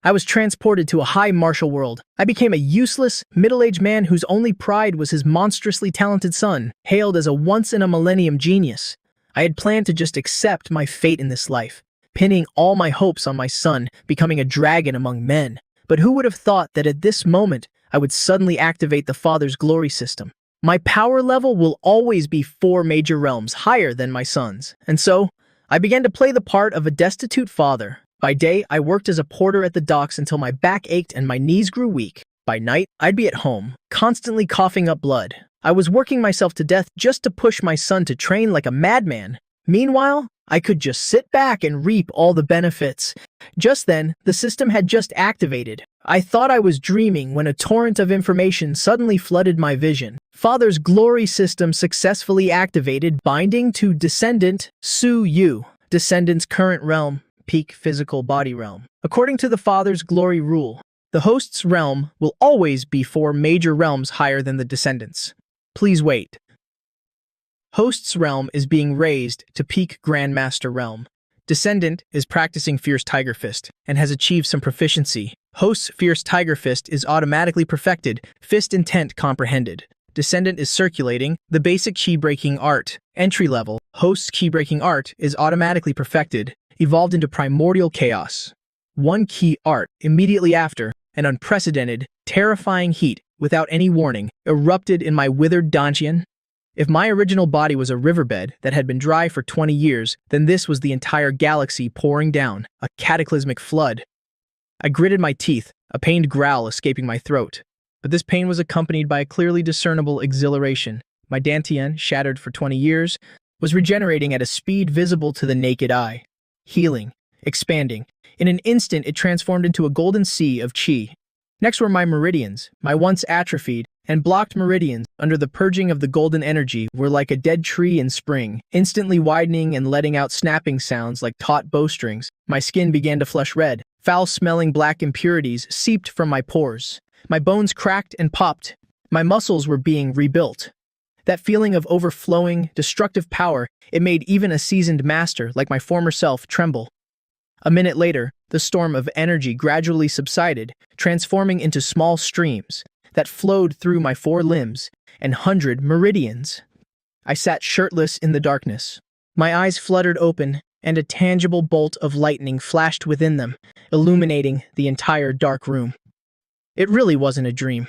I was transported to a high martial world. I became a useless, middle-aged man whose only pride was his monstrously talented son, hailed as a once-in-a-millennium genius. I had planned to just accept my fate in this life, pinning all my hopes on my son becoming a dragon among men. But who would have thought that at this moment, I would suddenly activate the father's glory system? My power level will always be 4 major realms higher than my son's, and so I began to play the part of a destitute father. By day, I worked as a porter at the docks until my back ached and my knees grew weak. By night, I'd be at home, constantly coughing up blood. I was working myself to death just to push my son to train like a madman. Meanwhile, I could just sit back and reap all the benefits. Just then, the system had just activated. I thought I was dreaming when a torrent of information suddenly flooded my vision. Father's glory system successfully activated, binding to Descendant Su Yu. Descendant's current realm, peak physical body realm. According to the father's glory rule, the host's realm will always be 4 major realms higher than the descendant's. Please wait. Host's realm is being raised to peak Grandmaster realm. Descendant is practicing Fierce Tiger Fist and has achieved some proficiency. Host's Fierce Tiger Fist is automatically perfected, Fist Intent comprehended. Descendant is circulating the basic Chi-breaking art. Entry level, Host's Chi-breaking art is automatically perfected, evolved into Primordial Chaos. 1 key art, immediately after, an unprecedented, terrifying heat, without any warning, erupted in my withered dantian. If my original body was a riverbed that had been dry for 20 years, then this was the entire galaxy pouring down, a cataclysmic flood. I gritted my teeth, a pained growl escaping my throat. But this pain was accompanied by a clearly discernible exhilaration. My dantian, shattered for 20 years, was regenerating at a speed visible to the naked eye. Healing, expanding. In an instant, it transformed into a golden sea of chi. Next were my meridians, my once atrophied and blocked meridians under the purging of the golden energy were like a dead tree in spring, instantly widening and letting out snapping sounds like taut bowstrings. My skin began to flush red. Foul-smelling black impurities seeped from my pores. My bones cracked and popped. My muscles were being rebuilt. That feeling of overflowing, destructive power, it made even a seasoned master like my former self tremble. A minute later, the storm of energy gradually subsided, transforming into small streams that flowed through my 4 limbs and 100 meridians. I sat shirtless in the darkness. My eyes fluttered open, and a tangible bolt of lightning flashed within them, illuminating the entire dark room. It really wasn't a dream.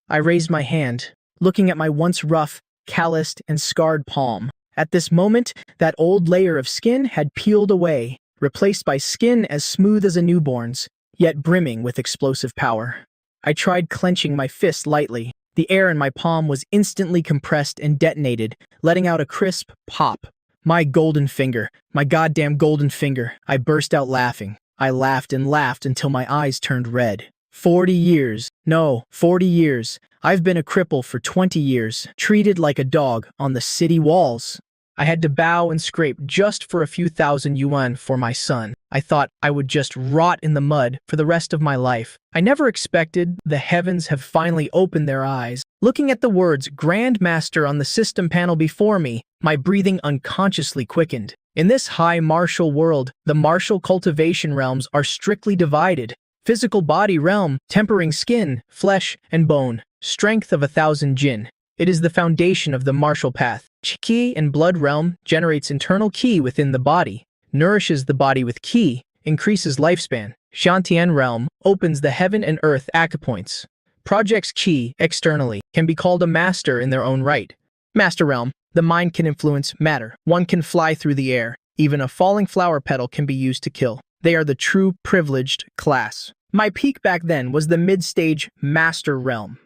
I raised my hand, looking at my once rough, calloused, and scarred palm. At this moment, that old layer of skin had peeled away, replaced by skin as smooth as a newborn's, yet brimming with explosive power. I tried clenching my fist lightly. The air in my palm was instantly compressed and detonated, letting out a crisp pop. My golden finger, my goddamn golden finger. I burst out laughing. I laughed and laughed until my eyes turned red. 40 years. No, 40 years. I've been a cripple for 20 years, treated like a dog on the city walls. I had to bow and scrape just for a few thousand yuan for my son. I thought I would just rot in the mud for the rest of my life. I never expected the heavens have finally opened their eyes. Looking at the words Grandmaster on the system panel before me, my breathing unconsciously quickened. In this high martial world, the martial cultivation realms are strictly divided. Physical body realm, tempering skin, flesh, and bone. Strength of 1,000 jin. It is the foundation of the martial path. Qi and blood realm generates internal qi within the body, nourishes the body with qi, increases lifespan. Shantian realm opens the heaven and earth acupoints. Projects qi externally, can be called a master in their own right. Master realm, the mind can influence matter. One can fly through the air. Even a falling flower petal can be used to kill. They are the true privileged class. My peak back then was the mid-stage master realm.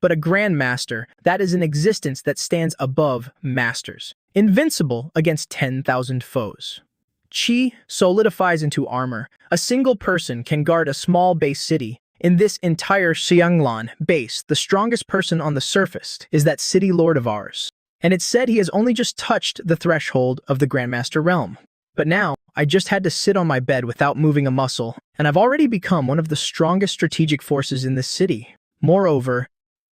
But a grandmaster, that is an existence that stands above masters. Invincible against 10,000 foes. Qi solidifies into armor. A single person can guard a small base city. In this entire Xianglan base, the strongest person on the surface is that city lord of ours. And it's said he has only just touched the threshold of the Grandmaster realm. But now, I just had to sit on my bed without moving a muscle, and I've already become one of the strongest strategic forces in this city. Moreover,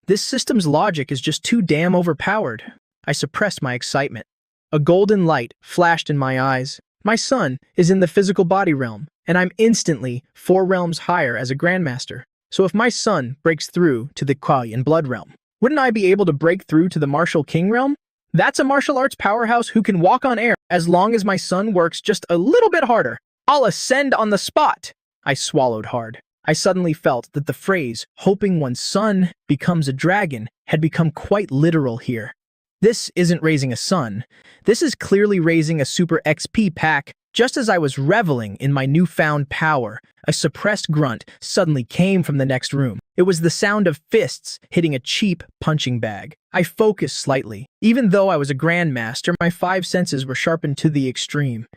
this system's logic is just too damn overpowered. I suppressed my excitement. A golden light flashed in my eyes. My son is in the physical body realm, and I'm instantly 4 realms higher as a grandmaster. So if my son breaks through to the Kwai and Blood realm, wouldn't I be able to break through to the Martial King realm? That's a martial arts powerhouse who can walk on air as long as my son works just a little bit harder. I'll ascend on the spot. I swallowed hard. I suddenly felt that the phrase, hoping one's son becomes a dragon, had become quite literal here. This isn't raising a son. This is clearly raising a Super XP pack. Just as I was reveling in my newfound power, a suppressed grunt suddenly came from the next room. It was the sound of fists hitting a cheap punching bag. I focused slightly. Even though I was a grandmaster, my 5 senses were sharpened to the extreme.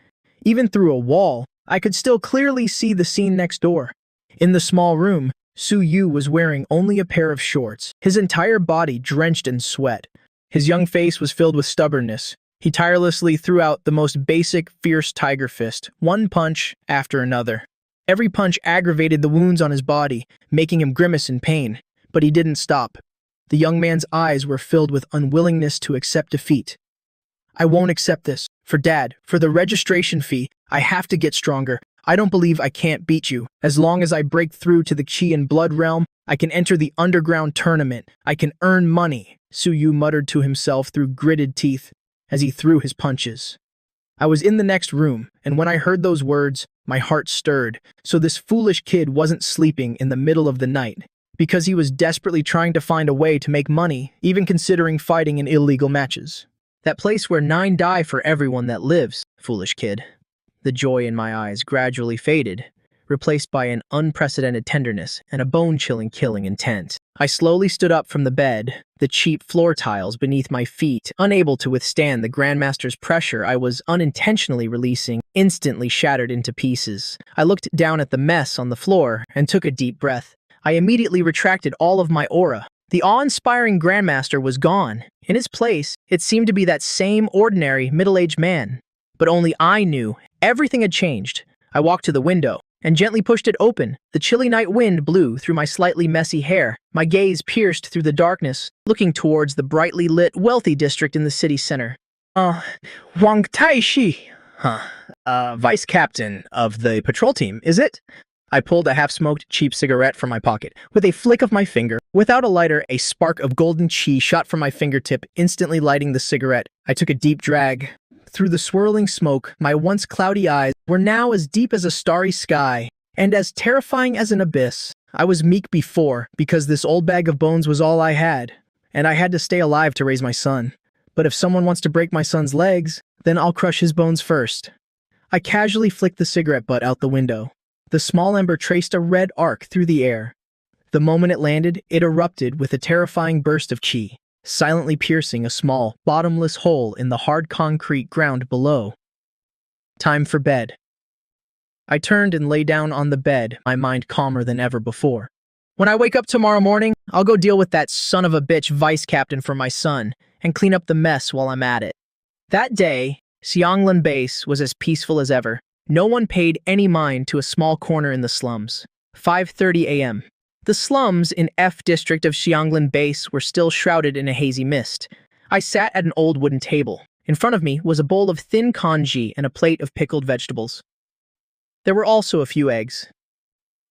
Even through a wall, I could still clearly see the scene next door. In the small room, Su Yu was wearing only a pair of shorts, his entire body drenched in sweat. His young face was filled with stubbornness. He tirelessly threw out the most basic, fierce tiger fist, one punch after another. Every punch aggravated the wounds on his body, making him grimace in pain, but he didn't stop. The young man's eyes were filled with unwillingness to accept defeat. I won't accept this. For Dad, for the registration fee, I have to get stronger. I don't believe I can't beat you. As long as I break through to the Qi and Blood realm, I can enter the underground tournament. I can earn money, Su Yu muttered to himself through gritted teeth as he threw his punches. I was in the next room, and when I heard those words, my heart stirred. So this foolish kid wasn't sleeping in the middle of the night, because he was desperately trying to find a way to make money, even considering fighting in illegal matches. That place where 9 die for everyone that lives, foolish kid. The joy in my eyes gradually faded, replaced by an unprecedented tenderness and a bone-chilling killing intent. I slowly stood up from the bed, the cheap floor tiles beneath my feet, unable to withstand the Grandmaster's pressure I was unintentionally releasing, instantly shattered into pieces. I looked down at the mess on the floor and took a deep breath. I immediately retracted all of my aura. The awe-inspiring Grandmaster was gone. In his place, it seemed to be that same ordinary, middle-aged man. But only I knew everything had changed. I walked to the window and gently pushed it open. The chilly night wind blew through my slightly messy hair. My gaze pierced through the darkness, looking towards the brightly lit, wealthy district in the city center. Wang Taishi. Vice captain of the patrol team, is it? I pulled a half-smoked, cheap cigarette from my pocket. With a flick of my finger, without a lighter, a spark of golden chi shot from my fingertip, instantly lighting the cigarette. I took a deep drag. Through the swirling smoke, my once cloudy eyes were now as deep as a starry sky, and as terrifying as an abyss. I was meek before, because this old bag of bones was all I had, and I had to stay alive to raise my son. But if someone wants to break my son's legs, then I'll crush his bones first. I casually flicked the cigarette butt out the window. The small ember traced a red arc through the air. The moment it landed, it erupted with a terrifying burst of chi, silently piercing a small, bottomless hole in the hard concrete ground below. Time for bed. I turned and lay down on the bed, my mind calmer than ever before. When I wake up tomorrow morning, I'll go deal with that son of a bitch vice captain for my son, and clean up the mess while I'm at it. That day, Xianglan Base was as peaceful as ever. No one paid any mind to a small corner in the slums. 5:30 a.m. The slums in F district of Xianglan Base were still shrouded in a hazy mist. I sat at an old wooden table. In front of me was a bowl of thin congee and a plate of pickled vegetables. There were also a few eggs.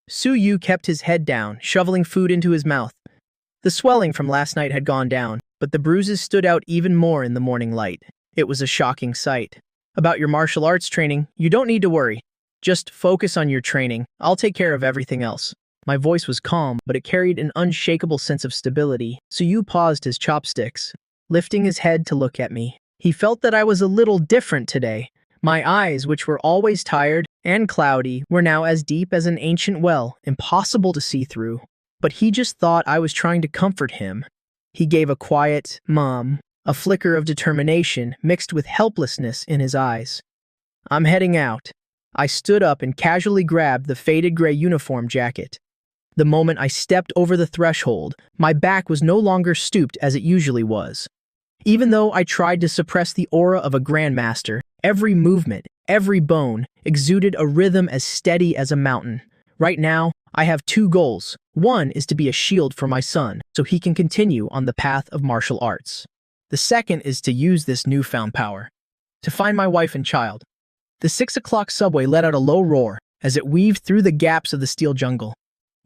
Su Yu kept his head down, shoveling food into his mouth. The swelling from last night had gone down, but the bruises stood out even more in the morning light. It was a shocking sight. About your martial arts training, you don't need to worry. Just focus on your training. I'll take care of everything else. My voice was calm, but it carried an unshakable sense of stability. Su Yu paused his chopsticks, lifting his head to look at me. He felt that I was a little different today. My eyes, which were always tired and cloudy, were now as deep as an ancient well, impossible to see through. But he just thought I was trying to comfort him. He gave a quiet, "Mom," a flicker of determination mixed with helplessness in his eyes. "I'm heading out." I stood up and casually grabbed the faded gray uniform jacket. The moment I stepped over the threshold, my back was no longer stooped as it usually was. Even though I tried to suppress the aura of a grandmaster, every movement, every bone, exuded a rhythm as steady as a mountain. Right now, I have 2 goals. One is to be a shield for my son, so he can continue on the path of martial arts. The second is to use this newfound power to find my wife and child. The 6 o'clock subway let out a low roar as it weaved through the gaps of the steel jungle.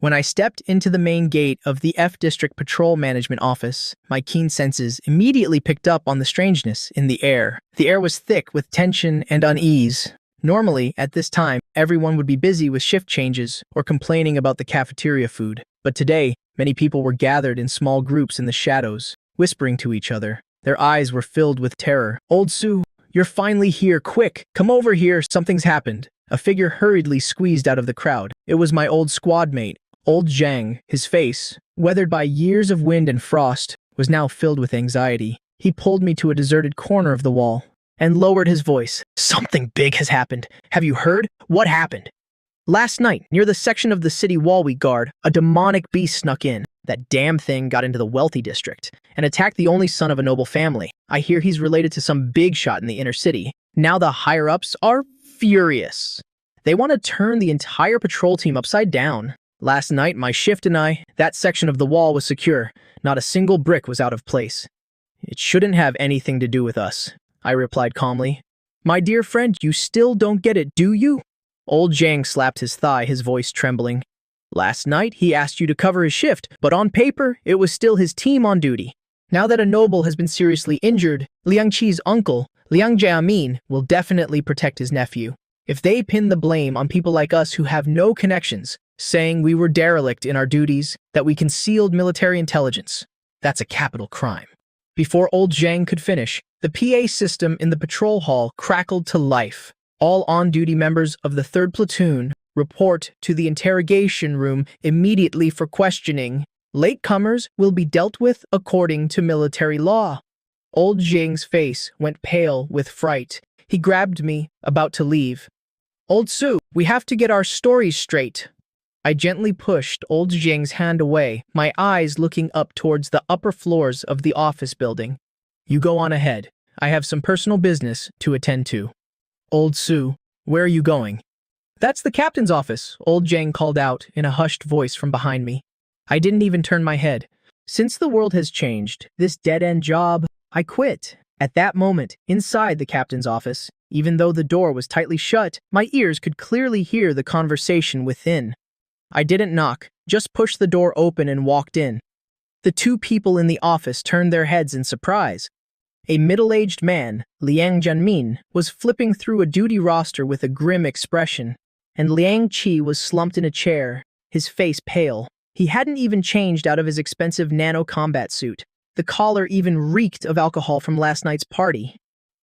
When I stepped into the main gate of the F District Patrol Management Office, my keen senses immediately picked up on the strangeness in the air. The air was thick with tension and unease. Normally, at this time, everyone would be busy with shift changes or complaining about the cafeteria food. But today, many people were gathered in small groups in the shadows, whispering to each other. Their eyes were filled with terror. "Old Sue, you're finally here. Quick, come over here. Something's happened." A figure hurriedly squeezed out of the crowd. It was my old squad mate, Old Zhang. His face, weathered by years of wind and frost, was now filled with anxiety. He pulled me to a deserted corner of the wall and lowered his voice. "Something big has happened. Have you heard? What happened?" "Last night, near the section of the city wall we guard, a demonic beast snuck in. That damn thing got into the wealthy district and attacked the only son of a noble family. I hear he's related to some big shot in the inner city. Now the higher-ups are furious. They want to turn the entire patrol team upside down. Last night, my shift and that section of the wall was secure. Not a single brick was out of place." "It shouldn't have anything to do with us," I replied calmly. "My dear friend, you still don't get it, do you?" Old Zhang slapped his thigh, his voice trembling. "Last night, he asked you to cover his shift, but on paper, it was still his team on duty. Now that a noble has been seriously injured, Liang Qi's uncle, Liang Jiamin, will definitely protect his nephew. If they pin the blame on people like us who have no connections, saying we were derelict in our duties, that we concealed military intelligence, that's a capital crime." Before Old Zhang could finish, the PA system in the patrol hall crackled to life. "All on-duty members of the 3rd Platoon report to the interrogation room immediately for questioning. Latecomers will be dealt with according to military law." Old Zhang's face went pale with fright. He grabbed me, about to leave. "Old Su, we have to get our stories straight." I gently pushed Old Zhang's hand away, my eyes looking up towards the upper floors of the office building. "You go on ahead. I have some personal business to attend to." "Old Su, where are you going?" "That's the captain's office," Old Zhang called out in a hushed voice from behind me. I didn't even turn my head. Since the world has changed, this dead-end job, I quit. At that moment, inside the captain's office, even though the door was tightly shut, my ears could clearly hear the conversation within. I didn't knock, just pushed the door open and walked in. The two people in the office turned their heads in surprise. A middle-aged man, Liang Jianmin, was flipping through a duty roster with a grim expression, and Liang Qi was slumped in a chair, his face pale. He hadn't even changed out of his expensive nano-combat suit. The collar even reeked of alcohol from last night's party.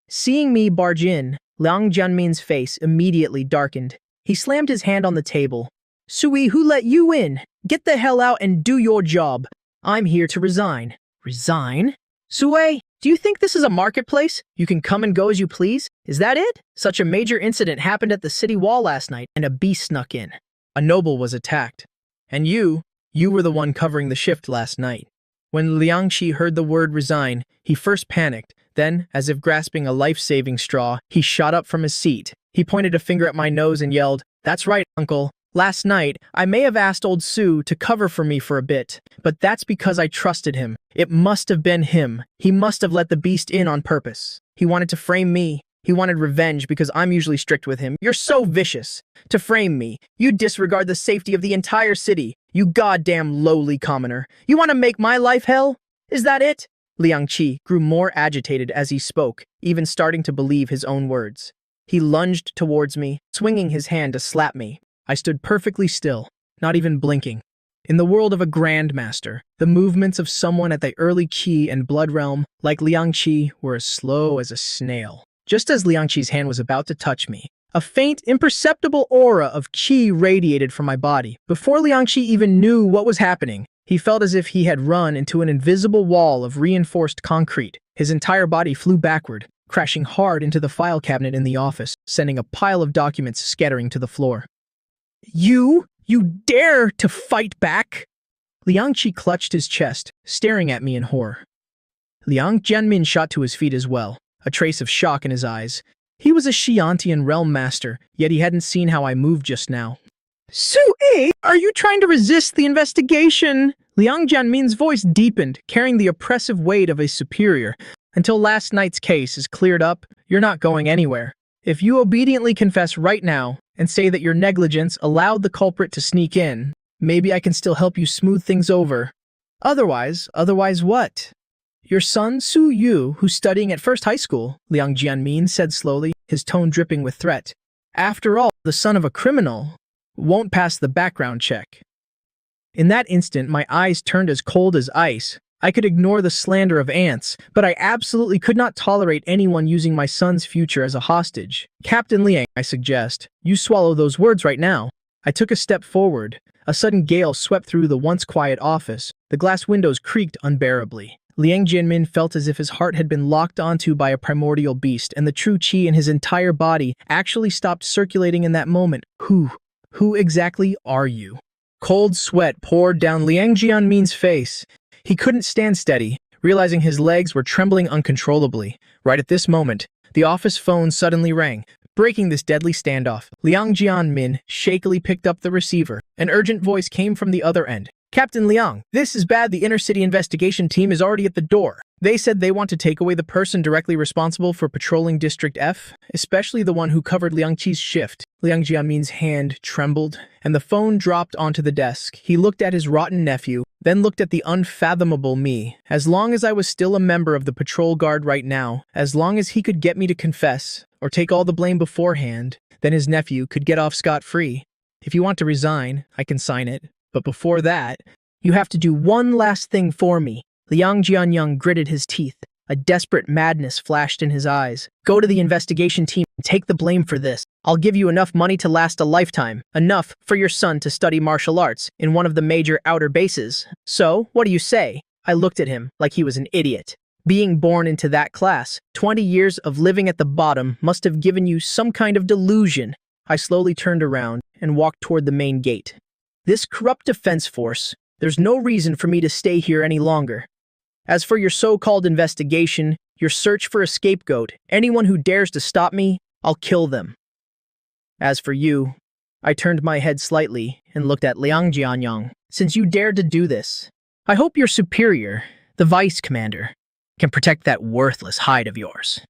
Seeing me barge in, Liang Jianmin's face immediately darkened. He slammed his hand on the table. "Sui, who let you in? Get the hell out and do your job. I'm here to resign." "Resign? Sui, do you think this is a marketplace? You can come and go as you please? Is that it? Such a major incident happened at the city wall last night, and a beast snuck in. A noble was attacked. And you were the one covering the shift last night." When Liang Qi heard the word resign, he first panicked. Then, as if grasping a life-saving straw, he shot up from his seat. He pointed a finger at my nose and yelled, "That's right, uncle. Last night, I may have asked old Sue to cover for me for a bit, but that's because I trusted him. It must have been him. He must have let the beast in on purpose. He wanted to frame me. He wanted revenge because I'm usually strict with him. You're so vicious. To frame me, you disregard the safety of the entire city. You goddamn lowly commoner. You want to make my life hell? Is that it?" Liang Qi grew more agitated as he spoke, even starting to believe his own words. He lunged towards me, swinging his hand to slap me. I stood perfectly still, not even blinking. In the world of a grandmaster, the movements of someone at the early Qi and blood realm, like Liang Qi, were as slow as a snail. Just as Liang Qi's hand was about to touch me, a faint, imperceptible aura of Qi radiated from my body. Before Liang Qi even knew what was happening, he felt as if he had run into an invisible wall of reinforced concrete. His entire body flew backward, crashing hard into the file cabinet in the office, sending a pile of documents scattering to the floor. You dare to fight back?" Liang Qi clutched his chest, staring at me in horror. Liang Jianmin shot to his feet as well, a trace of shock in his eyes. He was a Xiantian realm master, yet he hadn't seen how I moved just now. "Sui, are you trying to resist the investigation?" Liang Jianmin's voice deepened, carrying the oppressive weight of a superior. "Until last night's case is cleared up, you're not going anywhere. If you obediently confess right now, and say that your negligence allowed the culprit to sneak in. Maybe I can still help you smooth things over. Otherwise what? Your son, Su Yu, who's studying at First High School, Liang Jianmin said slowly, his tone dripping with threat. After all, the son of a criminal won't pass the background check. In that instant, my eyes turned as cold as ice. I could ignore the slander of ants, but I absolutely could not tolerate anyone using my son's future as a hostage. Captain Liang, I suggest, you swallow those words right now. I took a step forward. A sudden gale swept through the once quiet office. The glass windows creaked unbearably. Liang Jianmin felt as if his heart had been locked onto by a primordial beast, and the true qi in his entire body actually stopped circulating in that moment. Who exactly are you? Cold sweat poured down Liang Jianmin's face. He couldn't stand steady, realizing his legs were trembling uncontrollably. Right at this moment, the office phone suddenly rang, breaking this deadly standoff. Liang Jianmin shakily picked up the receiver. An urgent voice came from the other end. Captain Liang, this is bad. The inner-city investigation team is already at the door. They said they want to take away the person directly responsible for patrolling District F, especially the one who covered Liang Qi's shift. Liang Jianmin's hand trembled, and the phone dropped onto the desk. He looked at his rotten nephew, then looked at the unfathomable me. As long as I was still a member of the patrol guard right now, as long as he could get me to confess, or take all the blame beforehand, then his nephew could get off scot-free. If you want to resign, I can sign it. But before that, you have to do one last thing for me. Liang Jianyang gritted his teeth. A desperate madness flashed in his eyes. Go to the investigation team and take the blame for this. I'll give you enough money to last a lifetime. Enough for your son to study martial arts in one of the major outer bases. So, what do you say? I looked at him like he was an idiot. Being born into that class, 20 years of living at the bottom must have given you some kind of delusion. I slowly turned around and walked toward the main gate. This corrupt defense force, there's no reason for me to stay here any longer. As for your so-called investigation, your search for a scapegoat, anyone who dares to stop me, I'll kill them. As for you, I turned my head slightly and looked at Liang Jianyang. Since you dared to do this, I hope your superior, the vice commander, can protect that worthless hide of yours.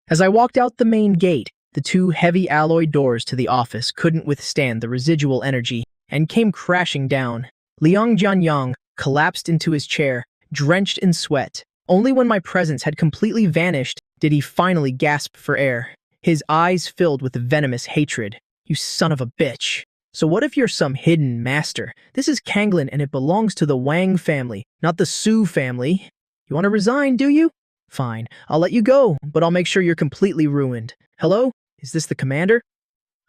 As I walked out the main gate, the two heavy alloy doors to the office couldn't withstand the residual energy and came crashing down. Liang Jianyang collapsed into his chair, drenched in sweat. Only when my presence had completely vanished did he finally gasp for air. His eyes filled with venomous hatred. You son of a bitch. So what if you're some hidden master? This is Kanglin and it belongs to the Wang family, not the Su family. You want to resign, do you? Fine, I'll let you go, but I'll make sure you're completely ruined. Hello? Is this the commander?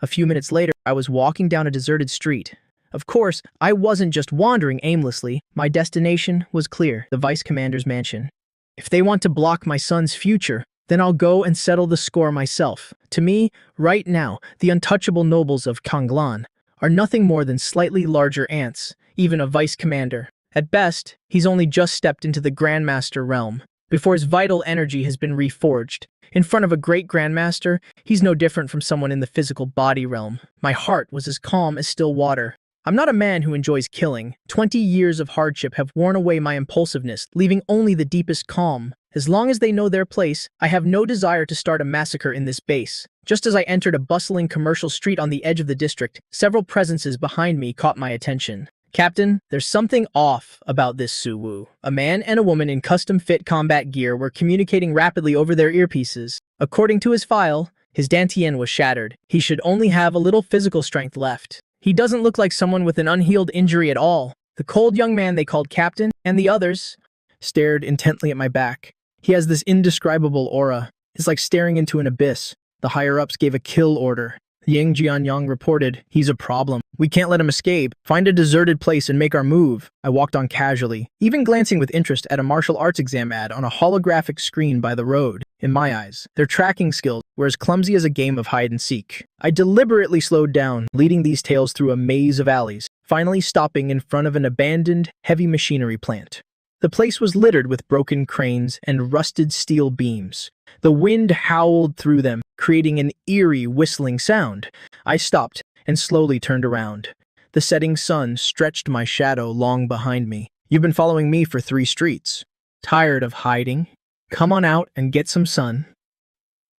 A few minutes later, I was walking down a deserted street. Of course, I wasn't just wandering aimlessly. My destination was clear, the vice commander's mansion. If they want to block my son's future, then I'll go and settle the score myself. To me, right now, the untouchable nobles of Kanglan are nothing more than slightly larger ants, even a vice commander. At best, he's only just stepped into the Grandmaster realm, before his vital energy has been reforged. In front of a great Grandmaster, he's no different from someone in the physical body realm. My heart was as calm as still water. I'm not a man who enjoys killing. 20 years of hardship have worn away my impulsiveness, leaving only the deepest calm. As long as they know their place, I have no desire to start a massacre in this base. Just as I entered a bustling commercial street on the edge of the district, several presences behind me caught my attention. Captain, there's something off about this Suwu. A man and a woman in custom-fit combat gear were communicating rapidly over their earpieces. According to his file, his dantian was shattered. He should only have a little physical strength left. He doesn't look like someone with an unhealed injury at all. The cold young man they called Captain, and the others, stared intently at my back. He has this indescribable aura. It's like staring into an abyss. The higher-ups gave a kill order. Yang Jianyang reported, he's a problem. We can't let him escape. Find a deserted place and make our move. I walked on casually, even glancing with interest at a martial arts exam ad on a holographic screen by the road. In my eyes, their tracking skills were as clumsy as a game of hide-and-seek. I deliberately slowed down, leading these tales through a maze of alleys, finally stopping in front of an abandoned, heavy machinery plant. The place was littered with broken cranes and rusted steel beams. The wind howled through them, creating an eerie whistling sound. I stopped and slowly turned around. The setting sun stretched my shadow long behind me. You've been following me for 3 streets. Tired of hiding? Come on out and get some sun.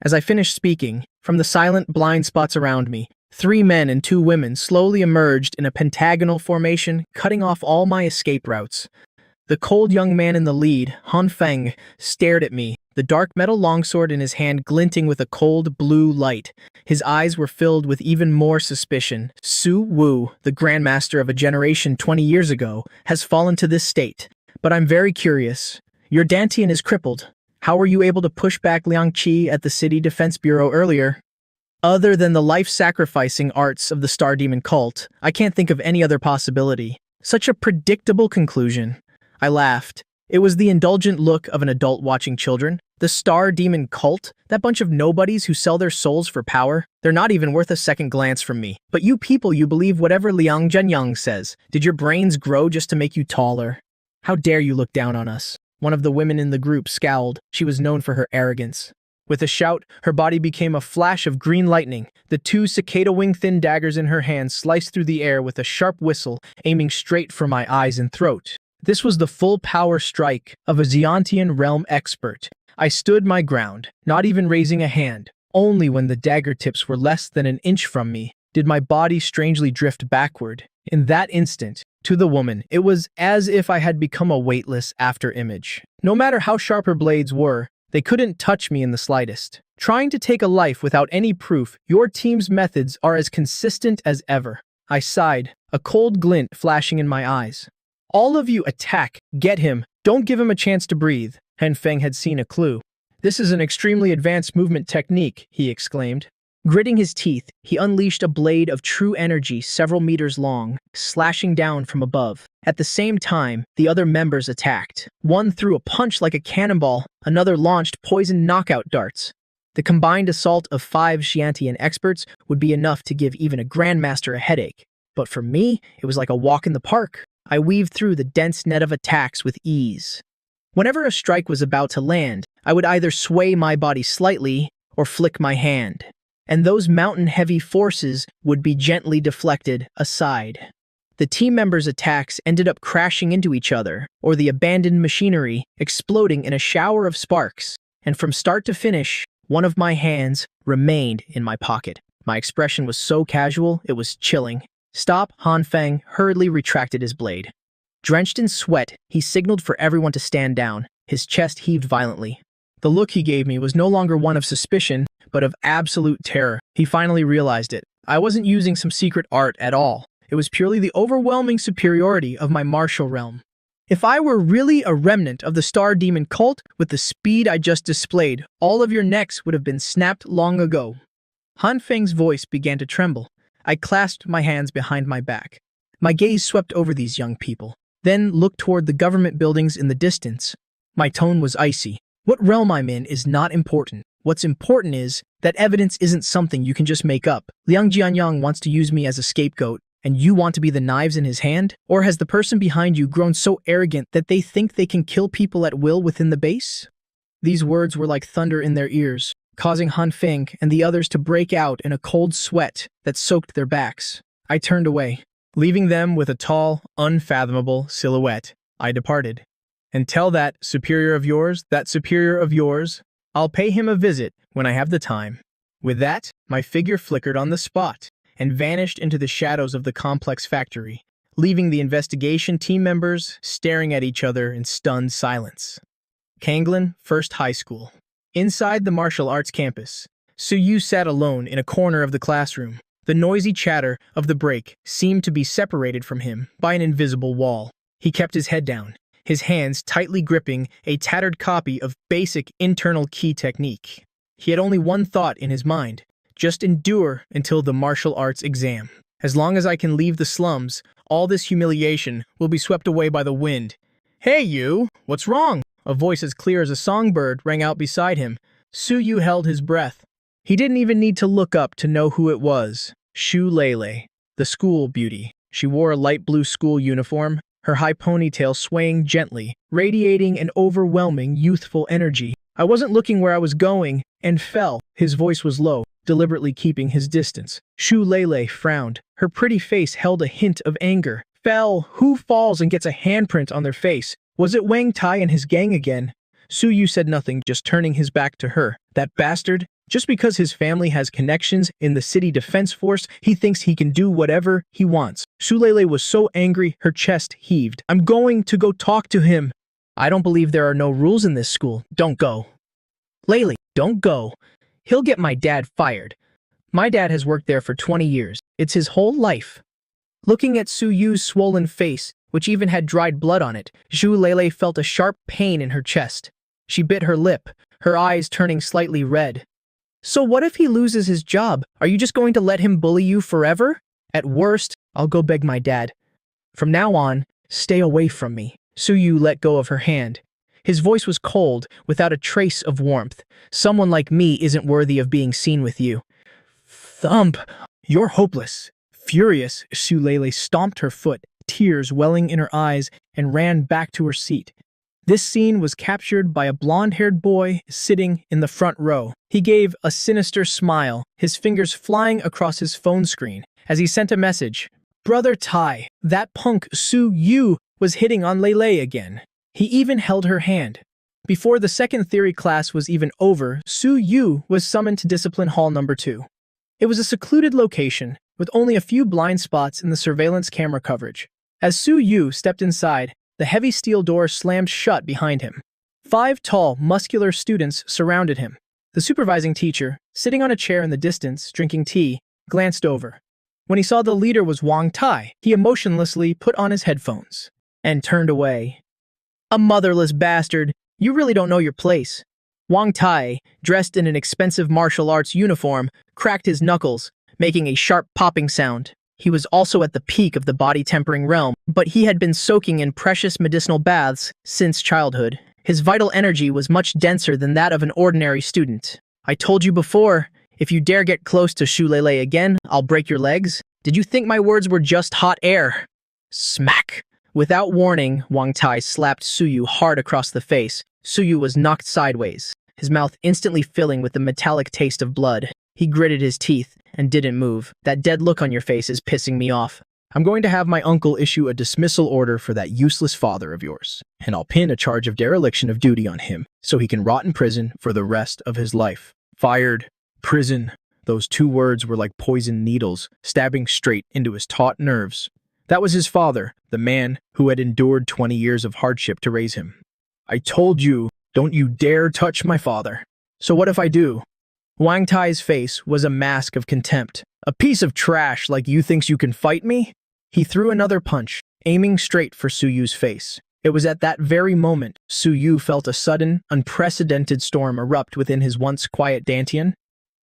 As I finished speaking, from the silent blind spots around me, 3 men and 2 women slowly emerged in a pentagonal formation, cutting off all my escape routes. The cold young man in the lead, Han Feng, stared at me, the dark metal longsword in his hand glinting with a cold blue light. His eyes were filled with even more suspicion. Su Wu, the grandmaster of a generation 20 years ago, has fallen to this state. But I'm very curious. Your Dantian is crippled. How were you able to push back Liang Qi at the City Defense Bureau earlier? Other than the life-sacrificing arts of the Star Demon cult, I can't think of any other possibility. Such a predictable conclusion. I laughed. It was the indulgent look of an adult watching children. The Star Demon cult? That bunch of nobodies who sell their souls for power? They're not even worth a second glance from me. But you people, you believe whatever Liang Zhenyang says. Did your brains grow just to make you taller? How dare you look down on us? One of the women in the group scowled. She was known for her arrogance. With a shout, her body became a flash of green lightning. The 2 cicada-wing-thin daggers in her hand sliced through the air with a sharp whistle, aiming straight for my eyes and throat. This was the full power strike of a Xiantian realm expert. I stood my ground, not even raising a hand. Only when the dagger tips were less than an inch from me did my body strangely drift backward. In that instant, to the woman, it was as if I had become a weightless after-image. No matter how sharp her blades were, they couldn't touch me in the slightest. Trying to take a life without any proof, your team's methods are as consistent as ever. I sighed, a cold glint flashing in my eyes. All of you attack, get him, don't give him a chance to breathe. Han Feng had seen a clue. This is an extremely advanced movement technique, he exclaimed. Gritting his teeth, he unleashed a blade of true energy several meters long, slashing down from above. At the same time, the other members attacked. One threw a punch like a cannonball, another launched poison knockout darts. The combined assault of 5 Xiantian experts would be enough to give even a grandmaster a headache. But for me, it was like a walk in the park. I weaved through the dense net of attacks with ease. Whenever a strike was about to land, I would either sway my body slightly or flick my hand, and those mountain-heavy forces would be gently deflected aside. The team members' attacks ended up crashing into each other, or the abandoned machinery exploding in a shower of sparks, and from start to finish, one of my hands remained in my pocket. My expression was so casual, it was chilling. Stop, Han Feng hurriedly retracted his blade. Drenched in sweat, he signaled for everyone to stand down. His chest heaved violently. The look he gave me was no longer one of suspicion, but of absolute terror. He finally realized it. I wasn't using some secret art at all. It was purely the overwhelming superiority of my martial realm. If I were really a remnant of the Star Demon cult, with the speed I just displayed, all of your necks would have been snapped long ago. Han Feng's voice began to tremble. I clasped my hands behind my back. My gaze swept over these young people, then looked toward the government buildings in the distance. My tone was icy. What realm I'm in is not important. What's important is that evidence isn't something you can just make up. Liang Jianyang wants to use me as a scapegoat, and you want to be the knives in his hand? Or has the person behind you grown so arrogant that they think they can kill people at will within the base? These words were like thunder in their ears, causing Han Feng and the others to break out in a cold sweat that soaked their backs. I turned away. Leaving them with a tall, unfathomable silhouette, I departed. And tell that superior of yours, I'll pay him a visit when I have the time. With that, my figure flickered on the spot and vanished into the shadows of the complex factory, leaving the investigation team members staring at each other in stunned silence. Kanglin First High School. Inside the martial arts campus, Suyu sat alone in a corner of the classroom. The noisy chatter of the break seemed to be separated from him by an invisible wall. He kept his head down, his hands tightly gripping a tattered copy of basic internal key technique. He had only one thought in his mind: just endure until the martial arts exam. As long as I can leave the slums, all this humiliation will be swept away by the wind. Hey you, what's wrong? A voice as clear as a songbird rang out beside him. Suyu held his breath. He didn't even need to look up to know who it was. Shu Lele, the school beauty. She wore a light blue school uniform, her high ponytail swaying gently, radiating an overwhelming youthful energy. I wasn't looking where I was going, and fell. His voice was low, deliberately keeping his distance. Shu Lele frowned. Her pretty face held a hint of anger. Fell. Who falls and gets a handprint on their face? Was it Wang Tai and his gang again? Suyu said nothing, just turning his back to her. That bastard, Just because his family has connections in the city defense force, he thinks he can do whatever he wants. Shulele was so angry, her chest heaved. I'm going to go talk to him. I don't believe there are no rules in this school. Don't go. Lele, don't go. He'll get my dad fired. My dad has worked there for 20 years. It's his whole life. Looking at Suyu's swollen face, which even had dried blood on it, Shulele felt a sharp pain in her chest. She bit her lip, her eyes turning slightly red. So what if he loses his job? Are you just going to let him bully you forever? At worst, I'll go beg my dad. From now on, stay away from me. Suyu let go of her hand. His voice was cold, without a trace of warmth. Someone like me isn't worthy of being seen with you. Thump! You're hopeless. Furious, Shulele stomped her foot, tears welling in her eyes, and ran back to her seat. This scene was captured by a blonde-haired boy sitting in the front row. He gave a sinister smile, his fingers flying across his phone screen, as he sent a message. Brother Tai, that punk Suyu was hitting on Lele again. He even held her hand. Before the second theory class was even over, Suyu was summoned to Discipline Hall number 2. It was a secluded location, with only a few blind spots in the surveillance camera coverage. As Suyu stepped inside, the heavy steel door slammed shut behind him. 5 tall, muscular students surrounded him. The supervising teacher, sitting on a chair in the distance, drinking tea, glanced over. When he saw the leader was Wang Tai, he emotionlessly put on his headphones and turned away. A motherless bastard, you really don't know your place. Wang Tai, dressed in an expensive martial arts uniform, cracked his knuckles, making a sharp popping sound. He was also at the peak of the body-tempering realm, but he had been soaking in precious medicinal baths since childhood. His vital energy was much denser than that of an ordinary student. I told you before, if you dare get close to Shulele again, I'll break your legs. Did you think my words were just hot air? Smack! Without warning, Wang Tai slapped Suyu hard across the face. Suyu was knocked sideways, his mouth instantly filling with the metallic taste of blood. He gritted his teeth and didn't move. That dead look on your face is pissing me off. I'm going to have my uncle issue a dismissal order for that useless father of yours, and I'll pin a charge of dereliction of duty on him so he can rot in prison for the rest of his life. Fired. Prison. Those 2 words were like poisoned needles, stabbing straight into his taut nerves. That was his father, the man who had endured 20 years of hardship to raise him. I told you, don't you dare touch my father. So what if I do? Wang Tai's face was a mask of contempt. A piece of trash like you thinks you can fight me? He threw another punch, aiming straight for Suyu's face. It was at that very moment Suyu felt a sudden, unprecedented storm erupt within his once quiet dantian.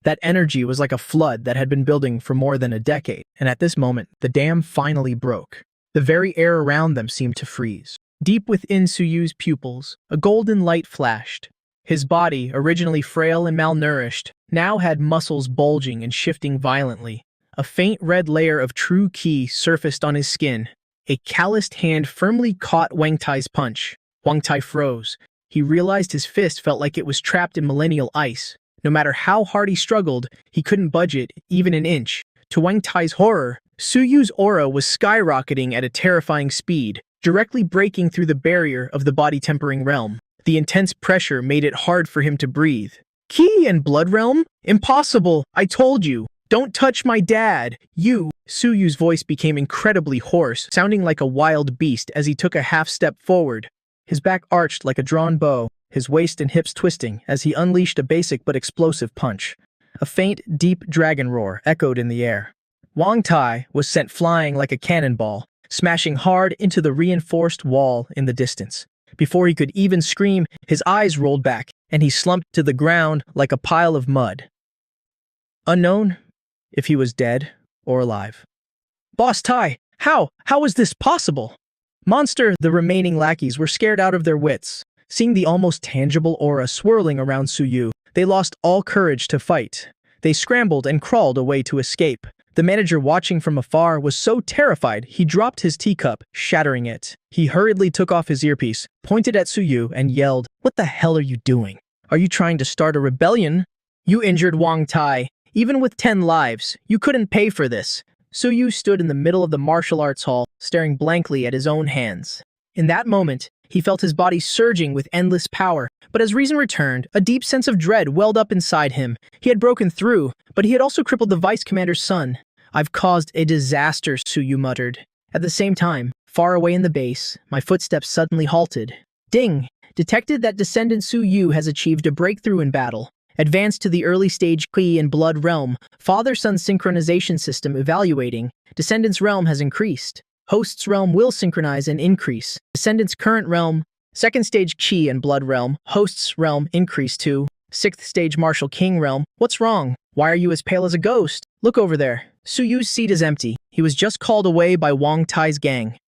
That energy was like a flood that had been building for more than a decade, and at this moment, the dam finally broke. The very air around them seemed to freeze. Deep within Suyu's pupils, a golden light flashed. His body, originally frail and malnourished, now had muscles bulging and shifting violently. A faint red layer of true ki surfaced on his skin. A calloused hand firmly caught Wang Tai's punch. Wang Tai froze. He realized his fist felt like it was trapped in millennial ice. No matter how hard he struggled, he couldn't budge it even an inch. To Wang Tai's horror, Suyu's aura was skyrocketing at a terrifying speed, directly breaking through the barrier of the body-tempering realm. The intense pressure made it hard for him to breathe. Ki and blood realm? Impossible! I told you! Don't touch my dad! You! Suyu's voice became incredibly hoarse, sounding like a wild beast as he took a half-step forward. His back arched like a drawn bow, his waist and hips twisting as he unleashed a basic but explosive punch. A faint, deep dragon roar echoed in the air. Wang Tai was sent flying like a cannonball, smashing hard into the reinforced wall in the distance. Before he could even scream, his eyes rolled back, and he slumped to the ground like a pile of mud. Unknown if he was dead or alive. Boss Tai, how is this possible? Monster, the remaining lackeys were scared out of their wits. Seeing the almost tangible aura swirling around Suyu, they lost all courage to fight. They scrambled and crawled away to escape. The manager watching from afar was so terrified he dropped his teacup, shattering it. He hurriedly took off his earpiece, pointed at Suyu, and yelled, "What the hell are you doing? Are you trying to start a rebellion? You injured Wang Tai. Even with 10 lives, you couldn't pay for this." Suyu stood in the middle of the martial arts hall, staring blankly at his own hands. In that moment, he felt his body surging with endless power, but as reason returned, a deep sense of dread welled up inside him. He had broken through, but he had also crippled the vice commander's son. "I've caused a disaster," Suyu muttered. At the same time, far away in the base, my footsteps suddenly halted. Ding! Detected that Descendant Suyu has achieved a breakthrough in battle. Advanced to the early stage Qi and Blood realm, Father-Son synchronization system evaluating. Descendant's realm has increased. Host's realm will synchronize and increase. Descendant's current realm, second stage Qi and Blood realm, Host's realm increase to sixth stage Martial King realm. What's wrong? Why are you as pale as a ghost? Look over there. Suyu's seat is empty. He was just called away by Wang Tai's gang.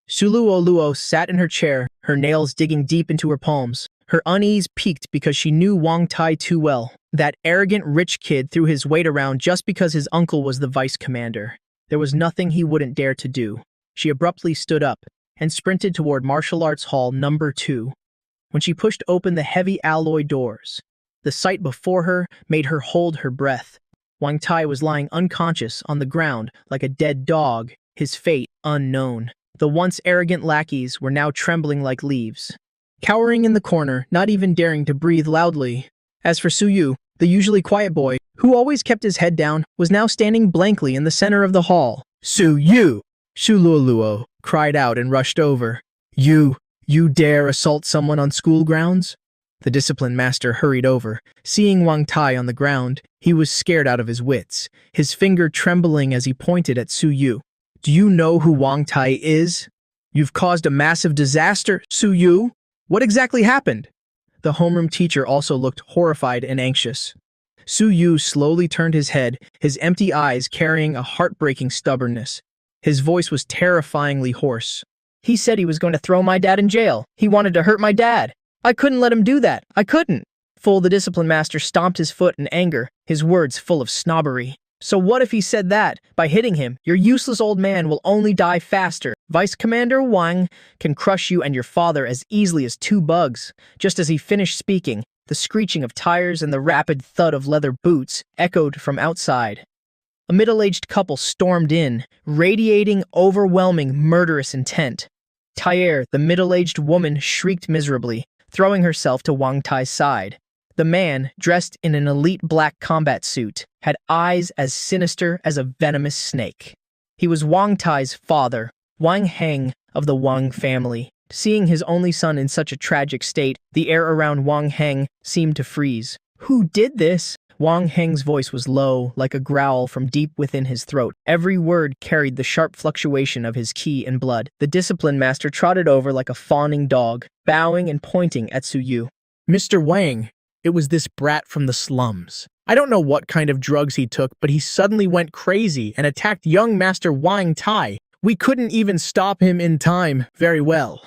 Suluo Luo sat in her chair, her nails digging deep into her palms. Her unease peaked because she knew Wang Tai too well. That arrogant rich kid threw his weight around just because his uncle was the vice commander. There was nothing he wouldn't dare to do. She abruptly stood up and sprinted toward Martial Arts Hall number 2. When she pushed open the heavy alloy doors, the sight before her made her hold her breath. Wang Tai was lying unconscious on the ground like a dead dog, his fate unknown. The once arrogant lackeys were now trembling like leaves, cowering in the corner, not even daring to breathe loudly. As for Suyu, the usually quiet boy, who always kept his head down, was now standing blankly in the center of the hall. "Suyu!" Shuluoluo cried out and rushed over. You dare assault someone on school grounds?" The discipline master hurried over. Seeing Wang Tai on the ground, he was scared out of his wits, his finger trembling as he pointed at Suyu. "Do you know who Wang Tai is? You've caused a massive disaster, Suyu! What exactly happened?" The homeroom teacher also looked horrified and anxious. Suyu slowly turned his head, his empty eyes carrying a heartbreaking stubbornness. His voice was terrifyingly hoarse. "He said he was going to throw my dad in jail. He wanted to hurt my dad. I couldn't let him do that. I couldn't." The discipline master stomped his foot in anger, his words full of snobbery. "So what if he said that? By hitting him, your useless old man will only die faster. Vice Commander Wang can crush you and your father as easily as 2 bugs." Just as he finished speaking, the screeching of tires and the rapid thud of leather boots echoed from outside. A middle-aged couple stormed in, radiating overwhelming murderous intent. Tyer, the middle-aged woman, shrieked miserably, throwing herself to Wang Tai's side. The man, dressed in an elite black combat suit, had eyes as sinister as a venomous snake. He was Wang Tai's father, Wang Heng of the Wang family. Seeing his only son in such a tragic state, the air around Wang Heng seemed to freeze. "Who did this?" Wang Heng's voice was low, like a growl from deep within his throat. Every word carried the sharp fluctuation of his ki and blood. The discipline master trotted over like a fawning dog, bowing and pointing at Suyu. "Mr. Wang, it was this brat from the slums. I don't know what kind of drugs he took, but he suddenly went crazy and attacked young Master Wang Tai. We couldn't even stop him in time. Very well."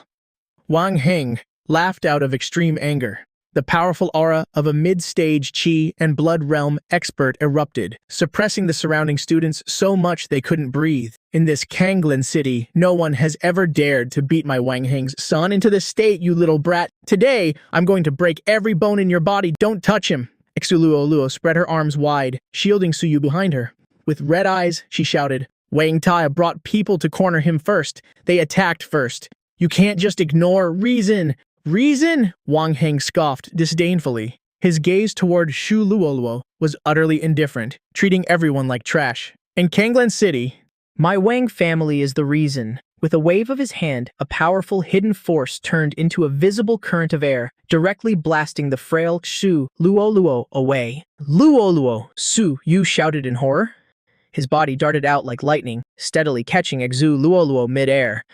Wang Heng laughed out of extreme anger. The powerful aura of a mid-stage Qi and Blood realm expert erupted, suppressing the surrounding students so much they couldn't breathe. "In this Kanglin city, no one has ever dared to beat my Wang Heng's son into this state, you little brat. Today, I'm going to break every bone in your body. Don't touch him." Xuluoluo spread her arms wide, shielding Suyu behind her. With red eyes, she shouted, "Wang Tai brought people to corner him first. They attacked first. You can't just ignore reason." "Reason?" Wang Heng scoffed disdainfully. His gaze toward Shu Luoluo was utterly indifferent, treating everyone like trash. "In Kanglin City, my Wang family is the reason." With a wave of his hand, a powerful hidden force turned into a visible current of air, directly blasting the frail Shu Luoluo away. "Luoluo!" Su Yu shouted in horror. His body darted out like lightning, steadily catching Xu Luoluo mid-air.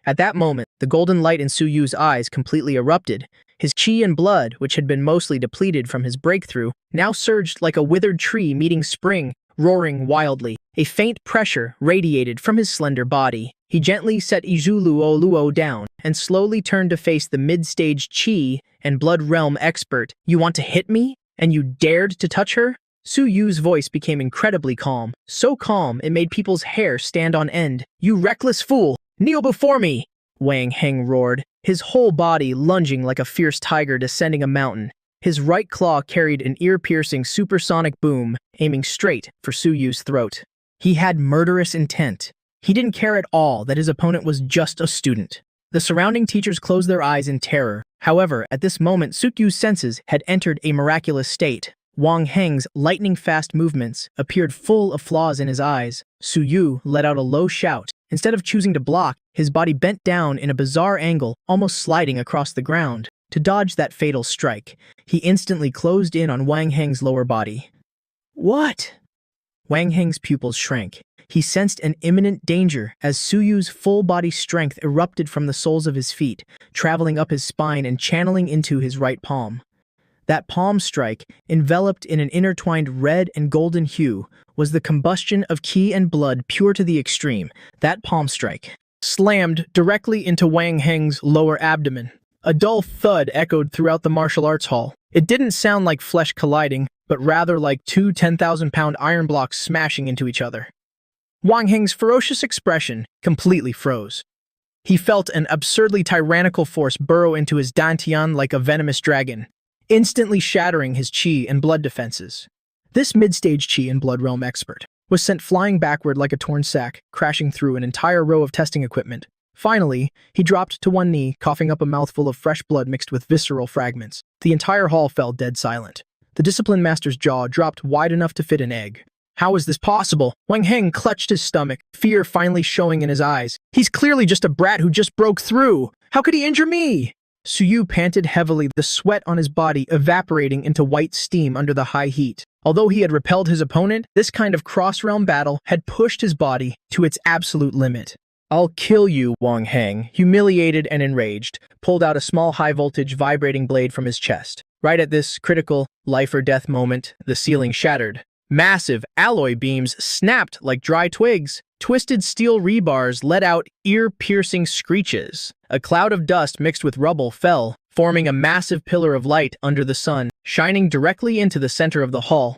At that moment, the golden light in Su Yu's eyes completely erupted. His qi and blood, which had been mostly depleted from his breakthrough, now surged like a withered tree meeting spring, roaring wildly. A faint pressure radiated from his slender body. He gently set Luoluo down and slowly turned to face the mid-stage qi and blood realm expert. "You want to hit me? And you dared to touch her?" Su Yu's voice became incredibly calm. So calm, it made people's hair stand on end. "You reckless fool! Kneel before me!" Wang Heng roared, his whole body lunging like a fierce tiger descending a mountain. His right claw carried an ear-piercing supersonic boom, aiming straight for Su Yu's throat. He had murderous intent. He didn't care at all that his opponent was just a student. The surrounding teachers closed their eyes in terror. However, at this moment, Sukyu's senses had entered a miraculous state. Wang Heng's lightning-fast movements appeared full of flaws in his eyes. Suyu let out a low shout. Instead of choosing to block, his body bent down in a bizarre angle, almost sliding across the ground. To dodge that fatal strike, he instantly closed in on Wang Heng's lower body. What? Wang Heng's pupils shrank. He sensed an imminent danger as Suyu's full-body strength erupted from the soles of his feet, traveling up his spine and channeling into his right palm. That palm strike, enveloped in an intertwined red and golden hue, was the combustion of ki and blood pure to the extreme. That palm strike slammed directly into Wang Heng's lower abdomen. A dull thud echoed throughout the martial arts hall. It didn't sound like flesh colliding, but rather like two 10,000-pound iron blocks smashing into each other. Wang Heng's ferocious expression completely froze. He felt an absurdly tyrannical force burrow into his dantian like a venomous dragon, instantly shattering his chi and blood defenses. This mid-stage chi and blood realm expert was sent flying backward like a torn sack, crashing through an entire row of testing equipment. Finally, he dropped to one knee, coughing up a mouthful of fresh blood mixed with visceral fragments. The entire hall fell dead silent. The discipline master's jaw dropped wide enough to fit an egg. How is this possible? Wang Heng clutched his stomach, fear finally showing in his eyes. He's clearly just a brat who just broke through. How could he injure me? Suyu panted heavily, the sweat on his body evaporating into white steam under the high heat. Although he had repelled his opponent, this kind of cross-realm battle had pushed his body to its absolute limit. I'll kill you, Wang Heng, humiliated and enraged, pulled out a small high-voltage vibrating blade from his chest. Right at this critical life-or-death moment, the ceiling shattered. Massive alloy beams snapped like dry twigs. Twisted steel rebars let out ear-piercing screeches. A cloud of dust mixed with rubble fell, forming a massive pillar of light under the sun, shining directly into the center of the hall.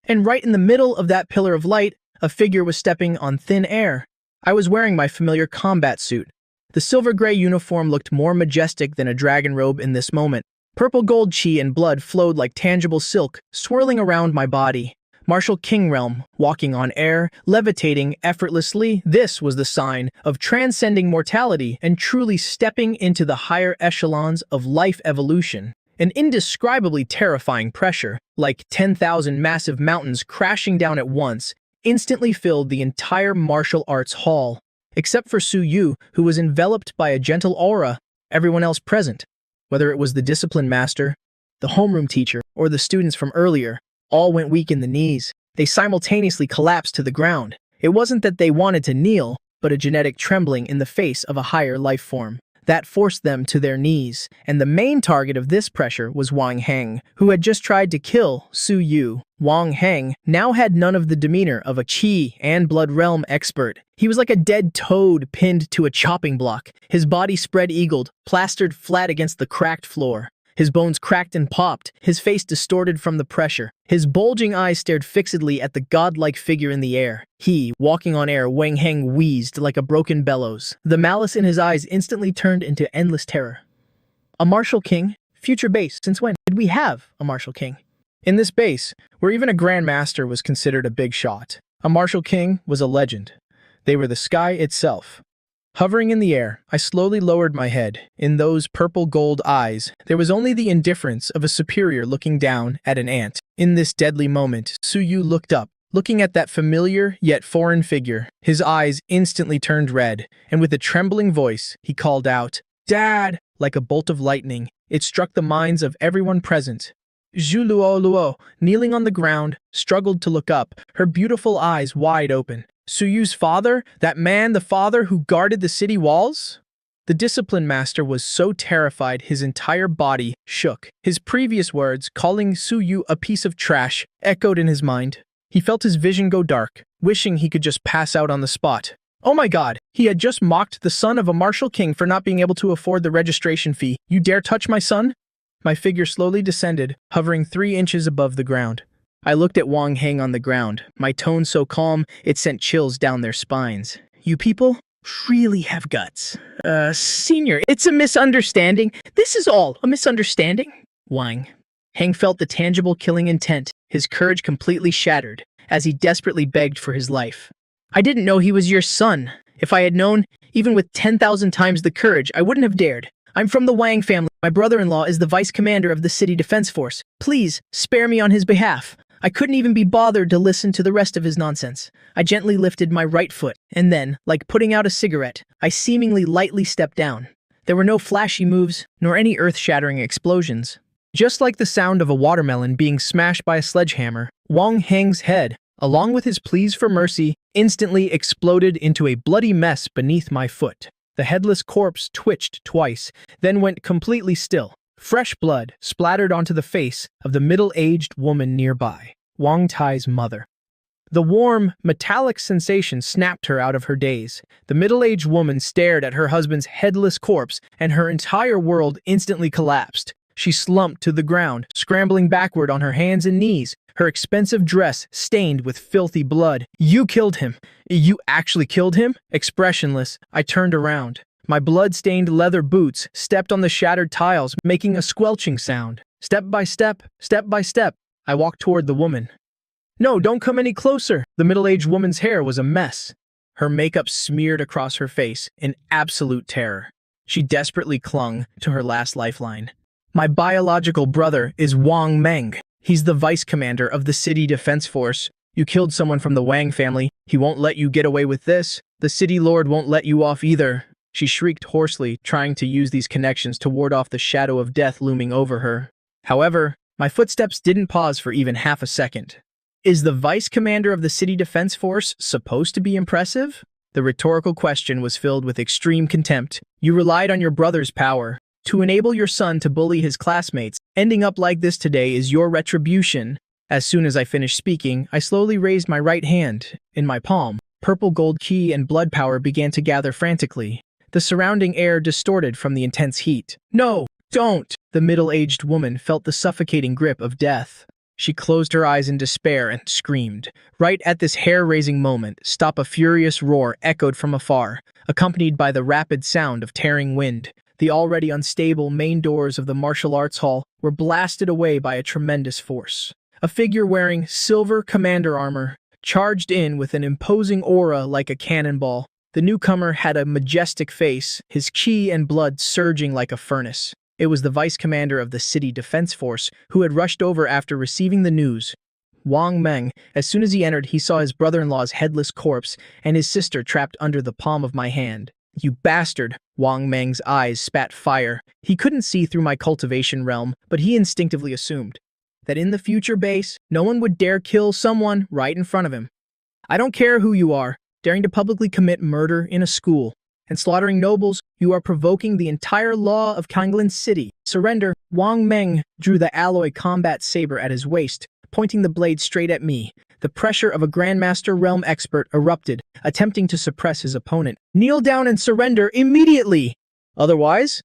And right in the middle of that pillar of light, a figure was stepping on thin air. I was wearing my familiar combat suit. The silver-gray uniform looked more majestic than a dragon robe in this moment. Purple gold chi and blood flowed like tangible silk, swirling around my body. Martial King Realm, walking on air, levitating effortlessly, this was the sign of transcending mortality and truly stepping into the higher echelons of life evolution. An indescribably terrifying pressure, like 10,000 massive mountains crashing down at once, instantly filled the entire martial arts hall. Except for Suyu, who was enveloped by a gentle aura, everyone else present, whether it was the discipline master, the homeroom teacher, or the students from earlier, all went weak in the knees. They simultaneously collapsed to the ground. It wasn't that they wanted to kneel, but a genetic trembling in the face of a higher life form. That forced them to their knees, and the main target of this pressure was Wang Heng, who had just tried to kill Suyu. Wang Heng now had none of the demeanor of a chi and blood realm expert. He was like a dead toad pinned to a chopping block, his body spread-eagled, plastered flat against the cracked floor. His bones cracked and popped, his face distorted from the pressure. His bulging eyes stared fixedly at the godlike figure in the air. He, walking on air, Wang Heng wheezed like a broken bellows. The malice in his eyes instantly turned into endless terror. A martial king? Future base. Since when did we have a martial king? In this base, where even a Grand Master was considered a big shot, a martial king was a legend. They were the sky itself. Hovering in the air, I slowly lowered my head. In those purple-gold eyes, there was only the indifference of a superior looking down at an ant. In this deadly moment, Suyu looked up, looking at that familiar yet foreign figure. His eyes instantly turned red, and with a trembling voice, he called out, "Dad!" Like a bolt of lightning, it struck the minds of everyone present. Zhu Luo, kneeling on the ground, struggled to look up, her beautiful eyes wide open. Suyu's father? That man, the father who guarded the city walls? The discipline master was so terrified his entire body shook. His previous words, calling Suyu a piece of trash, echoed in his mind. He felt his vision go dark, wishing he could just pass out on the spot. Oh my god, he had just mocked the son of a martial king for not being able to afford the registration fee. You dare touch my son? My figure slowly descended, hovering 3 inches above the ground. I looked at Wang Heng on the ground, my tone so calm it sent chills down their spines. You people really have guts. Senior, it's a misunderstanding. This is all a misunderstanding. Wang Heng felt the tangible killing intent, his courage completely shattered, as he desperately begged for his life. I didn't know he was your son. If I had known, even with 10,000 times the courage, I wouldn't have dared. I'm from the Wang family. My brother-in-law is the vice commander of the city defense force. Please, spare me on his behalf. I couldn't even be bothered to listen to the rest of his nonsense. I gently lifted my right foot, and then, like putting out a cigarette, I seemingly lightly stepped down. There were no flashy moves, nor any earth-shattering explosions. Just like the sound of a watermelon being smashed by a sledgehammer, Wang Heng's head, along with his pleas for mercy, instantly exploded into a bloody mess beneath my foot. The headless corpse twitched twice, then went completely still. Fresh blood splattered onto the face of the middle-aged woman nearby, Wang Tai's mother. The warm, metallic sensation snapped her out of her daze. The middle-aged woman stared at her husband's headless corpse, and her entire world instantly collapsed. She slumped to the ground, scrambling backward on her hands and knees, her expensive dress stained with filthy blood. "You killed him. You actually killed him?" Expressionless, I turned around. My blood-stained leather boots stepped on the shattered tiles, making a squelching sound. Step by step, I walked toward the woman. "No, don't come any closer." The middle-aged woman's hair was a mess. Her makeup smeared across her face in absolute terror. She desperately clung to her last lifeline. "My biological brother is Wang Meng. He's the vice commander of the city defense force. You killed someone from the Wang family. He won't let you get away with this. The city lord won't let you off either." She shrieked hoarsely, trying to use these connections to ward off the shadow of death looming over her. However, my footsteps didn't pause for even half a second. Is the vice commander of the city defense force supposed to be impressive? The rhetorical question was filled with extreme contempt. You relied on your brother's power to enable your son to bully his classmates. Ending up like this today is your retribution. As soon as I finished speaking, I slowly raised my right hand. In my palm, purple gold ki and blood power began to gather frantically. The surrounding air distorted from the intense heat. "No, don't!" The middle-aged woman felt the suffocating grip of death. She closed her eyes in despair and screamed. Right at this hair-raising moment, a furious roar echoed from afar, accompanied by the rapid sound of tearing wind. The already unstable main doors of the martial arts hall were blasted away by a tremendous force. A figure wearing silver commander armor charged in with an imposing aura like a cannonball. The newcomer had a majestic face, his chi and blood surging like a furnace. It was the vice commander of the city defense force who had rushed over after receiving the news. Wang Meng. As soon as he entered, he saw his brother-in-law's headless corpse and his sister trapped under the palm of my hand. "You bastard!" Wang Meng's eyes spat fire. He couldn't see through my cultivation realm, but he instinctively assumed that in the future base, no one would dare kill someone right in front of him. "I don't care who you are, daring to publicly commit murder in a school and slaughtering nobles, you are provoking the entire law of Kanglan City. Surrender." Wang Meng drew the alloy combat saber at his waist, pointing the blade straight at me. The pressure of a Grandmaster realm expert erupted, attempting to suppress his opponent. "Kneel down and surrender immediately! Otherwise?"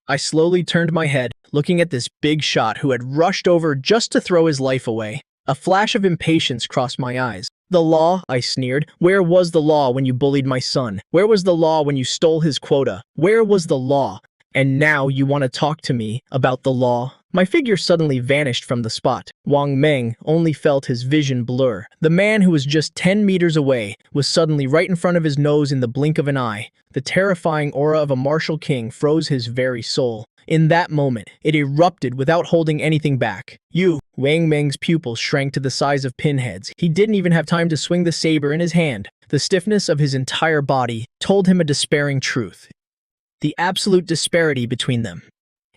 I slowly turned my head, looking at this big shot who had rushed over just to throw his life away. A flash of impatience crossed my eyes. "The law?" I sneered. "Where was the law when you bullied my son? Where was the law when you stole his quota? Where was the law? And now you want to talk to me about the law?" My figure suddenly vanished from the spot. Wang Meng only felt his vision blur. The man who was just 10 meters away was suddenly right in front of his nose in the blink of an eye. The terrifying aura of a martial king froze his very soul. In that moment, it erupted without holding anything back. Wang Meng's pupils shrank to the size of pinheads. He didn't even have time to swing the saber in his hand. The stiffness of his entire body told him a despairing truth. The absolute disparity between them.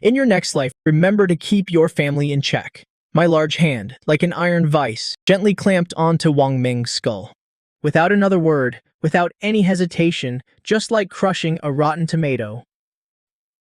In your next life, remember to keep your family in check. My large hand, like an iron vice, gently clamped onto Wang Meng's skull. Without another word, without any hesitation, just like crushing a rotten tomato.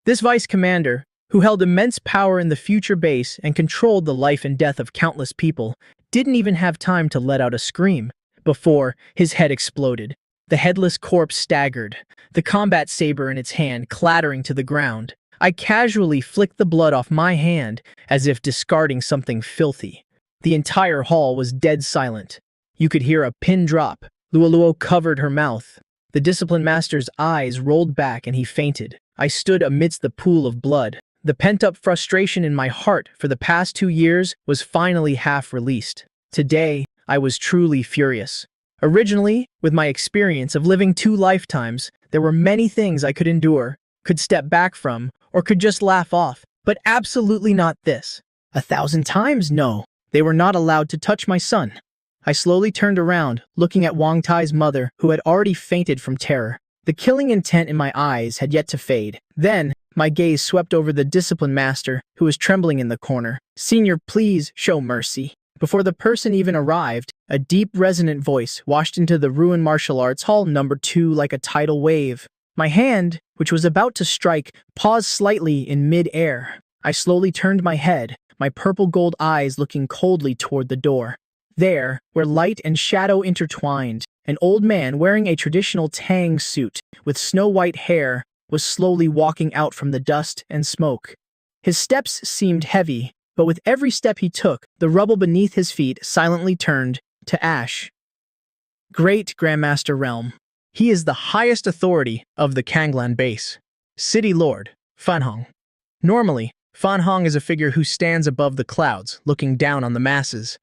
This vice commander, who held immense power in the future base and controlled the life and death of countless people, didn't even have time to let out a scream before his head exploded. The headless corpse staggered, the combat saber in its hand clattering to the ground. I casually flicked the blood off my hand as if discarding something filthy. The entire hall was dead silent. You could hear a pin drop. Luoluo covered her mouth. The discipline master's eyes rolled back and he fainted. I stood amidst the pool of blood. The pent-up frustration in my heart for the past 2 years was finally half released. Today, I was truly furious. Originally, with my experience of living 2 lifetimes, there were many things I could endure, could step back from, or could just laugh off, but absolutely not this. 1,000 times no. They were not allowed to touch my son. I slowly turned around, looking at Wang Tai's mother, who had already fainted from terror. The killing intent in my eyes had yet to fade. Then, my gaze swept over the discipline master, who was trembling in the corner. "Senior, please show mercy." Before the person even arrived, a deep, resonant voice washed into the ruined martial arts hall #2 like a tidal wave. My hand, which was about to strike, paused slightly in mid-air. I slowly turned my head, my purple-gold eyes looking coldly toward the door. There, where light and shadow intertwined, an old man wearing a traditional Tang suit with snow-white hair was slowly walking out from the dust and smoke. His steps seemed heavy, but with every step he took, the rubble beneath his feet silently turned to ash. Great Grandmaster Realm. He is the highest authority of the Kanglan base. City Lord, Fan Hong. Normally, Fan Hong is a figure who stands above the clouds, looking down on the masses.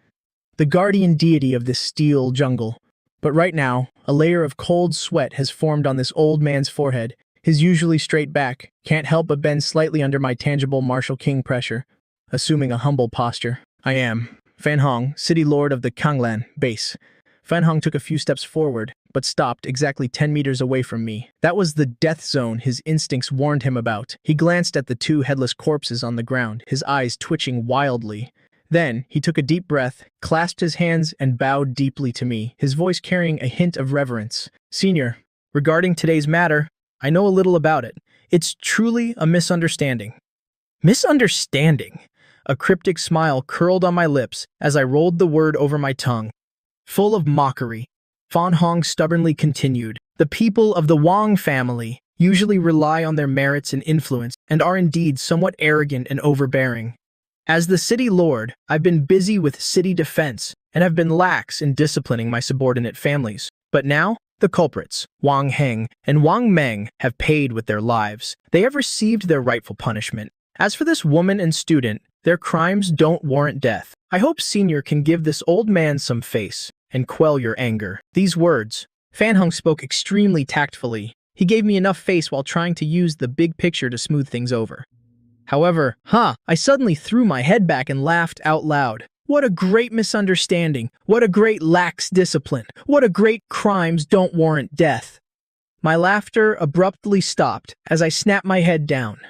The guardian deity of this steel jungle. But right now, a layer of cold sweat has formed on this old man's forehead. His usually straight back can't help but bend slightly under my tangible martial king pressure. Assuming a humble posture, I am Fan Hong, City Lord of the Kanglan base. Fan Hong took a few steps forward, but stopped exactly 10 meters away from me. That was the death zone his instincts warned him about. He glanced at the 2 headless corpses on the ground, his eyes twitching wildly. Then, he took a deep breath, clasped his hands, and bowed deeply to me, his voice carrying a hint of reverence. "Senior, regarding today's matter, I know a little about it. It's truly a misunderstanding." Misunderstanding? A cryptic smile curled on my lips as I rolled the word over my tongue. Full of mockery, Fan Hong stubbornly continued, "The people of the Wang family usually rely on their merits and influence and are indeed somewhat arrogant and overbearing. As the city lord, I've been busy with city defense and have been lax in disciplining my subordinate families. But now, the culprits, Wang Heng and Wang Meng, have paid with their lives. They have received their rightful punishment. As for this woman and student, their crimes don't warrant death. I hope Senior can give this old man some face and quell your anger." These words, Fan Hong spoke extremely tactfully. He gave me enough face while trying to use the big picture to smooth things over. However, I suddenly threw my head back and laughed out loud. What a great misunderstanding. What a great lax discipline. What a great crimes don't warrant death. My laughter abruptly stopped as I snapped my head down.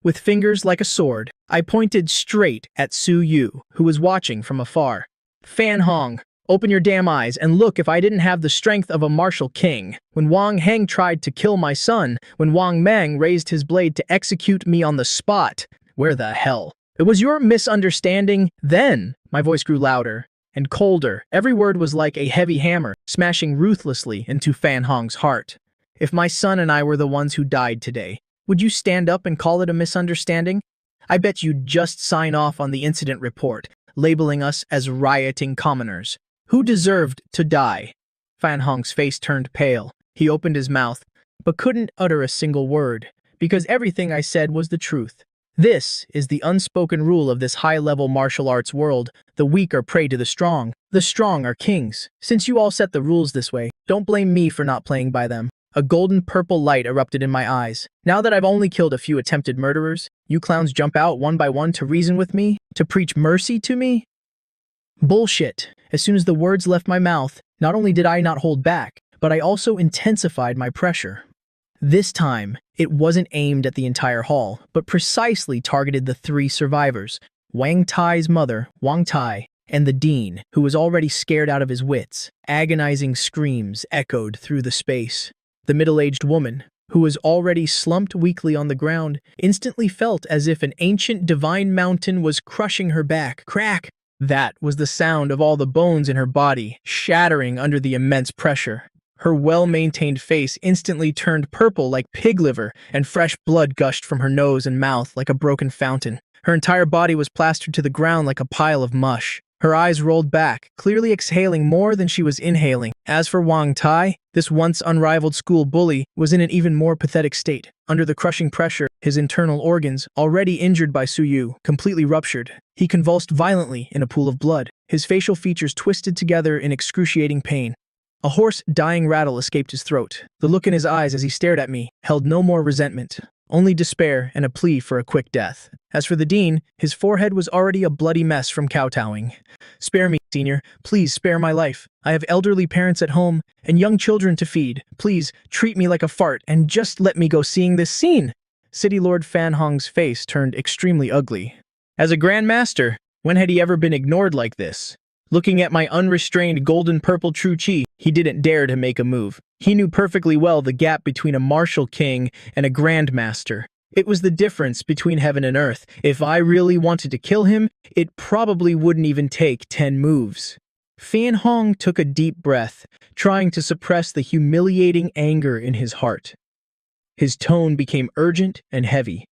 With fingers like a sword, I pointed straight at Su Yu, who was watching from afar. "Fan Hong, open your damn eyes and look if I didn't have the strength of a martial king. When Wang Heng tried to kill my son, when Wang Meng raised his blade to execute me on the spot, where the hell? It was your misunderstanding then." My voice grew louder and colder. Every word was like a heavy hammer, smashing ruthlessly into Fan Hong's heart. "If my son and I were the ones who died today, would you stand up and call it a misunderstanding? I bet you'd just sign off on the incident report, labeling us as rioting commoners. Who deserved to die?" Fan Hong's face turned pale. He opened his mouth, but couldn't utter a single word, because everything I said was the truth. This is the unspoken rule of this high-level martial arts world. The weak are prey to the strong. The strong are kings. Since you all set the rules this way, don't blame me for not playing by them. A golden purple light erupted in my eyes. Now that I've only killed a few attempted murderers, you clowns jump out one by one to reason with me? To preach mercy to me? Bullshit. As soon as the words left my mouth, not only did I not hold back, but I also intensified my pressure. This time, it wasn't aimed at the entire hall, but precisely targeted the 3 survivors, Wang Tai's mother, Wang Tai, and the dean, who was already scared out of his wits. Agonizing screams echoed through the space. The middle-aged woman, who was already slumped weakly on the ground, instantly felt as if an ancient divine mountain was crushing her back. Crack! That was the sound of all the bones in her body shattering under the immense pressure. Her well-maintained face instantly turned purple like pig liver, and fresh blood gushed from her nose and mouth like a broken fountain. Her entire body was plastered to the ground like a pile of mush. Her eyes rolled back, clearly exhaling more than she was inhaling. As for Wang Tai, this once unrivaled school bully was in an even more pathetic state. Under the crushing pressure, his internal organs, already injured by Su Yu, completely ruptured. He convulsed violently in a pool of blood, his facial features twisted together in excruciating pain. A hoarse, dying rattle escaped his throat. The look in his eyes as he stared at me held no more resentment, only despair and a plea for a quick death. As for the dean, his forehead was already a bloody mess from kowtowing. "Spare me, senior. Please spare my life. I have elderly parents at home and young children to feed. Please treat me like a fart and just let me go seeing this scene." City Lord Fan Hong's face turned extremely ugly. As a Grand Master, when had he ever been ignored like this? Looking at my unrestrained golden-purple true chi, he didn't dare to make a move. He knew perfectly well the gap between a martial king and a Grand Master. It was the difference between heaven and earth. If I really wanted to kill him, it probably wouldn't even take 10 moves. Fan Hong took a deep breath, trying to suppress the humiliating anger in his heart. His tone became urgent and heavy.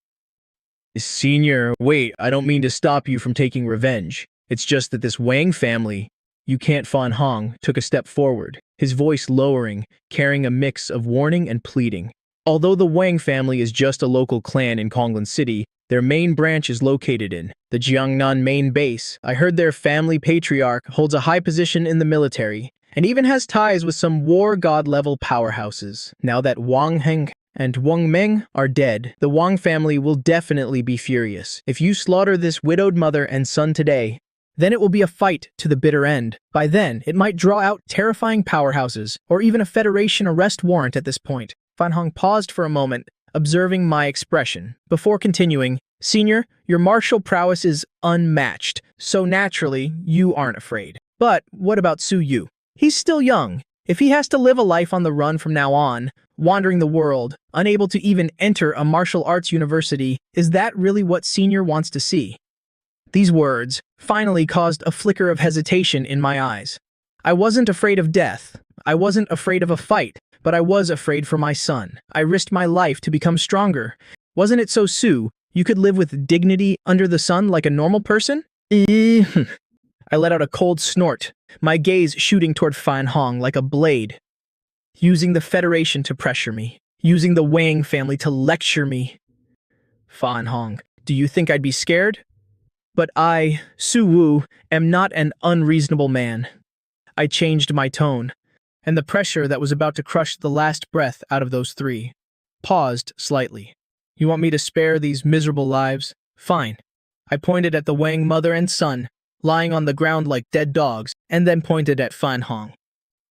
"Senior, wait, I don't mean to stop you from taking revenge. It's just that this Wang family—" "You can't." Fan Hong took a step forward, his voice lowering, carrying a mix of warning and pleading. "Although the Wang family is just a local clan in Konglan City, their main branch is located in the Jiangnan main base. I heard their family patriarch holds a high position in the military, and even has ties with some war god-level powerhouses. Now that Wang Heng and Wang Meng are dead, the Wang family will definitely be furious. If you slaughter this widowed mother and son today, then it will be a fight to the bitter end. By then, it might draw out terrifying powerhouses, or even a Federation arrest warrant at this point." Fan Hong paused for a moment, observing my expression, before continuing, "Senior, your martial prowess is unmatched, so naturally, you aren't afraid. But what about Su Yu? He's still young. If he has to live a life on the run from now on, wandering the world, unable to even enter a martial arts university, is that really what Senior wants to see?" These words finally caused a flicker of hesitation in my eyes. I wasn't afraid of death. I wasn't afraid of a fight, but I was afraid for my son. I risked my life to become stronger. Wasn't it so, Su? You could live with dignity under the sun like a normal person? I let out a cold snort, my gaze shooting toward Fan Hong like a blade. Using the Federation to pressure me. Using the Wang family to lecture me. Fan Hong, do you think I'd be scared? But I, Su Wu, am not an unreasonable man. I changed my tone, and the pressure that was about to crush the last breath out of those three paused slightly. "You want me to spare these miserable lives? Fine." I pointed at the Wang mother and son, lying on the ground like dead dogs, and then pointed at Fan Hong.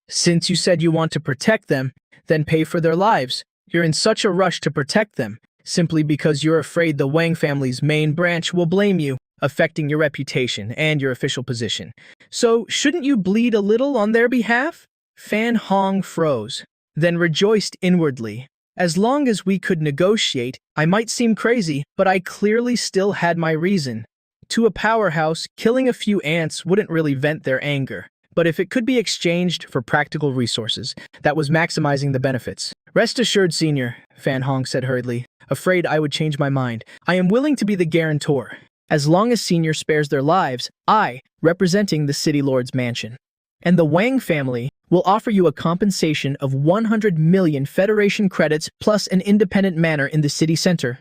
"Since you said you want to protect them, then pay for their lives. You're in such a rush to protect them, simply because you're afraid the Wang family's main branch will blame you, affecting your reputation and your official position. So shouldn't you bleed a little on their behalf?" Fan Hong froze, then rejoiced inwardly. As long as we could negotiate, I might seem crazy, but I clearly still had my reason. To a powerhouse, killing a few ants wouldn't really vent their anger. But if it could be exchanged for practical resources, that was maximizing the benefits. "Rest assured, Senior," Fan Hong said hurriedly, afraid I would change my mind. "I am willing to be the guarantor. As long as Senior spares their lives, I, representing the City Lord's mansion, and the Wang family, will offer you a compensation of 100 million Federation credits plus an independent manor in the city center.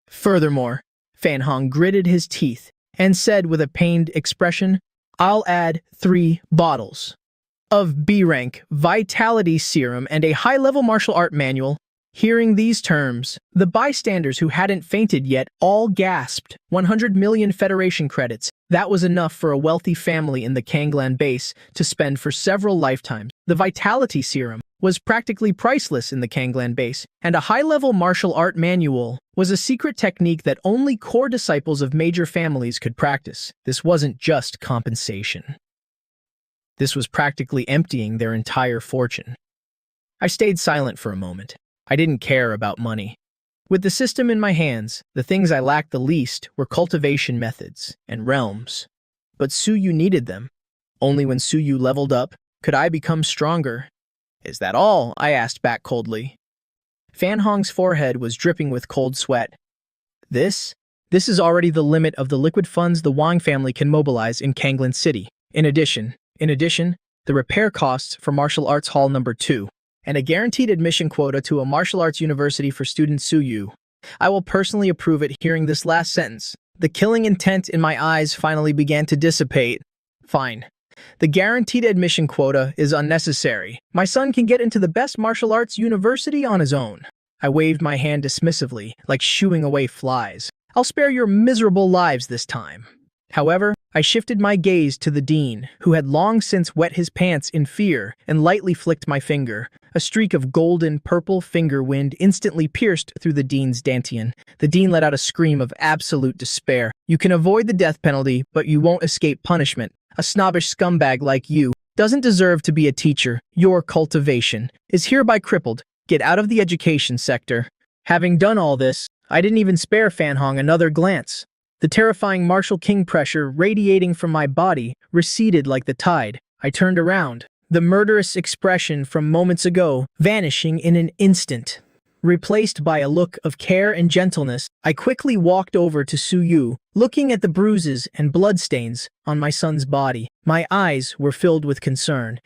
Furthermore," Fan Hong gritted his teeth and said with a pained expression, "I'll add 3 bottles of B-rank vitality serum and a high-level martial art manual." Hearing these terms, the bystanders who hadn't fainted yet all gasped. 100 million Federation credits. That was enough for a wealthy family in the Kanglan base to spend for several lifetimes. The vitality serum was practically priceless in the Kanglan base, and a high-level martial art manual was a secret technique that only core disciples of major families could practice. This wasn't just compensation. This was practically emptying their entire fortune. I stayed silent for a moment. I didn't care about money. With the system in my hands, the things I lacked the least were cultivation methods and realms. But Su Yu needed them. Only when Su Yu leveled up could I become stronger. "Is that all?" I asked back coldly. Fan Hong's forehead was dripping with cold sweat. This is already the limit of the liquid funds the Wang family can mobilize in Kanglan City. In addition, the repair costs for Martial Arts Hall Number 2, and a guaranteed admission quota to a martial arts university for student Su Yu. I will personally approve it. Hearing this last sentence, the killing intent in my eyes finally began to dissipate. Fine. The guaranteed admission quota is unnecessary. My son can get into the best martial arts university on his own. I waved my hand dismissively, like shooing away flies. I'll spare your miserable lives this time. However, I shifted my gaze to the dean, who had long since wet his pants in fear, and lightly flicked my finger. A streak of golden-purple finger wind instantly pierced through the dean's dantian. The dean let out a scream of absolute despair. You can avoid the death penalty, but you won't escape punishment. A snobbish scumbag like you doesn't deserve to be a teacher. Your cultivation is hereby crippled. Get out of the education sector. Having done all this, I didn't even spare Fan Hong another glance. The terrifying martial king pressure radiating from my body receded like the tide. I turned around, the murderous expression from moments ago vanishing in an instant. Replaced by a look of care and gentleness, I quickly walked over to Su Yu, looking at the bruises and bloodstains on my son's body. My eyes were filled with concern.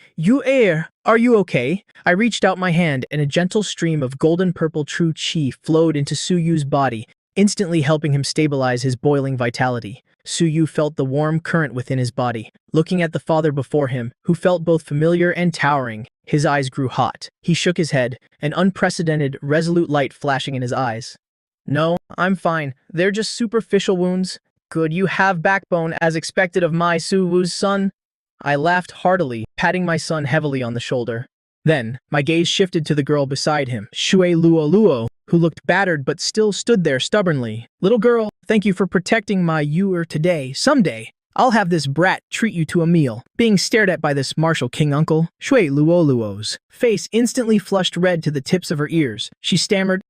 Are you okay? I reached out my hand and a gentle stream of golden-purple true chi flowed into Su Yu's body, instantly helping him stabilize his boiling vitality. Su Yu felt the warm current within his body. Looking at the father before him, who felt both familiar and towering, his eyes grew hot. He shook his head, an unprecedented, resolute light flashing in his eyes. No, I'm fine. They're just superficial wounds. Good, you have backbone as expected of my Su Wu's son. I laughed heartily, patting my son heavily on the shoulder. Then, my gaze shifted to the girl beside him, Shui Luo, who looked battered but still stood there stubbornly. Little girl, thank you for protecting my Yuer today. Someday, I'll have this brat treat you to a meal. Being stared at by this martial king uncle, Shui Luo's face instantly flushed red to the tips of her ears. She stammered,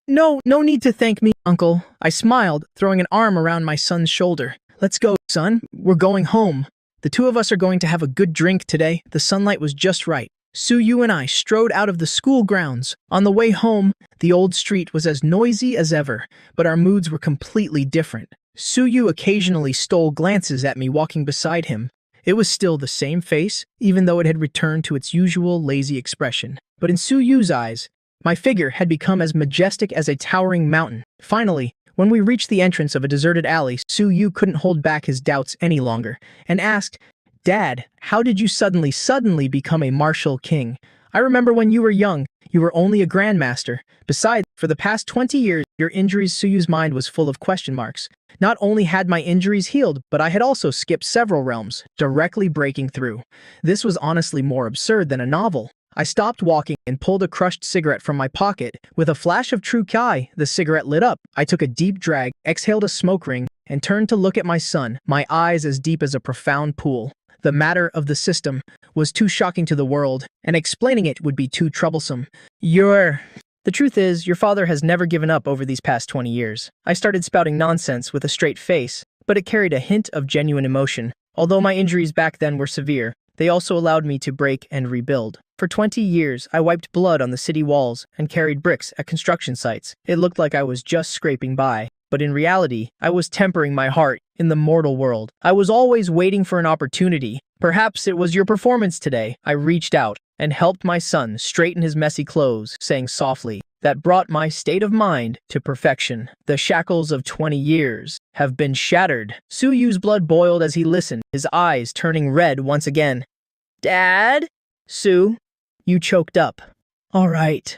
No need to thank me, uncle. I smiled, throwing an arm around my son's shoulder. Let's go, son. We're going home. The two of us are going to have a good drink today. The sunlight was just right. Su Yu and I strode out of the school grounds. On the way home, the old street was as noisy as ever, but our moods were completely different. Su Yu occasionally stole glances at me walking beside him. It was still the same face, even though it had returned to its usual lazy expression. But in Su Yu's eyes, my figure had become as majestic as a towering mountain. Finally, when we reached the entrance of a deserted alley, Su Yu couldn't hold back his doubts any longer, and asked, Dad, how did you suddenly become a martial king? I remember when you were young, you were only a grandmaster. Besides, for the past 20 years, your injuries. Su Yu's mind was full of question marks. Not only had my injuries healed, but I had also skipped several realms, directly breaking through. This was honestly more absurd than a novel. I stopped walking and pulled a crushed cigarette from my pocket. With a flash of true Kai, the cigarette lit up. I took a deep drag, exhaled a smoke ring, and turned to look at my son, my eyes as deep as a profound pool. The matter of the system was too shocking to the world, and explaining it would be too troublesome. The truth is, your father has never given up over these past 20 years. I started spouting nonsense with a straight face, but it carried a hint of genuine emotion. Although my injuries back then were severe, they also allowed me to break and rebuild. For 20 years, I wiped blood on the city walls and carried bricks at construction sites. It looked like I was just scraping by. But in reality, I was tempering my heart in the mortal world. I was always waiting for an opportunity. Perhaps it was your performance today. I reached out and helped my son straighten his messy clothes, saying softly, that brought my state of mind to perfection. The shackles of 20 years have been shattered. Su Yu's blood boiled as he listened, his eyes turning red once again. Dad? Su, you choked up. All right.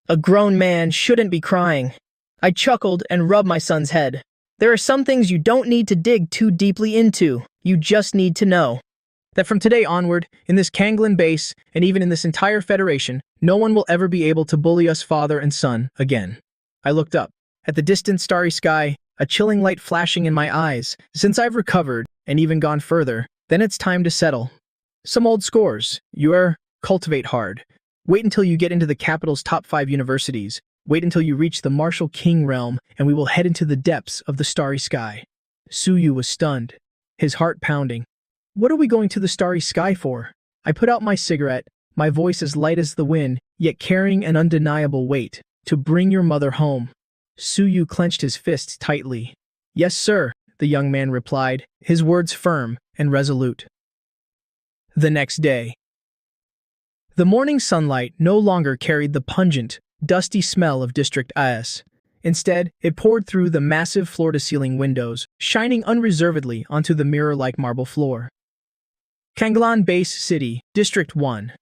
A grown man shouldn't be crying. I chuckled and rubbed my son's head. There are some things you don't need to dig too deeply into. You just need to know that from today onward, in this Kanglan base, and even in this entire federation, no one will ever be able to bully us father and son again. I looked up. At the distant starry sky, a chilling light flashing in my eyes. Since I've recovered, and even gone further, then it's time to settle. Some old scores. Cultivate hard. Wait until you get into the capital's top 5 universities. Wait until you reach the martial king realm, and we will head into the depths of the starry sky. Su Yu was stunned, his heart pounding. What are we going to the starry sky for? I put out my cigarette, my voice as light as the wind, yet carrying an undeniable weight. To bring your mother home. Su Yu clenched his fists tightly. Yes, sir, the young man replied, his words firm and resolute. The next day. The morning sunlight no longer carried the pungent, dusty smell of District IS. Instead, it poured through the massive floor-to-ceiling windows, shining unreservedly onto the mirror-like marble floor. Kanglan Base City, District 1.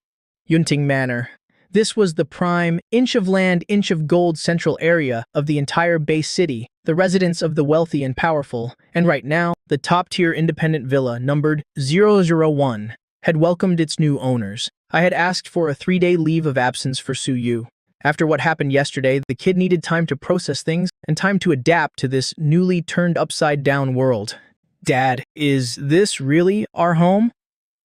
Yunting Manor. This was the prime, inch of land, inch of gold central area of the entire base city, the residence of the wealthy and powerful, and right now, the top-tier independent villa numbered 001 had welcomed its new owners. I had asked for a 3-day leave of absence for Suyu. After what happened yesterday, the kid needed time to process things and time to adapt to this newly turned upside-down world. Dad, is this really our home?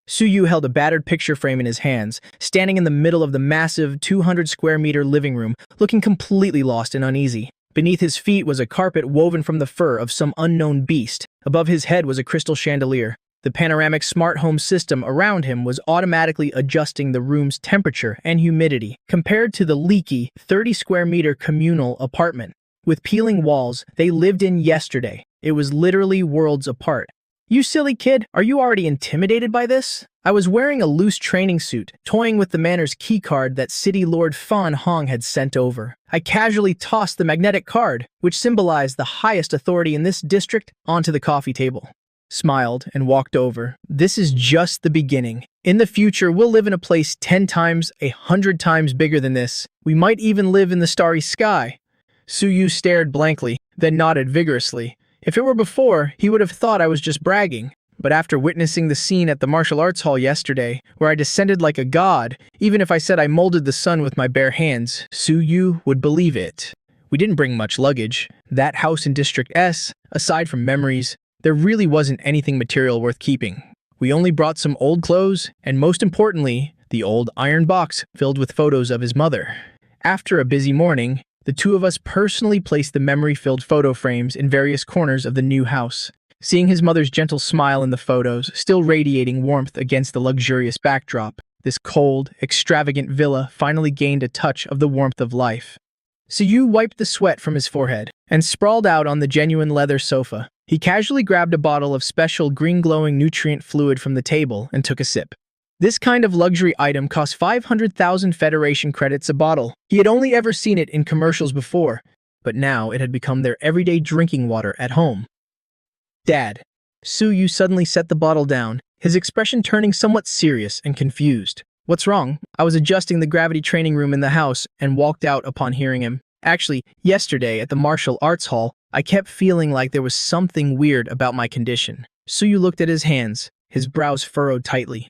Suyu held a battered picture frame in his hands, standing in the middle of the massive 200-square-meter living room, looking completely lost and uneasy. Beneath his feet was a carpet woven from the fur of some unknown beast. Above his head was a crystal chandelier. The panoramic smart home system around him was automatically adjusting the room's temperature and humidity, compared to the leaky 30-square-meter communal apartment. With peeling walls they lived in yesterday, it was literally worlds apart. You silly kid, are you already intimidated by this? I was wearing a loose training suit, toying with the manor's keycard that City Lord Fan Hong had sent over. I casually tossed the magnetic card, which symbolized the highest authority in this district, onto the coffee table. Smiled and walked over. This is just the beginning. In the future, we'll live in a place 10 times, 100 times bigger than this. We might even live in the starry sky. Suyu stared blankly, then nodded vigorously. If it were before, he would have thought I was just bragging. But after witnessing the scene at the martial arts hall yesterday, where I descended like a god, even if I said I molded the sun with my bare hands, Suyu would believe it. We didn't bring much luggage. That house in District S, aside from memories, there really wasn't anything material worth keeping. We only brought some old clothes, and most importantly, the old iron box filled with photos of his mother. After a busy morning, the two of us personally placed the memory-filled photo frames in various corners of the new house. Seeing his mother's gentle smile in the photos, still radiating warmth against the luxurious backdrop, this cold, extravagant villa finally gained a touch of the warmth of life. Suyu wiped the sweat from his forehead and sprawled out on the genuine leather sofa. He casually grabbed a bottle of special green-glowing nutrient fluid from the table and took a sip. This kind of luxury item cost 500,000 Federation credits a bottle. He had only ever seen it in commercials before, but now it had become their everyday drinking water at home. Dad. Suyu suddenly set the bottle down, his expression turning somewhat serious and confused. What's wrong? I was adjusting the gravity training room in the house and walked out upon hearing him. Actually, yesterday at the martial arts hall, I kept feeling like there was something weird about my condition. Suyu looked at his hands, his brows furrowed tightly.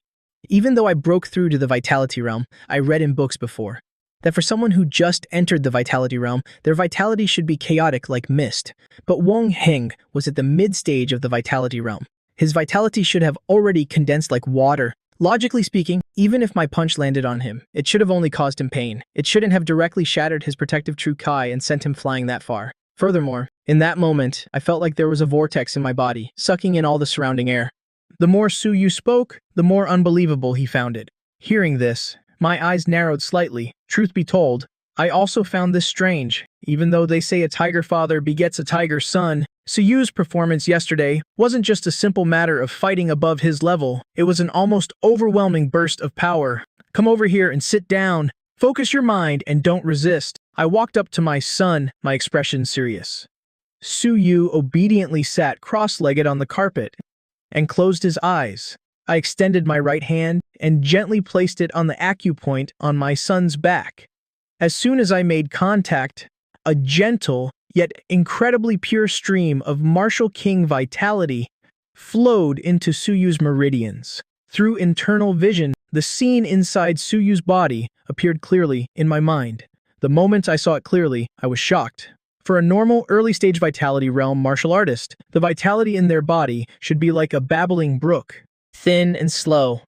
Even though I broke through to the Vitality Realm, I read in books before that for someone who just entered the Vitality Realm, their vitality should be chaotic like mist. But Wong Heng was at the mid-stage of the Vitality Realm. His vitality should have already condensed like water. Logically speaking, even if my punch landed on him, it should have only caused him pain. It shouldn't have directly shattered his protective True Kai and sent him flying that far. Furthermore, in that moment, I felt like there was a vortex in my body, sucking in all the surrounding air. The more Suyu spoke, the more unbelievable he found it. Hearing this, my eyes narrowed slightly. Truth be told, I also found this strange. Even though they say a tiger father begets a tiger son, Suyu's performance yesterday wasn't just a simple matter of fighting above his level. It was an almost overwhelming burst of power. Come over here and sit down. Focus your mind and don't resist. I walked up to my son, my expression serious. Suyu obediently sat cross-legged on the carpet and closed his eyes. I extended my right hand and gently placed it on the acupoint on my son's back. As soon as I made contact, a gentle, yet incredibly pure stream of martial king vitality flowed into Suyu's meridians. Through internal vision, the scene inside Suyu's body appeared clearly in my mind. The moment I saw it clearly, I was shocked. For a normal early-stage Vitality Realm martial artist, the vitality in their body should be like a babbling brook, thin and slow.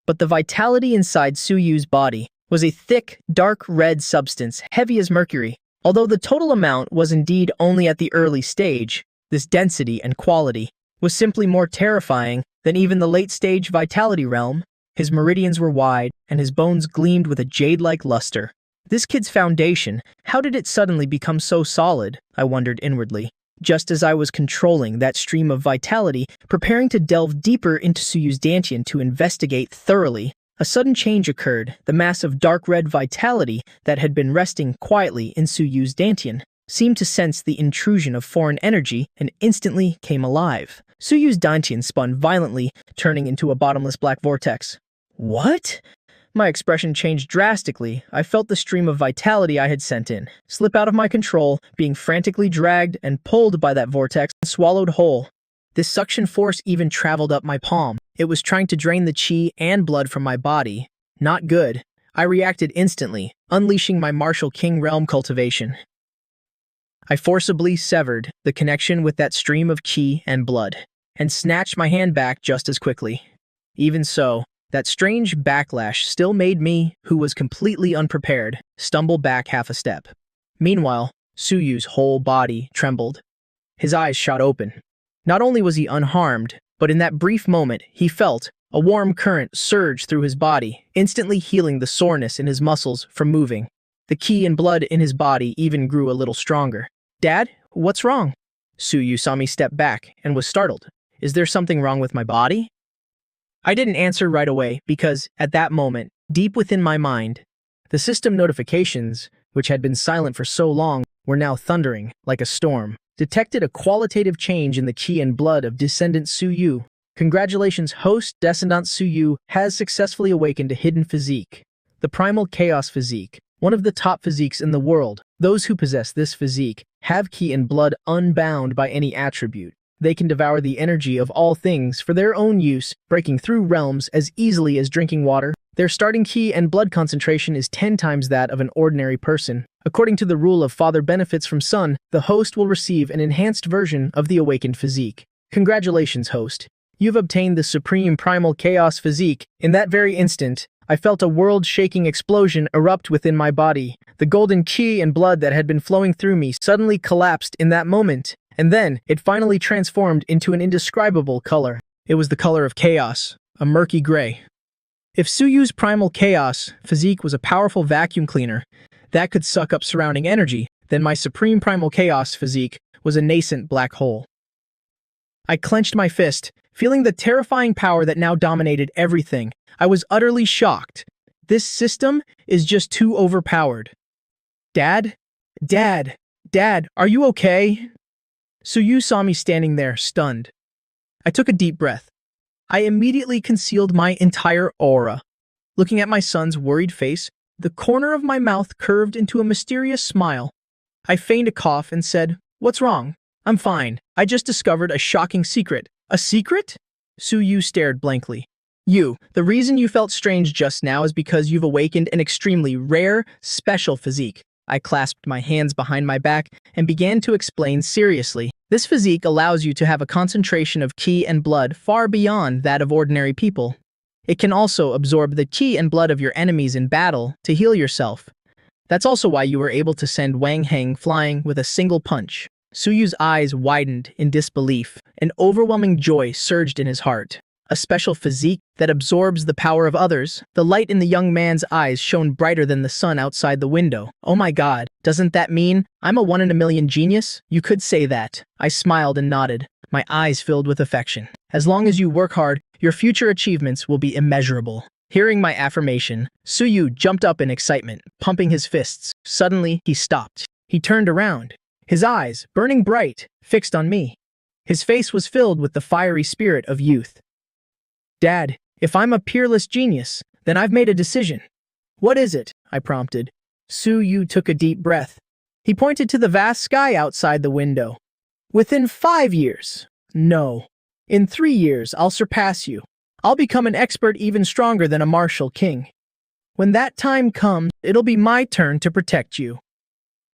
But the vitality inside Suyu's body was a thick, dark red substance, heavy as mercury. Although the total amount was indeed only at the early stage, this density and quality was simply more terrifying than even the late-stage Vitality Realm. His meridians were wide, and his bones gleamed with a jade-like luster. This kid's foundation, how did it suddenly become so solid? I wondered inwardly. Just as I was controlling that stream of vitality, preparing to delve deeper into Suyu's dantian to investigate thoroughly, a sudden change occurred. The mass of dark red vitality that had been resting quietly in Suyu's dantian seemed to sense the intrusion of foreign energy and instantly came alive. Suyu's dantian spun violently, turning into a bottomless black vortex. What? My expression changed drastically. I felt the stream of vitality I had sent in slip out of my control, being frantically dragged and pulled by that vortex and swallowed whole. This suction force even traveled up my palm. It was trying to drain the chi and blood from my body. Not good. I reacted instantly, unleashing my martial king realm cultivation. I forcibly severed the connection with that stream of chi and blood, and snatched my hand back just as quickly. Even so, that strange backlash still made me, who was completely unprepared, stumble back half a step. Meanwhile, Suyu's whole body trembled. His eyes shot open. Not only was he unharmed, but in that brief moment, he felt a warm current surge through his body, instantly healing the soreness in his muscles from moving. The ki and blood in his body even grew a little stronger. Dad, what's wrong? Suyu saw me step back and was startled. Is there something wrong with my body? I didn't answer right away because, at that moment, deep within my mind, the system notifications, which had been silent for so long, were now thundering like a storm. Detected a qualitative change in the ki and blood of Descendant Suyu. Congratulations, host Descendant Suyu has successfully awakened a hidden physique. The Primal Chaos Physique, one of the top physiques in the world. Those who possess this physique have ki and blood unbound by any attribute. They can devour the energy of all things for their own use, breaking through realms as easily as drinking water. Their starting ki and blood concentration is 10 times that of an ordinary person. According to the rule of father benefits from son, the host will receive an enhanced version of the awakened physique. Congratulations, host. You've obtained the supreme primal chaos physique. In that very instant, I felt a world-shaking explosion erupt within my body. The golden ki and blood that had been flowing through me suddenly collapsed in that moment, and then it finally transformed into an indescribable color. It was the color of chaos, a murky gray. If Suyu's primal chaos physique was a powerful vacuum cleaner that could suck up surrounding energy, then my supreme primal chaos physique was a nascent black hole. I clenched my fist, feeling the terrifying power that now dominated everything. I was utterly shocked. This system is just too overpowered. Dad? Dad? Dad, are you okay? Suyu saw me standing there, stunned. I took a deep breath. I immediately concealed my entire aura. Looking at my son's worried face, the corner of my mouth curved into a mysterious smile. I feigned a cough and said, "What's wrong? I'm fine. I just discovered a shocking secret." A secret? Suyu stared blankly. The reason you felt strange just now is because you've awakened an extremely rare, special physique. I clasped my hands behind my back and began to explain seriously. This physique allows you to have a concentration of ki and blood far beyond that of ordinary people. It can also absorb the ki and blood of your enemies in battle to heal yourself. That's also why you were able to send Wang Heng flying with a single punch. Suyu's eyes widened in disbelief. An overwhelming joy surged in his heart. A special physique that absorbs the power of others. The light in the young man's eyes shone brighter than the sun outside the window. Oh my God, doesn't that mean I'm a 1 in a million genius? You could say that. I smiled and nodded, my eyes filled with affection. As long as you work hard, your future achievements will be immeasurable. Hearing my affirmation, Suyu jumped up in excitement, pumping his fists. Suddenly, he stopped. He turned around, his eyes, burning bright, fixed on me. His face was filled with the fiery spirit of youth. Dad, if I'm a peerless genius, then I've made a decision. What is it? I prompted. Suyu took a deep breath. He pointed to the vast sky outside the window. Within 5 years. No. In 3 years, I'll surpass you. I'll become an expert even stronger than a martial king. When that time comes, it'll be my turn to protect you.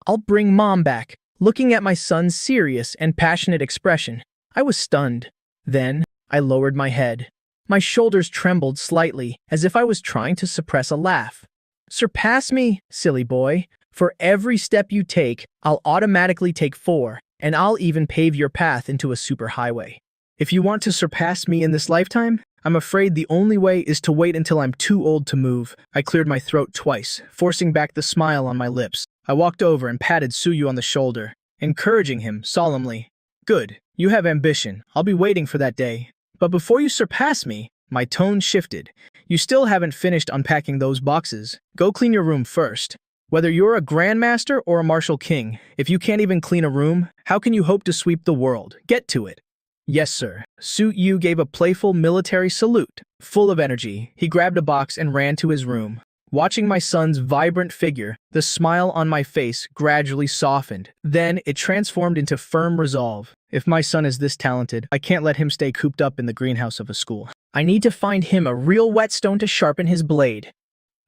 I'll bring Mom back. Looking at my son's serious and passionate expression, I was stunned. Then, I lowered my head. My shoulders trembled slightly, as if I was trying to suppress a laugh. Surpass me, silly boy. For every step you take, I'll automatically take 4, and I'll even pave your path into a superhighway. If you want to surpass me in this lifetime, I'm afraid the only way is to wait until I'm too old to move. I cleared my throat twice, forcing back the smile on my lips. I walked over and patted Suyu on the shoulder, encouraging him solemnly. Good, you have ambition. I'll be waiting for that day. But before you surpass me, my tone shifted. You still haven't finished unpacking those boxes. Go clean your room first. Whether you're a grandmaster or a martial king, if you can't even clean a room, how can you hope to sweep the world? Get to it. Yes, sir. Su Yu gave a playful military salute. Full of energy, he grabbed a box and ran to his room. Watching my son's vibrant figure, the smile on my face gradually softened. Then it transformed into firm resolve. If my son is this talented, I can't let him stay cooped up in the greenhouse of a school. I need to find him a real whetstone to sharpen his blade.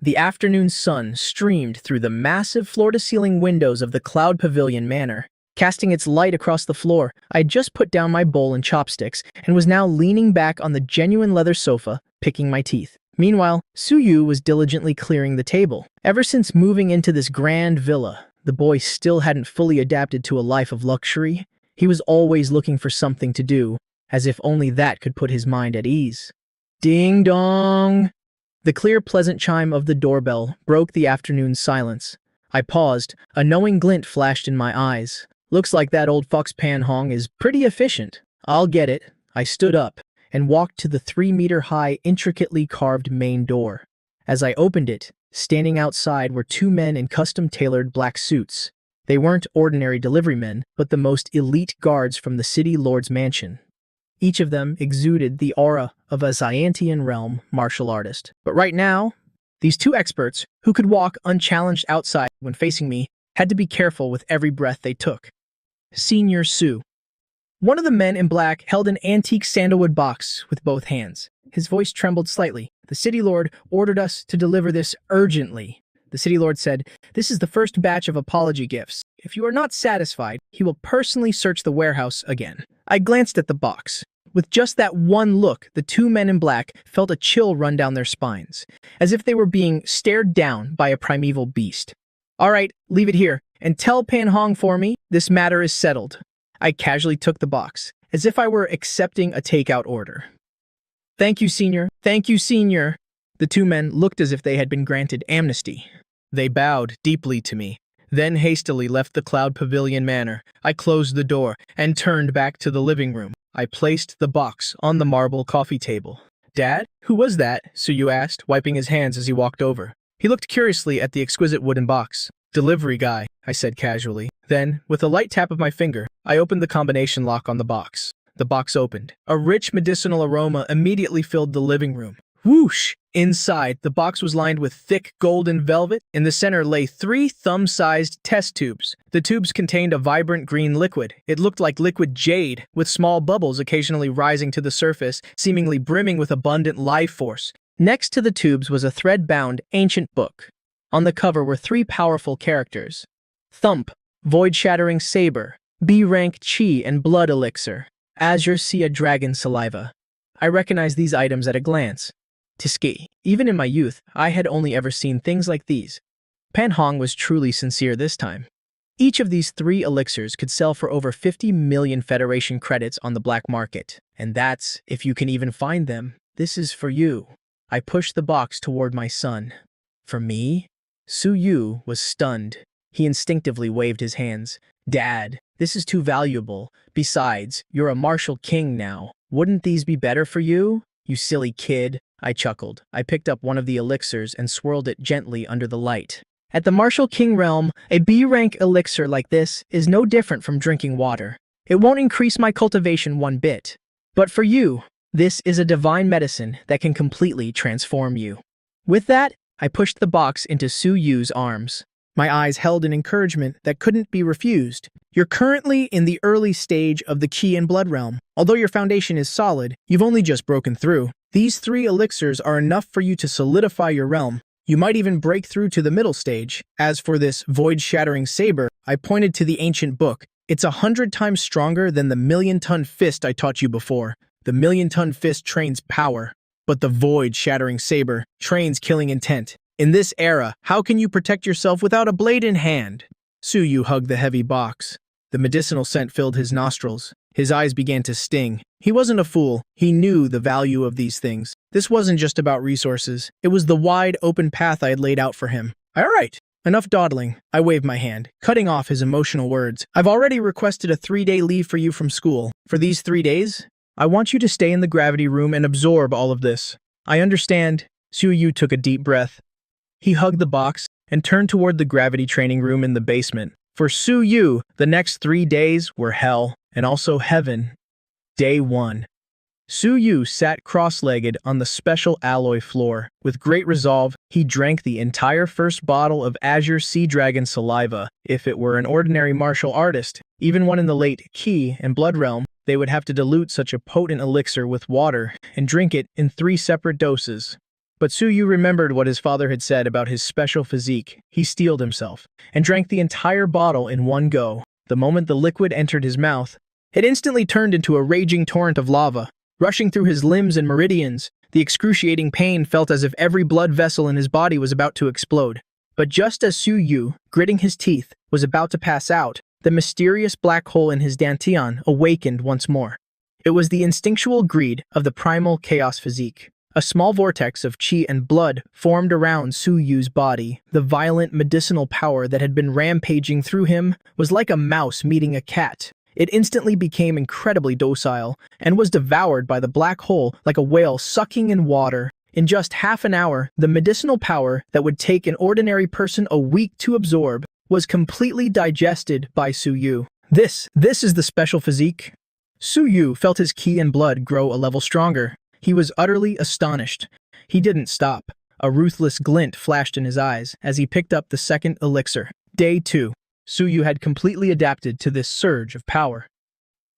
The afternoon sun streamed through the massive floor-to-ceiling windows of the Cloud Pavilion Manor. Casting its light across the floor, I had just put down my bowl and chopsticks and was now leaning back on the genuine leather sofa, picking my teeth. Meanwhile, Su Yu was diligently clearing the table. Ever since moving into this grand villa, the boy still hadn't fully adapted to a life of luxury. He was always looking for something to do, as if only that could put his mind at ease. Ding dong! The clear, pleasant chime of the doorbell broke the afternoon silence. I paused, a knowing glint flashed in my eyes. Looks like that old fox Pan Hong is pretty efficient. I'll get it. I stood up and walked to the 3-meter-high, intricately carved main door. As I opened it, standing outside were 2 men in custom-tailored black suits. They weren't ordinary delivery men, but the most elite guards from the city lord's mansion. Each of them exuded the aura of a Xiantian realm martial artist. But right now, these 2 experts, who could walk unchallenged outside when facing me, had to be careful with every breath they took. Senior Su. One of the men in black held an antique sandalwood box with both hands. His voice trembled slightly. The city lord ordered us to deliver this urgently. The city lord said, "This is the first batch of apology gifts. If you are not satisfied, he will personally search the warehouse again." I glanced at the box. With just that one look, the 2 men in black felt a chill run down their spines, as if they were being stared down by a primeval beast. "All right, leave it here, and tell Pan Hong for me, this matter is settled." I casually took the box, as if I were accepting a takeout order. "Thank you, Senior. Thank you, Senior." The 2 men looked as if they had been granted amnesty. They bowed deeply to me, then hastily left the Cloud Pavilion Manor. I closed the door and turned back to the living room. I placed the box on the marble coffee table. "Dad, who was that?" Su Yu asked, wiping his hands as he walked over. He looked curiously at the exquisite wooden box. "Delivery guy," I said casually. Then, with a light tap of my finger, I opened the combination lock on the box. The box opened. A rich medicinal aroma immediately filled the living room. Whoosh! Inside, the box was lined with thick golden velvet. In the center lay 3 thumb-sized test tubes. The tubes contained a vibrant green liquid. It looked like liquid jade, with small bubbles occasionally rising to the surface, seemingly brimming with abundant life force. Next to the tubes was a thread-bound, ancient book. On the cover were 3 powerful characters. Thump, void-shattering saber, B-rank chi and blood elixir, azure sea dragon saliva. I recognized these items at a glance. Tiski. Even in my youth, I had only ever seen things like these. Pan Hong was truly sincere this time. Each of these 3 elixirs could sell for over 50 million Federation credits on the black market. And that's, if you can even find them. This is for you. I pushed the box toward my son. For me? Su Yu was stunned. He instinctively waved his hands. "Dad, this is too valuable. Besides, you're a martial king now. Wouldn't these be better for you? You silly kid." I chuckled. I picked up one of the elixirs and swirled it gently under the light. At the martial king realm, a B-rank elixir like this is no different from drinking water. It won't increase my cultivation one bit. But for you, this is a divine medicine that can completely transform you. With that, I pushed the box into Su Yu's arms. My eyes held an encouragement that couldn't be refused. You're currently in the early stage of the Qi and Blood realm. Although your foundation is solid, you've only just broken through. These 3 elixirs are enough for you to solidify your realm. You might even break through to the middle stage. As for this void-shattering saber, I pointed to the ancient book. It's 100 times stronger than the million-ton fist I taught you before. The million-ton fist trains power, but the void-shattering saber trains killing intent. In this era, how can you protect yourself without a blade in hand? Su Yu hugged the heavy box. The medicinal scent filled his nostrils. His eyes began to sting. He wasn't a fool. He knew the value of these things. This wasn't just about resources. It was the wide, open path I had laid out for him. All right, enough dawdling. I waved my hand, cutting off his emotional words. I've already requested a 3-day leave for you from school. For these 3 days, I want you to stay in the gravity room and absorb all of this. I understand. Su Yu took a deep breath. He hugged the box and turned toward the gravity training room in the basement. For Su Yu, the next 3 days were hell and also heaven. Day 1. Su Yu sat cross-legged on the special alloy floor. With great resolve, he drank the entire first bottle of Azure Sea Dragon saliva. If it were an ordinary martial artist, even one in the late Ki and Blood realm, they would have to dilute such a potent elixir with water and drink it in 3 separate doses. But Su Yu remembered what his father had said about his special physique. He steeled himself and drank the entire bottle in one go. The moment the liquid entered his mouth, it instantly turned into a raging torrent of lava. Rushing through his limbs and meridians, the excruciating pain felt as if every blood vessel in his body was about to explode. But just as Su Yu, gritting his teeth, was about to pass out, the mysterious black hole in his dantian awakened once more. It was the instinctual greed of the primal chaos physique. A small vortex of chi and blood formed around Su Yu's body. The violent medicinal power that had been rampaging through him was like a mouse meeting a cat. It instantly became incredibly docile and was devoured by the black hole like a whale sucking in water. In just half an hour, the medicinal power that would take an ordinary person a week to absorb was completely digested by Su Yu. This is the special physique. Su Yu felt his ki and blood grow a level stronger. He was utterly astonished. He didn't stop. A ruthless glint flashed in his eyes as he picked up the second elixir. Day 2. Su Yu had completely adapted to this surge of power.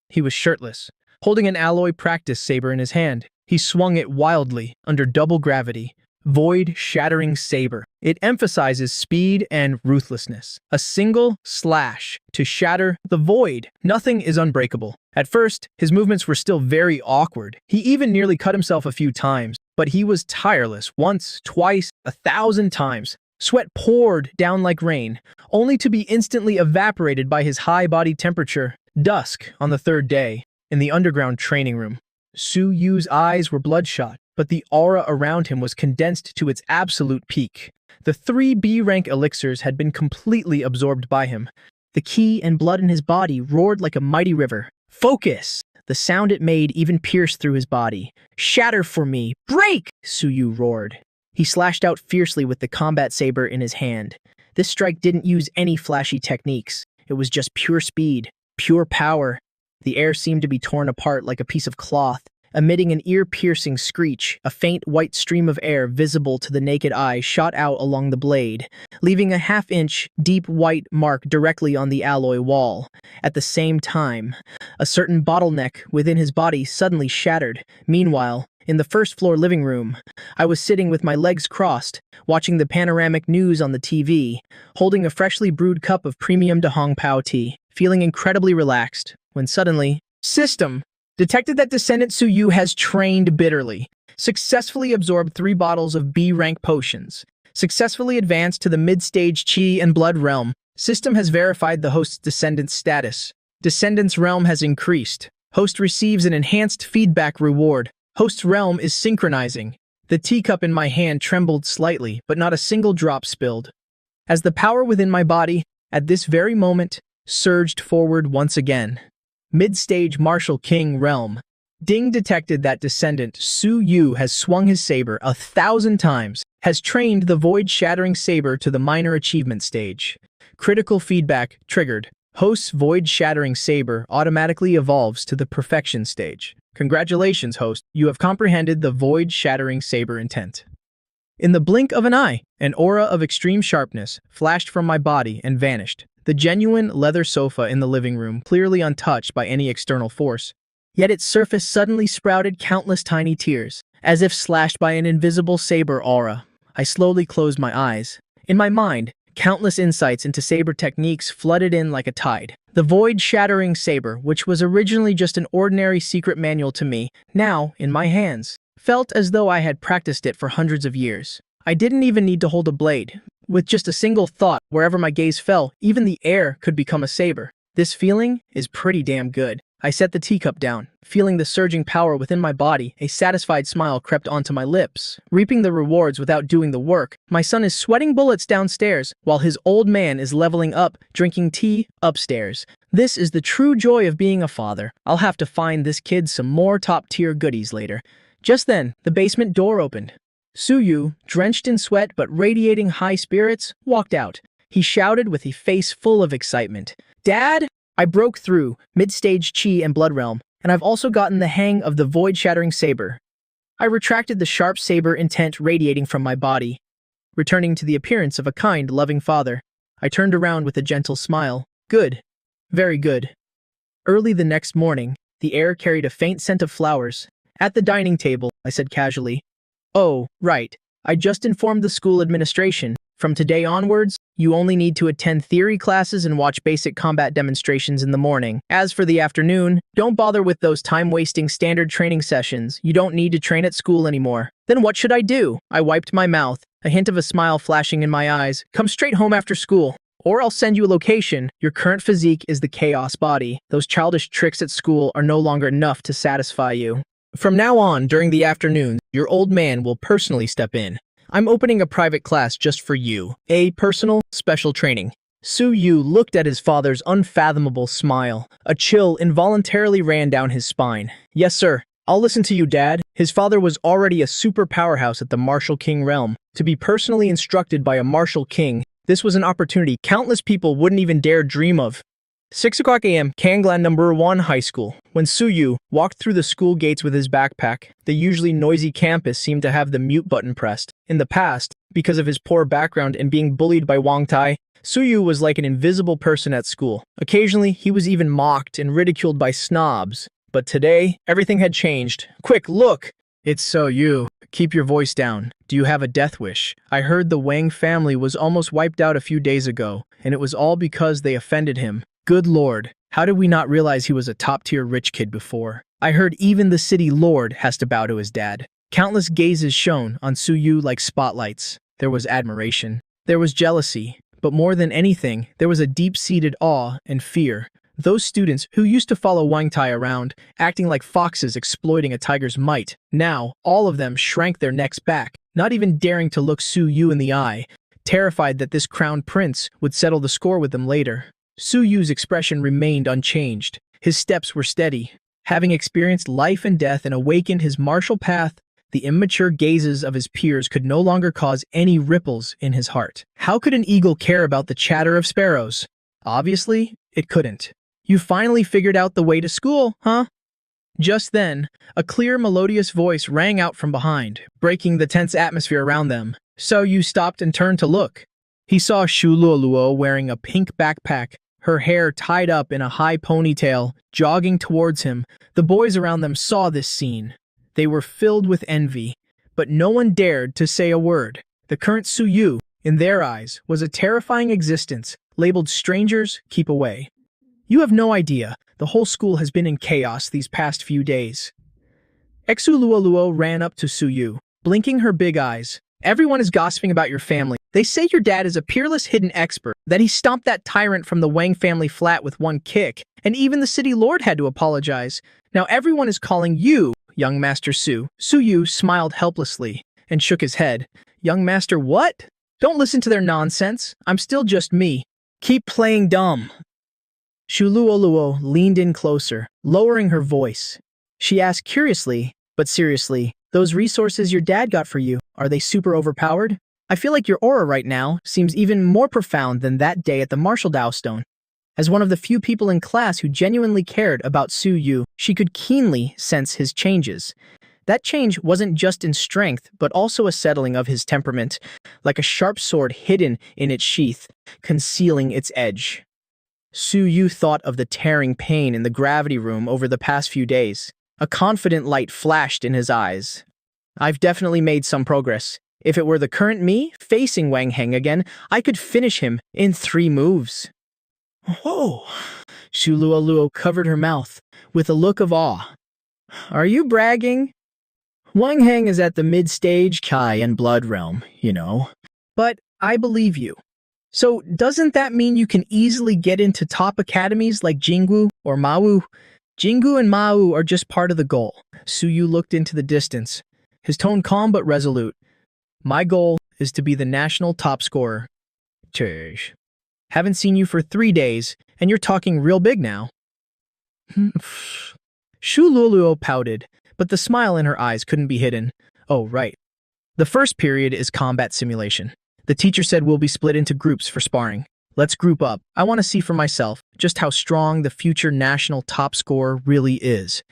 He was shirtless, holding an alloy practice saber in his hand. He swung it wildly under double gravity. Void-shattering saber. It emphasizes speed and ruthlessness. A single slash to shatter the void. Nothing is unbreakable. At first, his movements were still very awkward. He even nearly cut himself a few times, but he was tireless once, twice, 1,000 times. Sweat poured down like rain, only to be instantly evaporated by his high body temperature. Dusk on the 3rd day, in the underground training room. Su Yu's eyes were bloodshot, but the aura around him was condensed to its absolute peak. The 3 B-rank elixirs had been completely absorbed by him. The ki and blood in his body roared like a mighty river. Focus! The sound it made even pierced through his body. Shatter for me! Break! Su Yu roared. He slashed out fiercely with the combat saber in his hand. This strike didn't use any flashy techniques. It was just pure speed, pure power. The air seemed to be torn apart like a piece of cloth, emitting an ear-piercing screech. A faint white stream of air visible to the naked eye shot out along the blade, leaving a half-inch deep white mark directly on the alloy wall. At the same time, a certain bottleneck within his body suddenly shattered. Meanwhile, in the first-floor living room, I was sitting with my legs crossed, watching the panoramic news on the TV, holding a freshly brewed cup of premium Da Hong Pao tea, feeling incredibly relaxed, when suddenly, System detected that Descendant Su Yu has trained bitterly, successfully absorbed 3 bottles of B-rank potions, successfully advanced to the mid-stage Chi and Blood realm. System has verified the host's Descendant's status. Descendant's realm has increased. Host receives an enhanced feedback reward. Host's realm is synchronizing. The teacup in my hand trembled slightly, but not a single drop spilled. As the power within my body, at this very moment, surged forward once again. Mid-stage Martial King realm. Ding detected that Descendant Su Yu has swung his saber 1,000 times, has trained the void-shattering saber to the minor achievement stage. Critical feedback triggered. Host's void-shattering saber automatically evolves to the perfection stage. Congratulations, host. You have comprehended the void-shattering saber intent. In the blink of an eye, an aura of extreme sharpness flashed from my body and vanished. The genuine leather sofa in the living room, clearly untouched by any external force. Yet its surface suddenly sprouted countless tiny tears, as if slashed by an invisible saber aura. I slowly closed my eyes. In my mind, countless insights into saber techniques flooded in like a tide. The void-shattering saber, which was originally just an ordinary secret manual to me, now, in my hands, felt as though I had practiced it for hundreds of years. I didn't even need to hold a blade. With just a single thought, wherever my gaze fell, even the air could become a saber. This feeling is pretty damn good. I set the teacup down, feeling the surging power within my body. A satisfied smile crept onto my lips. Reaping the rewards without doing the work, my son is sweating bullets downstairs, while his old man is leveling up, drinking tea upstairs. This is the true joy of being a father. I'll have to find this kid some more top-tier goodies later. Just then, the basement door opened. Suyu, drenched in sweat but radiating high spirits, walked out. He shouted with a face full of excitement. "Dad!" I broke through, mid-stage chi and blood realm, and I've also gotten the hang of the void-shattering saber. I retracted the sharp saber intent radiating from my body, returning to the appearance of a kind, loving father. I turned around with a gentle smile. Good. Very good. Early the next morning, the air carried a faint scent of flowers. At the dining table, I said casually, "Oh, right. I just informed the school administration. From today onwards, you only need to attend theory classes and watch basic combat demonstrations in the morning. As for the afternoon, don't bother with those time-wasting standard training sessions. You don't need to train at school anymore." Then what should I do? I wiped my mouth, a hint of a smile flashing in my eyes. "Come straight home after school. Or I'll send you a location. Your current physique is the chaos body. Those childish tricks at school are no longer enough to satisfy you. From now on, during the afternoons, your old man will personally step in. I'm opening a private class just for you. A personal, special training." Suyu looked at his father's unfathomable smile. A chill involuntarily ran down his spine. "Yes, sir. I'll listen to you, Dad." His father was already a super powerhouse at the Martial King realm. To be personally instructed by a Martial King, this was an opportunity countless people wouldn't even dare dream of. 6 o'clock a.m., Kanglan number 1 High School. When Suyu walked through the school gates with his backpack, the usually noisy campus seemed to have the mute button pressed. In the past, because of his poor background and being bullied by Wang Tai, Suyu was like an invisible person at school. Occasionally, he was even mocked and ridiculed by snobs. But today, everything had changed. "Quick, look!" "It's so you. Keep your voice down. Do you have a death wish? I heard the Wang family was almost wiped out a few days ago, and it was all because they offended him. Good lord, how did we not realize he was a top-tier rich kid before? I heard even the city lord has to bow to his dad." Countless gazes shone on Suyu like spotlights. There was admiration. There was jealousy. But more than anything, there was a deep-seated awe and fear. Those students who used to follow Wang Tai around, acting like foxes exploiting a tiger's might, now, all of them shrank their necks back, not even daring to look Suyu in the eye, terrified that this crowned prince would settle the score with them later. Suyu's expression remained unchanged. His steps were steady. Having experienced life and death and awakened his martial path, the immature gazes of his peers could no longer cause any ripples in his heart. How could an eagle care about the chatter of sparrows? Obviously, it couldn't. "You finally figured out the way to school, huh?" Just then, a clear, melodious voice rang out from behind, breaking the tense atmosphere around them. So you stopped and turned to look. He saw Shuluoluo wearing a pink backpack, her hair tied up in a high ponytail, jogging towards him. The boys around them saw this scene. They were filled with envy, but no one dared to say a word. The current Suyu, in their eyes, was a terrifying existence, labeled strangers, keep away. "You have no idea. The whole school has been in chaos these past few days." Exuluoluo ran up to Suyu, blinking her big eyes. "Everyone is gossiping about your family. They say your dad is a peerless hidden expert, that he stomped that tyrant from the Wang family flat with one kick, and even the city lord had to apologize. Now everyone is calling you young Master Su." Suyu smiled helplessly and shook his head. "Young Master what? Don't listen to their nonsense. I'm still just me. Keep playing dumb." Shuluoluo leaned in closer, lowering her voice. She asked curiously, but seriously, "Those resources your dad got for you, are they super overpowered? I feel like your aura right now seems even more profound than that day at the Martial Dao Stone." As one of the few people in class who genuinely cared about Suyu, she could keenly sense his changes. That change wasn't just in strength, but also a settling of his temperament, like a sharp sword hidden in its sheath, concealing its edge. Suyu thought of the tearing pain in the gravity room over the past few days. A confident light flashed in his eyes. "I've definitely made some progress. If it were the current me, facing Wang Heng again, I could finish him in 3 moves. "Whoa!" Shuluoluo covered her mouth with a look of awe. "Are you bragging? Wang Heng is at the mid-stage Kai and Blood realm, you know. But I believe you. So doesn't that mean you can easily get into top academies like Jinggu or Mawu? Jinggu and Mawu are just part of the goal." Suyu looked into the distance, his tone calm but resolute. "My goal is to be the national top scorer. Tch. Haven't seen you for 3 days, and you're talking real big now." Shuluoluo pouted, but the smile in her eyes couldn't be hidden. "Oh, right. The first period is combat simulation. The teacher said we'll be split into groups for sparring. Let's group up. I want to see for myself just how strong the future national top scorer really is.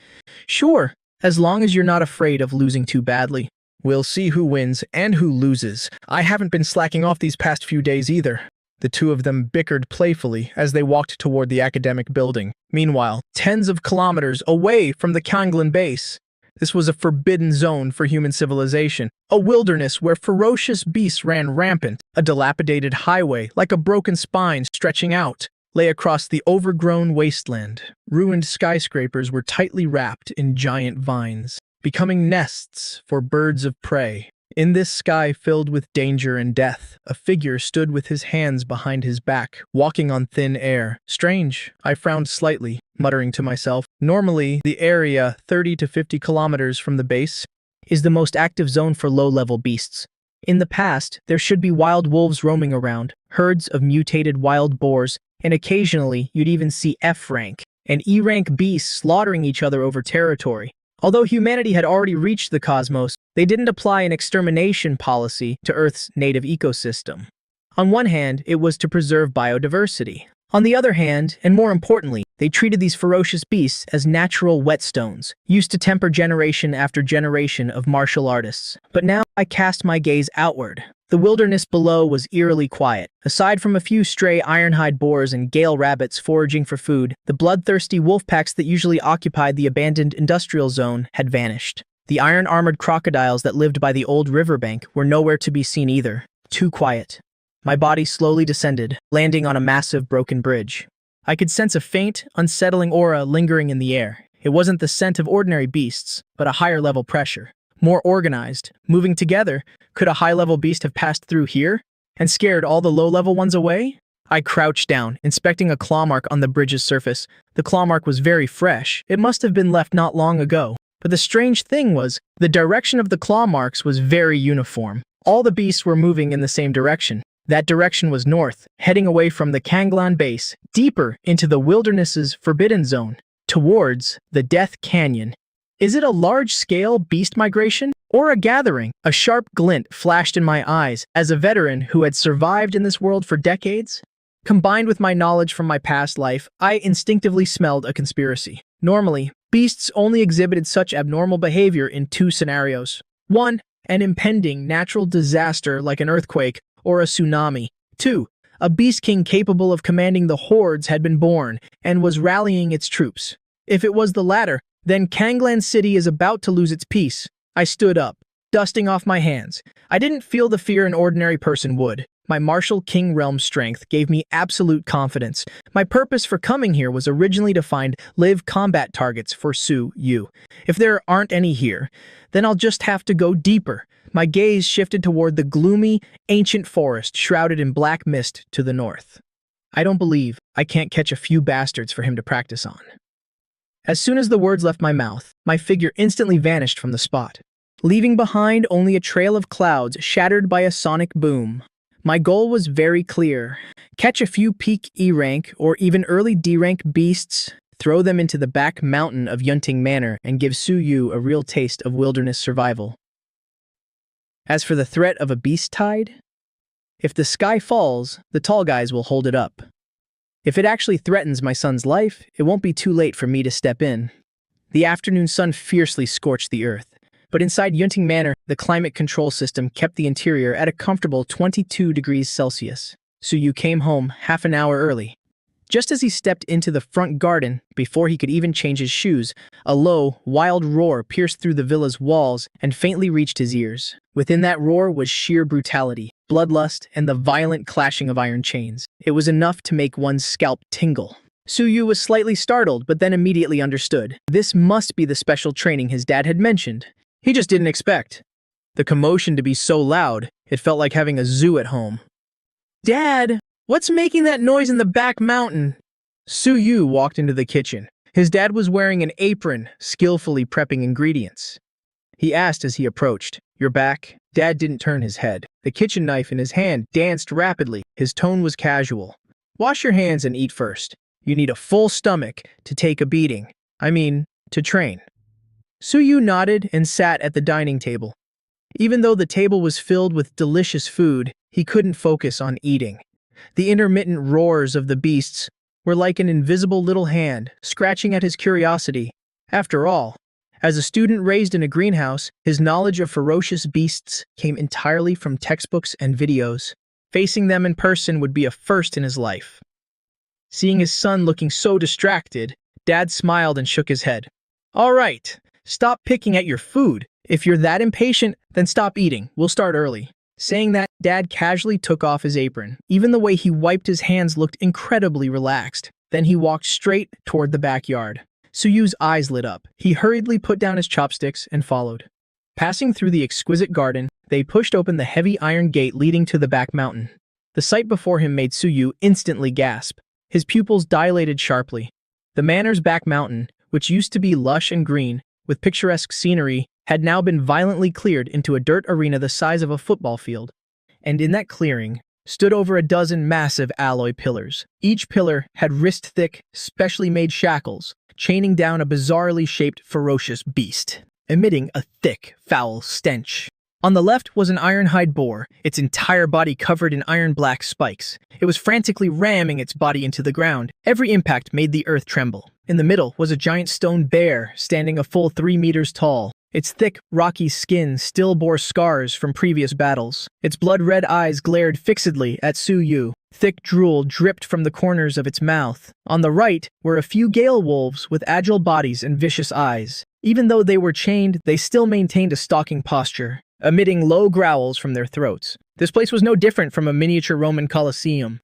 Sure, as long as you're not afraid of losing too badly. We'll see who wins and who loses. I haven't been slacking off these past few days either. The two of them bickered playfully as they walked toward the academic building. Meanwhile, tens of kilometers away from the Kanglan base, this was a forbidden zone for human civilization, a wilderness where ferocious beasts ran rampant. A dilapidated highway, like a broken spine stretching out, lay across the overgrown wasteland. Ruined skyscrapers were tightly wrapped in giant vines, becoming nests for birds of prey. In this sky filled with danger and death, a figure stood with his hands behind his back, walking on thin air. Strange, I frowned slightly, muttering to myself. Normally, the area 30 to 50 kilometers from the base is the most active zone for low-level beasts. In the past, there should be wild wolves roaming around, herds of mutated wild boars, and occasionally you'd even see F-rank and E-rank beasts slaughtering each other over territory. Although humanity had already reached the cosmos, they didn't apply an extermination policy to Earth's native ecosystem. On one hand, it was to preserve biodiversity. On the other hand, and more importantly, they treated these ferocious beasts as natural whetstones, used to temper generation after generation of martial artists. But now I cast my gaze outward. The wilderness below was eerily quiet. Aside from a few stray ironhide boars and gale rabbits foraging for food, the bloodthirsty wolf packs that usually occupied the abandoned industrial zone had vanished. The iron-armored crocodiles that lived by the old riverbank were nowhere to be seen either. Too quiet. My body slowly descended, landing on a massive broken bridge. I could sense a faint, unsettling aura lingering in the air. It wasn't the scent of ordinary beasts, but a higher-level pressure. More organized, moving together. Could a high-level beast have passed through here and scared all the low-level ones away? I crouched down, inspecting a claw mark on the bridge's surface. The claw mark was very fresh. It must have been left not long ago. But the strange thing was, the direction of the claw marks was very uniform. All the beasts were moving in the same direction. That direction was north, heading away from the Kanglan base, deeper into the wilderness's forbidden zone, towards the Death Canyon. Is it a large-scale beast migration or a gathering? A sharp glint flashed in my eyes as a veteran who had survived in this world for decades. Combined with my knowledge from my past life, I instinctively smelled a conspiracy. Normally, beasts only exhibited such abnormal behavior in two scenarios. One, an impending natural disaster like an earthquake or a tsunami. Two, a beast king capable of commanding the hordes had been born and was rallying its troops. If it was the latter, then Kanglan City is about to lose its peace. I stood up, dusting off my hands. I didn't feel the fear an ordinary person would. My martial king realm strength gave me absolute confidence. My purpose for coming here was originally to find live combat targets for Su Yu. If there aren't any here, then I'll just have to go deeper. My gaze shifted toward the gloomy, ancient forest shrouded in black mist to the north. I don't believe I can't catch a few bastards for him to practice on. As soon as the words left my mouth, my figure instantly vanished from the spot, leaving behind only a trail of clouds shattered by a sonic boom. My goal was very clear. Catch a few peak E-rank or even early D-rank beasts, throw them into the back mountain of Yunting Manor, and give Su Yu a real taste of wilderness survival. As for the threat of a beast tide, if the sky falls, the tall guys will hold it up. If it actually threatens my son's life, it won't be too late for me to step in. The afternoon sun fiercely scorched the earth, but inside Yunting Manor, the climate control system kept the interior at a comfortable 22 degrees Celsius. Su Yu came home half an hour early. Just as he stepped into the front garden, before he could even change his shoes, a low, wild roar pierced through the villa's walls and faintly reached his ears. Within that roar was sheer brutality, bloodlust, and the violent clashing of iron chains. It was enough to make one's scalp tingle. Su Yu was slightly startled, but then immediately understood. This must be the special training his dad had mentioned. He just didn't expect the commotion to be so loud, it felt like having a zoo at home. "Dad, what's making that noise in the back mountain?" Su Yu walked into the kitchen. His dad was wearing an apron, skillfully prepping ingredients. He asked as he approached, "You're back?" Dad didn't turn his head. The kitchen knife in his hand danced rapidly. His tone was casual. "Wash your hands and eat first. You need a full stomach to take a beating. To train." Su Yu nodded and sat at the dining table. Even though the table was filled with delicious food, he couldn't focus on eating. The intermittent roars of the beasts were like an invisible little hand scratching at his curiosity. After all, as a student raised in a greenhouse, his knowledge of ferocious beasts came entirely from textbooks and videos. Facing them in person would be a first in his life. Seeing his son looking so distracted, Dad smiled and shook his head. "All right, stop picking at your food. If you're that impatient, then stop eating. We'll start early." Saying that, Dad casually took off his apron. Even the way he wiped his hands looked incredibly relaxed. Then he walked straight toward the backyard. Suyu's eyes lit up. He hurriedly put down his chopsticks and followed. Passing through the exquisite garden, they pushed open the heavy iron gate leading to the back mountain. The sight before him made Suyu instantly gasp. His pupils dilated sharply. The manor's back mountain, which used to be lush and green, with picturesque scenery, had now been violently cleared into a dirt arena the size of a football field. And in that clearing stood over a dozen massive alloy pillars. Each pillar had wrist-thick, specially made shackles, chaining down a bizarrely shaped ferocious beast, emitting a thick, foul stench. On the left was an iron-hide boar, its entire body covered in iron-black spikes. It was frantically ramming its body into the ground. Every impact made the earth tremble. In the middle was a giant stone bear, standing a full 3 meters tall. Its thick, rocky skin still bore scars from previous battles. Its blood-red eyes glared fixedly at Suyu. Thick drool dripped from the corners of its mouth. On the right were a few gale wolves with agile bodies and vicious eyes. Even though they were chained, they still maintained a stalking posture, emitting low growls from their throats. This place was no different from a miniature Roman Colosseum.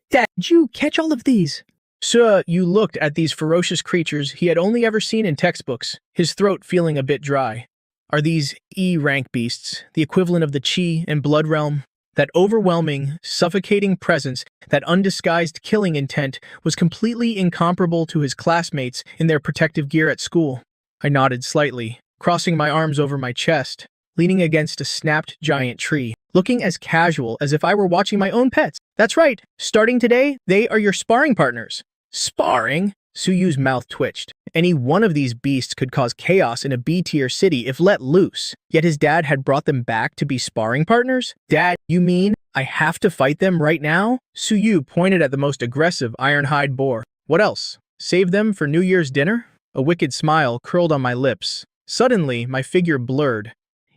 "Dad, did you catch all of these?" Suyu looked at these ferocious creatures he had only ever seen in textbooks, his throat feeling a bit dry. Are these E-rank beasts, the equivalent of the Chi and Blood Realm? That overwhelming, suffocating presence, that undisguised killing intent, was completely incomparable to his classmates in their protective gear at school. I nodded slightly, crossing my arms over my chest, leaning against a snapped giant tree, looking as casual as if I were watching my own pets. "That's right, starting today, they are your sparring partners." "Sparring?" Suyu's mouth twitched. Any one of these beasts could cause chaos in a B-tier city if let loose. Yet his dad had brought them back to be sparring partners? "Dad, you mean I have to fight them right now?" Suyu pointed at the most aggressive iron-hide boar. "What else? Save them for New Year's dinner?" A wicked smile curled on my lips. Suddenly, my figure blurred,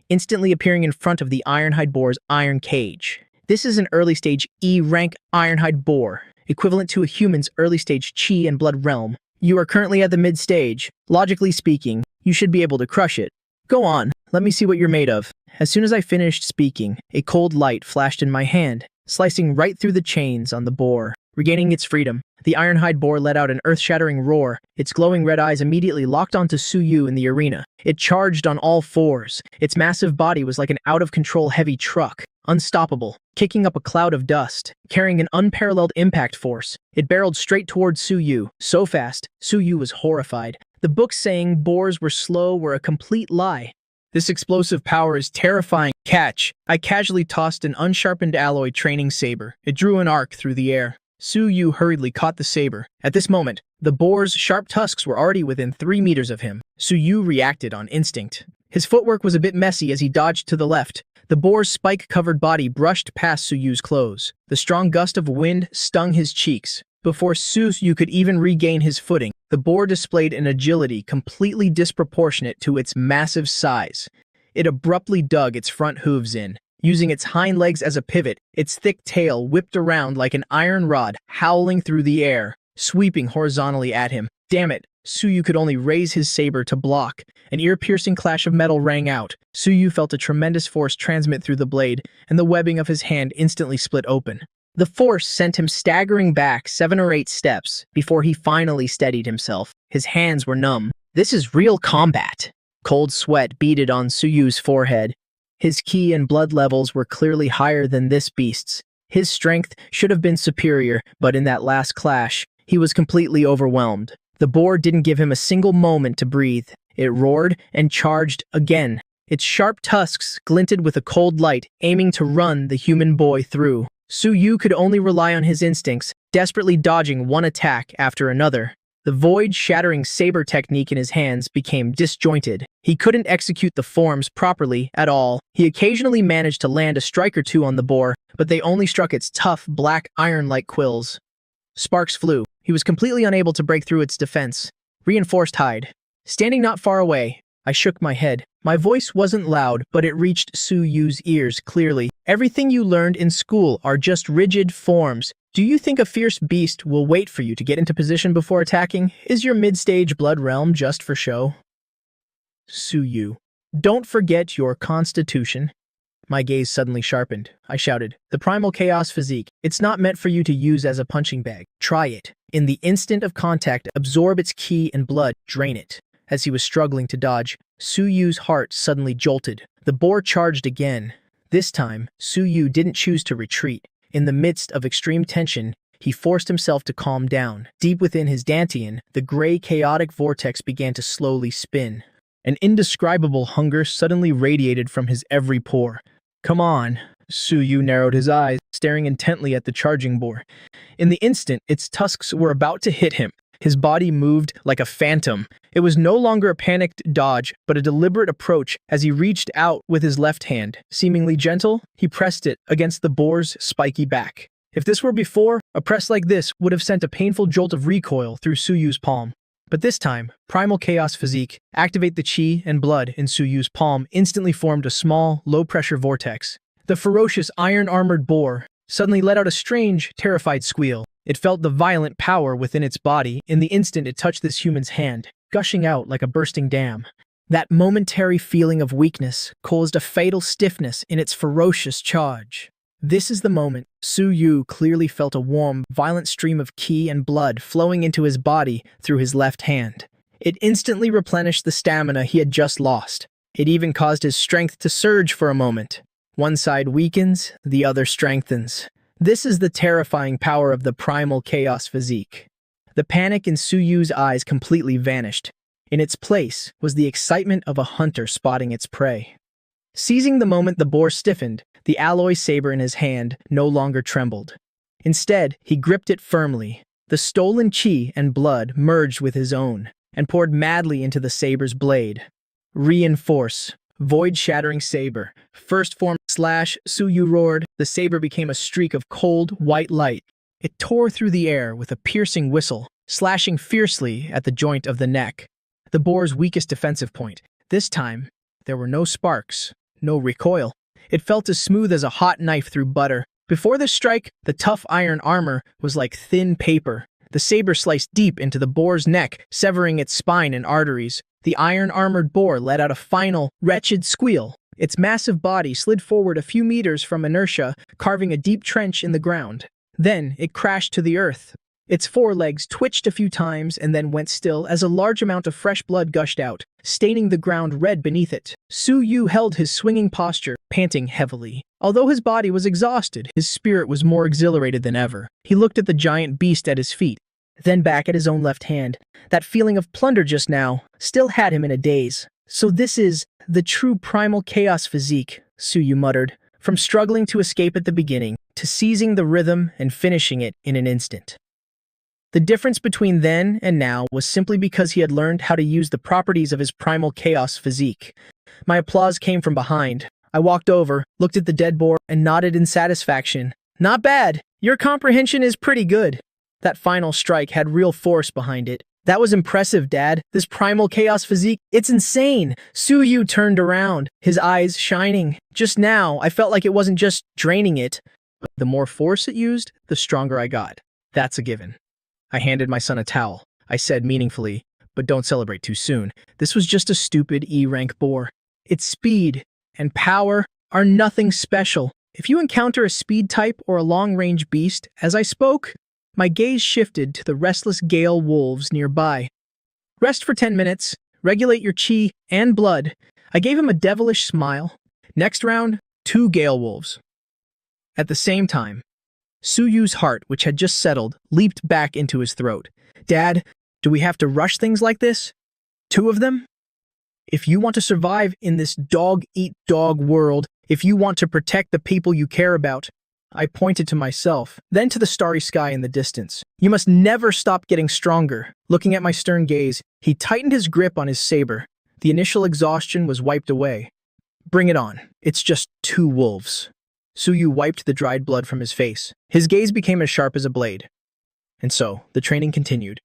instantly appearing in front of the iron-hide boar's iron cage. This is an early-stage E-rank iron-hide boar, equivalent to a human's early-stage Chi and Blood Realm. You are currently at the mid-stage. Logically speaking, you should be able to crush it. Go on, let me see what you're made of. As soon as I finished speaking, a cold light flashed in my hand, slicing right through the chains on the boar. Regaining its freedom, the iron-hide boar let out an earth-shattering roar. Its glowing red eyes immediately locked onto Suyu in the arena. It charged on all fours. Its massive body was like an out-of-control heavy truck, unstoppable, kicking up a cloud of dust, carrying an unparalleled impact force. It barreled straight towards Suyu, so fast, Suyu was horrified. The books saying boars were slow were a complete lie. This explosive power is terrifying. Catch! I casually tossed an unsharpened alloy training saber. It drew an arc through the air. Suyu hurriedly caught the saber. At this moment, the boar's sharp tusks were already within 3 meters of him. Suyu reacted on instinct. His footwork was a bit messy as he dodged to the left. The boar's spike-covered body brushed past Suyu's clothes. The strong gust of wind stung his cheeks. Before Suyu could even regain his footing, the boar displayed an agility completely disproportionate to its massive size. It abruptly dug its front hooves in. Using its hind legs as a pivot, its thick tail whipped around like an iron rod, howling through the air, sweeping horizontally at him. Damn it! Suyu could only raise his saber to block. An ear-piercing clash of metal rang out. Suyu felt a tremendous force transmit through the blade, and the webbing of his hand instantly split open. The force sent him staggering back 7 or 8 steps before he finally steadied himself. His hands were numb. This is real combat. Cold sweat beaded on Suyu's forehead. His ki and blood levels were clearly higher than this beast's. His strength should have been superior, but in that last clash, he was completely overwhelmed. The boar didn't give him a single moment to breathe. It roared and charged again. Its sharp tusks glinted with a cold light, aiming to run the human boy through. Suyu could only rely on his instincts, desperately dodging one attack after another. The void-shattering saber technique in his hands became disjointed. He couldn't execute the forms properly at all. He occasionally managed to land a strike or two on the boar, but they only struck its tough, black, iron-like quills. Sparks flew. He was completely unable to break through its defense. Reinforced hide. Standing not far away, I shook my head. My voice wasn't loud, but it reached Su Yu's ears clearly. Everything you learned in school are just rigid forms. Do you think a fierce beast will wait for you to get into position before attacking? Is your mid-stage blood realm just for show? Su Yu. Don't forget your constitution. My gaze suddenly sharpened. I shouted, the primal chaos physique. It's not meant for you to use as a punching bag. Try it. In the instant of contact, absorb its ki and blood, drain it. As he was struggling to dodge, Su Yu's heart suddenly jolted. The boar charged again. This time, Su Yu didn't choose to retreat. In the midst of extreme tension, he forced himself to calm down. Deep within his dantian, the gray chaotic vortex began to slowly spin. An indescribable hunger suddenly radiated from his every pore. Come on. Su Yu narrowed his eyes, staring intently at the charging boar. In the instant, its tusks were about to hit him. His body moved like a phantom. It was no longer a panicked dodge, but a deliberate approach. As he reached out with his left hand, seemingly gentle, he pressed it against the boar's spiky back. If this were before, a press like this would have sent a painful jolt of recoil through Su Yu's palm. But this time, primal chaos physique, activate the chi and blood in Su Yu's palm instantly formed a small, low-pressure vortex. The ferocious iron-armored boar suddenly let out a strange, terrified squeal. It felt the violent power within its body in the instant it touched this human's hand, gushing out like a bursting dam. That momentary feeling of weakness caused a fatal stiffness in its ferocious charge. This is the moment. Su Yu clearly felt a warm, violent stream of ki and blood flowing into his body through his left hand. It instantly replenished the stamina he had just lost. It even caused his strength to surge for a moment. One side weakens, the other strengthens. This is the terrifying power of the primal chaos physique. The panic in Su Yu's eyes completely vanished. In its place was the excitement of a hunter spotting its prey. Seizing the moment the boar stiffened, the alloy saber in his hand no longer trembled. Instead, he gripped it firmly. The stolen chi and blood merged with his own, and poured madly into the saber's blade. Reinforce. Void-shattering saber. First form slash, Su Yu roared. The saber became a streak of cold, white light. It tore through the air with a piercing whistle, slashing fiercely at the joint of the neck. The boar's weakest defensive point. This time, there were no sparks, no recoil. It felt as smooth as a hot knife through butter. Before this strike, the tough iron armor was like thin paper. The saber sliced deep into the boar's neck, severing its spine and arteries. The iron-armored boar let out a final, wretched squeal. Its massive body slid forward a few meters from inertia, carving a deep trench in the ground. Then it crashed to the earth. Its forelegs twitched a few times and then went still as a large amount of fresh blood gushed out, staining the ground red beneath it. Su Yu held his swinging posture, panting heavily. Although his body was exhausted, his spirit was more exhilarated than ever. He looked at the giant beast at his feet, then back at his own left hand. That feeling of plunder just now still had him in a daze. So this is the true primal chaos physique, Su Yu muttered, from struggling to escape at the beginning, to seizing the rhythm and finishing it in an instant. The difference between then and now was simply because he had learned how to use the properties of his primal chaos physique. My applause came from behind. I walked over, looked at the dead boar, and nodded in satisfaction. Not bad. Your comprehension is pretty good. That final strike had real force behind it. That was impressive, Dad. This primal chaos physique, it's insane. Su Yu turned around, his eyes shining. Just now, I felt like it wasn't just draining it, but the more force it used, the stronger I got. That's a given. I handed my son a towel. I said meaningfully, but don't celebrate too soon. This was just a stupid E-rank boar. Its speed and power are nothing special. If you encounter a speed type or a long-range beast, as I spoke, my gaze shifted to the restless Gale wolves nearby. Rest for 10 minutes, regulate your chi and blood. I gave him a devilish smile. Next round, 2 Gale wolves. At the same time, Su Yu's heart, which had just settled, leaped back into his throat. Dad, do we have to rush things like this? 2 of them? If you want to survive in this dog-eat-dog world, if you want to protect the people you care about, I pointed to myself, then to the starry sky in the distance. You must never stop getting stronger. Looking at my stern gaze, he tightened his grip on his saber. The initial exhaustion was wiped away. Bring it on. It's just 2 wolves. Suyu wiped the dried blood from his face. His gaze became as sharp as a blade. And so, the training continued.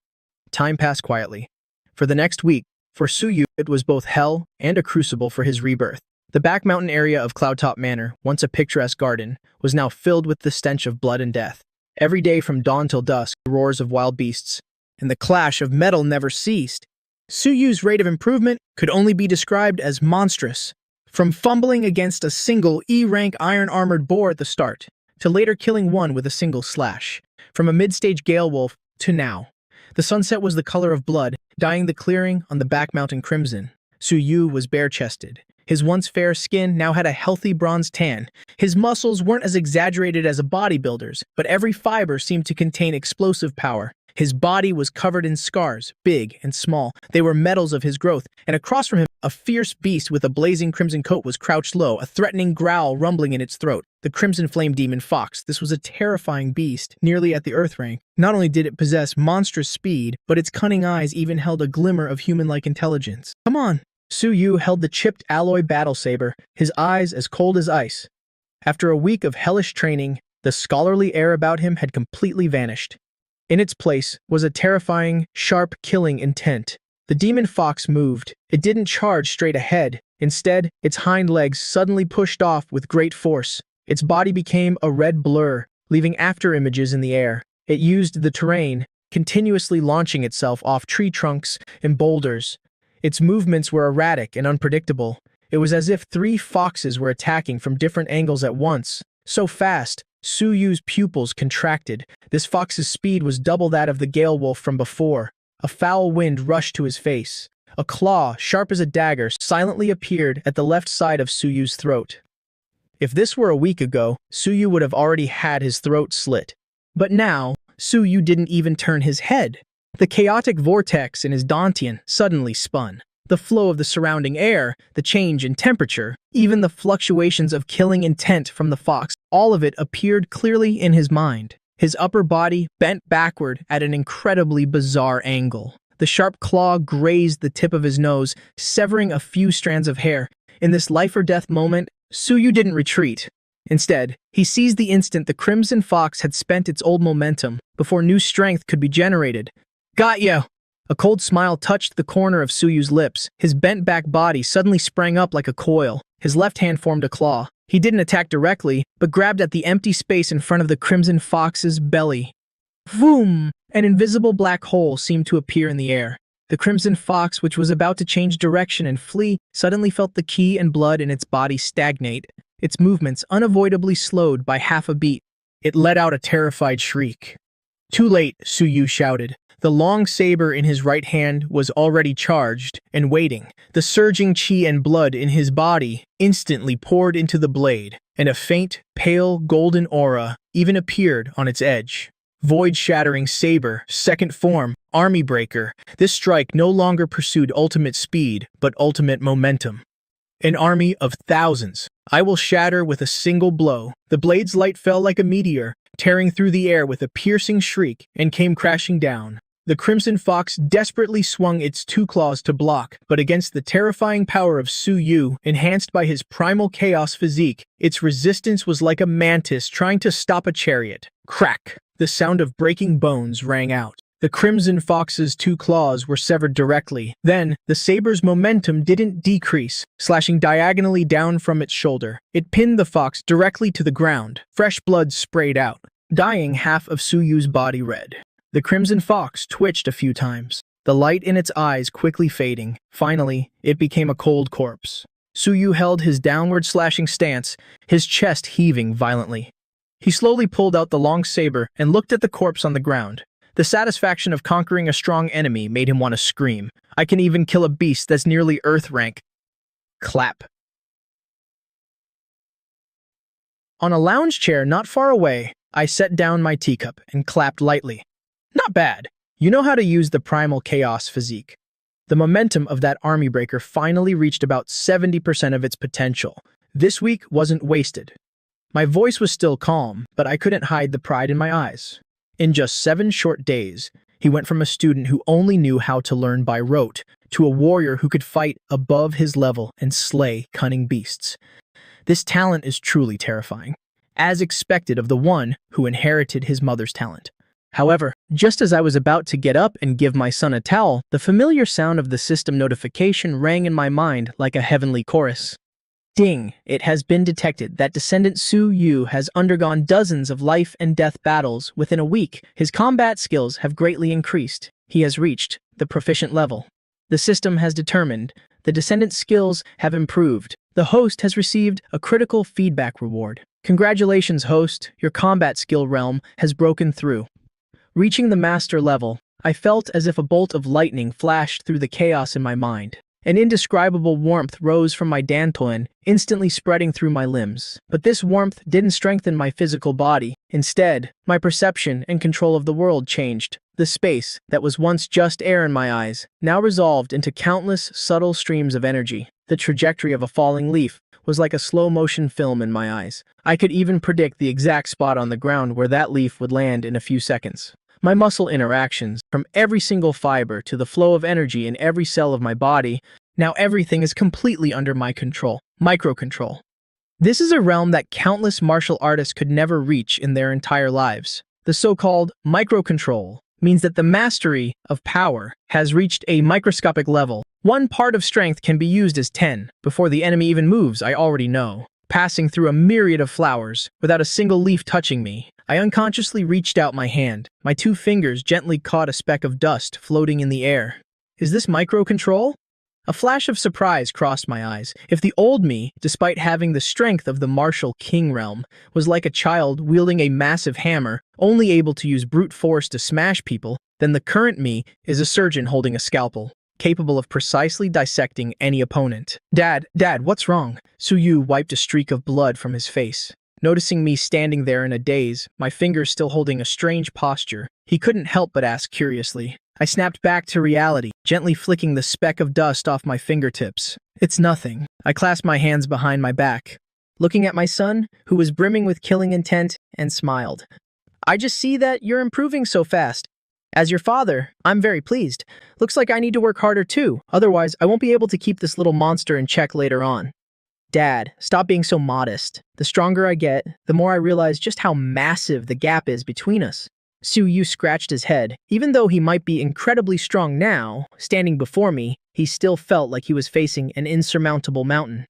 Time passed quietly. For the next week, for Suyu, it was both hell and a crucible for his rebirth. The back mountain area of Cloudtop Manor, once a picturesque garden, was now filled with the stench of blood and death. Every day from dawn till dusk, the roars of wild beasts and the clash of metal never ceased. Suyu's rate of improvement could only be described as monstrous. From fumbling against a single E-rank iron-armored boar at the start, to later killing one with a single slash. From a mid-stage Gale Wolf to now. The sunset was the color of blood, dyeing the clearing on the back mountain crimson. Suyu was bare-chested. His once fair skin now had a healthy bronze tan. His muscles weren't as exaggerated as a bodybuilder's, but every fiber seemed to contain explosive power. His body was covered in scars, big and small. They were medals of his growth, and across from him, a fierce beast with a blazing crimson coat was crouched low, a threatening growl rumbling in its throat. The Crimson Flame Demon Fox. This was a terrifying beast, nearly at the Earth rank. Not only did it possess monstrous speed, but its cunning eyes even held a glimmer of human-like intelligence. Come on! Suyu held the chipped alloy battle saber, his eyes as cold as ice. After a week of hellish training, the scholarly air about him had completely vanished. In its place was a terrifying, sharp killing intent. The demon fox moved. It didn't charge straight ahead. Instead, its hind legs suddenly pushed off with great force. Its body became a red blur, leaving afterimages in the air. It used the terrain, continuously launching itself off tree trunks and boulders. Its movements were erratic and unpredictable. It was as if 3 foxes were attacking from different angles at once. So fast, Suyu's pupils contracted. This fox's speed was double that of the Gale Wolf from before. A foul wind rushed to his face. A claw, sharp as a dagger, silently appeared at the left side of Suyu's throat. If this were a week ago, Suyu would have already had his throat slit. But now, Suyu didn't even turn his head. The chaotic vortex in his dantian suddenly spun. The flow of the surrounding air, the change in temperature, even the fluctuations of killing intent from the fox, all of it appeared clearly in his mind. His upper body bent backward at an incredibly bizarre angle. The sharp claw grazed the tip of his nose, severing a few strands of hair. In this life-or-death moment, Suyu didn't retreat. Instead, he seized the instant the Crimson Fox had spent its old momentum, before new strength could be generated. Got you! A cold smile touched the corner of Suyu's lips. His bent-back body suddenly sprang up like a coil. His left hand formed a claw. He didn't attack directly, but grabbed at the empty space in front of the Crimson Fox's belly. Vroom! An invisible black hole seemed to appear in the air. The Crimson Fox, which was about to change direction and flee, suddenly felt the ki and blood in its body stagnate, its movements unavoidably slowed by half a beat. It let out a terrified shriek. Too late, Suyu shouted. The long saber in his right hand was already charged and waiting. The surging chi and blood in his body instantly poured into the blade, and a faint, pale, golden aura even appeared on its edge. Void-shattering saber, second form, army breaker. This strike no longer pursued ultimate speed, but ultimate momentum. An army of thousands. I will shatter with a single blow. The blade's light fell like a meteor, tearing through the air with a piercing shriek, and came crashing down. The Crimson Fox desperately swung its 2 claws to block, but against the terrifying power of Suyu, enhanced by his primal chaos physique, its resistance was like a mantis trying to stop a chariot. Crack! The sound of breaking bones rang out. The Crimson Fox's 2 claws were severed directly. Then, the saber's momentum didn't decrease, slashing diagonally down from its shoulder. It pinned the fox directly to the ground. Fresh blood sprayed out, dyeing half of Suyu's body red. The Crimson Fox twitched a few times, the light in its eyes quickly fading. Finally, it became a cold corpse. Suyu held his downward slashing stance, his chest heaving violently. He slowly pulled out the long saber and looked at the corpse on the ground. The satisfaction of conquering a strong enemy made him want to scream. I can even kill a beast that's nearly Earth rank. Clap. On a lounge chair not far away, I set down my teacup and clapped lightly. Not bad. You know how to use the primal chaos physique. The momentum of that army breaker finally reached about 70% of its potential. This week wasn't wasted. My voice was still calm, but I couldn't hide the pride in my eyes. In just 7 short days, he went from a student who only knew how to learn by rote to a warrior who could fight above his level and slay cunning beasts. This talent is truly terrifying, as expected of the one who inherited his mother's talent. However, just as I was about to get up and give my son a towel, the familiar sound of the system notification rang in my mind like a heavenly chorus. Ding! It has been detected that Descendant Su Yu has undergone dozens of life and death battles within a week. His combat skills have greatly increased. He has reached the proficient level. The system has determined the Descendant's skills have improved. The host has received a critical feedback reward. Congratulations, host. Your combat skill realm has broken through. Reaching the master level, I felt as if a bolt of lightning flashed through the chaos in my mind. An indescribable warmth rose from my dantian, instantly spreading through my limbs. But this warmth didn't strengthen my physical body. Instead, my perception and control of the world changed. The space that was once just air in my eyes now resolved into countless subtle streams of energy. The trajectory of a falling leaf was like a slow-motion film in my eyes. I could even predict the exact spot on the ground where that leaf would land in a few seconds. My muscle interactions, from every single fiber to the flow of energy in every cell of my body, now everything is completely under my control. Microcontrol. This is a realm that countless martial artists could never reach in their entire lives. The so-called microcontrol means that the mastery of power has reached a microscopic level. One part of strength can be used as 10. Before the enemy even moves, I already know. Passing through a myriad of flowers, without a single leaf touching me, I unconsciously reached out my hand. My 2 fingers gently caught a speck of dust floating in the air. Is this microcontrol? A flash of surprise crossed my eyes. If the old me, despite having the strength of the martial king realm, was like a child wielding a massive hammer, only able to use brute force to smash people, then the current me is a surgeon holding a scalpel, capable of precisely dissecting any opponent. Dad, what's wrong? Su Yu wiped a streak of blood from his face. Noticing me standing there in a daze, my fingers still holding a strange posture, he couldn't help but ask curiously. I snapped back to reality, gently flicking the speck of dust off my fingertips. It's nothing. I clasped my hands behind my back, looking at my son, who was brimming with killing intent, and smiled. I just see that you're improving so fast. As your father, I'm very pleased. Looks like I need to work harder too, otherwise I won't be able to keep this little monster in check later on. Dad, stop being so modest. The stronger I get, the more I realize just how massive the gap is between us. Su Yu scratched his head. Even though he might be incredibly strong now, standing before me, he still felt like he was facing an insurmountable mountain.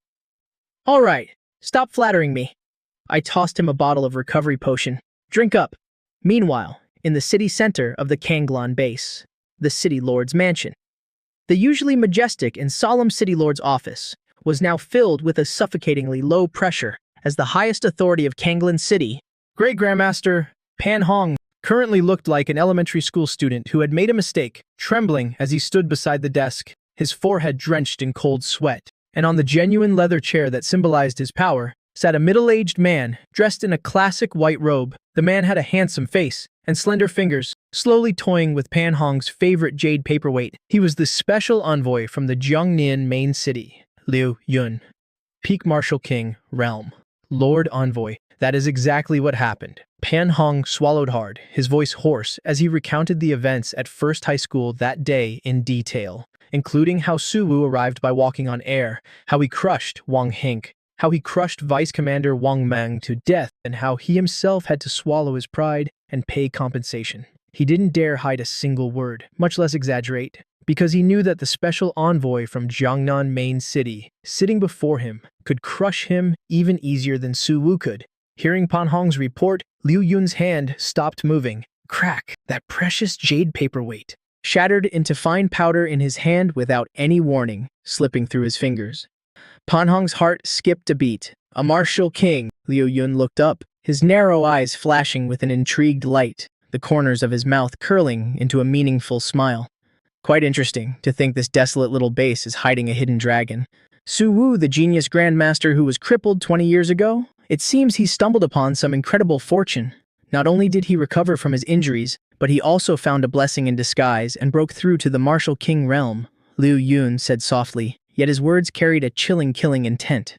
All right, stop flattering me. I tossed him a bottle of recovery potion. Drink up. Meanwhile, in the city center of the Kanglan base, the City Lord's mansion. The usually majestic and solemn City Lord's office was now filled with a suffocatingly low pressure as the highest authority of Kanglan City, Great Grandmaster Pan Hong, currently looked like an elementary school student who had made a mistake, trembling as he stood beside the desk, his forehead drenched in cold sweat. And on the genuine leather chair that symbolized his power, sat a middle-aged man dressed in a classic white robe. The man had a handsome face and slender fingers, slowly toying with Pan Hong's favorite jade paperweight. He was the special envoy from the Jiangnan main city, Liu Yun. Peak Martial King, Realm. Lord Envoy. That is exactly what happened. Pan Hong swallowed hard, his voice hoarse, as he recounted the events at First High School that day in detail, including how Su Wu arrived by walking on air, how he crushed Wang Hink, how he crushed Vice Commander Wang Meng to death, and how he himself had to swallow his pride and pay compensation. He didn't dare hide a single word, much less exaggerate, because he knew that the special envoy from Jiangnan main city, sitting before him, could crush him even easier than Su Wu could. Hearing Pan Hong's report, Liu Yun's hand stopped moving. Crack! That precious jade paperweight shattered into fine powder in his hand without any warning, slipping through his fingers. Pan Hong's heart skipped a beat. A martial king. Liu Yun looked up, his narrow eyes flashing with an intrigued light, the corners of his mouth curling into a meaningful smile. Quite interesting to think this desolate little base is hiding a hidden dragon. Su Wu, the genius grandmaster who was crippled 20 years ago? It seems he stumbled upon some incredible fortune. Not only did he recover from his injuries, but he also found a blessing in disguise and broke through to the martial king realm, Liu Yun said softly, yet his words carried a chilling killing intent.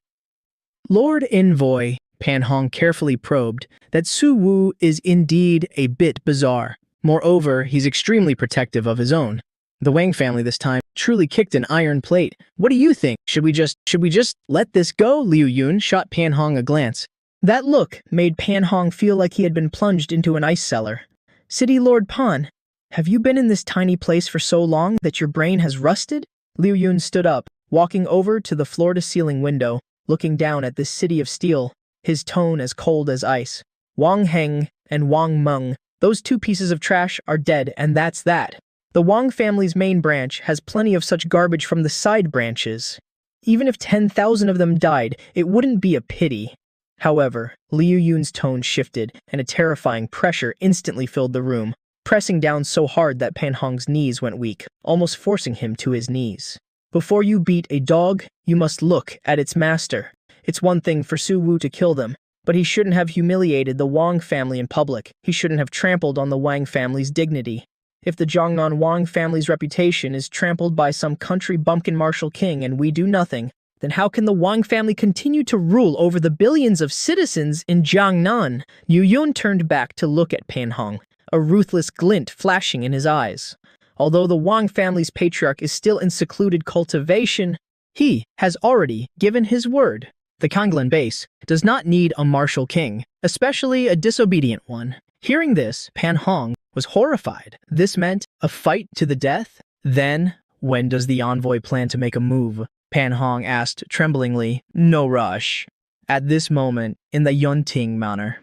Lord Envoy, Pan Hong carefully probed, that Su Wu is indeed a bit bizarre. Moreover, he's extremely protective of his own. The Wang family this time truly kicked an iron plate. What do you think? Should we just let this go? Liu Yun shot Pan Hong a glance. That look made Pan Hong feel like he had been plunged into an ice cellar. City Lord Pan, have you been in this tiny place for so long that your brain has rusted? Liu Yun stood up, walking over to the floor-to-ceiling window, looking down at this city of steel, his tone as cold as ice. Wang Heng and Wang Meng, those two pieces of trash are dead, and that's that. The Wang family's main branch has plenty of such garbage from the side branches. Even if 10,000 of them died, it wouldn't be a pity. However, Liu Yun's tone shifted, and a terrifying pressure instantly filled the room, pressing down so hard that Pan Hong's knees went weak, almost forcing him to his knees. Before you beat a dog, you must look at its master. It's one thing for Su Wu to kill them, but he shouldn't have humiliated the Wang family in public. He shouldn't have trampled on the Wang family's dignity. If the Jiangnan Wang family's reputation is trampled by some country bumpkin martial king and we do nothing, then how can the Wang family continue to rule over the billions of citizens in Jiangnan? Yu Yun turned back to look at Pan Hong, a ruthless glint flashing in his eyes. Although the Wang family's patriarch is still in secluded cultivation, he has already given his word. The Kanglan base does not need a martial king, especially a disobedient one. Hearing this, Pan Hong was horrified. This meant a fight to the death? Then, when does the envoy plan to make a move? Pan Hong asked tremblingly. No rush. At this moment, in the Yunting manner.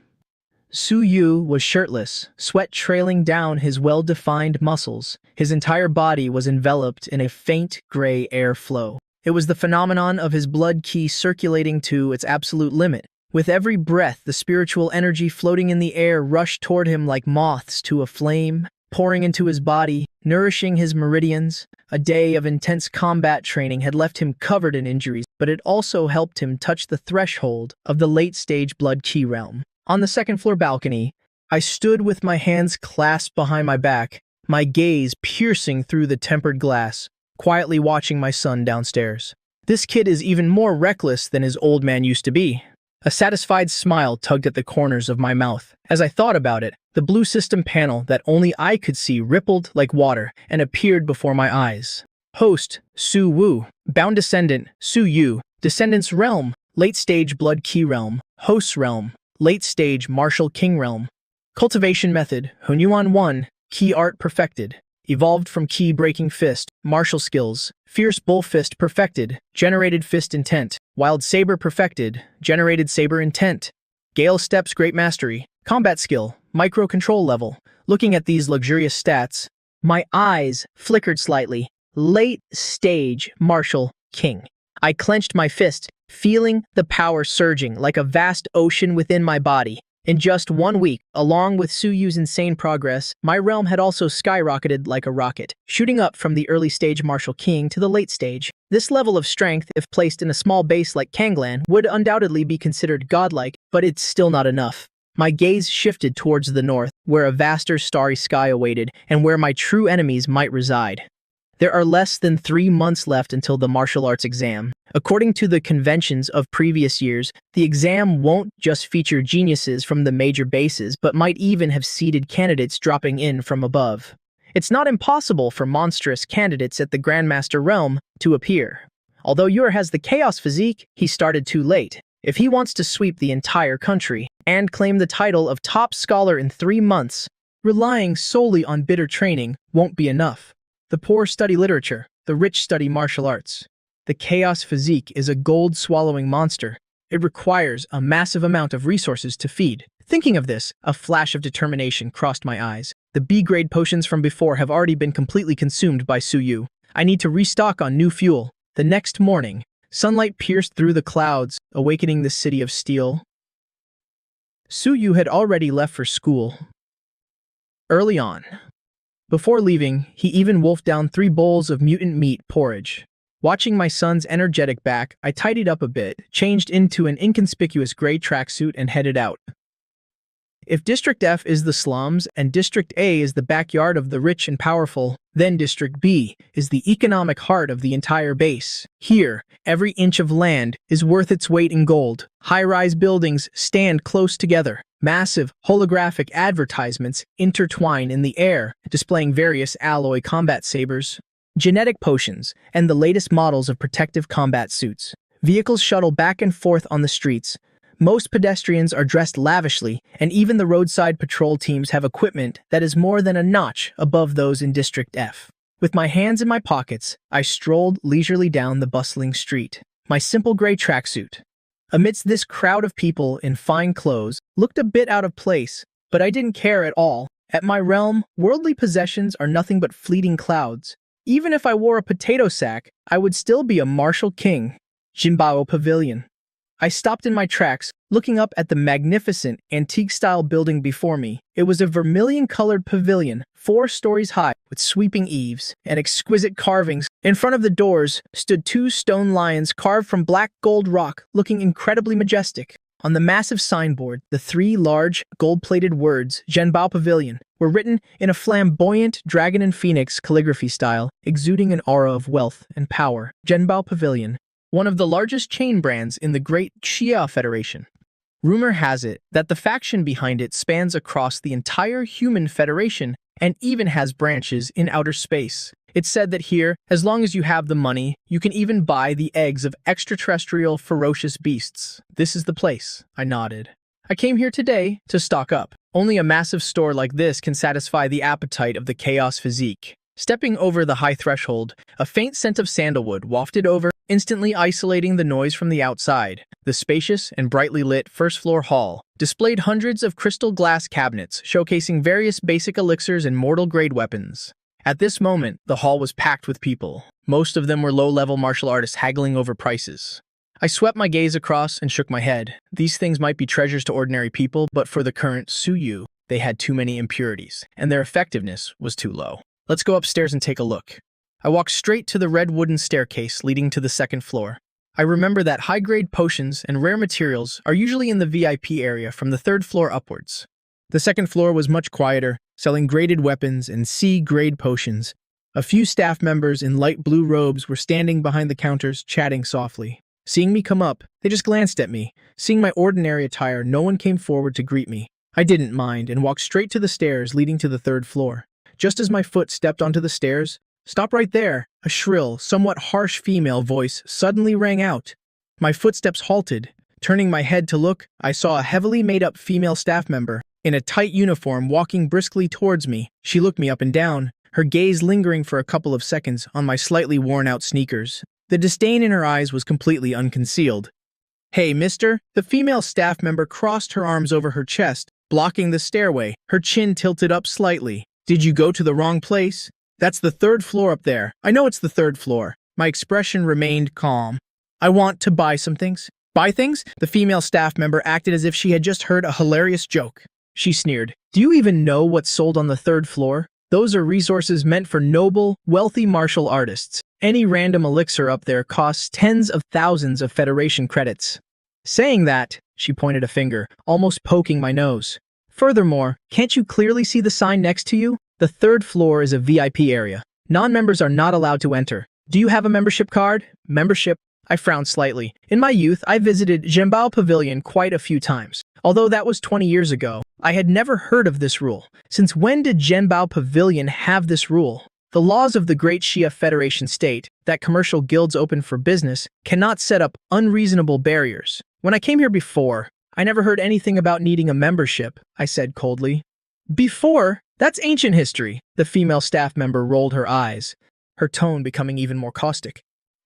Su Yu was shirtless, sweat trailing down his well-defined muscles. His entire body was enveloped in a faint gray air flow. It was the phenomenon of his blood qi circulating to its absolute limit. With every breath, the spiritual energy floating in the air rushed toward him like moths to a flame, pouring into his body, nourishing his meridians. A day of intense combat training had left him covered in injuries, but it also helped him touch the threshold of the late-stage blood qi realm. On the second-floor balcony, I stood with my hands clasped behind my back, my gaze piercing through the tempered glass, quietly watching my son downstairs. This kid is even more reckless than his old man used to be. A satisfied smile tugged at the corners of my mouth. As I thought about it, the blue system panel that only I could see rippled like water and appeared before my eyes. Host, Su Wu. Bound descendant, Su Yu. Descendant's realm, late-stage blood qi realm. Host's realm, late-stage martial king realm. Cultivation method, Hunyuan 1, qi art perfected. Evolved from qi breaking fist, martial skills. Fierce bull fist perfected, generated fist intent. Wild saber perfected, generated saber intent. Gale steps great mastery. Combat skill, micro control level. Looking at these luxurious stats, my eyes flickered slightly. Late stage martial king. I clenched my fist, feeling the power surging like a vast ocean within my body. In just 1 week, along with Su Yu's insane progress, my realm had also skyrocketed like a rocket, shooting up from the early stage martial king to the late stage. This level of strength, if placed in a small base like Kanglan, would undoubtedly be considered godlike, but it's still not enough. My gaze shifted towards the north, where a vaster starry sky awaited, and where my true enemies might reside. There are less than 3 months left until the martial arts exam. According to the conventions of previous years, the exam won't just feature geniuses from the major bases, but might even have seeded candidates dropping in from above. It's not impossible for monstrous candidates at the Grandmaster realm to appear. Although Yor has the chaos physique, he started too late. If he wants to sweep the entire country and claim the title of top scholar in 3 months, relying solely on bitter training won't be enough. The poor study literature, the rich study martial arts. The chaos physique is a gold-swallowing monster. It requires a massive amount of resources to feed. Thinking of this, a flash of determination crossed my eyes. The B-grade potions from before have already been completely consumed by Su Yu. I need to restock on new fuel. The next morning, sunlight pierced through the clouds, awakening the city of steel. Su Yu had already left for school. Early on. Before leaving, he even wolfed down 3 bowls of mutant meat porridge. Watching my son's energetic back, I tidied up a bit, changed into an inconspicuous gray tracksuit and headed out. If District F is the slums and District A is the backyard of the rich and powerful, then District B is the economic heart of the entire base. Here, every inch of land is worth its weight in gold. High-rise buildings stand close together. Massive, holographic advertisements intertwine in the air, displaying various alloy combat sabers, genetic potions, and the latest models of protective combat suits. Vehicles shuttle back and forth on the streets. Most pedestrians are dressed lavishly, and even the roadside patrol teams have equipment that is more than a notch above those in District F. With my hands in my pockets, I strolled leisurely down the bustling street. My simple gray tracksuit, amidst this crowd of people in fine clothes, looked a bit out of place, but I didn't care at all. At my realm, worldly possessions are nothing but fleeting clouds. Even if I wore a potato sack, I would still be a martial king. Jinbao Pavilion. I stopped in my tracks, looking up at the magnificent, antique-style building before me. It was a vermilion-colored pavilion, 4 stories high, with sweeping eaves and exquisite carvings. In front of the doors stood 2 stone lions carved from black gold rock, looking incredibly majestic. On the massive signboard, the 3 large, gold-plated words, Zhenbao Pavilion, were written in a flamboyant dragon and phoenix calligraphy style, exuding an aura of wealth and power. Zhenbao Pavilion, one of the largest chain brands in the Great Xia Federation. Rumor has it that the faction behind it spans across the entire human federation and even has branches in outer space. It's said that here, as long as you have the money, you can even buy the eggs of extraterrestrial ferocious beasts. This is the place, I nodded. I came here today to stock up. Only a massive store like this can satisfy the appetite of the chaos physique. Stepping over the high threshold, a faint scent of sandalwood wafted over, instantly isolating the noise from the outside. The spacious and brightly lit first-floor hall displayed hundreds of crystal glass cabinets showcasing various basic elixirs and mortal-grade weapons. At this moment, the hall was packed with people. Most of them were low-level martial artists haggling over prices. I swept my gaze across and shook my head. These things might be treasures to ordinary people, but for the current Suyu, they had too many impurities, and their effectiveness was too low. Let's go upstairs and take a look. I walked straight to the red wooden staircase leading to the 2nd floor. I remember that high-grade potions and rare materials are usually in the VIP area from the 3rd floor upwards. The 2nd floor was much quieter, selling graded weapons and C-grade potions. A few staff members in light blue robes were standing behind the counters, chatting softly. Seeing me come up, they just glanced at me. Seeing my ordinary attire, no one came forward to greet me. I didn't mind and walked straight to the stairs leading to the 3rd floor. Just as my foot stepped onto the stairs, "Stop right there!" a shrill, somewhat harsh female voice suddenly rang out. My footsteps halted. Turning my head to look, I saw a heavily made-up female staff member in a tight uniform walking briskly towards me. She looked me up and down, her gaze lingering for a couple of seconds on my slightly worn-out sneakers. The disdain in her eyes was completely unconcealed. "Hey, mister!" The female staff member crossed her arms over her chest, blocking the stairway, her chin tilted up slightly. "Did you go to the wrong place? That's the 3rd floor up there." "I know it's the 3rd floor." My expression remained calm. "I want to buy some things." "Buy things?" The female staff member acted as if she had just heard a hilarious joke. She sneered. "Do you even know what's sold on the 3rd floor? Those are resources meant for noble, wealthy martial artists. Any random elixir up there costs tens of thousands of Federation credits." Saying that, she pointed a finger, almost poking my nose. "Furthermore, can't you clearly see the sign next to you? The 3rd floor is a VIP area. Non-members are not allowed to enter. Do you have a membership card?" "Membership?" I frowned slightly. In my youth, I visited Zhenbao Pavilion quite a few times. Although that was 20 years ago, I had never heard of this rule. Since when did Zhenbao Pavilion have this rule? The laws of the Great Xia Federation state that commercial guilds open for business cannot set up unreasonable barriers. When I came here before, I never heard anything about needing a membership, I said coldly. "Before? That's ancient history." The female staff member rolled her eyes, her tone becoming even more caustic.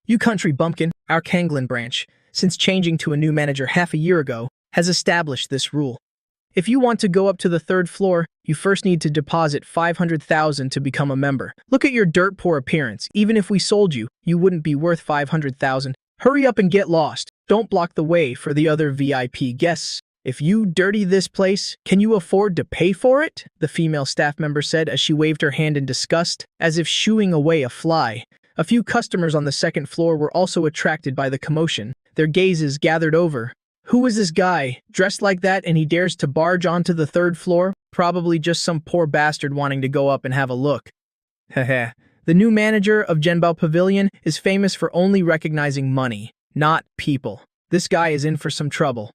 "You country bumpkin, our Kanglin branch, since changing to a new manager half a year ago, has established this rule. If you want to go up to the 3rd floor, you first need to deposit 500,000 to become a member. Look at your dirt poor appearance. Even if we sold you, you wouldn't be worth 500,000. Hurry up and get lost. Don't block the way for the other VIP guests. If you dirty this place, can you afford to pay for it?" the female staff member said as she waved her hand in disgust, as if shooing away a fly. A few customers on the 2nd floor were also attracted by the commotion. Their gazes gathered over. Who is this guy, dressed like that, and he dares to barge onto the third floor? Probably just some poor bastard wanting to go up and have a look. Heh. The new manager of Zhenbao Pavilion is famous for only recognizing money, not people. This guy is in for some trouble.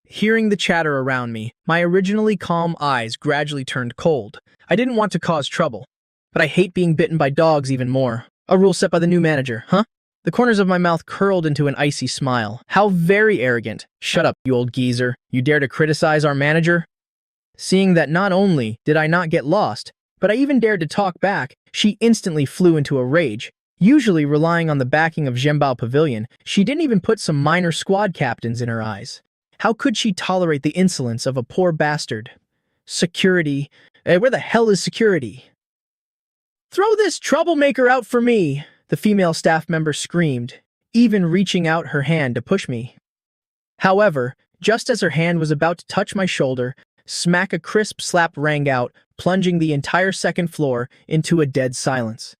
Hearing the chatter around me, my originally calm eyes gradually turned cold. I didn't want to cause trouble, but I hate being bitten by dogs even more. A rule set by the new manager, huh? The corners of my mouth curled into an icy smile. How very arrogant. Shut up, you old geezer. You dare to criticize our manager? Seeing that not only did I not get lost, but I even dared to talk back, she instantly flew into a rage. Usually relying on the backing of Zhenbao Pavilion, she didn't even put some minor squad captains in her eyes. How could she tolerate the insolence of a poor bastard? Security? Where the hell is security? Throw this troublemaker out for me! The female staff member screamed, even reaching out her hand to push me. However, just as her hand was about to touch my shoulder, smack, a crisp slap rang out, plunging the entire second floor into a dead silence.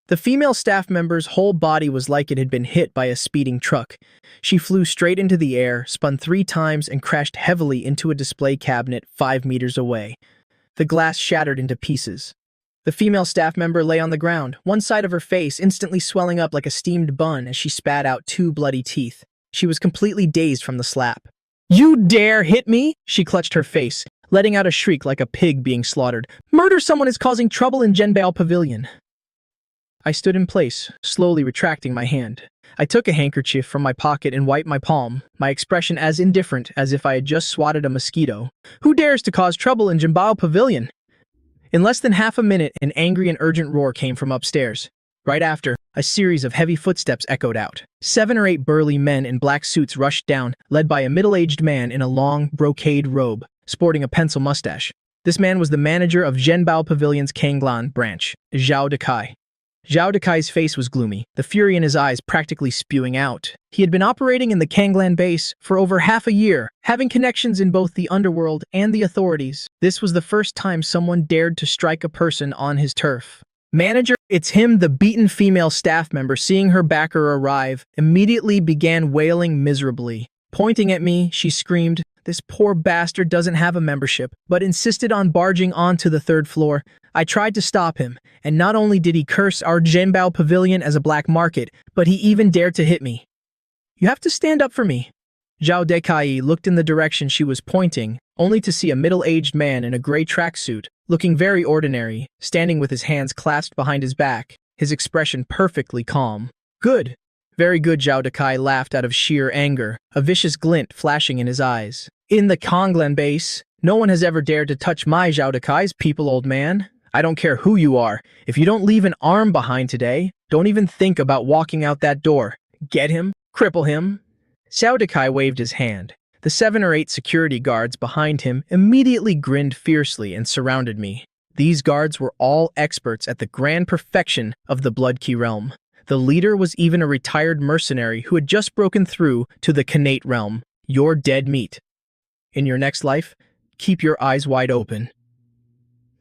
The female staff member's whole body was like it had been hit by a speeding truck. She flew straight into the air, spun 3 times, and crashed heavily into a display cabinet 5 meters away. The glass shattered into pieces. The female staff member lay on the ground, one side of her face instantly swelling up like a steamed bun as she spat out 2 bloody teeth. She was completely dazed from the slap. "You dare hit me?" She clutched her face, letting out a shriek like a pig being slaughtered. "Murder someone is causing trouble in Zhenbao Pavilion." I stood in place, slowly retracting my hand. I took a handkerchief from my pocket and wiped my palm, my expression as indifferent as if I had just swatted a mosquito. Who dares to cause trouble in Zhenbao Pavilion? In less than half a minute, an angry and urgent roar came from upstairs. Right after, a series of heavy footsteps echoed out. 7 or 8 burly men in black suits rushed down, led by a middle-aged man in a long, brocade robe, sporting a pencil mustache. This man was the manager of Zhenbao Pavilion's Kanglan branch, Zhao Dekai. Zhao Dekai's face was gloomy, the fury in his eyes practically spewing out. He had been operating in the Kanglan base for over half a year, having connections in both the underworld and the authorities. This was the first time someone dared to strike a person on his turf. "Manager, it's him!" The beaten female staff member, seeing her backer arrive, immediately began wailing miserably. Pointing at me, she screamed, "This poor bastard doesn't have a membership," but insisted on barging onto the 3rd floor. I tried to stop him, and not only did he curse our Zhenbao Pavilion as a black market, but he even dared to hit me. "You have to stand up for me." Zhao Dekai looked in the direction she was pointing, only to see a middle-aged man in a gray tracksuit, looking very ordinary, standing with his hands clasped behind his back, his expression perfectly calm. "Good. Very good," Zhao Dekai laughed out of sheer anger, a vicious glint flashing in his eyes. "In the Kanglan base, no one has ever dared to touch my Zhao Dekai's people, old man. I don't care who you are. If you don't leave an arm behind today, don't even think about walking out that door. Get him, cripple him." Zhao Dekai waved his hand. The 7 or 8 security guards behind him immediately grinned fiercely and surrounded me. These guards were all experts at the grand perfection of the Blood Key realm. The leader was even a retired mercenary who had just broken through to the Khanate realm. You're dead meat. In your next life, keep your eyes wide open.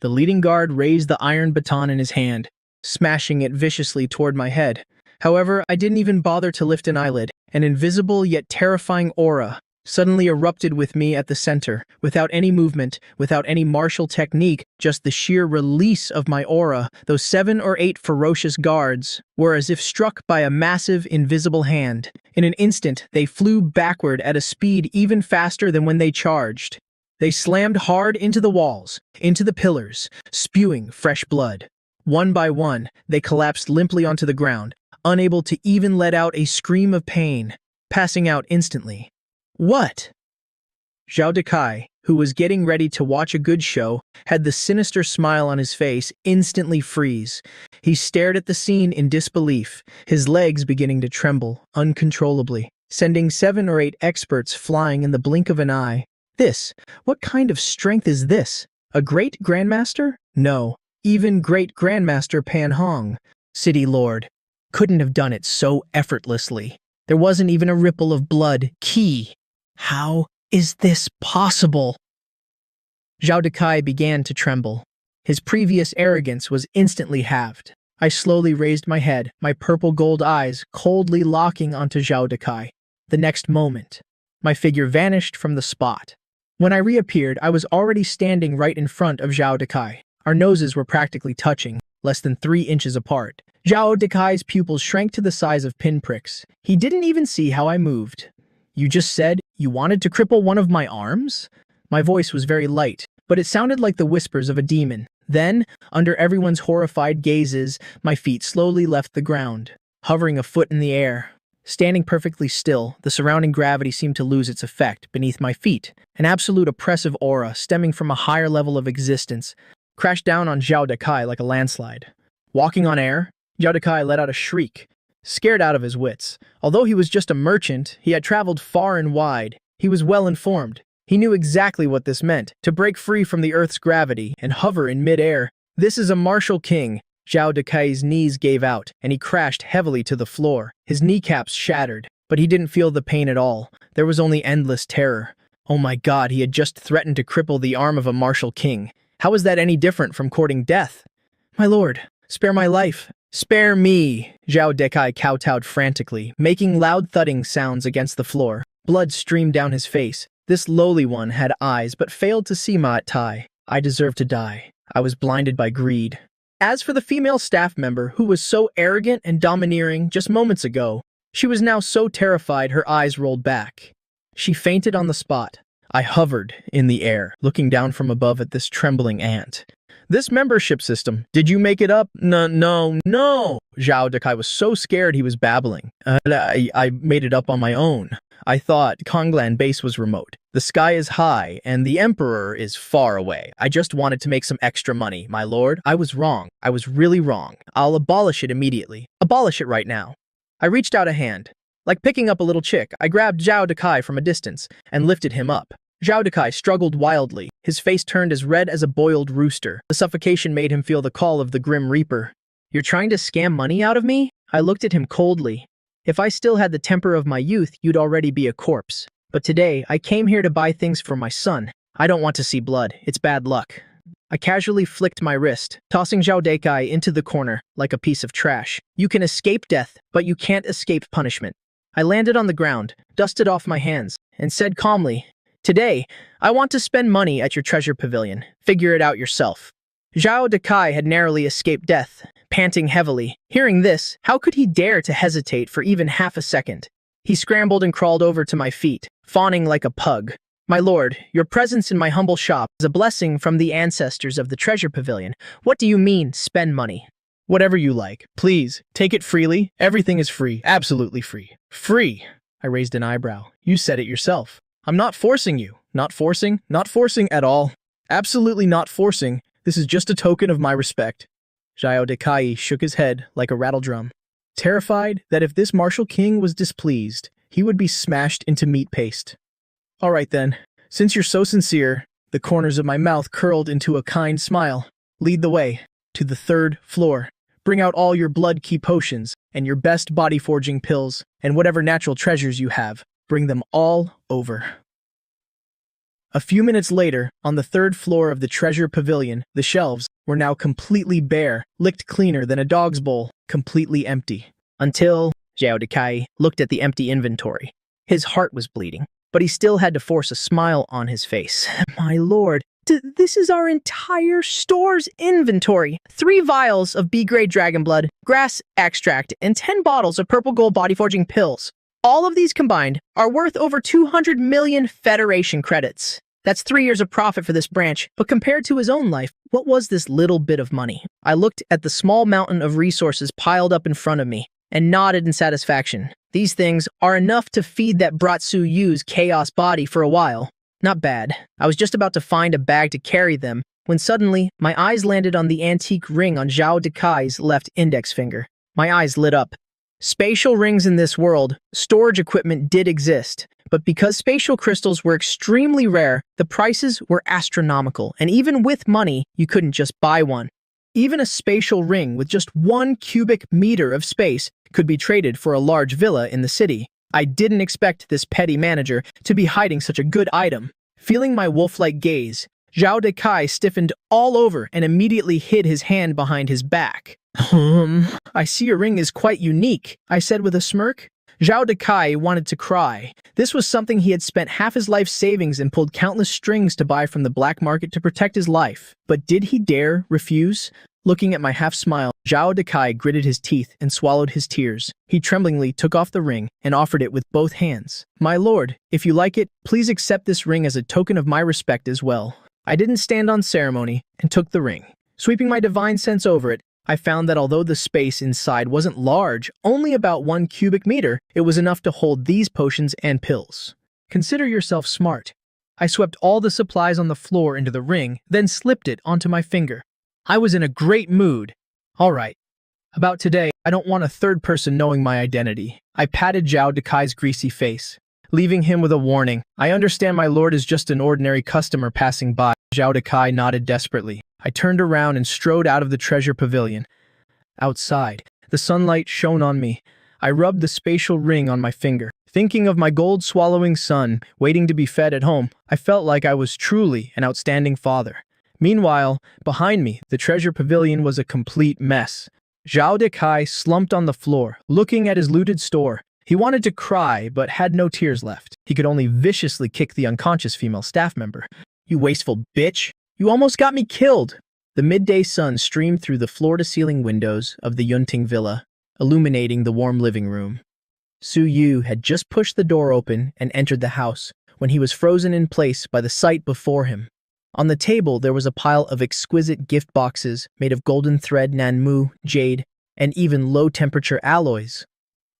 The leading guard raised the iron baton in his hand, smashing it viciously toward my head. However, I didn't even bother to lift an eyelid. An invisible yet terrifying aura suddenly erupted with me at the center, without any movement, without any martial technique, just the sheer release of my aura. Those 7 or 8 ferocious guards were as if struck by a massive, invisible hand. In an instant, they flew backward at a speed even faster than when they charged. They slammed hard into the walls, into the pillars, spewing fresh blood. One by one, they collapsed limply onto the ground, unable to even let out a scream of pain, passing out instantly. "What?" Zhao Dekai, who was getting ready to watch a good show, had the sinister smile on his face instantly freeze. He stared at the scene in disbelief, his legs beginning to tremble uncontrollably, sending 7 or 8 experts flying in the blink of an eye. What kind of strength is this? A great grandmaster? No, even great grandmaster Pan Hong, City Lord, couldn't have done it so effortlessly. There wasn't even a ripple of blood. Key. How is this possible? Zhao Dekai began to tremble. His previous arrogance was instantly halved. I slowly raised my head, my purple gold eyes coldly locking onto Zhao Dekai. The next moment, My figure vanished from the spot. When I reappeared, I was already standing right in front of Zhao Dekai. Our noses were practically touching, less than 3 inches apart. Zhao Dekai's pupils shrank to the size of pinpricks. He didn't even see how I moved. "You just said you wanted to cripple one of my arms?" My voice was very light, but it sounded like the whispers of a demon. Then, under everyone's horrified gazes, my feet slowly left the ground, hovering a foot in the air. Standing perfectly still, the surrounding gravity seemed to lose its effect beneath my feet. An absolute oppressive aura, stemming from a higher level of existence, crashed down on Zhao Dekai like a landslide. Walking on air, Zhao Dekai let out a shriek, scared out of his wits. Although he was just a merchant, he had traveled far and wide. He was well informed. He knew exactly what this meant, to break free from the Earth's gravity and hover in mid-air. This is a martial king. Zhao Dekai's knees gave out, and he crashed heavily to the floor. His kneecaps shattered, but he didn't feel the pain at all. There was only endless terror. Oh my god, he had just threatened to cripple the arm of a martial king. How was that any different from courting death? "My lord, spare my life. Spare me!" Zhao Dekai kowtowed frantically, making loud thudding sounds against the floor. Blood streamed down his face. This lowly one had eyes but failed to see Ma Tai. I deserved to die. I was blinded by greed. As for the female staff member who was so arrogant and domineering just moments ago, she was now so terrified her eyes rolled back. She fainted on the spot. I hovered in the air, looking down from above at this trembling ant. "This membership system, did you make it up?" No. Zhao Dekai was so scared he was babbling. I made it up on my own. I thought Konglan base was remote. The sky is high, and the Emperor is far away. I just wanted to make some extra money, my lord. I was wrong. I was really wrong. I'll abolish it immediately. Abolish it right now. I reached out a hand. Like picking up a little chick, I grabbed Zhao Dekai from a distance and lifted him up. Zhao Dekai struggled wildly. His face turned as red as a boiled rooster. The suffocation made him feel the call of the Grim Reaper. "You're trying to scam money out of me?" I looked at him coldly. "If I still had the temper of my youth, you'd already be a corpse. But today, I came here to buy things for my son. I don't want to see blood. It's bad luck." I casually flicked my wrist, tossing Zhao Dekai into the corner like a piece of trash. "You can escape death, but you can't escape punishment." I landed on the ground, dusted off my hands, and said calmly, "Today, I want to spend money at your treasure pavilion. Figure it out yourself." Zhao Dekai had narrowly escaped death, panting heavily. Hearing this, how could he dare to hesitate for even half a second? He scrambled and crawled over to my feet, fawning like a pug. "My lord, your presence in my humble shop is a blessing from the ancestors of the treasure pavilion. What do you mean, spend money?" "Whatever you like. Please, take it freely. Everything is free. Absolutely free." "Free?" I raised an eyebrow. "You said it yourself." "I'm not forcing you." "Not forcing? Not forcing at all. Absolutely not forcing. This is just a token of my respect." Zhao Dekai shook his head like a rattledrum, terrified that if this martial king was displeased, he would be smashed into meat paste. "All right then, since you're so sincere," the corners of my mouth curled into a kind smile. "Lead the way to the 3rd floor. Bring out all your blood key potions and your best body-forging pills and whatever natural treasures you have. Bring them all over." A few minutes later, on the 3rd floor of the treasure pavilion, the shelves were now completely bare, licked cleaner than a dog's bowl, completely empty. Until Zhao Dekai looked at the empty inventory. His heart was bleeding, but he still had to force a smile on his face. "My lord, this is our entire store's inventory. 3 vials of B-grade dragon blood, grass extract, and 10 bottles of purple gold body-forging pills. All of these combined are worth over 200 million Federation credits. That's 3 years of profit for this branch, but compared to his own life, what was this little bit of money?" I looked at the small mountain of resources piled up in front of me and nodded in satisfaction. These things are enough to feed that Bratsu Yu's chaos body for a while. Not bad. I was just about to find a bag to carry them when suddenly my eyes landed on the antique ring on Zhao Dekai's left index finger. My eyes lit up. Spatial rings in this world, storage equipment did exist, but because spatial crystals were extremely rare, the prices were astronomical, and even with money, you couldn't just buy one. Even a spatial ring with just 1 cubic meter of space could be traded for a large villa in the city. I didn't expect this petty manager to be hiding such a good item. Feeling my wolf-like gaze, Zhao Dekai stiffened all over and immediately hid his hand behind his back. I see your ring is quite unique," I said with a smirk. Zhao Dekai wanted to cry. This was something he had spent half his life savings and pulled countless strings to buy from the black market to protect his life. But did he dare refuse? Looking at my half-smile, Zhao Dekai gritted his teeth and swallowed his tears. He tremblingly took off the ring and offered it with both hands. "My lord, if you like it, please accept this ring as a token of my respect as well." I didn't stand on ceremony and took the ring. Sweeping my divine sense over it, I found that although the space inside wasn't large, only about 1 cubic meter, it was enough to hold these potions and pills. Consider yourself smart. I swept all the supplies on the floor into the ring, then slipped it onto my finger. I was in a great mood. All right. About today, I don't want a third person knowing my identity. I patted Zhao Dekai's greasy face, leaving him with a warning. "I understand my lord is just an ordinary customer passing by." Zhao Dekai nodded desperately. I turned around and strode out of the treasure pavilion. Outside, the sunlight shone on me. I rubbed the spatial ring on my finger. Thinking of my gold-swallowing son, waiting to be fed at home, I felt like I was truly an outstanding father. Meanwhile, behind me, the treasure pavilion was a complete mess. Zhao Dekai slumped on the floor, looking at his looted store. He wanted to cry, but had no tears left. He could only viciously kick the unconscious female staff member. "You wasteful bitch! You almost got me killed!" The midday sun streamed through the floor-to-ceiling windows of the Yunting villa, illuminating the warm living room. Su Yu had just pushed the door open and entered the house when he was frozen in place by the sight before him. On the table, there was a pile of exquisite gift boxes made of golden thread, nanmu, jade, and even low-temperature alloys,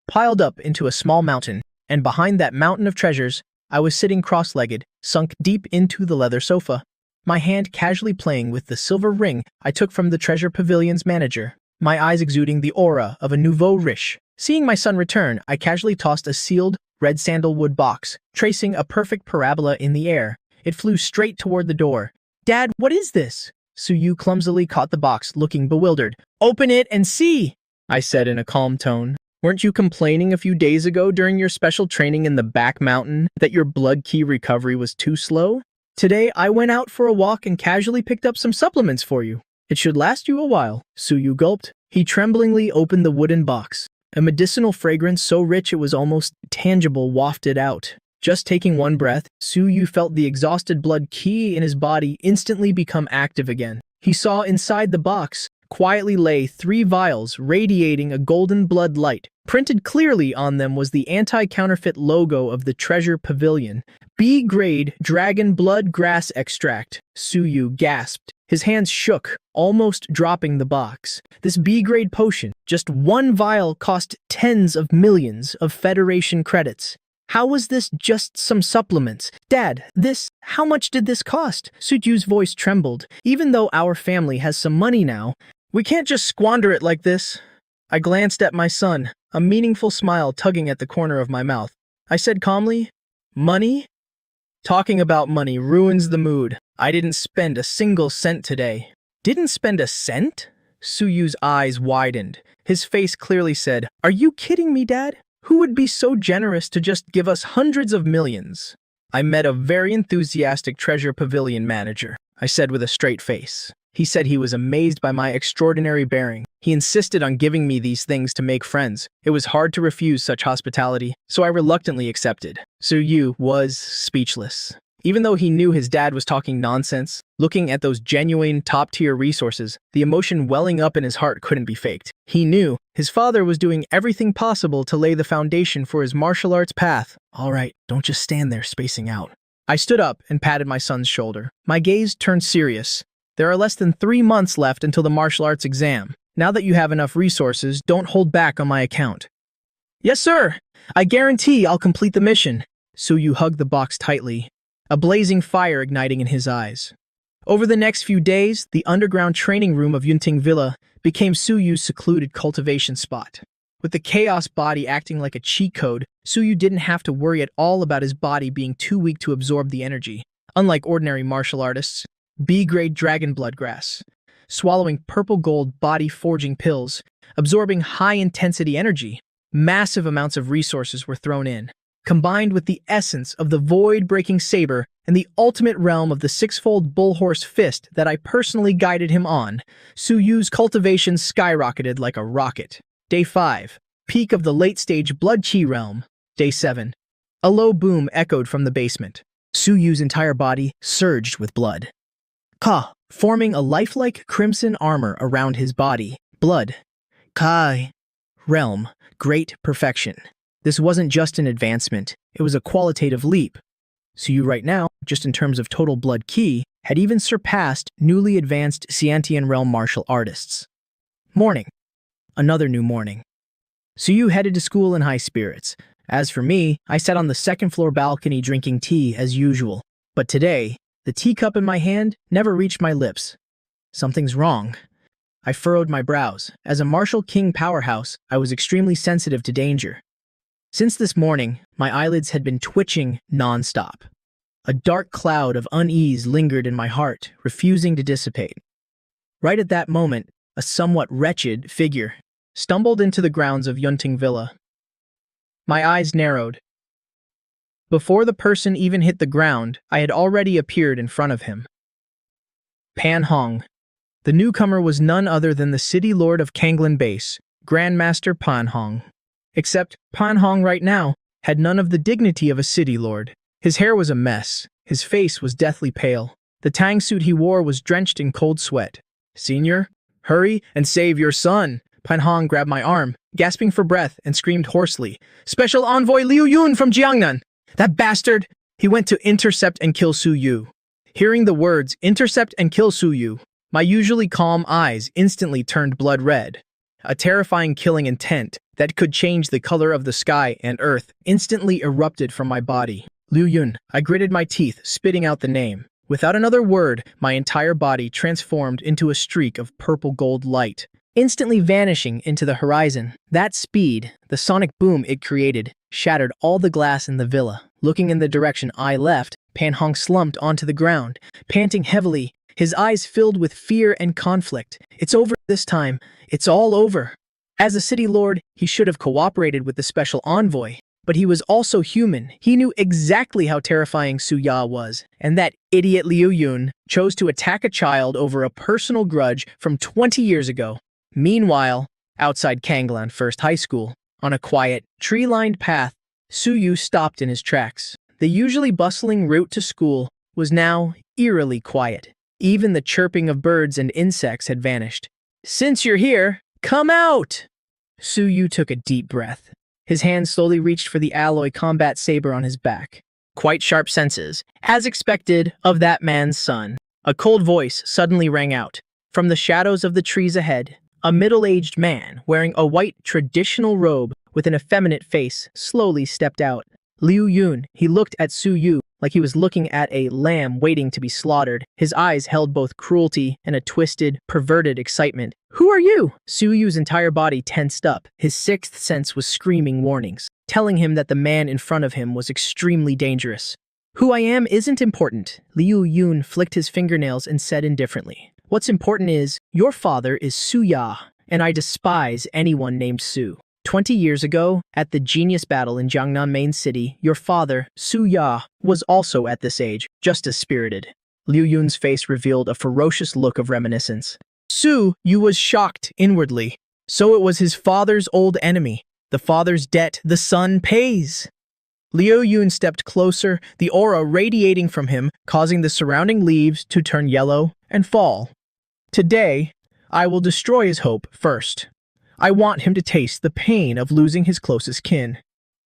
piled up into a small mountain, and behind that mountain of treasures, I was sitting cross-legged, sunk deep into the leather sofa, my hand casually playing with the silver ring I took from the treasure pavilion's manager, my eyes exuding the aura of a nouveau riche. Seeing my son return, I casually tossed a sealed, red sandalwood box, tracing a perfect parabola in the air. It flew straight toward the door. "Dad, what is this?" Su Yu clumsily caught the box, looking bewildered. "Open it and see," I said in a calm tone. "Weren't you complaining a few days ago during your special training in the back mountain that your blood key recovery was too slow? Today, I went out for a walk and casually picked up some supplements for you. It should last you a while." Su Yu gulped. He tremblingly opened the wooden box. A medicinal fragrance so rich it was almost tangible wafted out. Just taking one breath, Su Yu felt the exhausted blood key in his body instantly become active again. He saw inside the box quietly lay 3 vials radiating a golden blood light. Printed clearly on them was the anti-counterfeit logo of the treasure pavilion. B-grade dragon blood grass extract. Su Yu gasped. His hands shook, almost dropping the box. This B-grade potion, just 1 vial, cost tens of millions of Federation credits. How was this just some supplements? "Dad, how much did this cost?" Su Yu's voice trembled. "Even though our family has some money now, we can't just squander it like this." I glanced at my son, a meaningful smile tugging at the corner of my mouth. I said calmly, "Money? Talking about money ruins the mood. I didn't spend a single cent today." "Didn't spend a cent?" Su Yu's eyes widened. His face clearly said, "Are you kidding me, Dad? Who would be so generous to just give us hundreds of millions?" "I met a very enthusiastic treasure pavilion manager," I said with a straight face. He said he was amazed by my extraordinary bearing. He insisted on giving me these things to make friends. It was hard to refuse such hospitality, so I reluctantly accepted. Su Yu was speechless. Even though he knew his dad was talking nonsense, looking at those genuine, top-tier resources, the emotion welling up in his heart couldn't be faked. He knew his father was doing everything possible to lay the foundation for his martial arts path. "All right, don't just stand there spacing out." I stood up and patted my son's shoulder. My gaze turned serious. "There are less than 3 months left until the martial arts exam. Now that you have enough resources, don't hold back on my account." "Yes, sir. I guarantee I'll complete the mission." Su Yu hugged the box tightly, a blazing fire igniting in his eyes. Over the next few days, the underground training room of Yunting Villa became Su Yu's secluded cultivation spot. With the chaos body acting like a cheat code, Su Yu didn't have to worry at all about his body being too weak to absorb the energy. Unlike ordinary martial artists, B-grade dragon blood grass, swallowing purple-gold body-forging pills, absorbing high-intensity energy, massive amounts of resources were thrown in. Combined with the essence of the void-breaking saber and the ultimate realm of the 6-fold bullhorse fist that I personally guided him on, Su Yu's cultivation skyrocketed like a rocket. Day 5. Peak of the late-stage Blood Chi realm. Day 7. A low boom echoed from the basement. Su Yu's entire body surged with blood. Ka, forming a lifelike crimson armor around his body. Blood. Kai. Realm. Great perfection. This wasn't just an advancement, it was a qualitative leap. Su Yu right now, just in terms of total blood ki, had even surpassed newly advanced Xiantian realm martial artists. Morning. Another new morning. Su Yu headed to school in high spirits. As for me, I sat on the second-floor balcony drinking tea as usual. But today, the teacup in my hand never reached my lips. Something's wrong. I furrowed my brows. As a martial king powerhouse, I was extremely sensitive to danger. Since this morning, my eyelids had been twitching non-stop. A dark cloud of unease lingered in my heart, refusing to dissipate. Right at that moment, a somewhat wretched figure stumbled into the grounds of Yunting Villa. My eyes narrowed. Before the person even hit the ground, I had already appeared in front of him. Pan Hong. The newcomer was none other than the city lord of Kanglan Base, Grandmaster Pan Hong. Except Pan Hong right now had none of the dignity of a city lord. His hair was a mess. His face was deathly pale. The tang suit he wore was drenched in cold sweat. "Senior, hurry and save your son." Pan Hong grabbed my arm, gasping for breath, and screamed hoarsely, "Special Envoy Liu Yun from Jiangnan! That bastard!" He went to intercept and kill Su Yu. Hearing the words, "intercept and kill Su Yu," my usually calm eyes instantly turned blood red. A terrifying killing intent that could change the color of the sky and earth instantly erupted from my body. Liu Yun. I gritted my teeth, spitting out the name. Without another word, my entire body transformed into a streak of purple-gold light, instantly vanishing into the horizon. That speed, the sonic boom it created, shattered all the glass in the villa. Looking in the direction I left, Pan Hong slumped onto the ground, panting heavily, his eyes filled with fear and conflict. It's over this time. It's all over. As a city lord, he should have cooperated with the special envoy. But he was also human. He knew exactly how terrifying Su Ya was, and that idiot Liu Yun chose to attack a child over a personal grudge from 20 years ago. Meanwhile, outside Kanglan First High School, on a quiet, tree-lined path, Su Yu stopped in his tracks. The usually bustling route to school was now eerily quiet. Even the chirping of birds and insects had vanished. "Since you're here, come out!" Su Yu took a deep breath. His hand slowly reached for the alloy combat saber on his back. Quite sharp senses, as expected of that man's son. A cold voice suddenly rang out. From the shadows of the trees ahead, a middle-aged man wearing a white traditional robe with an effeminate face slowly stepped out. Liu Yun. He looked at Su Yu like he was looking at a lamb waiting to be slaughtered. His eyes held both cruelty and a twisted, perverted excitement. "Who are you?" Su Yu's entire body tensed up. His sixth sense was screaming warnings, telling him that the man in front of him was extremely dangerous. "Who I am isn't important." Liu Yun flicked his fingernails and said indifferently, "What's important is, your father is Su Ya, and I despise anyone named Su. 20 years ago, at the genius battle in Jiangnan main city, your father, Su Ya, was also at this age, just as spirited." Liu Yun's face revealed a ferocious look of reminiscence. Su Yu was shocked inwardly. So it was his father's old enemy. The father's debt the son pays. Liu Yun stepped closer, the aura radiating from him, causing the surrounding leaves to turn yellow and fall. "Today, I will destroy his hope first. I want him to taste the pain of losing his closest kin."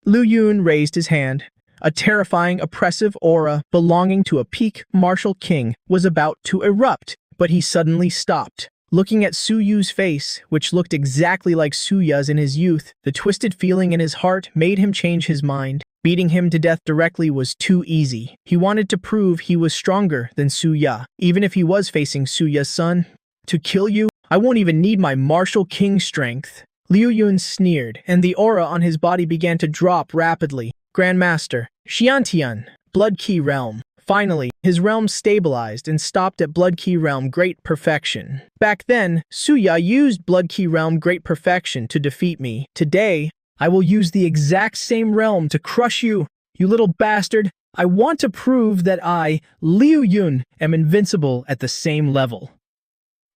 Liu Yun raised his hand. A terrifying, oppressive aura belonging to a peak martial king was about to erupt, but he suddenly stopped. Looking at Su Yu's face, which looked exactly like Su Ya's in his youth, the twisted feeling in his heart made him change his mind. Beating him to death directly was too easy. He wanted to prove he was stronger than Su Ya, even if he was facing Su Ya's son. "To kill you, I won't even need my martial king strength." Liu Yun sneered, and the aura on his body began to drop rapidly. Grandmaster, Xiantian, Blood Key Realm. Finally, his realm stabilized and stopped at Blood Key Realm Great Perfection. Back then, Su Ya used Blood Key Realm Great Perfection to defeat me. Today, I will use the exact same realm to crush you, you little bastard. I want to prove that I, Liu Yun, am invincible at the same level.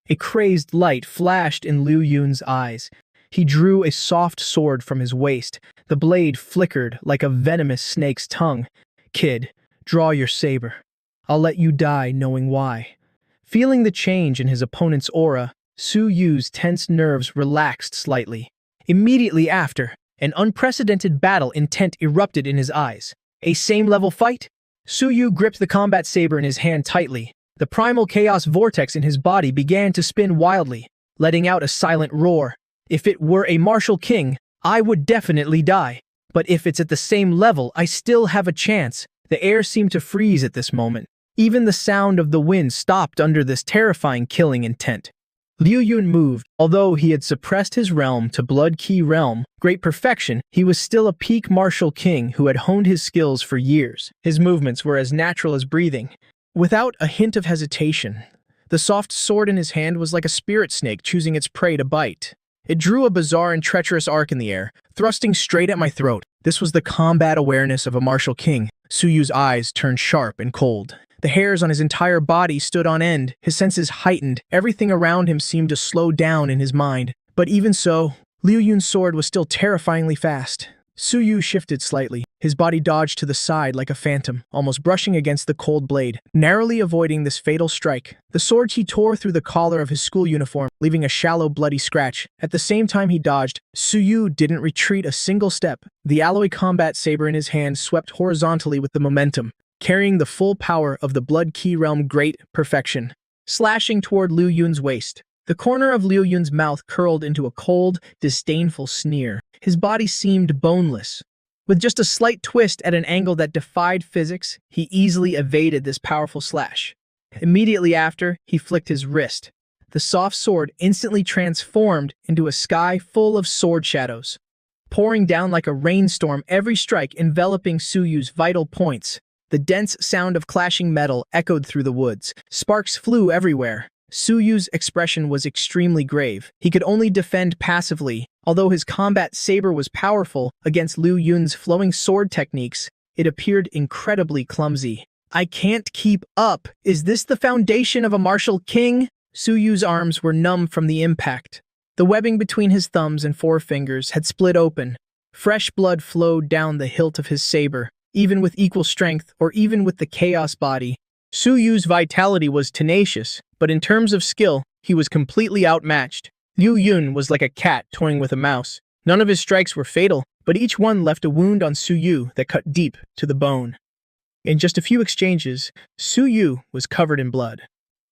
A crazed light flashed in Liu Yun's eyes. He drew a soft sword from his waist. The blade flickered like a venomous snake's tongue. "Kid, draw your saber. I'll let you die knowing why." Feeling the change in his opponent's aura, Su Yu's tense nerves relaxed slightly. Immediately after, an unprecedented battle intent erupted in his eyes. A same-level fight? Su Yu gripped the combat saber in his hand tightly. The primal chaos vortex in his body began to spin wildly, letting out a silent roar. "If it were a martial king, I would definitely die. But if it's at the same level, I still have a chance." The air seemed to freeze at this moment. Even the sound of the wind stopped under this terrifying killing intent. Liu Yun moved. Although he had suppressed his realm to Blood Key Realm, great perfection, he was still a peak martial king who had honed his skills for years. His movements were as natural as breathing. Without a hint of hesitation, the soft sword in his hand was like a spirit snake choosing its prey to bite. It drew a bizarre and treacherous arc in the air, thrusting straight at my throat. This was the combat awareness of a martial king. Su Yu's eyes turned sharp and cold. The hairs on his entire body stood on end, his senses heightened. Everything around him seemed to slow down in his mind. But even so, Liu Yun's sword was still terrifyingly fast. Su Yu shifted slightly. His body dodged to the side like a phantom, almost brushing against the cold blade, narrowly avoiding this fatal strike. The sword he tore through the collar of his school uniform, leaving a shallow, bloody scratch. At the same time he dodged, Su Yu didn't retreat a single step. The alloy combat saber in his hand swept horizontally with the momentum, carrying the full power of the Blood Key Realm great perfection, slashing toward Liu Yun's waist. The corner of Liu Yun's mouth curled into a cold, disdainful sneer. His body seemed boneless. With just a slight twist at an angle that defied physics, he easily evaded this powerful slash. Immediately after, he flicked his wrist. The soft sword instantly transformed into a sky full of sword shadows, pouring down like a rainstorm, every strike enveloping Su Yu's vital points. The dense sound of clashing metal echoed through the woods. Sparks flew everywhere. Su Yu's expression was extremely grave. He could only defend passively. Although his combat saber was powerful against Liu Yun's flowing sword techniques, it appeared incredibly clumsy. "I can't keep up. Is this the foundation of a martial king?" Su Yu's arms were numb from the impact. The webbing between his thumbs and forefingers had split open. Fresh blood flowed down the hilt of his saber. Even with equal strength, or even with the chaos body, Su Yu's vitality was tenacious, but in terms of skill, he was completely outmatched. Liu Yun was like a cat toying with a mouse. None of his strikes were fatal, but each one left a wound on Su Yu that cut deep to the bone. In just a few exchanges, Su Yu was covered in blood.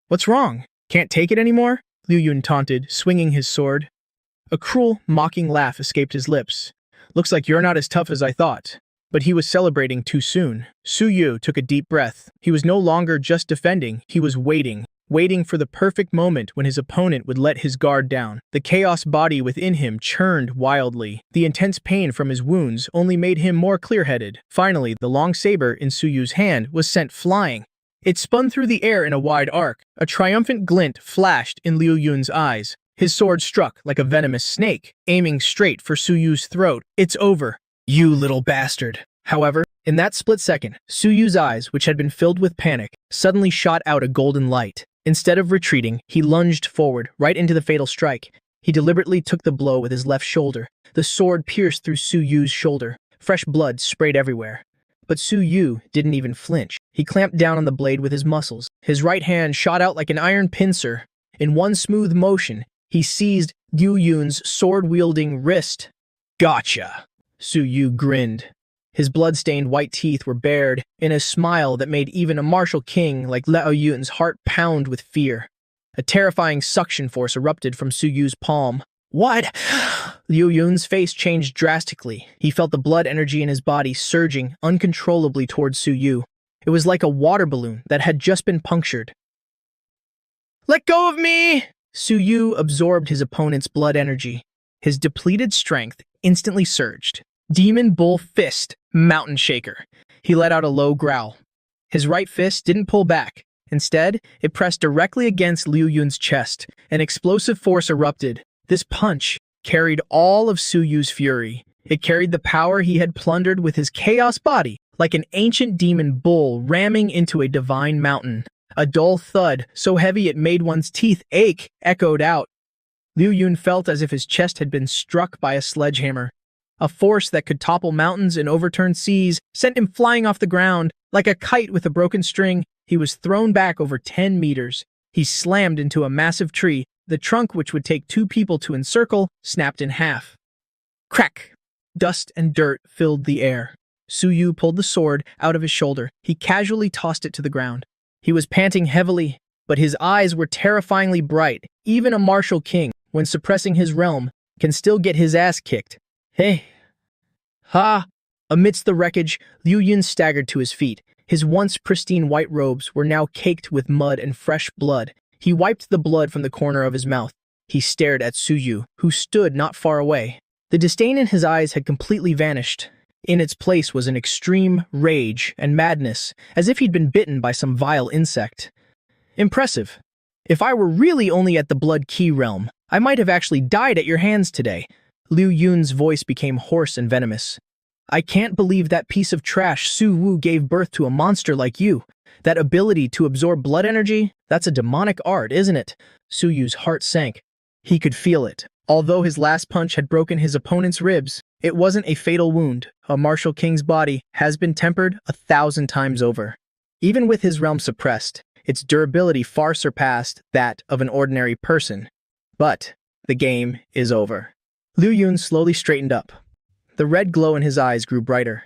"What's wrong? Can't take it anymore?" Liu Yun taunted, swinging his sword. A cruel, mocking laugh escaped his lips. "Looks like you're not as tough as I thought." But he was celebrating too soon. Su Yu took a deep breath. He was no longer just defending, he was waiting for the perfect moment when his opponent would let his guard down. The chaos body within him churned wildly. The intense pain from his wounds only made him more clear-headed. Finally, the long saber in Su Yu's hand was sent flying. It spun through the air in a wide arc. A triumphant glint flashed in Liu Yun's eyes. His sword struck like a venomous snake, aiming straight for Su Yu's throat. "It's over, you little bastard." However, in that split second, Su Yu's eyes, which had been filled with panic, suddenly shot out a golden light. Instead of retreating, he lunged forward, right into the fatal strike. He deliberately took the blow with his left shoulder. The sword pierced through Su Yu's shoulder. Fresh blood sprayed everywhere. But Su Yu didn't even flinch. He clamped down on the blade with his muscles. His right hand shot out like an iron pincer. In one smooth motion, he seized Liu Yun's sword-wielding wrist. "Gotcha!" Su Yu grinned. His blood-stained white teeth were bared in a smile that made even a martial king like Liu Yun's heart pound with fear. A terrifying suction force erupted from Su Yu's palm. "What?" Liu Yun's face changed drastically. He felt the blood energy in his body surging uncontrollably towards Su Yu. It was like a water balloon that had just been punctured. "Let go of me!" Su Yu absorbed his opponent's blood energy. His depleted strength instantly surged. Demon Bull Fist, Mountain Shaker. He let out a low growl. His right fist didn't pull back. Instead, it pressed directly against Liu Yun's chest. An explosive force erupted. This punch carried all of Su Yu's fury. It carried the power he had plundered with his chaos body, like an ancient demon bull ramming into a divine mountain. A dull thud, so heavy it made one's teeth ache, echoed out. Liu Yun felt as if his chest had been struck by a sledgehammer. A force that could topple mountains and overturn seas sent him flying off the ground. Like a kite with a broken string, he was thrown back over 10 meters. He slammed into a massive tree. The trunk, which would take 2 people to encircle, snapped in half. Crack! Dust and dirt filled the air. Su Yu pulled the sword out of his shoulder. He casually tossed it to the ground. He was panting heavily, but his eyes were terrifyingly bright. Even a martial king, when suppressing his realm, can still get his ass kicked. Hey! Ha! Amidst the wreckage, Liu Yun staggered to his feet. His once pristine white robes were now caked with mud and fresh blood. He wiped the blood from the corner of his mouth. He stared at Su Yu, who stood not far away. The disdain in his eyes had completely vanished. In its place was an extreme rage and madness, as if he'd been bitten by some vile insect. Impressive. If I were really only at the Blood Key realm, I might have actually died at your hands today. Liu Yun's voice became hoarse and venomous. I can't believe that piece of trash Su Wu gave birth to a monster like you. That ability to absorb blood energy, that's a demonic art, isn't it? Su Yu's heart sank. He could feel it. Although his last punch had broken his opponent's ribs, it wasn't a fatal wound. A martial king's body has been tempered 1,000 times over. Even with his realm suppressed, its durability far surpassed that of an ordinary person. But the game is over. Liu Yun slowly straightened up. The red glow in his eyes grew brighter.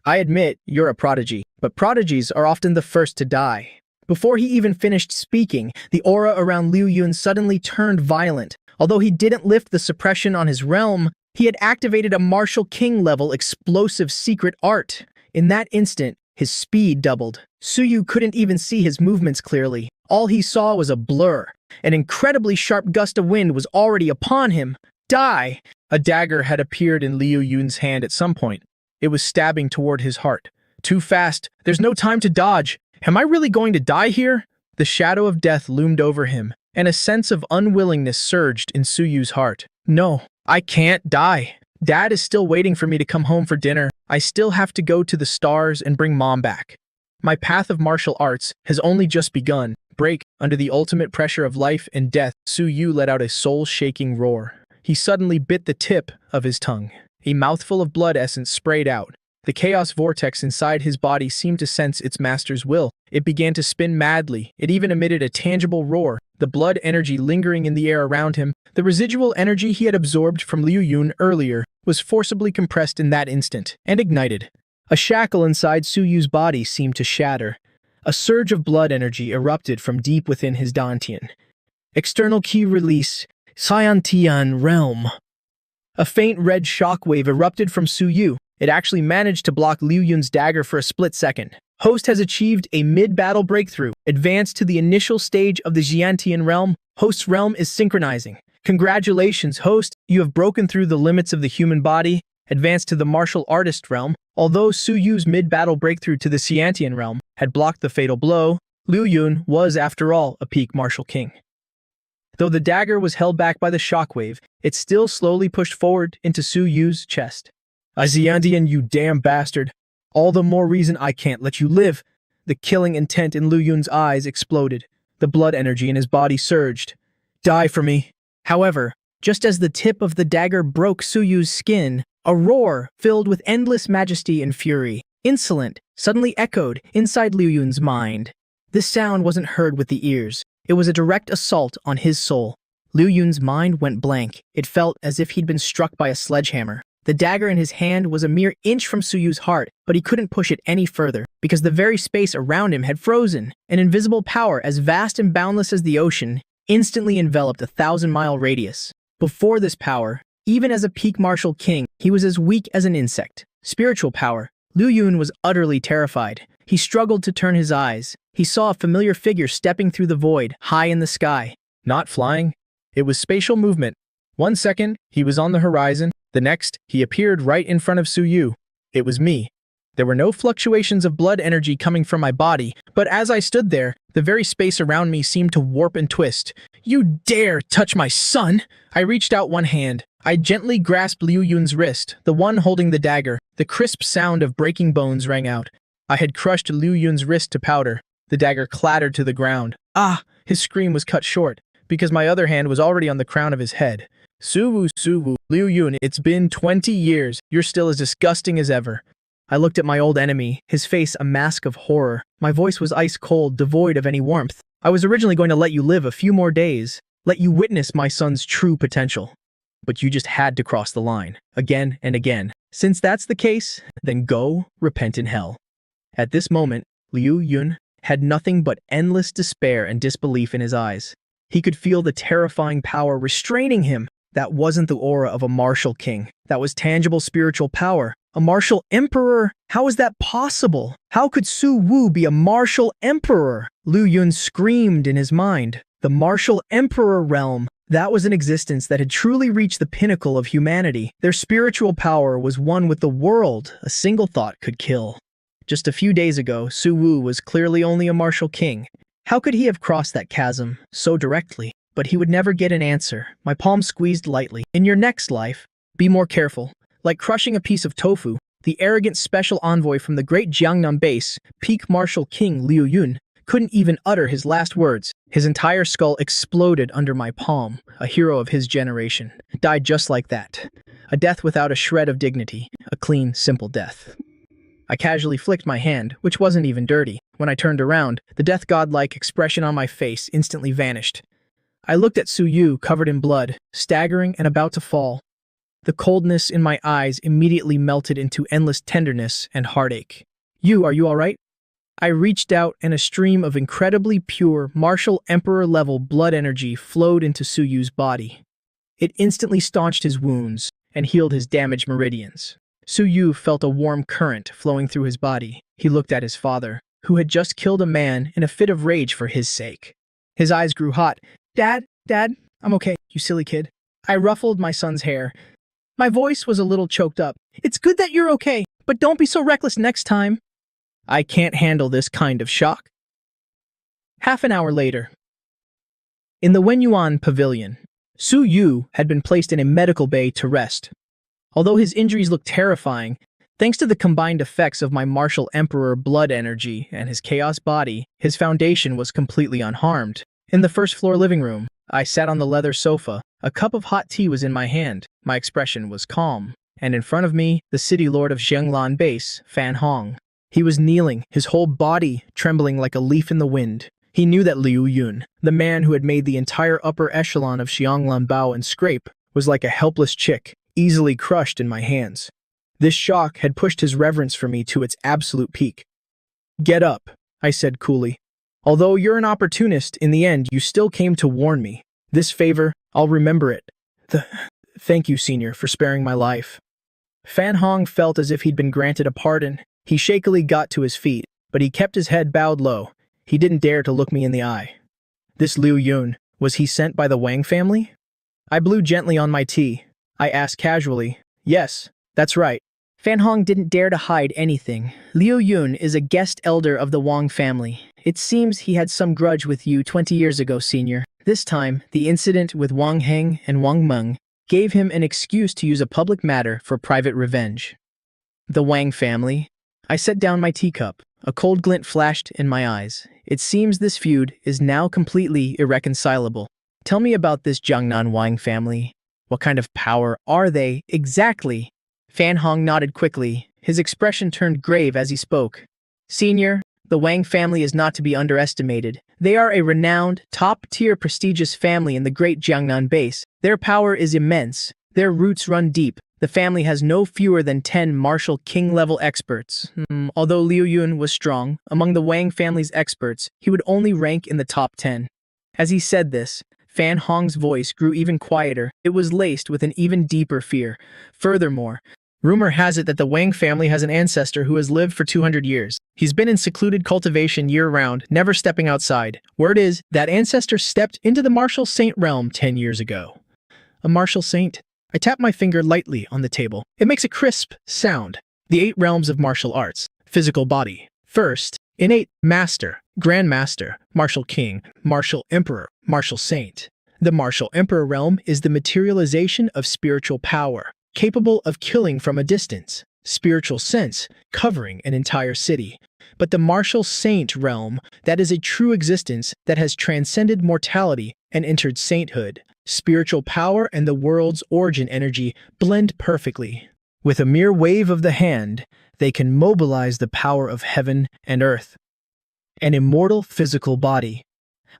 I admit you're a prodigy, but prodigies are often the first to die. Before he even finished speaking, the aura around Liu Yun suddenly turned violent. Although he didn't lift the suppression on his realm, he had activated a martial king-level explosive secret art. In that instant, his speed doubled. Su Yu couldn't even see his movements clearly. All he saw was a blur. An incredibly sharp gust of wind was already upon him. Die! A dagger had appeared in Liu Yun's hand at some point. It was stabbing toward his heart. Too fast. There's no time to dodge. Am I really going to die here? The shadow of death loomed over him, and a sense of unwillingness surged in Su Yu's heart. No, I can't die. Dad is still waiting for me to come home for dinner. I still have to go to the stars and bring Mom back. My path of martial arts has only just begun. Break. Under the ultimate pressure of life and death, Su Yu let out a soul-shaking roar. He suddenly bit the tip of his tongue. A mouthful of blood essence sprayed out. The chaos vortex inside his body seemed to sense its master's will. It began to spin madly. It even emitted a tangible roar, the blood energy lingering in the air around him. The residual energy he had absorbed from Liu Yun earlier was forcibly compressed in that instant and ignited. A shackle inside Su Yu's body seemed to shatter. A surge of blood energy erupted from deep within his dantian. External key release. Scientian realm. A faint red shockwave erupted from Su Yu. It actually managed to block Liu Yun's dagger for a split second. Host has achieved a mid-battle breakthrough. Advanced to the initial stage of the Xiantian realm. Host's realm is synchronizing. Congratulations, Host. You have broken through the limits of the human body. Advanced to the martial artist realm. Although Su Yu's mid-battle breakthrough to the Xiantian realm had blocked the fatal blow, Liu Yun was, after all, a peak martial king. Though the dagger was held back by the shockwave, it still slowly pushed forward into Su Yu's chest. A Xiantian, you damn bastard. All the more reason I can't let you live. The killing intent in Liu Yun's eyes exploded. The blood energy in his body surged. Die for me. However, just as the tip of the dagger broke Su Yu's skin, a roar filled with endless majesty and fury, insolent, suddenly echoed inside Liu Yun's mind. This sound wasn't heard with the ears. It was a direct assault on his soul. Liu Yun's mind went blank. It felt as if he'd been struck by a sledgehammer. The dagger in his hand was a mere inch from Su Yu's heart, but he couldn't push it any further, because the very space around him had frozen. An invisible power as vast and boundless as the ocean instantly enveloped a 1,000-mile radius. Before this power, even as a peak martial king, he was as weak as an insect. Spiritual power. Liu Yun was utterly terrified. He struggled to turn his eyes. He saw a familiar figure stepping through the void, high in the sky. Not flying. It was spatial movement. 1 second, he was on the horizon. The next, he appeared right in front of Su Yu. It was me. There were no fluctuations of blood energy coming from my body, but as I stood there, the very space around me seemed to warp and twist. You dare touch my son! I reached out one hand. I gently grasped Liu Yun's wrist, the one holding the dagger. The crisp sound of breaking bones rang out. I had crushed Liu Yun's wrist to powder. The dagger clattered to the ground. Ah! His scream was cut short. because my other hand was already on the crown of his head. Suwu, Liu Yun, it's been 20 years. You're still as disgusting as ever. I looked at my old enemy, his face a mask of horror. My voice was ice cold, devoid of any warmth. I was originally going to let you live a few more days, let you witness my son's true potential. But you just had to cross the line, again and again. Since that's the case, then go repent in hell. At this moment, Liu Yun had nothing but endless despair and disbelief in his eyes. He could feel the terrifying power restraining him. That wasn't the aura of a martial king. That was tangible spiritual power. A martial emperor? How is that possible? How could Su Wu be a martial emperor? Liu Yun screamed in his mind. The martial emperor realm. That was an existence that had truly reached the pinnacle of humanity. Their spiritual power was one with the world a single thought could kill. Just a few days ago, Su Wu was clearly only a martial king. How could he have crossed that chasm so directly? But he would never get an answer. My palm squeezed lightly. In your next life, be more careful. Like crushing a piece of tofu, the arrogant special envoy from the great Jiangnan base, peak martial king Liu Yun, couldn't even utter his last words. His entire skull exploded under my palm. A hero of his generation died just like that. A death without a shred of dignity. A clean, simple death. I casually flicked my hand, which wasn't even dirty. When I turned around, the death god-like expression on my face instantly vanished. I looked at Su Yu, covered in blood, staggering and about to fall. The coldness in my eyes immediately melted into endless tenderness and heartache. Are you all right? I reached out and a stream of incredibly pure, martial emperor-level blood energy flowed into Su Yu's body. It instantly staunched his wounds and healed his damaged meridians. Su Yu felt a warm current flowing through his body. He looked at his father, who had just killed a man in a fit of rage for his sake. His eyes grew hot. Dad, I'm okay, you silly kid. I ruffled my son's hair. My voice was a little choked up. It's good that you're okay, but don't be so reckless next time. I can't handle this kind of shock. Half an hour later. In the Wenyuan Pavilion, Su Yu had been placed in a medical bay to rest. Although his injuries looked terrifying, thanks to the combined effects of my martial emperor blood energy and his chaos body, his foundation was completely unharmed. In the first-floor living room, I sat on the leather sofa. A cup of hot tea was in my hand. My expression was calm. And in front of me, the city lord of Xianglan Base, Fan Hong. He was kneeling, his whole body trembling like a leaf in the wind. He knew that Liu Yun, the man who had made the entire upper echelon of Xianglan bow and scrape, was like a helpless chick, easily crushed in my hands. This shock had pushed his reverence for me to its absolute peak. Get up, I said coolly. Although you're an opportunist, in the end you still came to warn me. This favor, I'll remember it. Thank you, senior, for sparing my life. Fan Hong felt as if he'd been granted a pardon. He shakily got to his feet, but he kept his head bowed low. He didn't dare to look me in the eye. This Liu Yun, was he sent by the Wang family? I blew gently on my tea. I asked casually, yes, that's right. Fan Hong didn't dare to hide anything. Liu Yun is a guest elder of the Wang family. It seems he had some grudge with you 20 years ago, senior. This time, the incident with Wang Heng and Wang Meng gave him an excuse to use a public matter for private revenge. The Wang family? I set down my teacup. A cold glint flashed in my eyes. It seems this feud is now completely irreconcilable. Tell me about this Jiangnan Wang family. What kind of power are they, exactly? Fan Hong nodded quickly. His expression turned grave as he spoke. Senior, the Wang family is not to be underestimated. They are a renowned, top-tier prestigious family in the great Jiangnan base. Their power is immense. Their roots run deep. The family has no fewer than 10 martial king-level experts. Although Liu Yun was strong, among the Wang family's experts, he would only rank in the top 10. As he said this, Fan Hong's voice grew even quieter. It was laced with an even deeper fear. Furthermore, rumor has it that the Wang family has an ancestor who has lived for 200 years. He's been in secluded cultivation year-round, never stepping outside. Word is, that ancestor stepped into the martial saint realm 10 years ago. A martial saint? I tap my finger lightly on the table. It makes a crisp sound. The 8 realms of martial arts. Physical body. First, innate master, grand master, martial king, martial emperor, martial saint. The martial emperor realm is the materialization of spiritual power, capable of killing from a distance. Spiritual sense, covering an entire city. but the martial saint realm, that is a true existence that has transcended mortality and entered sainthood. Spiritual power and the world's origin energy blend perfectly. With a mere wave of the hand, they can mobilize the power of heaven and earth. An immortal physical body,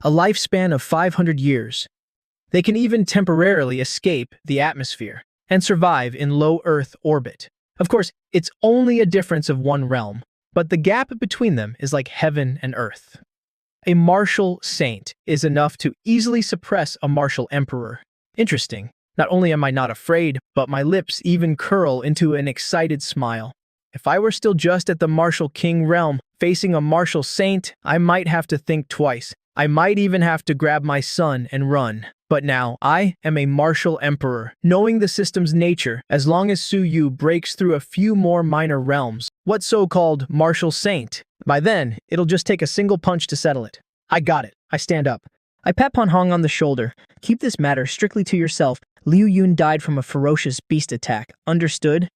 a lifespan of 500 years. They can even temporarily escape the atmosphere and survive in low Earth orbit. Of course, it's only a difference of one realm, but the gap between them is like heaven and earth. A martial saint is enough to easily suppress a martial emperor. Interesting. Not only am I not afraid, but my lips even curl into an excited smile. If I were still just at the martial king realm, facing a martial saint, I might have to think twice. I might even have to grab my son and run. But now, I am a martial emperor, knowing the system's nature. As long as Su Yu breaks through a few more minor realms, what so-called martial saint? By then, it'll just take a single punch to settle it. I got it. I stand up. I pat Pan Hong on the shoulder. Keep this matter strictly to yourself. Liu Yun died from a ferocious beast attack. Understood?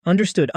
Understood.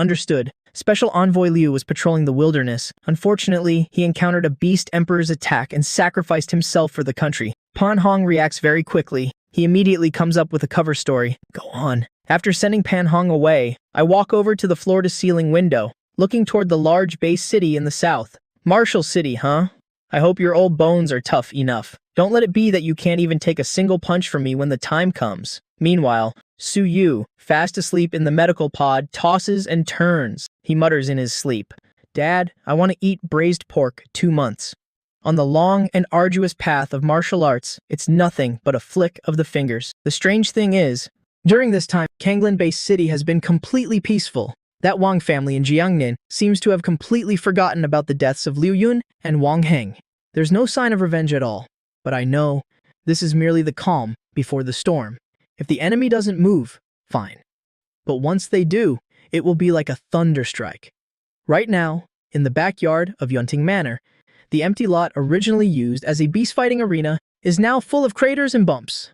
Special Envoy Liu was patrolling the wilderness. Unfortunately, he encountered a beast emperor's attack and sacrificed himself for the country. Pan Hong reacts very quickly. He immediately comes up with a cover story. Go on. After sending Pan Hong away, I walk over to the floor-to-ceiling window, looking toward the large base city in the south. Martial City, huh? I hope your old bones are tough enough. Don't let it be that you can't even take a single punch from me when the time comes. Meanwhile, Su Yu, fast asleep in the medical pod, tosses and turns. He mutters in his sleep, Dad, I want to eat braised pork 2 months. On the long and arduous path of martial arts, it's nothing but a flick of the fingers. The strange thing is, during this time, Kanglin Base City has been completely peaceful. That Wang family in Jiangnan seems to have completely forgotten about the deaths of Liu Yun and Wang Heng. There's no sign of revenge at all. But I know this is merely the calm before the storm. If the enemy doesn't move, fine. But once they do, it will be like a thunderstrike. Right now, in the backyard of Yunting Manor, the empty lot originally used as a beast fighting arena is now full of craters and bumps.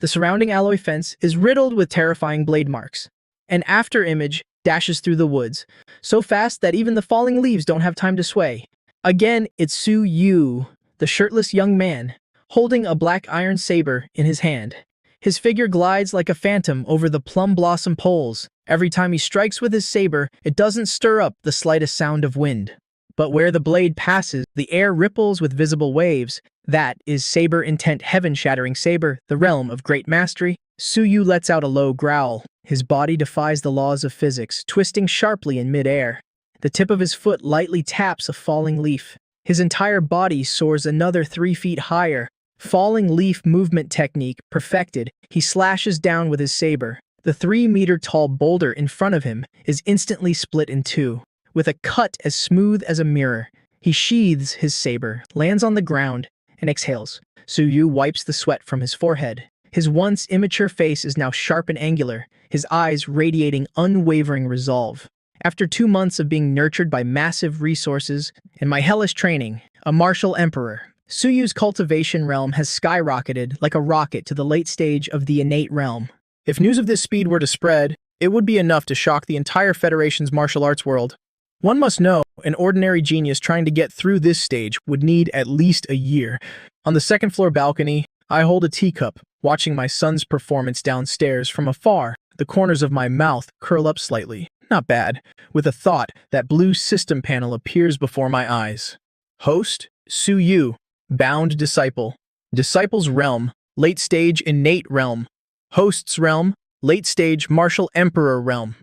The surrounding alloy fence is riddled with terrifying blade marks. An after image dashes through the woods, so fast that even the falling leaves don't have time to sway. Again, it's Su Yu, the shirtless young man, holding a black iron saber in his hand. His figure glides like a phantom over the plum blossom poles. Every time he strikes with his saber, it doesn't stir up the slightest sound of wind. But where the blade passes, the air ripples with visible waves. That is Saber Intent Heaven-Shattering Saber, the realm of great mastery. Su Yu lets out a low growl. His body defies the laws of physics, twisting sharply in mid-air. The tip of his foot lightly taps a falling leaf. His entire body soars another 3 feet higher. Falling leaf movement technique perfected, he slashes down with his saber. The 3-meter-tall boulder in front of him is instantly split in two. With a cut as smooth as a mirror, he sheathes his saber, lands on the ground, and exhales. Su Yu wipes the sweat from his forehead. His once immature face is now sharp and angular, his eyes radiating unwavering resolve. After 2 months of being nurtured by massive resources and my hellish training, a martial emperor, Su Yu's cultivation realm has skyrocketed like a rocket to the late stage of the innate realm. If news of this speed were to spread, it would be enough to shock the entire Federation's martial arts world. One must know, an ordinary genius trying to get through this stage would need at least a year. On the second-floor balcony, I hold a teacup, watching my son's performance downstairs from afar. The corners of my mouth curl up slightly. Not bad, with a thought that blue system panel appears before my eyes. Host, Su Yu. Bound Disciple. Disciple's Realm, Late Stage Innate Realm. Host's Realm, Late Stage Martial Emperor Realm.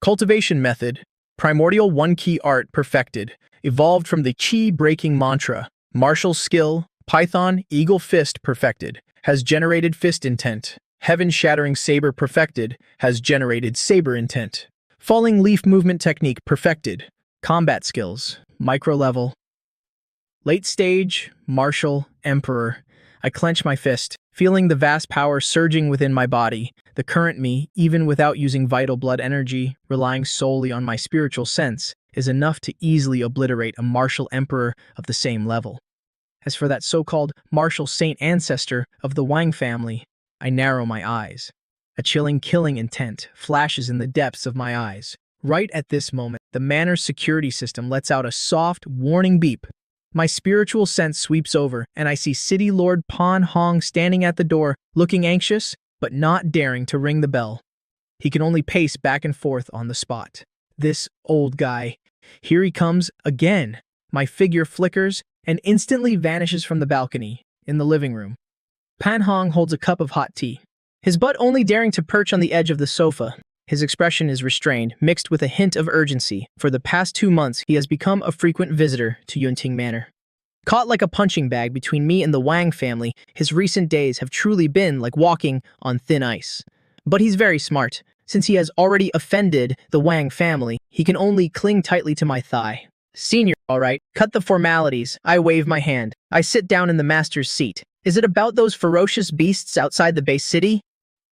Cultivation Method, Primordial One-Key Art perfected, evolved from the Chi-Breaking Mantra. Martial Skill, Python Eagle Fist perfected, has generated Fist Intent. Heaven-Shattering Saber perfected, has generated Saber Intent. Falling Leaf Movement Technique perfected. Combat Skills, Micro Level. Late Stage, Martial, Emperor. I clench my fist, feeling the vast power surging within my body. The current me, even without using vital blood energy, relying solely on my spiritual sense, is enough to easily obliterate a martial emperor of the same level. As for that so-called martial saint ancestor of the Wang family, I narrow my eyes. A chilling killing intent flashes in the depths of my eyes. Right at this moment, the manor's security system lets out a soft, warning beep. My spiritual sense sweeps over, and I see City Lord Pan Hong standing at the door, looking anxious, but not daring to ring the bell. He can only pace back and forth on the spot. This old guy. Here he comes again. My figure flickers and instantly vanishes from the balcony in the living room. Pan Hong holds a cup of hot tea, his butt only daring to perch on the edge of the sofa. His expression is restrained, mixed with a hint of urgency. For the past 2 months, he has become a frequent visitor to Yunting Manor. Caught like a punching bag between me and the Wang family, his recent days have truly been like walking on thin ice. But he's very smart. Since he has already offended the Wang family, he can only cling tightly to my thigh. Senior, all right, cut the formalities. I wave my hand. I sit down in the master's seat. Is it about those ferocious beasts outside the base city?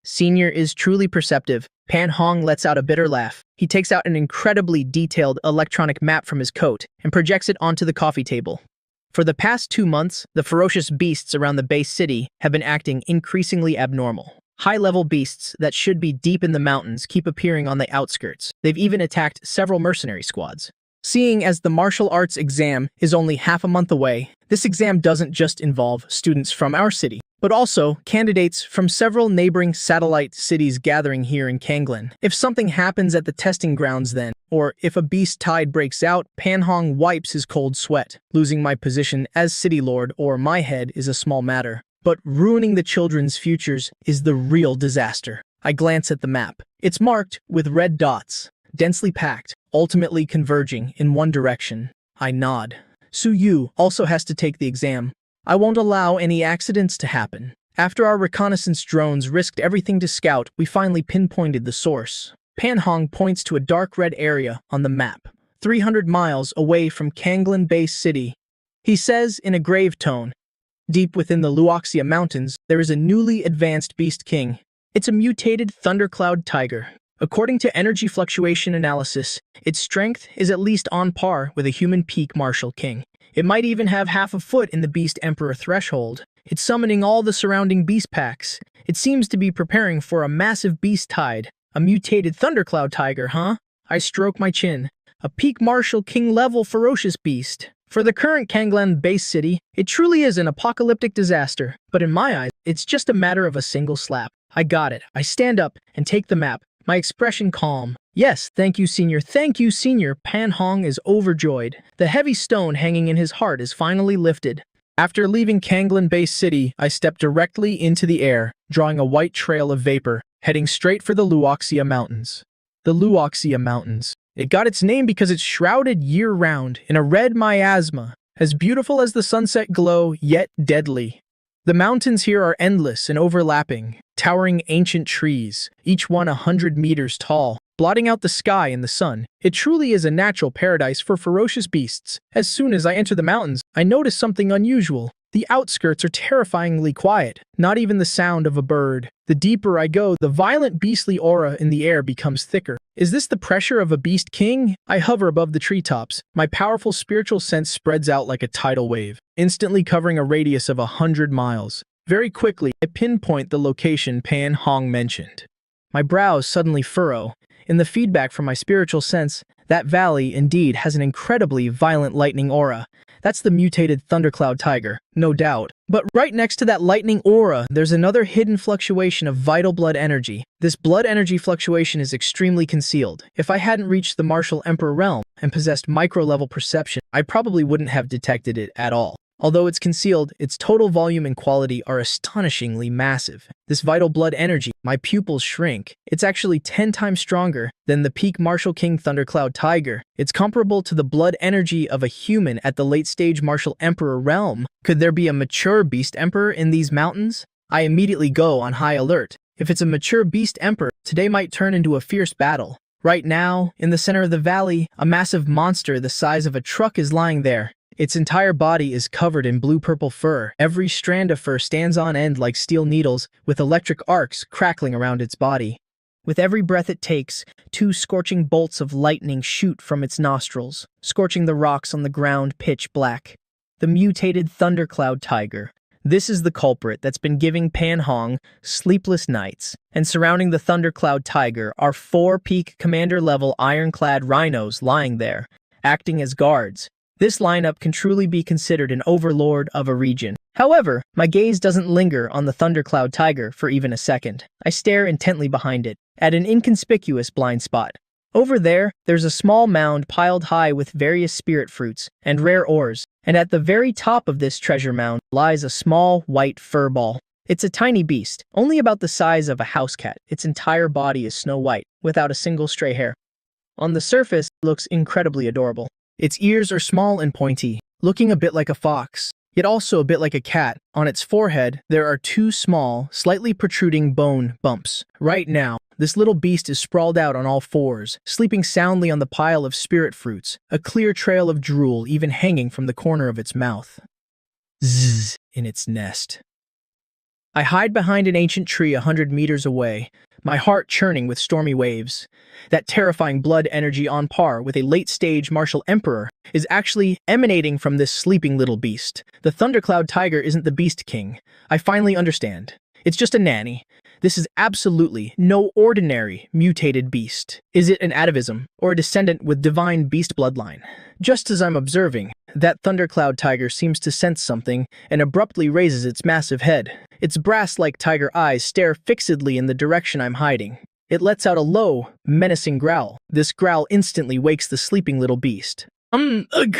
Senior is truly perceptive. Pan Hong lets out a bitter laugh. He takes out an incredibly detailed electronic map from his coat and projects it onto the coffee table. For the past 2 months, the ferocious beasts around the base city have been acting increasingly abnormal. High-level beasts that should be deep in the mountains keep appearing on the outskirts. They've even attacked several mercenary squads. Seeing as the martial arts exam is only half a month away, this exam doesn't just involve students from our city, but also candidates from several neighboring satellite cities gathering here in Kanglin. If something happens at the testing grounds then, or if a beast tide breaks out, Pan Hong wipes his cold sweat. Losing my position as city lord or my head is a small matter, but ruining the children's futures is the real disaster. I glance at the map. It's marked with red dots, densely packed, ultimately converging in one direction. I nod. Su Yu also has to take the exam. I won't allow any accidents to happen. After our reconnaissance drones risked everything to scout, we finally pinpointed the source. Pan Hong points to a dark red area on the map, 300 miles away from Kanglin Base City. He says in a grave tone, "Deep within the Luoxia Mountains, there is a newly advanced beast king. It's a mutated thundercloud tiger. According to energy fluctuation analysis, its strength is at least on par with a human peak martial king. It might even have half a foot in the beast emperor threshold. It's summoning all the surrounding beast packs. It seems to be preparing for a massive beast tide. A mutated thundercloud tiger, huh?" I stroke my chin. A peak martial king level ferocious beast. For the current Kanglin base city, it truly is an apocalyptic disaster. But in my eyes, it's just a matter of a single slap. I got it. I stand up and take the map, my expression calm. "Yes, thank you, senior. Thank you, senior." Pan Hong is overjoyed. The heavy stone hanging in his heart is finally lifted. After leaving Kanglin Base City, I step directly into the air, drawing a white trail of vapor, heading straight for the Luoxia Mountains. The Luoxia Mountains. It got its name because it's shrouded year-round in a red miasma, as beautiful as the sunset glow, yet deadly. The mountains here are endless and overlapping, towering ancient trees, each one 100 meters tall, blotting out the sky and the sun. It truly is a natural paradise for ferocious beasts. As soon as I enter the mountains, I notice something unusual. The outskirts are terrifyingly quiet, not even the sound of a bird. The deeper I go, the violent beastly aura in the air becomes thicker. Is this the pressure of a beast king? I hover above the treetops. My powerful spiritual sense spreads out like a tidal wave, instantly covering a radius of 100 miles. Very quickly, I pinpoint the location Pan Hong mentioned. My brows suddenly furrow. In the feedback from my spiritual sense, that valley indeed has an incredibly violent lightning aura. That's the mutated thundercloud tiger, no doubt. But right next to that lightning aura, there's another hidden fluctuation of vital blood energy. This blood energy fluctuation is extremely concealed. If I hadn't reached the martial emperor realm and possessed micro-level perception, I probably wouldn't have detected it at all. Although it's concealed, its total volume and quality are astonishingly massive. This vital blood energy, my pupils shrink. It's actually 10 times stronger than the peak martial king thundercloud tiger. It's comparable to the blood energy of a human at the late-stage martial emperor realm. Could there be a mature beast emperor in these mountains? I immediately go on high alert. If it's a mature beast emperor, today might turn into a fierce battle. Right now, in the center of the valley, a massive monster the size of a truck is lying there. Its entire body is covered in blue-purple fur. Every strand of fur stands on end like steel needles, with electric arcs crackling around its body. With every breath it takes, 2 scorching bolts of lightning shoot from its nostrils, scorching the rocks on the ground pitch black. The mutated thundercloud tiger. This is the culprit that's been giving Pan Hong sleepless nights, and surrounding the Thundercloud Tiger are 4 peak commander-level ironclad rhinos lying there, acting as guards. This lineup can truly be considered an overlord of a region. However, my gaze doesn't linger on the Thundercloud Tiger for even a second. I stare intently behind it, at an inconspicuous blind spot. Over there, there's a small mound piled high with various spirit fruits and rare ores, and at the very top of this treasure mound lies a small, white fur ball. It's a tiny beast, only about the size of a house cat. Its entire body is snow white, without a single stray hair. On the surface, it looks incredibly adorable. Its ears are small and pointy, looking a bit like a fox, yet also a bit like a cat. On its forehead, there are 2 small, slightly protruding bone bumps. Right now, this little beast is sprawled out on all 4s, sleeping soundly on the pile of spirit fruits, a clear trail of drool even hanging from the corner of its mouth. Zzz, in its nest. I hide behind an ancient tree 100 meters away, my heart churning with stormy waves. That terrifying blood energy on par with a late-stage martial emperor is actually emanating from this sleeping little beast. The Thundercloud Tiger isn't the Beast King. I finally understand. It's just a nanny. This is absolutely no ordinary mutated beast. Is it an atavism, or a descendant with divine beast bloodline? Just as I'm observing, that Thundercloud Tiger seems to sense something and abruptly raises its massive head. Its brass-like tiger eyes stare fixedly in the direction I'm hiding. It lets out a low, menacing growl. This growl instantly wakes the sleeping little beast. Ugh.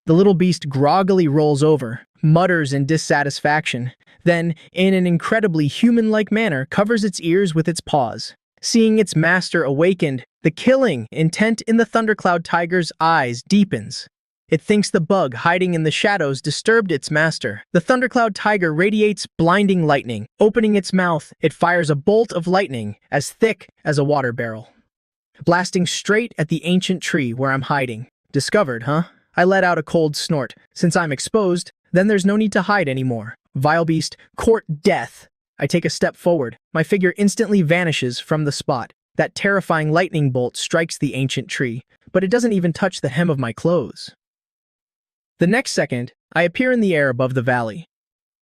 The little beast groggily rolls over, mutters in dissatisfaction, then, in an incredibly human-like manner, covers its ears with its paws. Seeing its master awakened, the killing intent in the Thundercloud Tiger's eyes deepens. It thinks the bug hiding in the shadows disturbed its master. The Thundercloud Tiger radiates blinding lightning. Opening its mouth, it fires a bolt of lightning as thick as a water barrel, blasting straight at the ancient tree where I'm hiding. Discovered, huh? I let out a cold snort. Since I'm exposed, then there's no need to hide anymore. Vile beast, court death. I take a step forward. My figure instantly vanishes from the spot. That terrifying lightning bolt strikes the ancient tree, but it doesn't even touch the hem of my clothes. The next second, I appear in the air above the valley.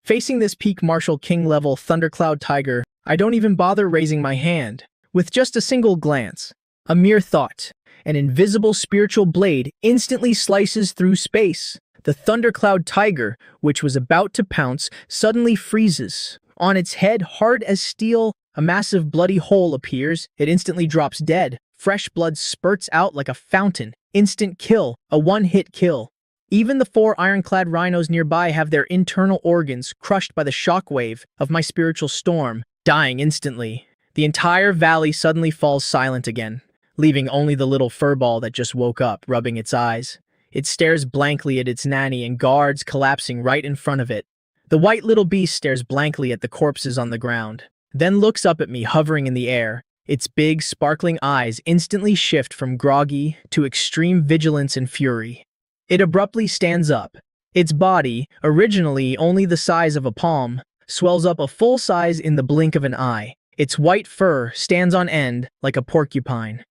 Facing this peak Martial King level Thundercloud Tiger, I don't even bother raising my hand. With just a single glance, a mere thought, an invisible spiritual blade instantly slices through space. The Thundercloud Tiger, which was about to pounce, suddenly freezes. On its head, hard as steel, a massive bloody hole appears. It instantly drops dead. Fresh blood spurts out like a fountain. Instant kill, a one-hit kill. Even the 4 ironclad rhinos nearby have their internal organs crushed by the shockwave of my spiritual storm, dying instantly. The entire valley suddenly falls silent again, leaving only the little furball that just woke up, rubbing its eyes. It stares blankly at its nanny and guards collapsing right in front of it. The white little beast stares blankly at the corpses on the ground, then looks up at me hovering in the air. Its big, sparkling eyes instantly shift from groggy to extreme vigilance and fury. It abruptly stands up. Its body, originally only the size of a palm, swells up a full size in the blink of an eye. Its white fur stands on end like a porcupine.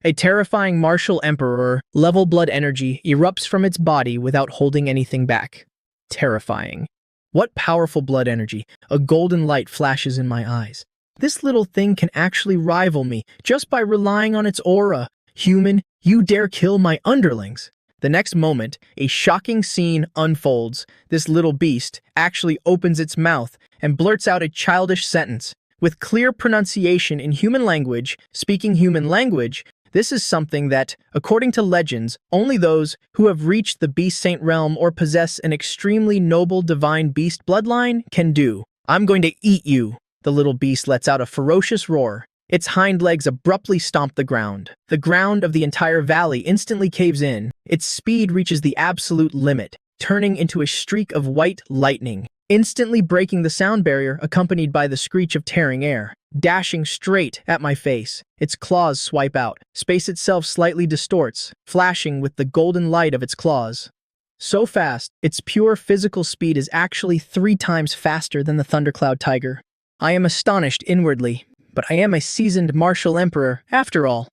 A terrifying martial emperor, level blood energy, erupts from its body without holding anything back. Terrifying. What powerful blood energy. A golden light flashes in my eyes. This little thing can actually rival me just by relying on its aura. Human, you dare kill my underlings. The next moment, a shocking scene unfolds. This little beast actually opens its mouth and blurts out a childish sentence. With clear pronunciation in human language, speaking human language, this is something that, according to legends, only those who have reached the Beast Saint realm or possess an extremely noble divine beast bloodline can do. I'm going to eat you. The little beast lets out a ferocious roar. Its hind legs abruptly stomp the ground. The ground of the entire valley instantly caves in. Its speed reaches the absolute limit, turning into a streak of white lightning, instantly breaking the sound barrier accompanied by the screech of tearing air. Dashing straight at my face, its claws swipe out. Space itself slightly distorts, flashing with the golden light of its claws. So fast, its pure physical speed is actually 3 times faster than the Thundercloud Tiger. I am astonished inwardly, but I am a seasoned martial emperor after all.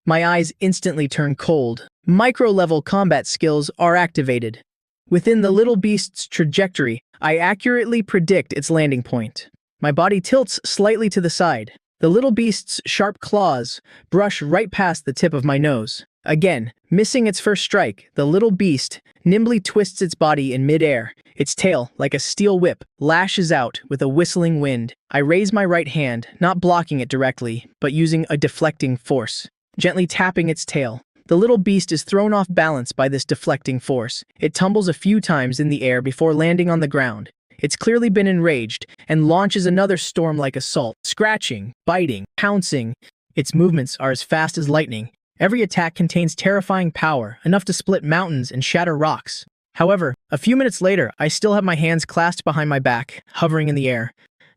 My eyes instantly turn cold. Micro-level combat skills are activated. Within the little beast's trajectory, I accurately predict its landing point. My body tilts slightly to the side. The little beast's sharp claws brush right past the tip of my nose. Again, missing its first strike, the little beast nimbly twists its body in midair. Its tail, like a steel whip, lashes out with a whistling wind. I raise my right hand, not blocking it directly, but using a deflecting force, gently tapping its tail. The little beast is thrown off balance by this deflecting force. It tumbles a few times in the air before landing on the ground. It's clearly been enraged and launches another storm-like assault, scratching, biting, pouncing. Its movements are as fast as lightning. Every attack contains terrifying power, enough to split mountains and shatter rocks. However, a few minutes later, I still have my hands clasped behind my back, hovering in the air.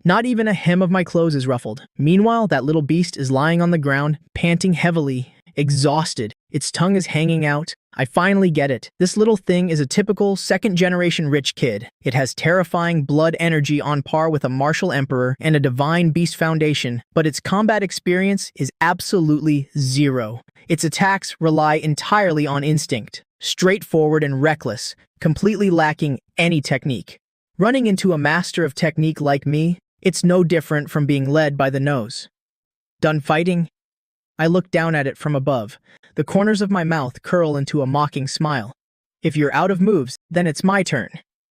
Not even a hem of my clothes is ruffled. Meanwhile, that little beast is lying on the ground, panting heavily, exhausted. Its tongue is hanging out. I finally get it. This little thing is a typical second-generation rich kid. It has terrifying blood energy on par with a martial emperor and a divine beast foundation, but its combat experience is absolutely zero. Its attacks rely entirely on instinct, straightforward and reckless, completely lacking any technique. Running into a master of technique like me, it's no different from being led by the nose. Done fighting? I look down at it from above. The corners of my mouth curl into a mocking smile. If you're out of moves, then it's my turn.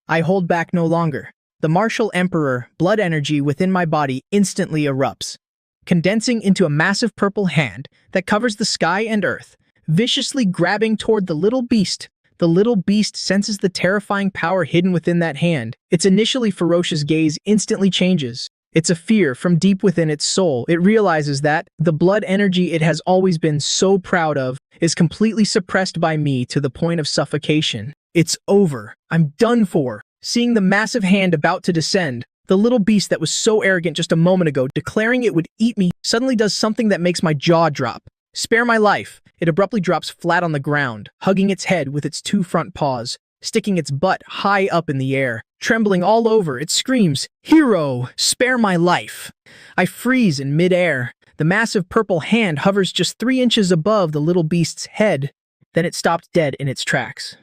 I hold back no longer. The martial emperor blood energy within my body instantly erupts, condensing into a massive purple hand that covers the sky and earth, viciously grabbing toward the little beast. The little beast senses the terrifying power hidden within that hand. Its initially ferocious gaze instantly changes. It's a fear from deep within its soul. It realizes that the blood energy it has always been so proud of is completely suppressed by me to the point of suffocation. It's over. I'm done for. Seeing the massive hand about to descend, the little beast that was so arrogant just a moment ago, declaring it would eat me, suddenly does something that makes my jaw drop. Spare my life. It abruptly drops flat on the ground, hugging its head with its two front paws, sticking its butt high up in the air. Trembling all over, it screams, "Hero, spare my life!" I freeze in midair. The massive purple hand hovers just 3 inches above the little beast's head. Then it stopped dead in its tracks.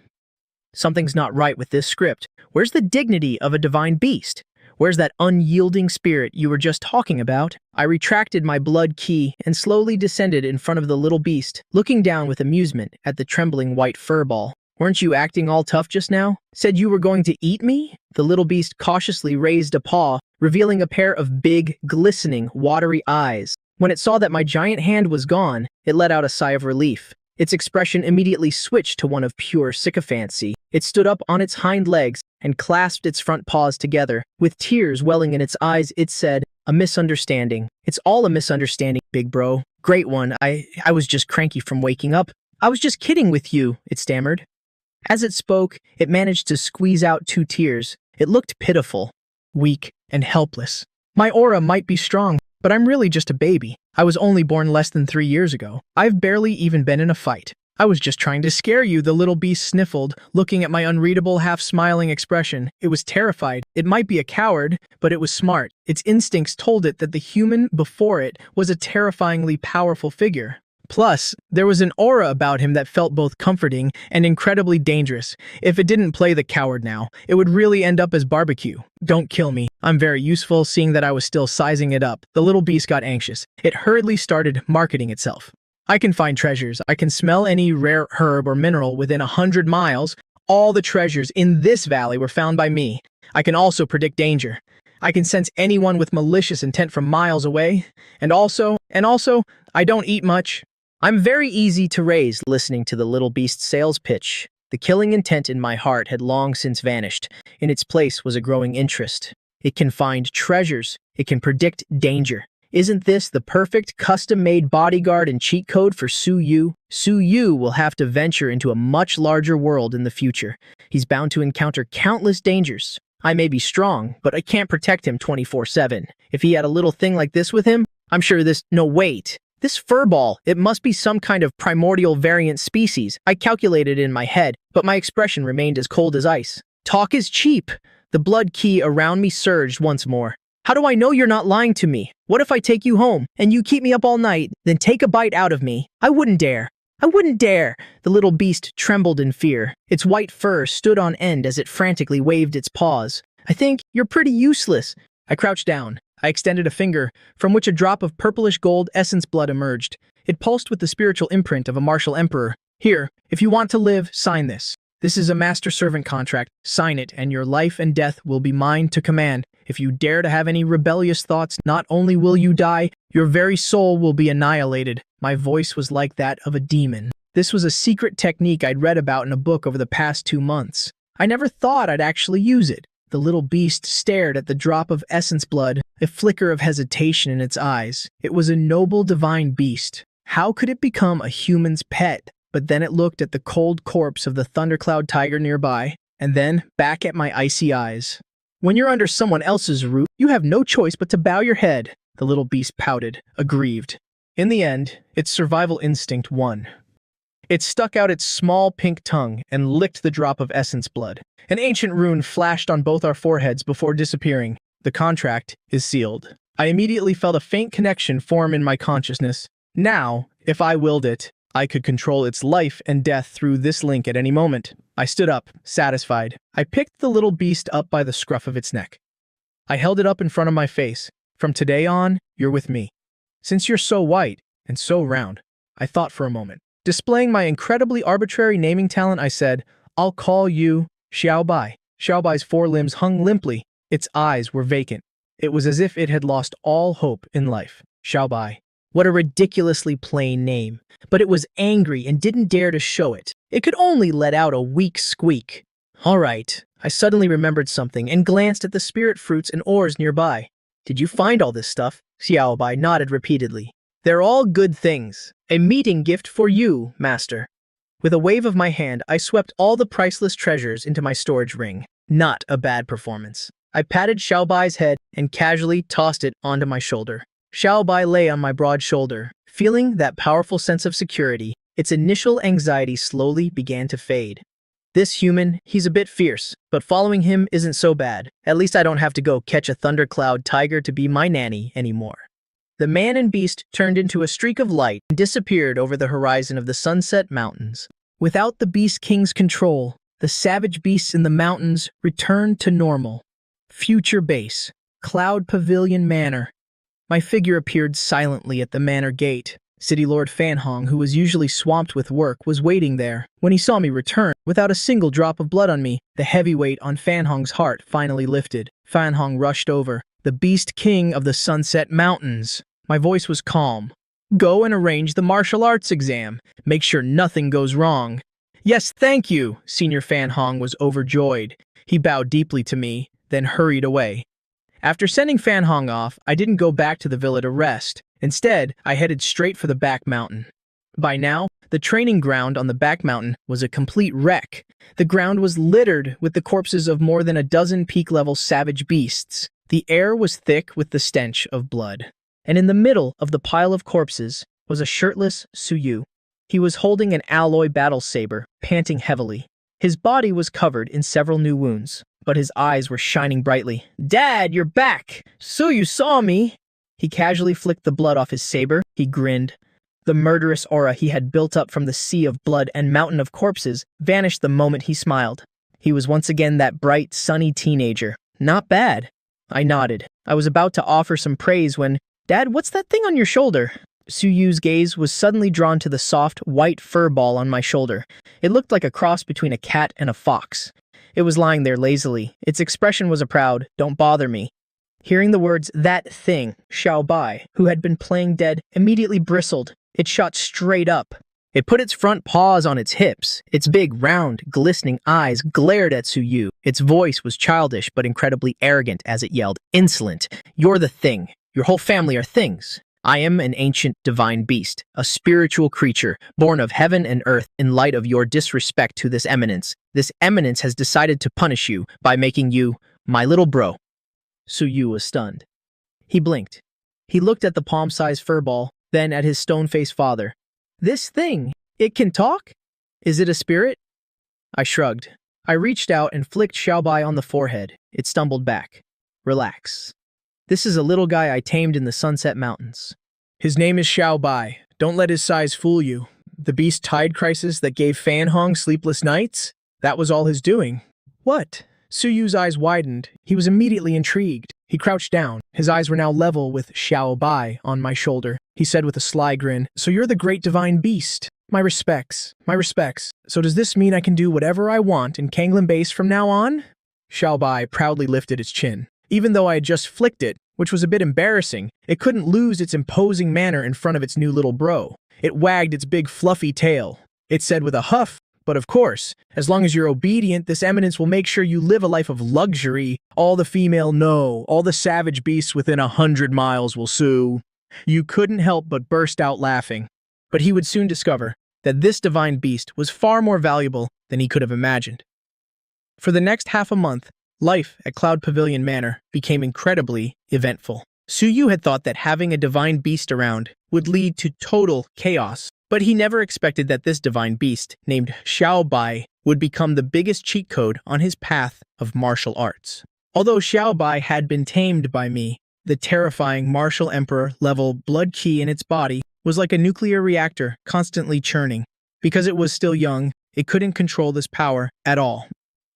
Something's not right with this script. Where's the dignity of a divine beast? Where's that unyielding spirit you were just talking about? I retracted my blood key and slowly descended in front of the little beast, looking down with amusement at the trembling white furball. Weren't you acting all tough just now? Said you were going to eat me? The little beast cautiously raised a paw, revealing a pair of big, glistening, watery eyes. When it saw that my giant hand was gone, it let out a sigh of relief. Its expression immediately switched to one of pure sycophancy. It stood up on its hind legs and clasped its front paws together. With tears welling in its eyes, it said, "A misunderstanding. It's all a misunderstanding, big bro. Great one. I was just cranky from waking up. I was just kidding with you," it stammered. As it spoke, it managed to squeeze out 2 tears. It looked pitiful, weak, and helpless. My aura might be strong, but I'm really just a baby. I was only born less than 3 years ago. I've barely even been in a fight. I was just trying to scare you, the little beast sniffled, looking at my unreadable, half-smiling expression. It was terrified. It might be a coward, but it was smart. Its instincts told it that the human before it was a terrifyingly powerful figure. Plus, there was an aura about him that felt both comforting and incredibly dangerous. If it didn't play the coward now, it would really end up as barbecue. Don't kill me. I'm very useful. Seeing that I was still sizing it up, the little beast got anxious. It hurriedly started marketing itself. I can find treasures. I can smell any rare herb or mineral within 100 miles. All the treasures in this valley were found by me. I can also predict danger. I can sense anyone with malicious intent from miles away. And also, I don't eat much. I'm very easy to raise. Listening to the little beast's sales pitch, the killing intent in my heart had long since vanished. In its place was a growing interest. It can find treasures. It can predict danger. Isn't this the perfect custom-made bodyguard and cheat code for Su Yu? Su Yu will have to venture into a much larger world in the future. He's bound to encounter countless dangers. I may be strong, but I can't protect him 24/7. If he had a little thing like this with him, I'm sure this— No, wait. This furball, it must be some kind of primordial variant species. I calculated in my head, but my expression remained as cold as ice. Talk is cheap. The blood key around me surged once more. How do I know you're not lying to me? What if I take you home, and you keep me up all night, then take a bite out of me? I wouldn't dare. I wouldn't dare! The little beast trembled in fear. Its white fur stood on end as it frantically waved its paws. I think you're pretty useless. I crouched down. I extended a finger, from which a drop of purplish gold essence blood emerged. It pulsed with the spiritual imprint of a martial emperor. Here, if you want to live, sign this. This is a master-servant contract. Sign it, and your life and death will be mine to command. If you dare to have any rebellious thoughts, not only will you die, your very soul will be annihilated. My voice was like that of a demon. This was a secret technique I'd read about in a book over the past 2 months. I never thought I'd actually use it. The little beast stared at the drop of essence blood, a flicker of hesitation in its eyes. It was a noble divine beast. How could it become a human's pet? But then it looked at the cold corpse of the thundercloud tiger nearby, and then back at my icy eyes. When you're under someone else's roof, you have no choice but to bow your head, the little beast pouted, aggrieved. In the end, its survival instinct won. It stuck out its small pink tongue and licked the drop of essence blood. An ancient rune flashed on both our foreheads before disappearing. The contract is sealed. I immediately felt a faint connection form in my consciousness. Now, if I willed it, I could control its life and death through this link at any moment. I stood up, satisfied. I picked the little beast up by the scruff of its neck. I held it up in front of my face. From today on, you're with me. Since you're so white and so round, I thought for a moment. Displaying my incredibly arbitrary naming talent, I said, I'll call you Xiaobai. Xiaobai's forelimbs hung limply. Its eyes were vacant. It was as if it had lost all hope in life. Xiaobai. What a ridiculously plain name. But it was angry and didn't dare to show it. It could only let out a weak squeak. All right. I suddenly remembered something and glanced at the spirit fruits and ores nearby. Did you find all this stuff? Xiaobai nodded repeatedly. They're all good things. A meeting gift for you, master. With a wave of my hand, I swept all the priceless treasures into my storage ring. Not a bad performance. I patted Xiaobai's head and casually tossed it onto my shoulder. Xiaobai lay on my broad shoulder. Feeling that powerful sense of security, its initial anxiety slowly began to fade. This human, he's a bit fierce, but following him isn't so bad. At least I don't have to go catch a thundercloud tiger to be my nanny anymore. The man and beast turned into a streak of light and disappeared over the horizon of the Sunset Mountains. Without the Beast King's control, the savage beasts in the mountains returned to normal. Future base, Cloud Pavilion Manor. My figure appeared silently at the manor gate. City Lord Fan Hong, who was usually swamped with work, was waiting there. When he saw me return, without a single drop of blood on me, the heavy weight on Fan Hong's heart finally lifted. Fan Hong rushed over. The Beast King of the Sunset Mountains. My voice was calm. Go and arrange the martial arts exam. Make sure nothing goes wrong. Yes, thank you. Senior Fan Hong was overjoyed. He bowed deeply to me, then hurried away. After sending Fan Hong off, I didn't go back to the villa to rest. Instead, I headed straight for the back mountain. By now, the training ground on the back mountain was a complete wreck. The ground was littered with the corpses of more than a dozen peak-level savage beasts. The air was thick with the stench of blood. And in the middle of the pile of corpses was a shirtless Suyu. He was holding an alloy battle saber, panting heavily. His body was covered in several new wounds, but his eyes were shining brightly. Dad, you're back! Suyu saw me! He casually flicked the blood off his saber. He grinned. The murderous aura he had built up from the sea of blood and mountain of corpses vanished the moment he smiled. He was once again that bright, sunny teenager. Not bad. I nodded. I was about to offer some praise when, Dad, what's that thing on your shoulder? Suyu's gaze was suddenly drawn to the soft, white fur ball on my shoulder. It looked like a cross between a cat and a fox. It was lying there lazily. Its expression was a proud, don't bother me. Hearing the words, that thing, Xiaobai, who had been playing dead, immediately bristled. It shot straight up. It put its front paws on its hips. Its big, round, glistening eyes glared at Suyu. Its voice was childish but incredibly arrogant as it yelled, Insolent! You're the thing. Your whole family are things. I am an ancient divine beast, a spiritual creature, born of heaven and earth in light of your disrespect to this eminence. This eminence has decided to punish you by making you my little bro. Suyu was stunned. He blinked. He looked at the palm-sized furball, then at his stone-faced father. This thing, it can talk? Is it a spirit? I shrugged. I reached out and flicked Xiaobai on the forehead. It stumbled back. Relax. This is a little guy I tamed in the Sunset Mountains. His name is Xiaobai. Don't let his size fool you. The beast tide crisis that gave Fan Hong sleepless nights? That was all his doing. What? Suyu's eyes widened. He was immediately intrigued. He crouched down. His eyes were now level with Xiao Bai on my shoulder. He said with a sly grin, "So you're the great divine beast. My respects. My respects. So does this mean I can do whatever I want in Kanglin Base from now on?" Xiao Bai proudly lifted its chin. Even though I had just flicked it, which was a bit embarrassing, it couldn't lose its imposing manner in front of its new little bro. It wagged its big fluffy tail. It said with a huff, "But of course, as long as you're obedient, this eminence will make sure you live a life of luxury. All the female no, all the savage beasts within 100 miles will sue." You couldn't help but burst out laughing. But he would soon discover that this divine beast was far more valuable than he could have imagined. For the next half a month, life at Cloud Pavilion Manor became incredibly eventful. Suyu had thought that having a divine beast around would lead to total chaos, but he never expected that this divine beast, named Xiao Bai, would become the biggest cheat code on his path of martial arts. Although Xiao Bai had been tamed by me, the terrifying martial emperor-level blood key in its body was like a nuclear reactor constantly churning. Because it was still young, it couldn't control this power at all.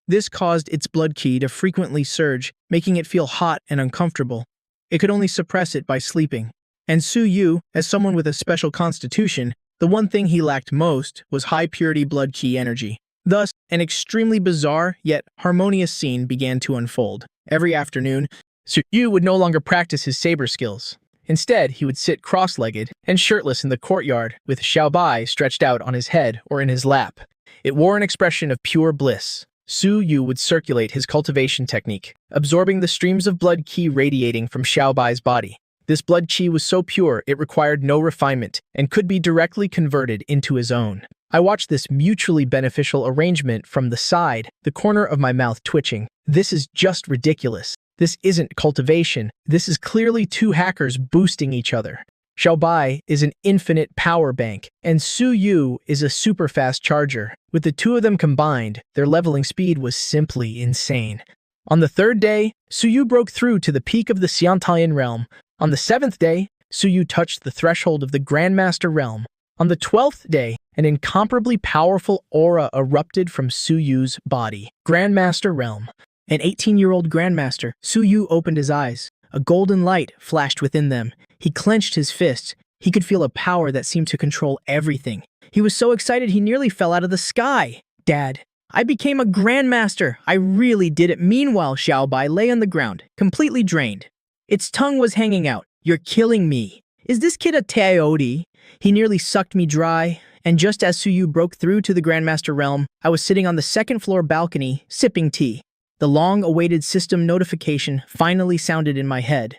This caused its blood key to frequently surge, making it feel hot and uncomfortable. It could only suppress it by sleeping. And Su Yu, as someone with a special constitution, the one thing he lacked most was high-purity blood key energy. Thus, an extremely bizarre yet harmonious scene began to unfold. Every afternoon, Su Yu would no longer practice his saber skills. Instead, he would sit cross-legged and shirtless in the courtyard, with Xiao Bai stretched out on his head or in his lap. It wore an expression of pure bliss. Su Yu would circulate his cultivation technique, absorbing the streams of blood qi radiating from Xiao Bai's body. This blood qi was so pure it required no refinement and could be directly converted into his own. I watched this mutually beneficial arrangement from the side, the corner of my mouth twitching. This is just ridiculous. This isn't cultivation. This is clearly two hackers boosting each other. Xiao Bai is an infinite power bank, and Su Yu is a super fast charger. With the two of them combined, their leveling speed was simply insane. On the third day, Su Yu broke through to the peak of the Xiantayan realm. On the seventh day, Su Yu touched the threshold of the Grandmaster realm. On the 12th day, an incomparably powerful aura erupted from Su Yu's body. Grandmaster realm. An 18-year-old Grandmaster, Su Yu opened his eyes. A golden light flashed within them. He clenched his fists. He could feel a power that seemed to control everything. He was so excited he nearly fell out of the sky. "Dad, I became a Grandmaster. I really did it." Meanwhile, Xiao Bai lay on the ground, completely drained. Its tongue was hanging out. "You're killing me. Is this kid a Teodi?" He nearly sucked me dry. And just as Su Yu broke through to the Grandmaster realm, I was sitting on the second-floor balcony, sipping tea. The long-awaited system notification finally sounded in my head.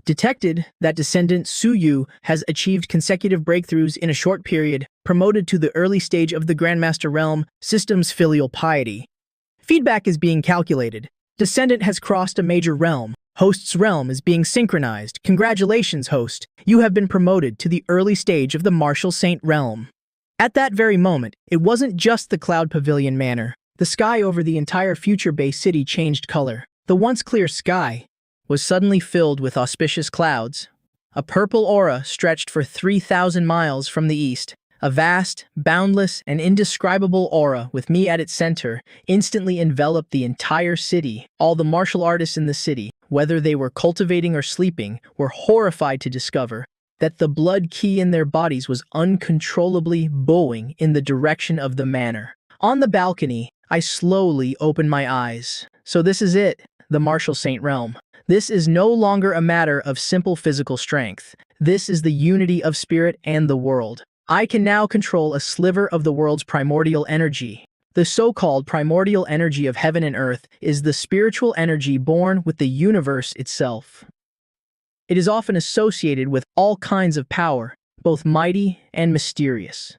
Detected that descendant Su Yu has achieved consecutive breakthroughs in a short period, promoted to the early stage of the Grandmaster realm, system's filial piety. Feedback is being calculated. Descendant has crossed a major realm. Host's realm is being synchronized. Congratulations, host. You have been promoted to the early stage of the Martial Saint realm. At that very moment, it wasn't just the Cloud Pavilion Manor. The sky over the entire Future Bay City changed color. The once clear sky was suddenly filled with auspicious clouds. A purple aura stretched for 3,000 miles from the east. A vast, boundless, and indescribable aura with me at its center instantly enveloped the entire city. All the martial artists in the city, whether they were cultivating or sleeping, were horrified to discover that the blood key in their bodies was uncontrollably bowing in the direction of the manor. On the balcony, I slowly opened my eyes. So this is it, the Martial Saint realm. This is no longer a matter of simple physical strength. This is the unity of spirit and the world. I can now control a sliver of the world's primordial energy. The so-called primordial energy of heaven and earth is the spiritual energy born with the universe itself. It is often associated with all kinds of power, both mighty and mysterious.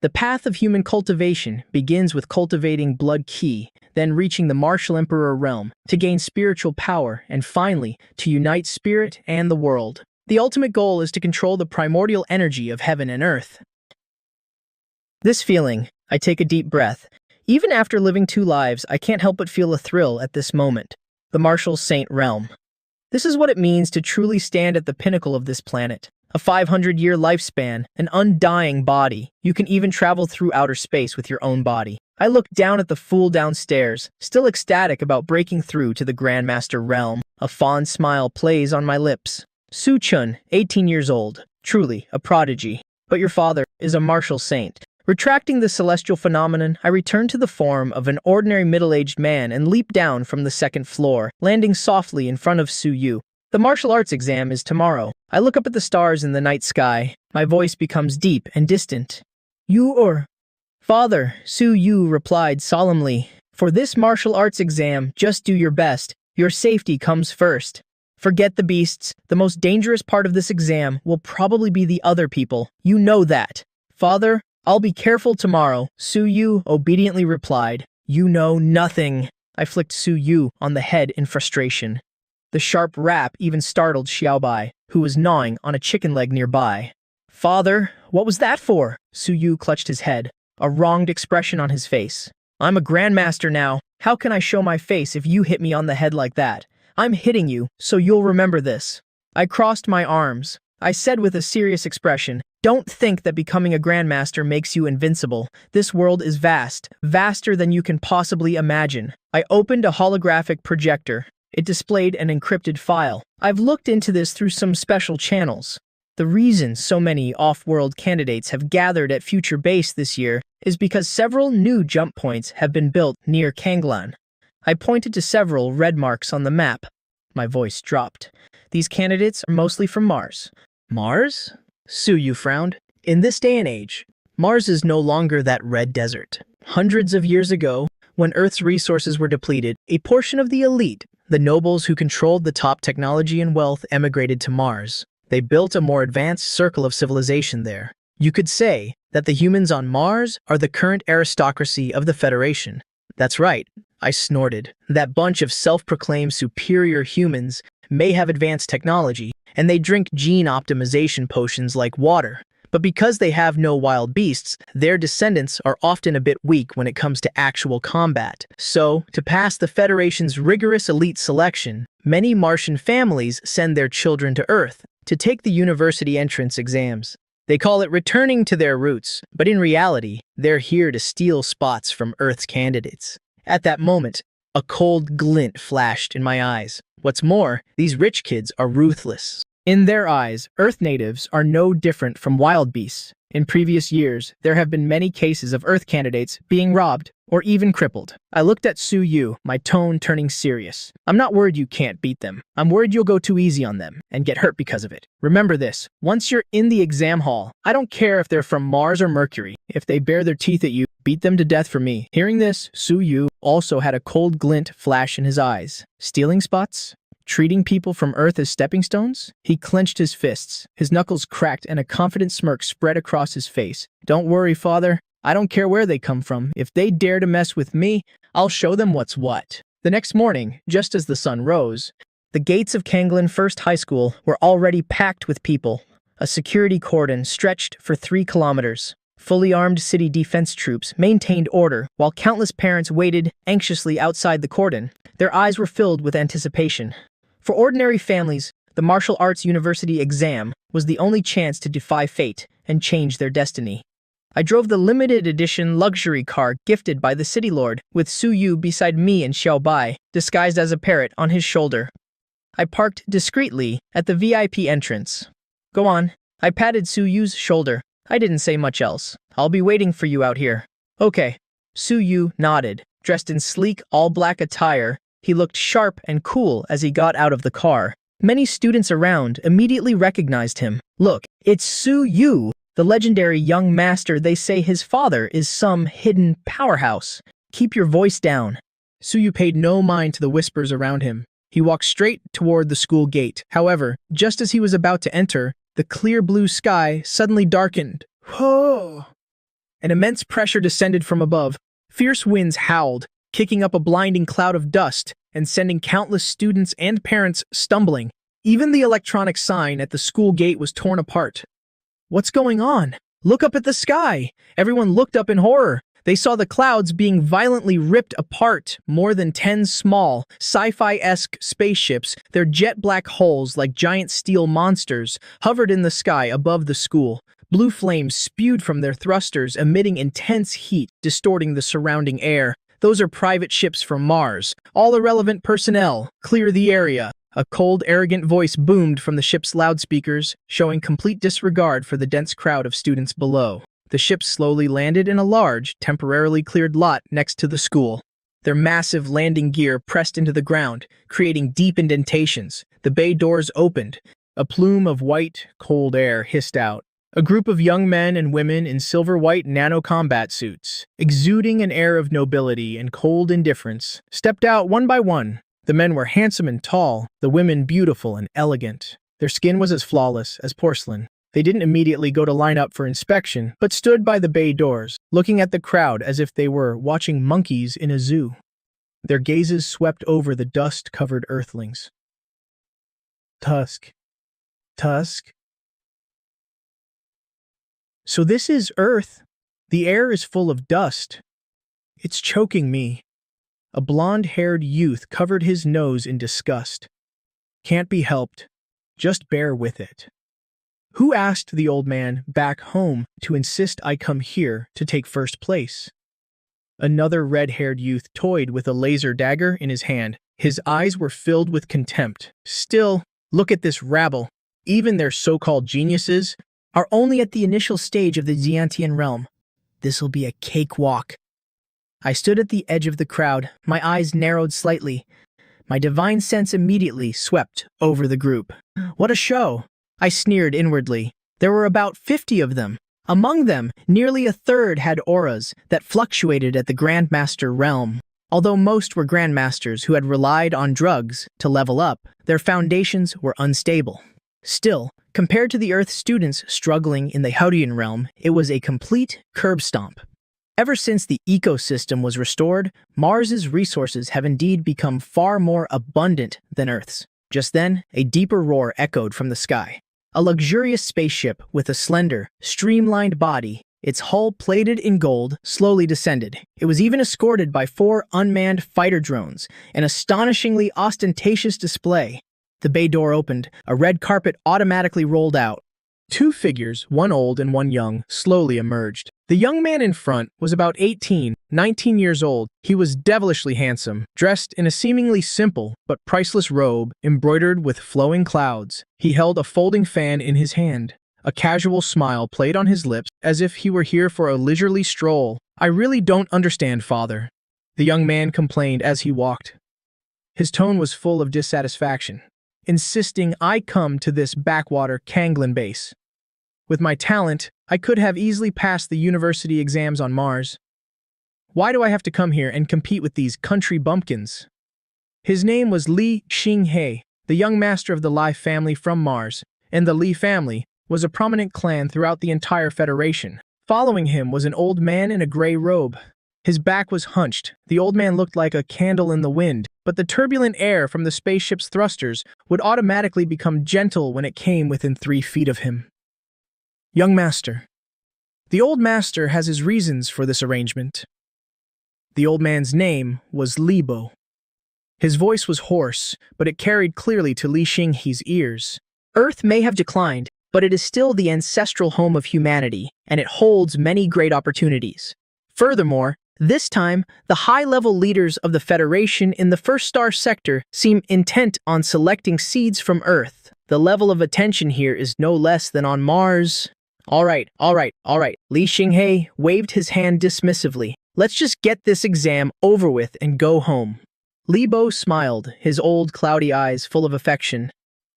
The path of human cultivation begins with cultivating blood key, then reaching the martial emperor realm to gain spiritual power, and finally, to unite spirit and the world. The ultimate goal is to control the primordial energy of heaven and earth. This feeling, I take a deep breath. Even after living 2 lives, I can't help but feel a thrill at this moment. The Martial Saint realm. This is what it means to truly stand at the pinnacle of this planet. a 500-year lifespan, an undying body. You can even travel through outer space with your own body. I looked down at the fool downstairs, still ecstatic about breaking through to the Grandmaster realm. A fond smile plays on my lips. Su Chun, 18 years old, truly a prodigy. But your father is a martial saint. Retracting the celestial phenomenon, I returned to the form of an ordinary middle-aged man and leaped down from the second floor, landing softly in front of Su Yu. The martial arts exam is tomorrow. I look up at the stars in the night sky. My voice becomes deep and distant. You or... Father, Su Yu replied solemnly. For this martial arts exam, just do your best. Your safety comes first. Forget the beasts. The most dangerous part of this exam will probably be the other people. You know that. Father, I'll be careful tomorrow, Su Yu obediently replied. You know nothing. I flicked Su Yu on the head in frustration. The sharp rap even startled Xiaobai, who was gnawing on a chicken leg nearby. Father, what was that for? Su Yu clutched his head, a wronged expression on his face. I'm a grandmaster now. How can I show my face if you hit me on the head like that? I'm hitting you, so you'll remember this. I crossed my arms. I said with a serious expression, don't think that becoming a grandmaster makes you invincible. This world is vast, vaster than you can possibly imagine. I opened a holographic projector. It displayed an encrypted file. I've looked into this through some special channels. The reason so many off-world candidates have gathered at Future Base this year is because several new jump points have been built near Kanglan. I pointed to several red marks on the map. My voice dropped. These candidates are mostly from Mars. Mars? Su Yu frowned. In this day and age, Mars is no longer that red desert. Hundreds of years ago, when Earth's resources were depleted, a portion of the elite, the nobles who controlled the top technology and wealth, emigrated to Mars. They built a more advanced circle of civilization there. You could say that the humans on Mars are the current aristocracy of the Federation. That's right, I snorted. That bunch of self-proclaimed superior humans may have advanced technology, and they drink gene optimization potions like water. But because they have no wild beasts, their descendants are often a bit weak when it comes to actual combat. So, to pass the Federation's rigorous elite selection, many Martian families send their children to Earth to take the university entrance exams. They call it returning to their roots, but in reality, they're here to steal spots from Earth's candidates. At that moment, a cold glint flashed in my eyes. What's more, these rich kids are ruthless. In their eyes, Earth natives are no different from wild beasts. In previous years, there have been many cases of Earth candidates being robbed or even crippled. I looked at Su Yu, my tone turning serious. I'm not worried you can't beat them. I'm worried you'll go too easy on them and get hurt because of it. Remember this, once you're in the exam hall, I don't care if they're from Mars or Mercury. If they bare their teeth at you, beat them to death for me. Hearing this, Su Yu also had a cold glint flash in his eyes. Stealing spots? Treating people from Earth as stepping stones? He clenched his fists. His knuckles cracked and a confident smirk spread across his face. Don't worry, father. I don't care where they come from. If they dare to mess with me, I'll show them what's what. The next morning, just as the sun rose, the gates of Kanglan First High School were already packed with people. A security cordon stretched for 3 kilometers. Fully armed city defense troops maintained order while countless parents waited anxiously outside the cordon. Their eyes were filled with anticipation. For ordinary families, the martial arts university exam was the only chance to defy fate and change their destiny. I drove the limited edition luxury car gifted by the city lord, with Su Yu beside me and Xiaobai, disguised as a parrot, on his shoulder. I parked discreetly at the VIP entrance. Go on. I patted Su Yu's shoulder. I didn't say much else. I'll be waiting for you out here. Okay. Su Yu nodded. Dressed in sleek, all-black attire, he looked sharp and cool as he got out of the car. Many students around immediately recognized him. Look, it's Su Yu, the legendary young master. They say his father is some hidden powerhouse. Keep your voice down. Su Yu paid no mind to the whispers around him. He walked straight toward the school gate. However, just as he was about to enter, the clear blue sky suddenly darkened. Whoa! An immense pressure descended from above. Fierce winds howled, kicking up a blinding cloud of dust and sending countless students and parents stumbling. Even the electronic sign at the school gate was torn apart. What's going on? Look up at the sky! Everyone looked up in horror. They saw the clouds being violently ripped apart. More than 10 small, sci-fi-esque spaceships, their jet-black hulls like giant steel monsters, hovered in the sky above the school. Blue flames spewed from their thrusters, emitting intense heat, distorting the surrounding air. Those are private ships from Mars. All irrelevant personnel, clear the area. A cold, arrogant voice boomed from the ship's loudspeakers, showing complete disregard for the dense crowd of students below. The ships slowly landed in a large, temporarily cleared lot next to the school. Their massive landing gear pressed into the ground, creating deep indentations. The bay doors opened. A plume of white, cold air hissed out. A group of young men and women in silver-white nano-combat suits, exuding an air of nobility and cold indifference, stepped out one by one. The men were handsome and tall, the women beautiful and elegant. Their skin was as flawless as porcelain. They didn't immediately go to line up for inspection, but stood by the bay doors, looking at the crowd as if they were watching monkeys in a zoo. Their gazes swept over the dust-covered earthlings. Tusk. Tusk? So this is Earth. The air is full of dust. It's choking me. A blonde-haired youth covered his nose in disgust. Can't be helped. Just bear with it. Who asked the old man back home to insist I come here to take first place? Another red-haired youth toyed with a laser dagger in his hand. His eyes were filled with contempt. Still, look at this rabble. Even their so-called geniuses are only at the initial stage of the Xiantian realm. This'll be a cakewalk. I stood at the edge of the crowd, my eyes narrowed slightly. My divine sense immediately swept over the group. What a show! I sneered inwardly. There were about 50 of them. Among them, nearly a third had auras that fluctuated at the Grandmaster realm. Although most were Grandmasters who had relied on drugs to level up, their foundations were unstable. Still, compared to the Earth students struggling in the Haurian realm, it was a complete curb stomp. Ever since the ecosystem was restored, Mars's resources have indeed become far more abundant than Earth's. Just then, a deeper roar echoed from the sky. A luxurious spaceship with a slender, streamlined body, its hull plated in gold, slowly descended. It was even escorted by 4 unmanned fighter drones, an astonishingly ostentatious display. The bay door opened, a red carpet automatically rolled out. 2 figures, one old and one young, slowly emerged. The young man in front was about 18, 19 years old. He was devilishly handsome, dressed in a seemingly simple but priceless robe embroidered with flowing clouds. He held a folding fan in his hand. A casual smile played on his lips, as if he were here for a leisurely stroll. "I really don't understand, father," the young man complained as he walked. His tone was full of dissatisfaction, insisting I come to this backwater Kanglin base. With my talent, I could have easily passed the university exams on Mars. Why do I have to come here and compete with these country bumpkins? His name was Li Xinghe, the young master of the Li family from Mars, and the Li family was a prominent clan throughout the entire Federation. Following him was an old man in a gray robe. His back was hunched. The old man looked like a candle in the wind, but the turbulent air from the spaceship's thrusters would automatically become gentle when it came within 3 feet of him. "Young master." The old master has his reasons for this arrangement. The old man's name was Libo. His voice was hoarse, but it carried clearly to Li Xinghe's ears. Earth may have declined, but it is still the ancestral home of humanity, and it holds many great opportunities. Furthermore, this time, the high-level leaders of the Federation in the First Star Sector seem intent on selecting seeds from Earth. The level of attention here is no less than on Mars. All right. Li Xinghe waved his hand dismissively. Let's just get this exam over with and go home. Libo smiled, his old cloudy eyes full of affection.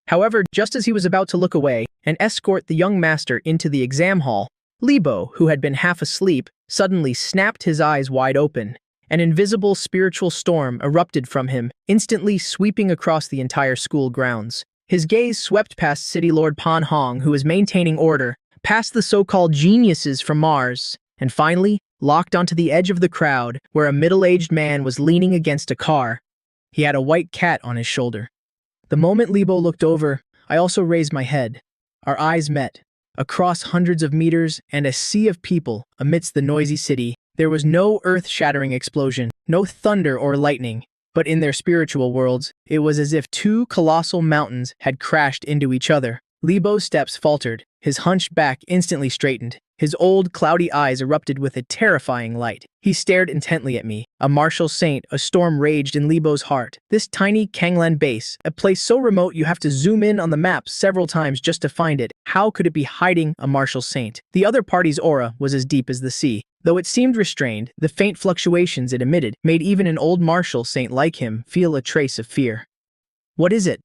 However, just as he was about to look away and escort the young master into the exam hall, Libo, who had been half asleep, suddenly snapped his eyes wide open. An invisible spiritual storm erupted from him, instantly sweeping across the entire school grounds. His gaze swept past City Lord Pan Hong, who was maintaining order, past the so-called geniuses from Mars, and finally locked onto the edge of the crowd where a middle-aged man was leaning against a car. He had a white cat on his shoulder. The moment Libo looked over, I also raised my head. Our eyes met. Across hundreds of meters and a sea of people, amidst the noisy city, There was no earth-shattering explosion, no thunder or lightning, but in their spiritual worlds, it was as if two colossal mountains had crashed into each other. Libo's steps faltered, his hunched back instantly straightened. His old, cloudy eyes erupted with a terrifying light. He stared intently at me. A martial saint, a storm raged in Libo's heart. This tiny Kanglan base, a place so remote you have to zoom in on the map several times just to find it. How could it be hiding a martial saint? The other party's aura was as deep as the sea. Though it seemed restrained, the faint fluctuations it emitted made even an old martial saint like him feel a trace of fear. What is it?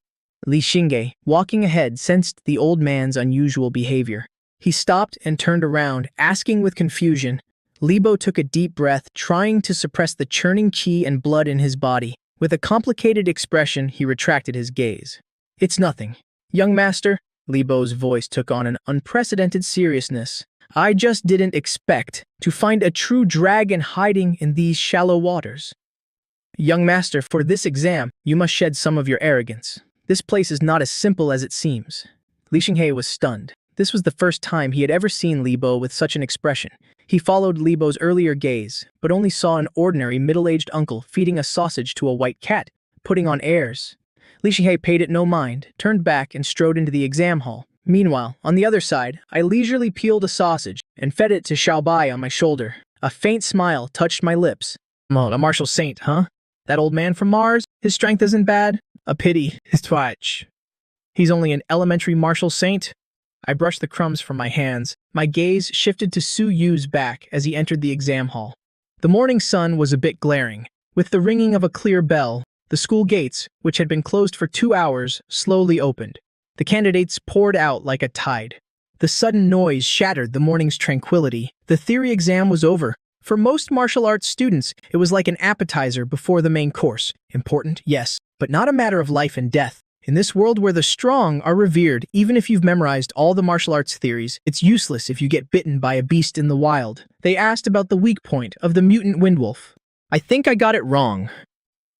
Li Xingge, walking ahead, sensed the old man's unusual behavior. He stopped and turned around, asking with confusion. Libo took a deep breath, trying to suppress the churning qi and blood in his body. With a complicated expression, he retracted his gaze. It's nothing. Young master, Libo's voice took on an unprecedented seriousness. I just didn't expect to find a true dragon hiding in these shallow waters. Young master, for this exam, you must shed some of your arrogance. This place is not as simple as it seems. Li Xinghe was stunned. This was the first time he had ever seen Libo with such an expression. He followed Libo's earlier gaze, but only saw an ordinary middle-aged uncle feeding a sausage to a white cat, putting on airs. Li Xinghe paid it no mind, turned back and strode into the exam hall. Meanwhile, on the other side, I leisurely peeled a sausage and fed it to Xiaobai on my shoulder. A faint smile touched my lips. Oh, a martial saint, huh? That old man from Mars? His strength isn't bad? A pity, his twitch. He's only an elementary martial saint? I brushed the crumbs from my hands. My gaze shifted to Su Yu's back as he entered the exam hall. The morning sun was a bit glaring. With the ringing of a clear bell, the school gates, which had been closed for 2 hours, slowly opened. The candidates poured out like a tide. The sudden noise shattered the morning's tranquility. The theory exam was over. For most martial arts students, it was like an appetizer before the main course. Important, yes, but not a matter of life and death. In this world where the strong are revered, even if you've memorized all the martial arts theories, it's useless if you get bitten by a beast in the wild. They asked about the weak point of the mutant windwolf. I think I got it wrong.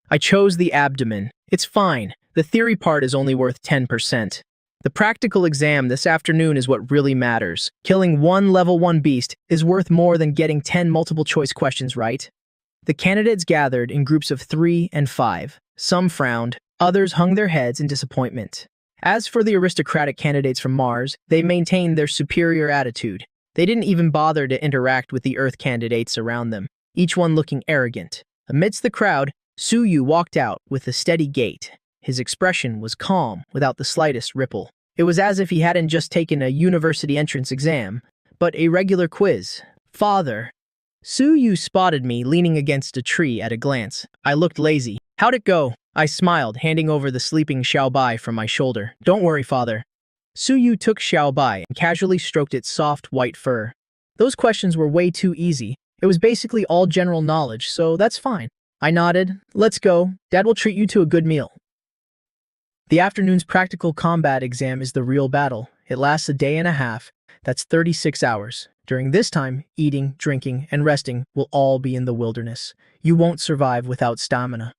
I chose the abdomen. It's fine. The theory part is only worth 10%. The practical exam this afternoon is what really matters. Killing one level 1 beast is worth more than getting 10 multiple-choice questions right. The candidates gathered in groups of 3 and 5. Some frowned. Others hung their heads in disappointment. As for the aristocratic candidates from Mars, they maintained their superior attitude. They didn't even bother to interact with the Earth candidates around them, each one looking arrogant. Amidst the crowd, Su Yu walked out with a steady gait. His expression was calm, without the slightest ripple. It was as if he hadn't just taken a university entrance exam, but a regular quiz. Father. Su Yu spotted me leaning against a tree at a glance. I looked lazy. How'd it go? I smiled, handing over the sleeping Xiaobai from my shoulder. Don't worry, father. Su Yu took Xiaobai and casually stroked its soft, white fur. Those questions were way too easy. It was basically all general knowledge, so that's fine. I nodded. Let's go. Dad will treat you to a good meal. The afternoon's practical combat exam is the real battle. It lasts a day and a half. That's 36 hours. During this time, eating, drinking, and resting will all be in the wilderness. You won't survive without stamina.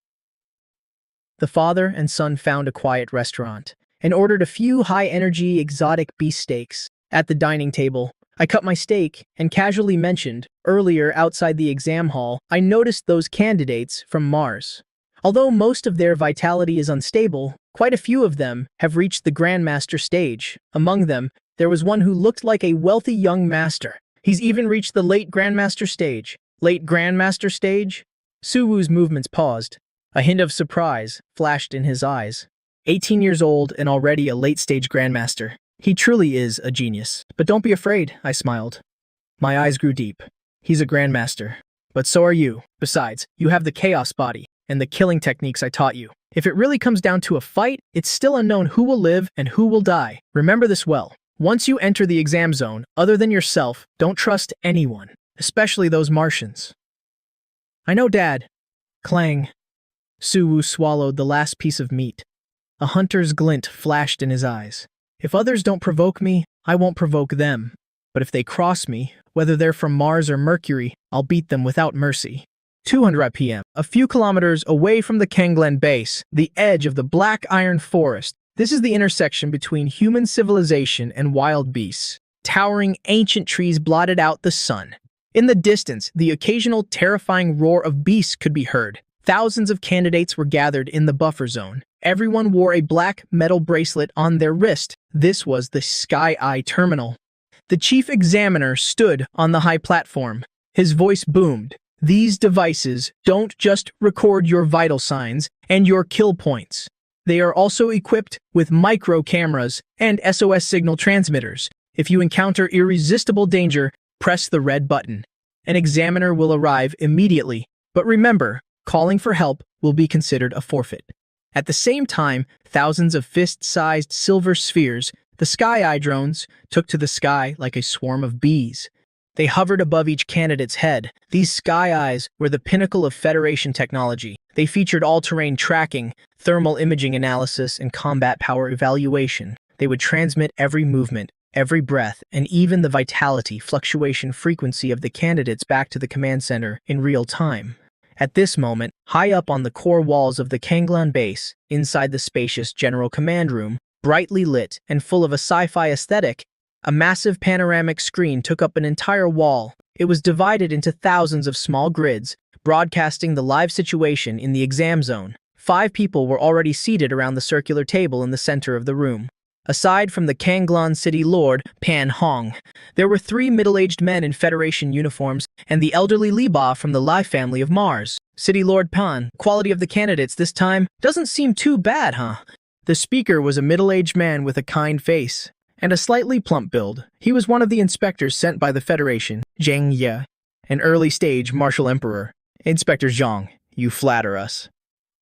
The father and son found a quiet restaurant and ordered a few high-energy exotic beef steaks. At the dining table, I cut my steak and casually mentioned, earlier outside the exam hall, I noticed those candidates from Mars. Although most of their vitality is unstable, quite a few of them have reached the Grandmaster stage. Among them, there was one who looked like a wealthy young master. He's even reached the late Grandmaster stage. Late Grandmaster stage? Su Wu's movements paused. A hint of surprise flashed in his eyes. 18 years old and already a late-stage Grandmaster. He truly is a genius. But don't be afraid, I smiled. My eyes grew deep. He's a Grandmaster. But so are you. Besides, you have the chaos body and the killing techniques I taught you. If it really comes down to a fight, it's still unknown who will live and who will die. Remember this well. Once you enter the exam zone, other than yourself, don't trust anyone, especially those Martians. I know, Dad. Clang. Su Wu swallowed the last piece of meat. A hunter's glint flashed in his eyes. If others don't provoke me, I won't provoke them. But if they cross me, whether they're from Mars or Mercury, I'll beat them without mercy. 200 p.m. A few kilometers away from the Kanglan base, the edge of the Black Iron Forest. This is the intersection between human civilization and wild beasts. Towering ancient trees blotted out the sun. In the distance, the occasional terrifying roar of beasts could be heard. Thousands of candidates were gathered in the buffer zone. Everyone wore a black metal bracelet on their wrist. This was the Sky Eye Terminal. The chief examiner stood on the high platform. His voice boomed. These devices don't just record your vital signs and your kill points. They are also equipped with micro cameras and SOS signal transmitters. If you encounter irresistible danger, press the red button. An examiner will arrive immediately, but remember, calling for help will be considered a forfeit. At the same time, thousands of fist-sized silver spheres, the Sky Eye drones, took to the sky like a swarm of bees. They hovered above each candidate's head. These Sky Eyes were the pinnacle of Federation technology. They featured all-terrain tracking, thermal imaging analysis, and combat power evaluation. They would transmit every movement, every breath, and even the vitality fluctuation frequency of the candidates back to the command center in real time. At this moment, high up on the core walls of the Kanglan base, inside the spacious General Command Room, brightly lit and full of a sci-fi aesthetic, a massive panoramic screen took up an entire wall. It was divided into thousands of small grids, broadcasting the live situation in the exam zone. 5 people were already seated around the circular table in the center of the room. Aside from the Kanglan City Lord, Pan Hong, there were 3 middle-aged men in Federation uniforms and the elderly Li Ba from the Lai family of Mars. City Lord Pan, quality of the candidates this time doesn't seem too bad, huh? The speaker was a middle-aged man with a kind face and a slightly plump build. He was one of the inspectors sent by the Federation, Zhang Ye, an early-stage martial emperor. Inspector Zhang, you flatter us.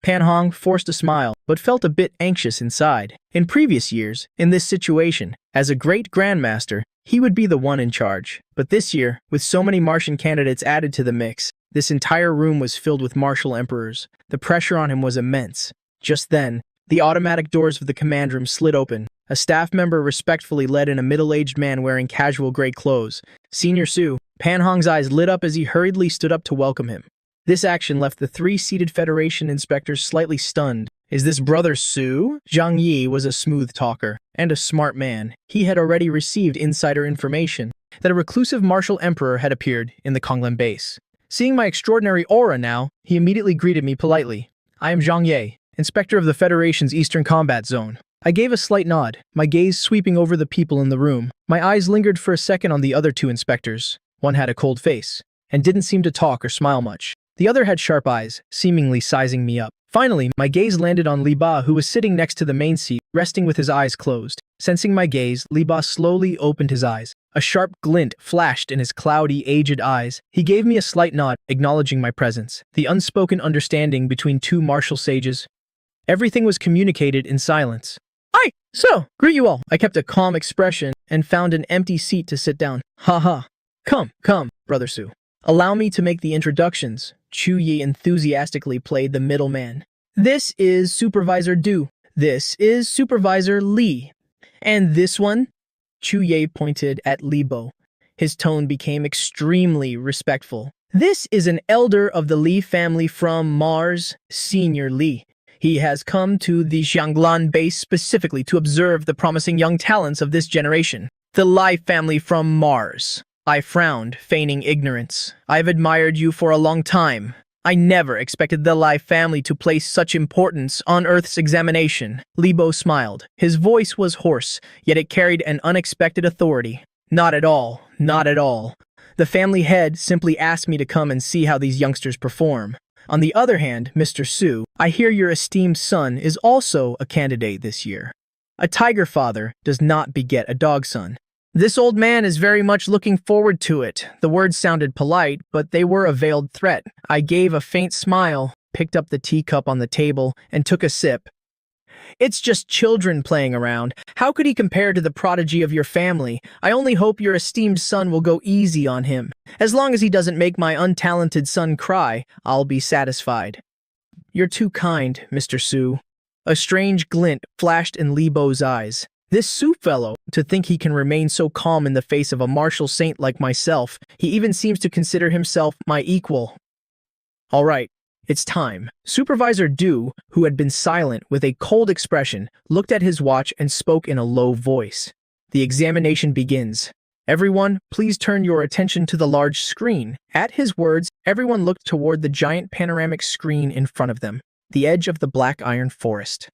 Pan Hong forced a smile, but felt a bit anxious inside. In previous years, in this situation, as a great grandmaster, he would be the one in charge. But this year, with so many Martian candidates added to the mix, this entire room was filled with martial emperors. The pressure on him was immense. Just then, the automatic doors of the command room slid open. A staff member respectfully led in a middle-aged man wearing casual gray clothes. Senior Su, Pan Hong's eyes lit up as he hurriedly stood up to welcome him. This action left the 3 seated Federation inspectors slightly stunned. Is this Brother Su? Zhang Yi was a smooth talker and a smart man. He had already received insider information that a reclusive martial emperor had appeared in the Konglan base. Seeing my extraordinary aura now, he immediately greeted me politely. I am Zhang Yi, inspector of the Federation's Eastern Combat Zone. I gave a slight nod, my gaze sweeping over the people in the room. My eyes lingered for a second on the other 2 inspectors. One had a cold face and didn't seem to talk or smile much. The other had sharp eyes, seemingly sizing me up. Finally, my gaze landed on Li Ba, who was sitting next to the main seat, resting with his eyes closed. Sensing my gaze, Li Ba slowly opened his eyes. A sharp glint flashed in his cloudy, aged eyes. He gave me a slight nod, acknowledging my presence. The unspoken understanding between 2 martial sages. Everything was communicated in silence. Hi! So, greet you all. I kept a calm expression and found an empty seat to sit down. Haha. Come, Brother Su. Allow me to make the introductions. Chu Yi enthusiastically played the middleman. This is Supervisor Du. This is Supervisor Li. And this one? Chu Yi pointed at Li Bo. His tone became extremely respectful. This is an elder of the Li family from Mars, Senior Li. He has come to the Xianglan base specifically to observe the promising young talents of this generation. The Li family from Mars. I frowned, feigning ignorance. I've admired you for a long time. I never expected the Li family to place such importance on Earth's examination. Li Bo smiled. His voice was hoarse, yet it carried an unexpected authority. Not at all. Not at all. The family head simply asked me to come and see how these youngsters perform. On the other hand, Mr. Su, I hear your esteemed son is also a candidate this year. A tiger father does not beget a dog son. This old man is very much looking forward to it. The words sounded polite, but they were a veiled threat. I gave a faint smile, picked up the teacup on the table, and took a sip. It's just children playing around. How could he compare to the prodigy of your family? I only hope your esteemed son will go easy on him. As long as he doesn't make my untalented son cry, I'll be satisfied. You're too kind, Mr. Su. A strange glint flashed in Li Bo's eyes. This Su fellow, to think he can remain so calm in the face of a martial saint like myself, he even seems to consider himself my equal. All right, it's time. Supervisor Du, who had been silent with a cold expression, looked at his watch and spoke in a low voice. The examination begins. Everyone, please turn your attention to the large screen. At his words, everyone looked toward the giant panoramic screen in front of them, the edge of the black iron forest.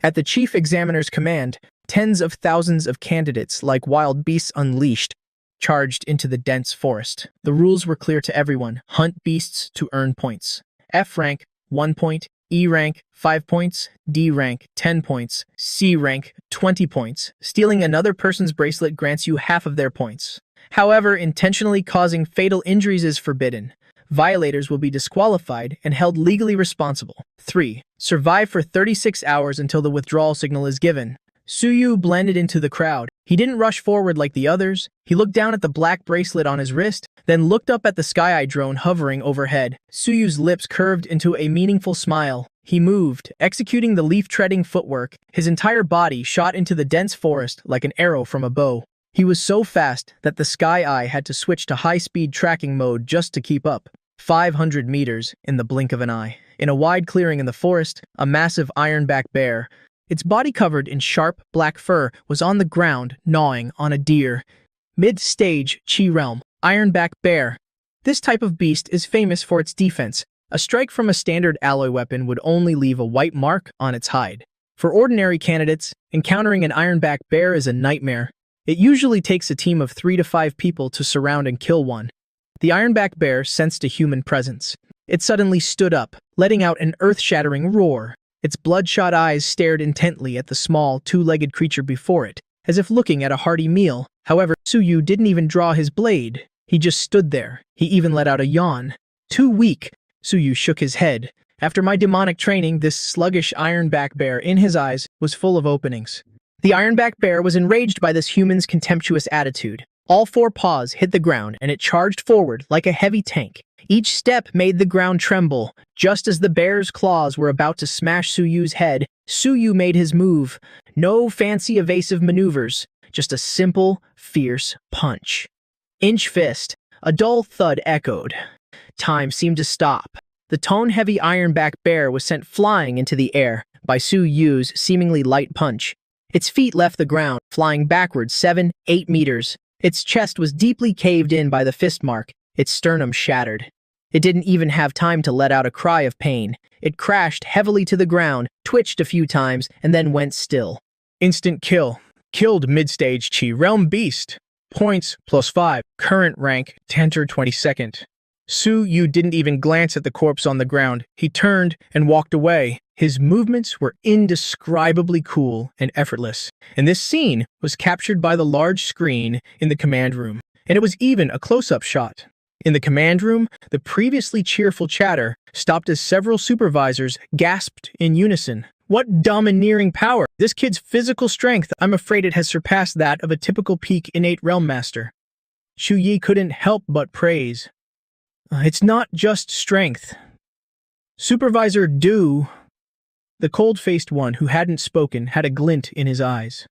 At the chief examiner's command, tens of thousands of candidates, like wild beasts unleashed, charged into the dense forest. The rules were clear to everyone. Hunt beasts to earn points. F rank, 1 point. E rank, 5 points. D rank, 10 points. C rank, 20 points. Stealing another person's bracelet grants you half of their points. However, intentionally causing fatal injuries is forbidden. Violators will be disqualified and held legally responsible. 3. Survive for 36 hours until the withdrawal signal is given. Suyu blended into the crowd. He didn't rush forward like the others. He looked down at the black bracelet on his wrist, then looked up at the Sky Eye drone hovering overhead. Suyu's lips curved into a meaningful smile. He moved, executing the leaf-treading footwork. His entire body shot into the dense forest like an arrow from a bow. He was so fast that the Sky Eye had to switch to high-speed tracking mode just to keep up. 500 meters in the blink of an eye. In a wide clearing in the forest, a massive ironback bear, its body covered in sharp, black fur, was on the ground, gnawing on a deer. Mid-stage Chi Realm. Ironback bear. This type of beast is famous for its defense. A strike from a standard alloy weapon would only leave a white mark on its hide. For ordinary candidates, encountering an ironback bear is a nightmare. It usually takes a team of 3 to 5 people to surround and kill one. The ironback bear sensed a human presence. It suddenly stood up, letting out an earth-shattering roar. Its bloodshot eyes stared intently at the small, two-legged creature before it, as if looking at a hearty meal. However, Suyu didn't even draw his blade. He just stood there. He even let out a yawn. Too weak. Suyu shook his head. After my demonic training, this sluggish ironback bear in his eyes was full of openings. The ironback bear was enraged by this human's contemptuous attitude. All 4 paws hit the ground, and it charged forward like a heavy tank. Each step made the ground tremble. Just as the bear's claws were about to smash Suyu's head, Suyu made his move. No fancy evasive maneuvers, just a simple, fierce punch. Inch fist. A dull thud echoed. Time seemed to stop. The tone-heavy ironback bear was sent flying into the air by Suyu's seemingly light punch. Its feet left the ground, flying backwards 7-8 meters. Its chest was deeply caved in by the fist mark, its sternum shattered. It didn't even have time to let out a cry of pain. It crashed heavily to the ground, twitched a few times, and then went still. Instant kill. Killed mid-stage Chi Realm Beast. Points +5. Current rank, Tenter 22nd. Suyu didn't even glance at the corpse on the ground. He turned and walked away. His movements were indescribably cool and effortless, and this scene was captured by the large screen in the command room, and it was even a close-up shot. In the command room, the previously cheerful chatter stopped as several supervisors gasped in unison. What domineering power! This kid's physical strength, I'm afraid it has surpassed that of a typical peak innate realm master. Shuyi couldn't help but praise. It's not just strength. Supervisor Du, the cold-faced one who hadn't spoken, had a glint in his eyes.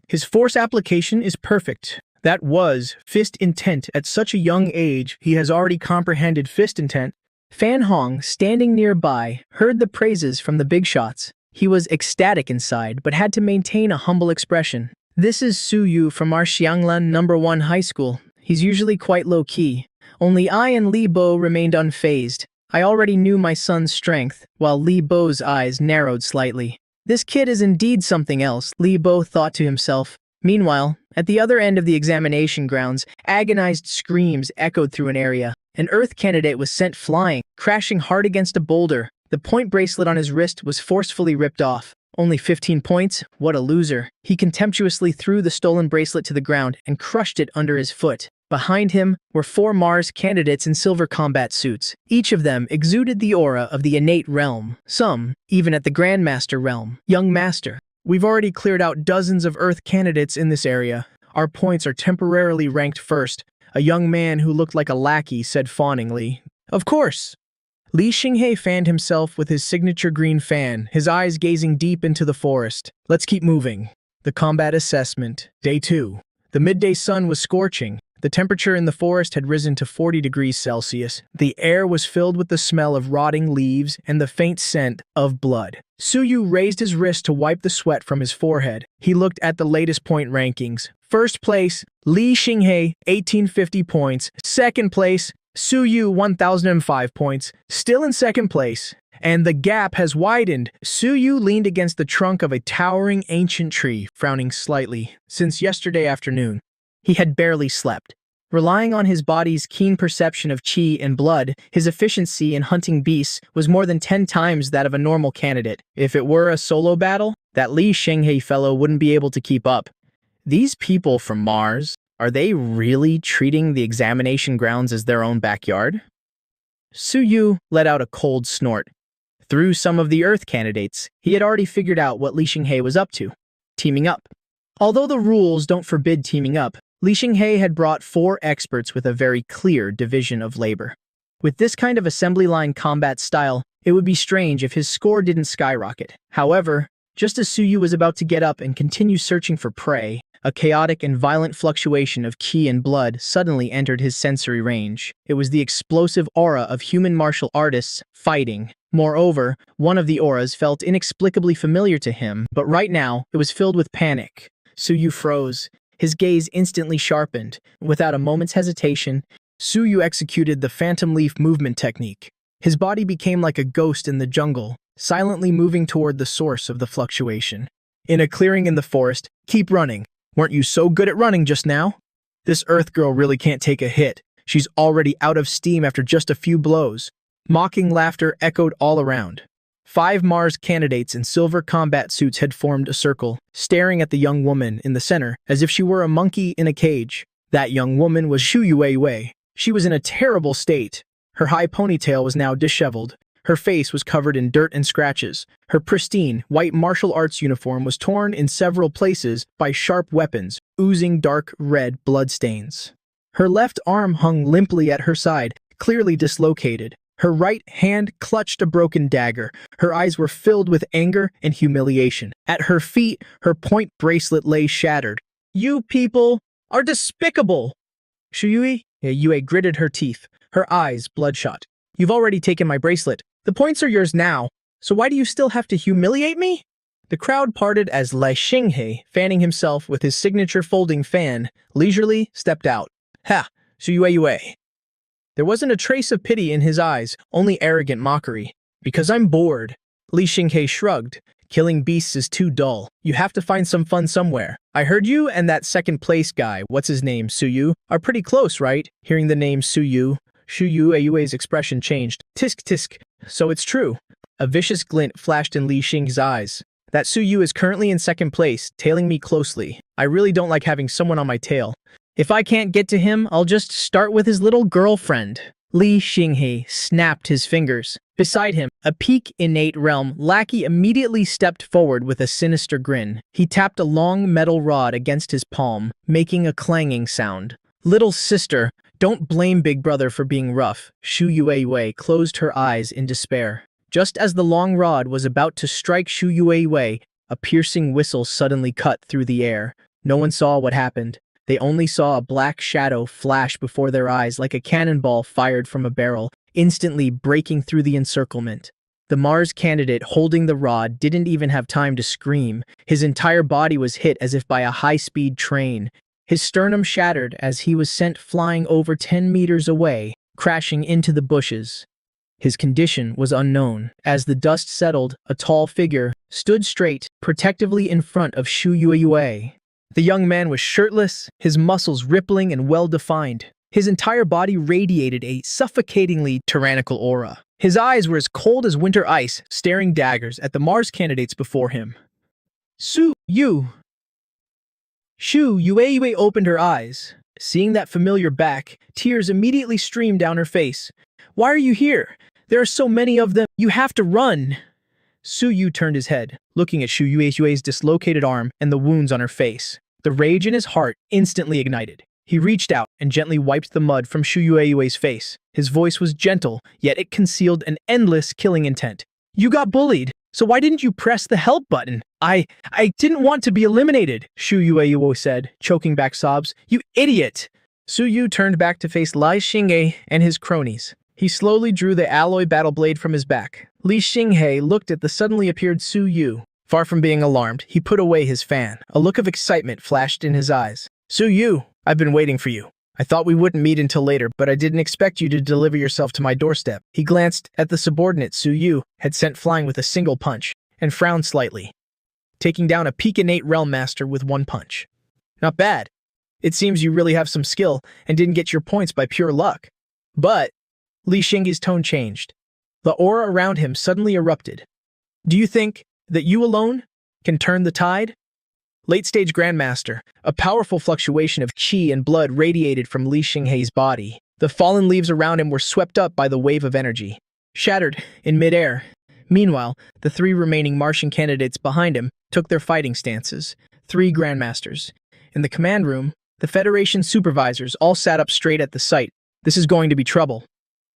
His force application is perfect. That was fist intent at such a young age. He has already comprehended fist intent. Fan Hong, standing nearby, heard the praises from the big shots. He was ecstatic inside, but had to maintain a humble expression. This is Suyu from our Xianglan No. 1 high school. He's usually quite low-key. Only I and Li Bo remained unfazed. I already knew my son's strength, while Li Bo's eyes narrowed slightly. This kid is indeed something else, Li Bo thought to himself. Meanwhile, at the other end of the examination grounds, agonized screams echoed through an area. An Earth candidate was sent flying, crashing hard against a boulder. The point bracelet on his wrist was forcefully ripped off. Only 15 points? What a loser. He contemptuously threw the stolen bracelet to the ground and crushed it under his foot. Behind him were 4 Mars candidates in silver combat suits. Each of them exuded the aura of the innate realm. Some, even at the Grandmaster realm. Young Master. We've already cleared out dozens of Earth candidates in this area. Our points are temporarily ranked first. A young man who looked like a lackey said fawningly. Of course. Li Xinghe fanned himself with his signature green fan, his eyes gazing deep into the forest. Let's keep moving. The combat assessment. Day 2. The midday sun was scorching. The temperature in the forest had risen to 40 degrees Celsius. The air was filled with the smell of rotting leaves and the faint scent of blood. Suyu raised his wrist to wipe the sweat from his forehead. He looked at the latest point rankings. First place, Li Xinghe, 1850 points. Second place, Suyu, 1005 points. Still in second place. And the gap has widened. Suyu leaned against the trunk of a towering ancient tree, frowning slightly. Since yesterday afternoon, he had barely slept. Relying on his body's keen perception of qi and blood, his efficiency in hunting beasts was more than 10 times that of a normal candidate. If it were a solo battle, that Li Xinghe fellow wouldn't be able to keep up. These people from Mars, are they really treating the examination grounds as their own backyard? Suyu let out a cold snort. Through some of the Earth candidates, he had already figured out what Li Xinghe was up to. Teaming up. Although the rules don't forbid teaming up, Li Xinghe had brought 4 experts with a very clear division of labor. With this kind of assembly line combat style, it would be strange if his score didn't skyrocket. However, just as Suyu was about to get up and continue searching for prey, a chaotic and violent fluctuation of qi and blood suddenly entered his sensory range. It was the explosive aura of human martial artists fighting. Moreover, one of the auras felt inexplicably familiar to him, but right now, it was filled with panic. Suyu froze. His gaze instantly sharpened. Without a moment's hesitation, Suyu executed the phantom leaf movement technique. His body became like a ghost in the jungle, silently moving toward the source of the fluctuation. In a clearing in the forest, keep running. Weren't you so good at running just now? This Earth girl really can't take a hit. She's already out of steam after just a few blows. Mocking laughter echoed all around. 5 Mars candidates in silver combat suits had formed a circle, staring at the young woman in the center as if she were a monkey in a cage. That young woman was Shu Yue. She was in a terrible state. Her high ponytail was now disheveled. Her face was covered in dirt and scratches. Her pristine, white martial arts uniform was torn in several places by sharp weapons, oozing dark red bloodstains. Her left arm hung limply at her side, clearly dislocated. Her right hand clutched a broken dagger. Her eyes were filled with anger and humiliation. At her feet, her point bracelet lay shattered. You people are despicable! Yue gritted her teeth, her eyes bloodshot. You've already taken my bracelet. The points are yours now, so why do you still have to humiliate me? The crowd parted as Li Xinghe, fanning himself with his signature folding fan, leisurely stepped out. Ha! Yue. There wasn't a trace of pity in his eyes, only arrogant mockery. Because I'm bored. Li Xinghe shrugged. Killing beasts is too dull. You have to find some fun somewhere. I heard you and that second place guy, what's his name, Suyu, are pretty close, right? Hearing the name Suyu, Shu Yue's expression changed. Tisk tisk. So it's true. A vicious glint flashed in Li Xinghe's eyes. That Suyu is currently in second place, tailing me closely. I really don't like having someone on my tail. If I can't get to him, I'll just start with his little girlfriend. Li Xinghe snapped his fingers. Beside him, a peak innate realm lackey immediately stepped forward with a sinister grin. He tapped a long metal rod against his palm, making a clanging sound. Little sister, don't blame Big Brother for being rough. Shu Yue closed her eyes in despair. Just as the long rod was about to strike Shu Yue, a piercing whistle suddenly cut through the air. No one saw what happened. They only saw a black shadow flash before their eyes like a cannonball fired from a barrel, instantly breaking through the encirclement. The Mars candidate holding the rod didn't even have time to scream. His entire body was hit as if by a high-speed train. His sternum shattered as he was sent flying over 10 meters away, crashing into the bushes. His condition was unknown. As the dust settled, a tall figure stood straight, protectively in front of Shu Yue. The young man was shirtless, his muscles rippling and well-defined. His entire body radiated a suffocatingly tyrannical aura. His eyes were as cold as winter ice, staring daggers at the Mars candidates before him. Shu Yue opened her eyes. Seeing that familiar back, tears immediately streamed down her face. Why are you here? There are so many of them. You have to run. Suyu turned his head, looking at Shu Yue's dislocated arm and the wounds on her face. The rage in his heart instantly ignited. He reached out and gently wiped the mud from Shu Yue's face. His voice was gentle, yet it concealed an endless killing intent. You got bullied, so why didn't you press the help button? I didn't want to be eliminated, Shu Yue said, choking back sobs. You idiot! Su Yu turned back to face Li Xinghe and his cronies. He slowly drew the alloy battle blade from his back. Li Xinghe looked at the suddenly appeared Su Yu. Far from being alarmed, he put away his fan. A look of excitement flashed in his eyes. Su Yu, I've been waiting for you. I thought we wouldn't meet until later, but I didn't expect you to deliver yourself to my doorstep. He glanced at the subordinate Su Yu had sent flying with a single punch, and frowned slightly, taking down a Pekinate Realm Master with one punch. Not bad. It seems you really have some skill and didn't get your points by pure luck. But Li Xinghe's tone changed. The aura around him suddenly erupted. Do you think that you alone can turn the tide? Late-stage Grandmaster, a powerful fluctuation of qi and blood radiated from Li Xinghe's body. The fallen leaves around him were swept up by the wave of energy, shattered in midair. Meanwhile, the three remaining Martian candidates behind him took their fighting stances. 3 Grandmasters. In the command room, the Federation supervisors all sat up straight at the sight. This is going to be trouble.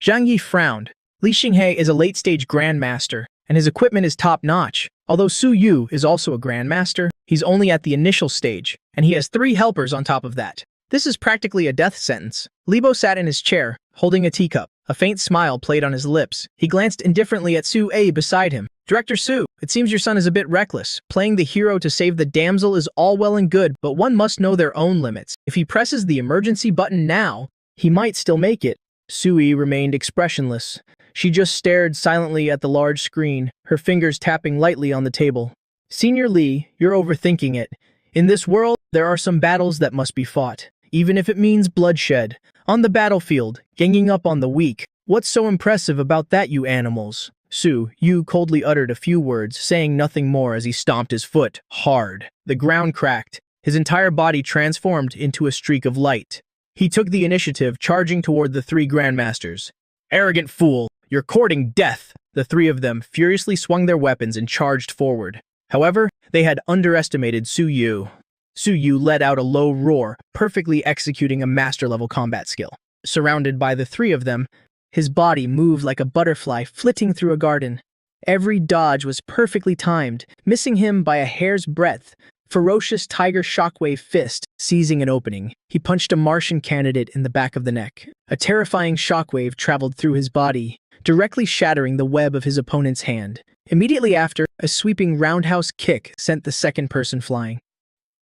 Zhang Yi frowned. Li Xinghe is a late-stage Grandmaster, and his equipment is top-notch. Although Su Yu is also a Grandmaster, he's only at the initial stage, and he has 3 helpers on top of that. This is practically a death sentence. Libo sat in his chair, holding a teacup. A faint smile played on his lips. He glanced indifferently at Su A beside him. Director Su, it seems your son is a bit reckless. Playing the hero to save the damsel is all well and good, but one must know their own limits. If he presses the emergency button now, he might still make it. Sui remained expressionless. She just stared silently at the large screen, her fingers tapping lightly on the table. Senior Li, you're overthinking it. In this world, there are some battles that must be fought, even if it means bloodshed. On the battlefield, ganging up on the weak. What's so impressive about that, you animals? Su Yu coldly uttered a few words, saying nothing more as he stomped his foot hard. The ground cracked. His entire body transformed into a streak of light. He took the initiative, charging toward the 3 Grandmasters. Arrogant fool, you're courting death! The 3 of them furiously swung their weapons and charged forward. However, they had underestimated Su Yu. Su Yu let out a low roar, perfectly executing a master-level combat skill. Surrounded by the 3 of them, his body moved like a butterfly flitting through a garden. Every dodge was perfectly timed, missing him by a hair's breadth. Ferocious tiger shockwave fist, seizing an opening. He punched a Martian candidate in the back of the neck. A terrifying shockwave traveled through his body, directly shattering the web of his opponent's hand. Immediately after, a sweeping roundhouse kick sent the second person flying.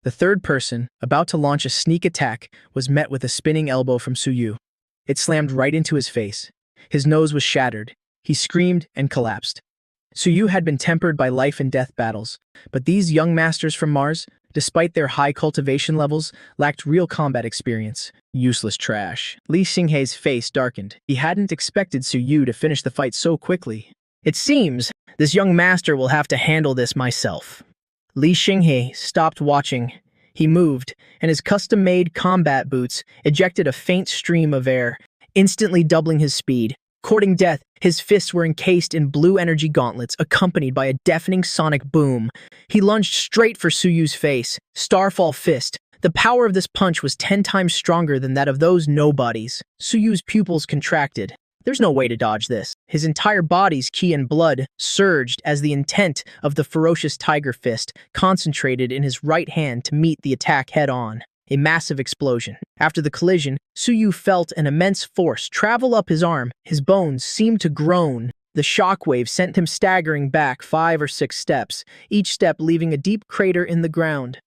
The third person, about to launch a sneak attack, was met with a spinning elbow from Su Yu. It slammed right into his face. His nose was shattered. He screamed and collapsed. Su Yu had been tempered by life and death battles, but these young masters from Mars, despite their high cultivation levels, lacked real combat experience. Useless trash. Li Xinghe's face darkened. He hadn't expected Su Yu to finish the fight so quickly. It seems this young master will have to handle this myself. Li Xinghe stopped watching. He moved, and his custom-made combat boots ejected a faint stream of air, instantly doubling his speed. Courting death, his fists were encased in blue energy gauntlets, accompanied by a deafening sonic boom. He lunged straight for Su Yu's face. Starfall fist. The power of this punch was 10 times stronger than that of those nobodies. Su Yu's pupils contracted. There's no way to dodge this. His entire body's qi and blood surged as the intent of the ferocious tiger fist concentrated in his right hand to meet the attack head-on. A massive explosion. After the collision, Su Yu felt an immense force travel up his arm. His bones seemed to groan. The shockwave sent him staggering back 5 or 6 steps, each step leaving a deep crater in the ground.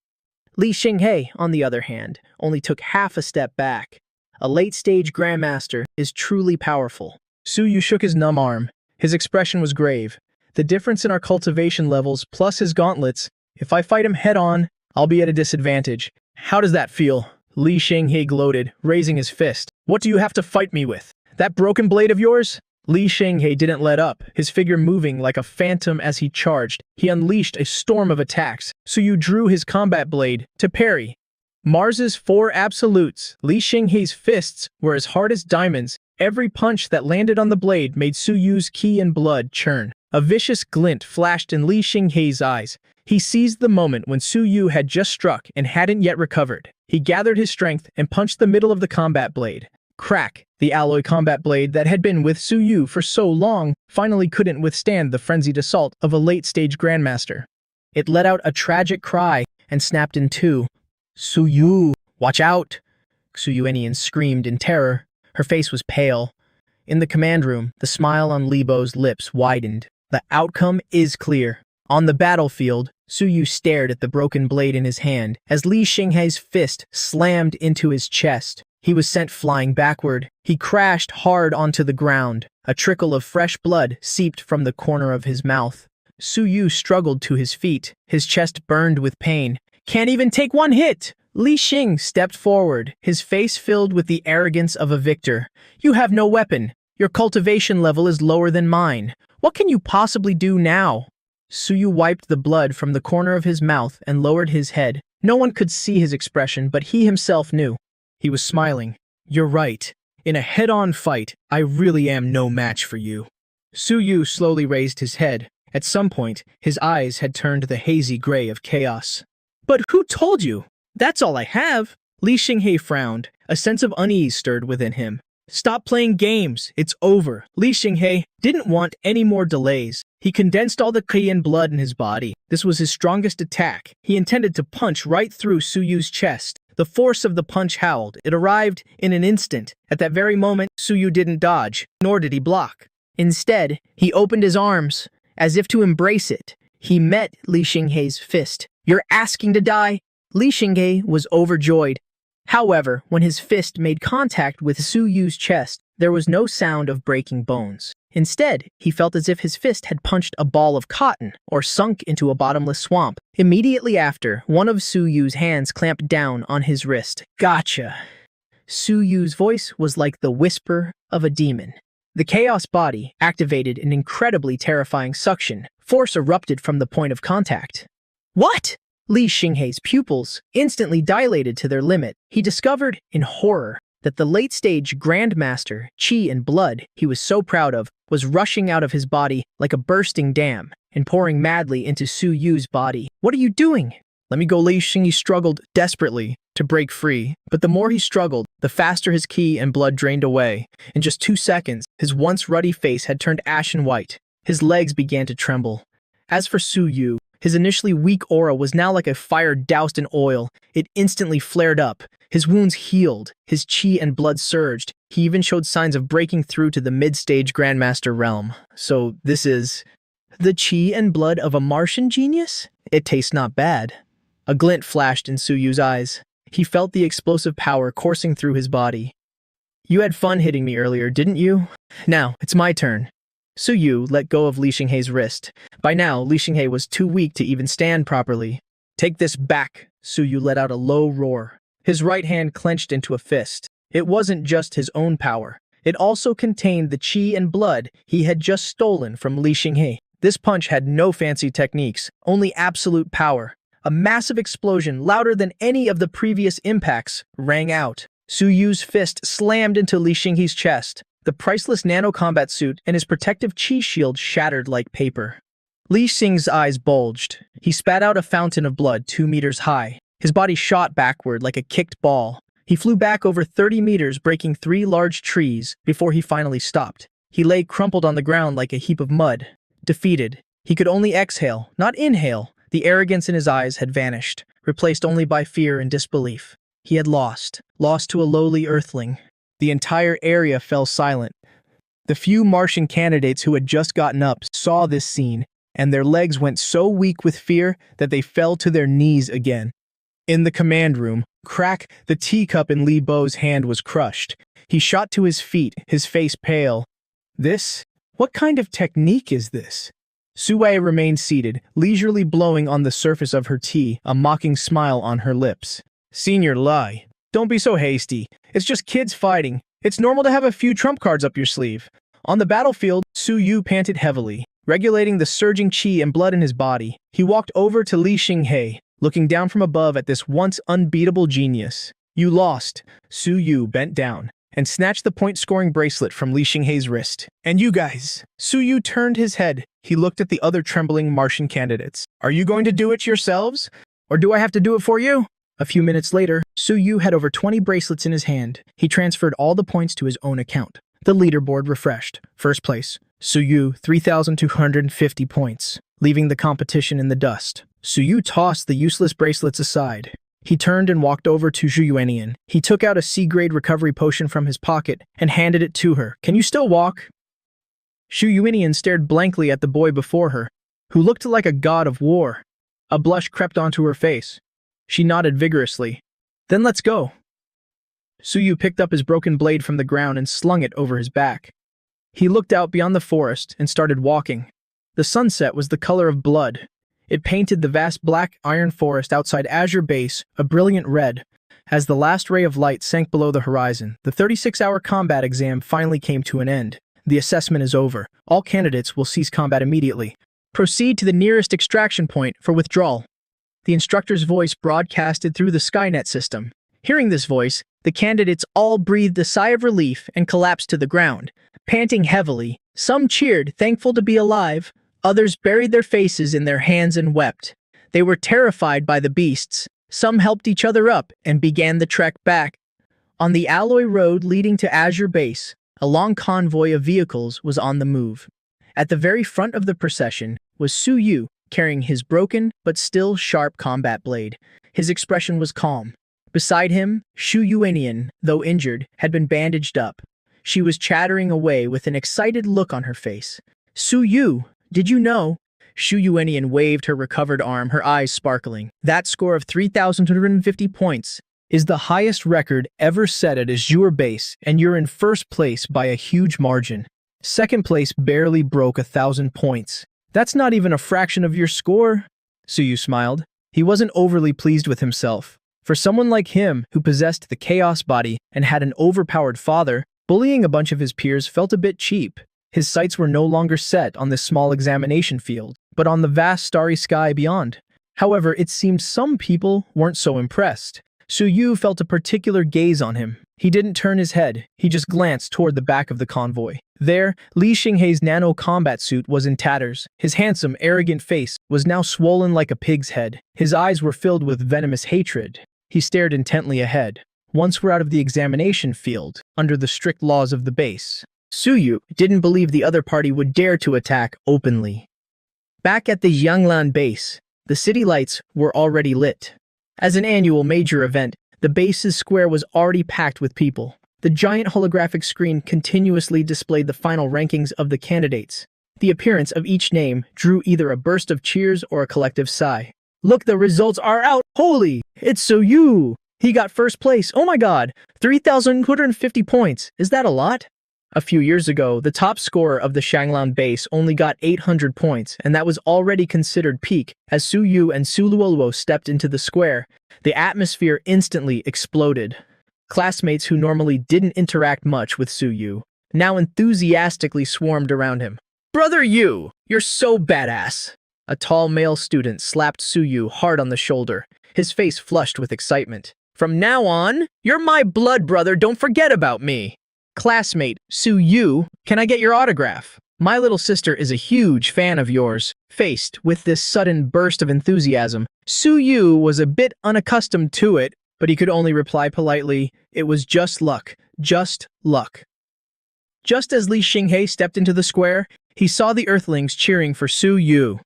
Li Xinghe, on the other hand, only took half a step back. A late-stage Grandmaster is truly powerful. Su Yu shook his numb arm. His expression was grave. The difference in our cultivation levels plus his gauntlets, if I fight him head-on, I'll be at a disadvantage. How does that feel? Li Xinghe gloated, raising his fist. What do you have to fight me with? That broken blade of yours? Li Xinghe didn't let up, his figure moving like a phantom as he charged. He unleashed a storm of attacks. Su Yu drew his combat blade to parry. Mars's 4 absolutes. Li Xinghe's fists were as hard as diamonds. Every punch that landed on the blade made Su Yu's qi and blood churn. A vicious glint flashed in Li Xinghe's eyes. He seized the moment when Su Yu had just struck and hadn't yet recovered. He gathered his strength and punched the middle of the combat blade. Crack! The alloy combat blade that had been with Su Yu for so long finally couldn't withstand the frenzied assault of a late-stage Grandmaster. It let out a tragic cry and snapped in two. Su Yu, watch out! Xuyuenian screamed in terror. Her face was pale. In the command room, the smile on Libo's lips widened. The outcome is clear. On the battlefield, Suyu stared at the broken blade in his hand as Li Xinghei's fist slammed into his chest. He was sent flying backward. He crashed hard onto the ground. A trickle of fresh blood seeped from the corner of his mouth. Suyu struggled to his feet. His chest burned with pain. "Can't even take one hit!" Li Xing stepped forward, his face filled with the arrogance of a victor. "You have no weapon. Your cultivation level is lower than mine. What can you possibly do now?" Suyu wiped the blood from the corner of his mouth and lowered his head. No one could see his expression, but he himself knew. He was smiling. "You're right. In a head-on fight, I really am no match for you." Suyu slowly raised his head. At some point, his eyes had turned the hazy gray of chaos. "But who told you? That's all I have." Li Xinghei frowned. A sense of unease stirred within him. "Stop playing games. It's over." Li Xinghei didn't want any more delays. He condensed all the qi and blood in his body. This was his strongest attack. He intended to punch right through Suyu's chest. The force of the punch howled. It arrived in an instant. At that very moment, Suyu didn't dodge, nor did he block. Instead, he opened his arms, as if to embrace it. He met Li Xinghei's fist. "You're asking to die?" Li Xinghei was overjoyed. However, when his fist made contact with Suyu's chest, there was no sound of breaking bones. Instead, he felt as if his fist had punched a ball of cotton or sunk into a bottomless swamp. Immediately after, one of Suyu's hands clamped down on his wrist. "Gotcha." Suyu's voice was like the whisper of a demon. The Chaos body activated an incredibly terrifying suction. Force erupted from the point of contact. "What?" Li Xinghei's pupils instantly dilated to their limit. He discovered, in horror, that the late-stage Grandmaster, Qi and blood he was so proud of, was rushing out of his body like a bursting dam and pouring madly into Suyu's body. "What are you doing?" "Let me go." Li Xinghei struggled desperately to break free, but the more he struggled, the faster his qi and blood drained away. In just 2 seconds, his once ruddy face had turned ashen white. His legs began to tremble. As for Suyu, his initially weak aura was now like a fire doused in oil. It instantly flared up. His wounds healed. His qi and blood surged. He even showed signs of breaking through to the mid-stage Grandmaster realm. So this is the qi and blood of a Martian genius? It tastes not bad. A glint flashed in Suyu's eyes. He felt the explosive power coursing through his body. "You had fun hitting me earlier, didn't you? Now, it's my turn." Suyu let go of Li Xinghei's wrist. By now, Li Xinghei was too weak to even stand properly. "Take this back." Suyu let out a low roar. His right hand clenched into a fist. It wasn't just his own power. It also contained the qi and blood he had just stolen from Li Xinghei. This punch had no fancy techniques, only absolute power. A massive explosion, louder than any of the previous impacts, rang out. Suyu's fist slammed into Li Xinghei's chest. The priceless nano-combat suit and his protective qi shield shattered like paper. Li Xing's eyes bulged. He spat out a fountain of blood 2 meters high. His body shot backward like a kicked ball. He flew back over 30 meters, breaking 3 large trees before he finally stopped. He lay crumpled on the ground like a heap of mud. Defeated, he could only exhale, not inhale. The arrogance in his eyes had vanished, replaced only by fear and disbelief. He had lost to a lowly earthling. The entire area fell silent. The few Martian candidates who had just gotten up saw this scene, and their legs went so weak with fear that they fell to their knees again. In the command room, crack, the teacup in Li Bo's hand was crushed. He shot to his feet, his face pale. What kind of technique is this? Sue remained seated, leisurely blowing on the surface of her tea, a mocking smile on her lips. "Senior Lai, don't be so hasty. It's just kids fighting. It's normal to have a few trump cards up your sleeve." On the battlefield, Suyu panted heavily, regulating the surging qi and blood in his body. He walked over to Li Xinghei, looking down from above at this once unbeatable genius. "You lost." Suyu bent down and snatched the point-scoring bracelet from Li Xinghei's wrist. "And you guys?" Suyu turned his head. He looked at the other trembling Martian candidates. "Are you going to do it yourselves? Or do I have to do it for you?" A few minutes later, Suyu had over 20 bracelets in his hand. He transferred all the points to his own account. The leaderboard refreshed. First place, Suyu, 3,250 points, leaving the competition in the dust. Suyu tossed the useless bracelets aside. He turned and walked over to Zhu Yuanian. He took out a C-grade recovery potion from his pocket and handed it to her. "Can you still walk?" Zhu Yuanian stared blankly at the boy before her, who looked like a god of war. A blush crept onto her face. She nodded vigorously. "Then let's go." Suyu picked up his broken blade from the ground and slung it over his back. He looked out beyond the forest and started walking. The sunset was the color of blood. It painted the vast black iron forest outside Azure Base a brilliant red. As the last ray of light sank below the horizon, the 36-hour combat exam finally came to an end. The assessment is over. All candidates will cease combat immediately. Proceed to the nearest extraction point for withdrawal. The instructor's voice broadcasted through the Skynet system. Hearing this voice, the candidates all breathed a sigh of relief and collapsed to the ground. Panting heavily, some cheered, thankful to be alive. Others buried their faces in their hands and wept. They were terrified by the beasts. Some helped each other up and began the trek back. On the alloy road leading to Azure Base, a long convoy of vehicles was on the move. At the very front of the procession was Su Yu, carrying his broken but still sharp combat blade. His expression was calm. Beside him, Zhu Yuanian, though injured, had been bandaged up. She was chattering away with an excited look on her face. "Su Yu, did you know?" Zhu Yuanian waved her recovered arm, her eyes sparkling. "That score of 3,250 points is the highest record ever set at Azure Base, and you're in first place by a huge margin. Second place barely broke 1,000 points. That's not even a fraction of your score." Suyu smiled. He wasn't overly pleased with himself. For someone like him, who possessed the chaos body and had an overpowered father, bullying a bunch of his peers felt a bit cheap. His sights were no longer set on this small examination field, but on the vast starry sky beyond. However, it seemed some people weren't so impressed. Su Yu felt a particular gaze on him. He didn't turn his head, he just glanced toward the back of the convoy. There, Li Xinghei's nano combat suit was in tatters. His handsome, arrogant face was now swollen like a pig's head. His eyes were filled with venomous hatred. He stared intently ahead. Once we're out of the examination field, under the strict laws of the base, Suyu didn't believe the other party would dare to attack openly. Back at the Yanglan base, the city lights were already lit. As an annual major event, the base's square was already packed with people. The giant holographic screen continuously displayed the final rankings of the candidates. The appearance of each name drew either a burst of cheers or a collective sigh. "Look, the results are out! Holy! It's Suyu! He got first place! Oh my god! 3,250 points! Is that a lot?" A few years ago, the top scorer of the Shanglan base only got 800 points, and that was already considered peak. As Su Yu and Su Luoluo stepped into the square, the atmosphere instantly exploded. Classmates who normally didn't interact much with Su Yu now enthusiastically swarmed around him. "Brother Yu, you're so badass!" A tall male student slapped Su Yu hard on the shoulder, his face flushed with excitement. "From now on, you're my blood brother, don't forget about me!" "Classmate, Su Yu, can I get your autograph? My little sister is a huge fan of yours." Faced with this sudden burst of enthusiasm, Su Yu was a bit unaccustomed to it, but he could only reply politely, "It was just luck, just luck." Just as Li Xinghei stepped into the square, he saw the Earthlings cheering for Su Yu.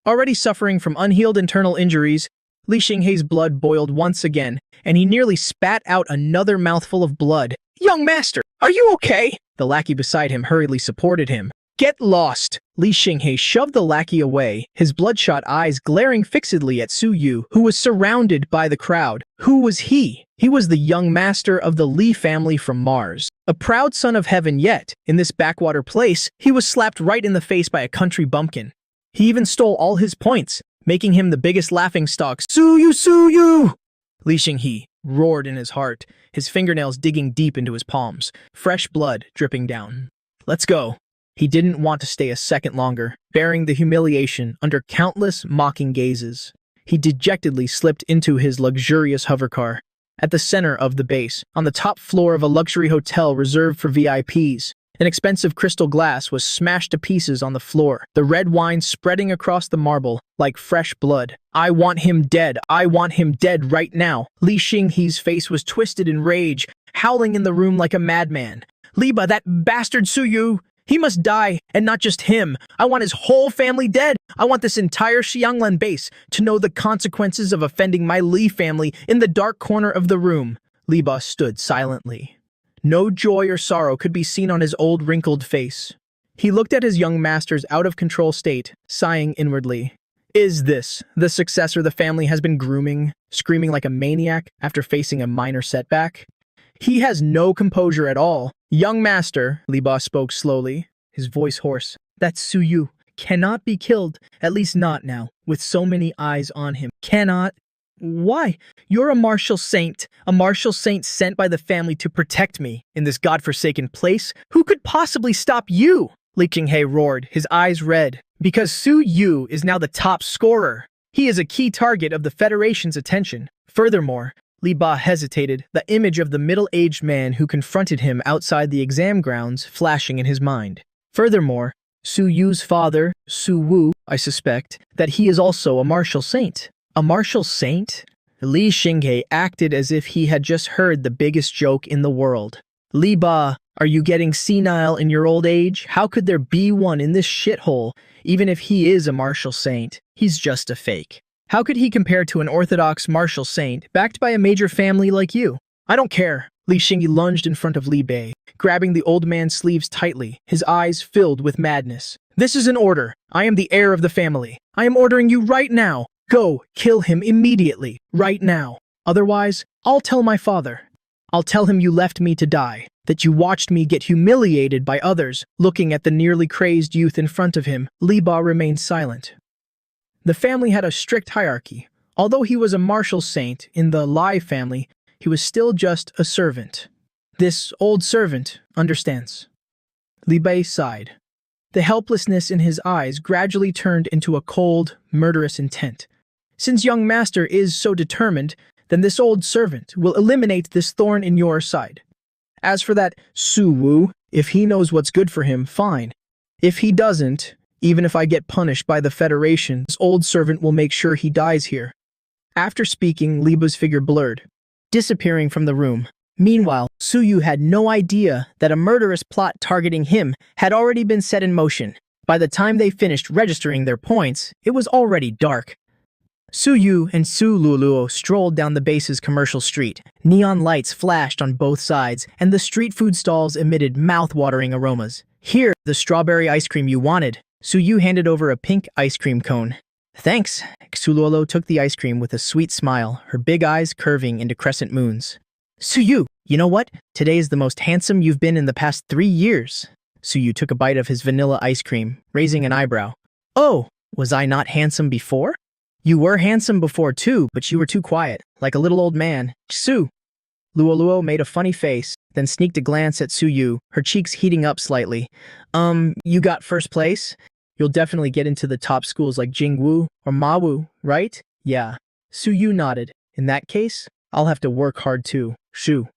Already suffering from unhealed internal injuries, Li Xinghei's blood boiled once again, and he nearly spat out another mouthful of blood. "Young master, are you okay?" The lackey beside him hurriedly supported him. "Get lost!" Li Xinghei shoved the lackey away, his bloodshot eyes glaring fixedly at Su Yu, who was surrounded by the crowd. Who was he? He was the young master of the Li family from Mars. A proud son of heaven, yet, in this backwater place, he was slapped right in the face by a country bumpkin. He even stole all his points, making him the biggest laughingstock. "Su Yu, Su Yu!" Li Xinghei roared in his heart, his fingernails digging deep into his palms, fresh blood dripping down. "Let's go." He didn't want to stay a second longer, bearing the humiliation under countless mocking gazes. He dejectedly slipped into his luxurious hovercar. At the center of the base, on the top floor of a luxury hotel reserved for VIPs, an expensive crystal glass was smashed to pieces on the floor, the red wine spreading across the marble like fresh blood. "I want him dead. I want him dead right now." Li Xinghei's face was twisted in rage, howling in the room like a madman. "Liba, that bastard Su Yu! He must die, and not just him. I want his whole family dead. I want this entire Xianglan base to know the consequences of offending my Li family in the dark corner of the room. Li Ba stood silently. No joy or sorrow could be seen on his old wrinkled face. He looked at his young master's out-of-control state, sighing inwardly. Is this the successor the family has been grooming, screaming like a maniac after facing a minor setback? He has no composure at all. Young master, Li Ba spoke slowly, his voice hoarse. That Su Yu cannot be killed, at least not now, with so many eyes on him. Cannot? Why? You're a martial saint sent by the family to protect me in this godforsaken place. Who could possibly stop you? Li Qinghe roared, his eyes red. Because Su Yu is now the top scorer. He is a key target of the Federation's attention. Furthermore, Li Ba hesitated, the image of the middle-aged man who confronted him outside the exam grounds flashing in his mind. Furthermore, Su Yu's father, Su Wu, I suspect, that he is also a martial saint. A martial saint? Li Qinghe acted as if he had just heard the biggest joke in the world. Li Ba, are you getting senile in your old age? How could there be one in this shithole? Even if he is a martial saint, he's just a fake. How could he compare to an orthodox martial saint backed by a major family like you? I don't care. Li Qinghe lunged in front of Li Bei, grabbing the old man's sleeves tightly, his eyes filled with madness. This is an order. I am the heir of the family. I am ordering you right now. Go, kill him immediately, right now. Otherwise, I'll tell my father. I'll tell him you left me to die, that you watched me get humiliated by others. Looking at the nearly crazed youth in front of him, Li Ba remained silent. The family had a strict hierarchy. Although he was a martial saint in the Lai family, he was still just a servant. This old servant understands. Li Bei sighed. The helplessness in his eyes gradually turned into a cold, murderous intent. Since young master is so determined, then this old servant will eliminate this thorn in your side. As for that Su Wu, if he knows what's good for him, fine. If he doesn't, even if I get punished by the Federation, this old servant will make sure he dies here. After speaking, Li Ba's figure blurred, disappearing from the room. Meanwhile, Su Yu had no idea that a murderous plot targeting him had already been set in motion. By the time they finished registering their points, it was already dark. Su Yu and Su Luluo strolled down the base's commercial street. Neon lights flashed on both sides, and the street food stalls emitted mouth-watering aromas. Here, the strawberry ice cream you wanted. Su Yu handed over a pink ice cream cone. Thanks. Su Luluo took the ice cream with a sweet smile, her big eyes curving into crescent moons. Su Yu, you know what? Today is the most handsome you've been in the past 3 years. Su Yu took a bite of his vanilla ice cream, raising an eyebrow. Oh, was I not handsome before? You were handsome before too, but you were too quiet, like a little old man. Su! Luo made a funny face, then sneaked a glance at Su Yu, her cheeks heating up slightly. You got first place? You'll definitely get into the top schools like Jingwu or Mawu, right? Yeah. Su Yu nodded. In that case, I'll have to work hard too. Shu.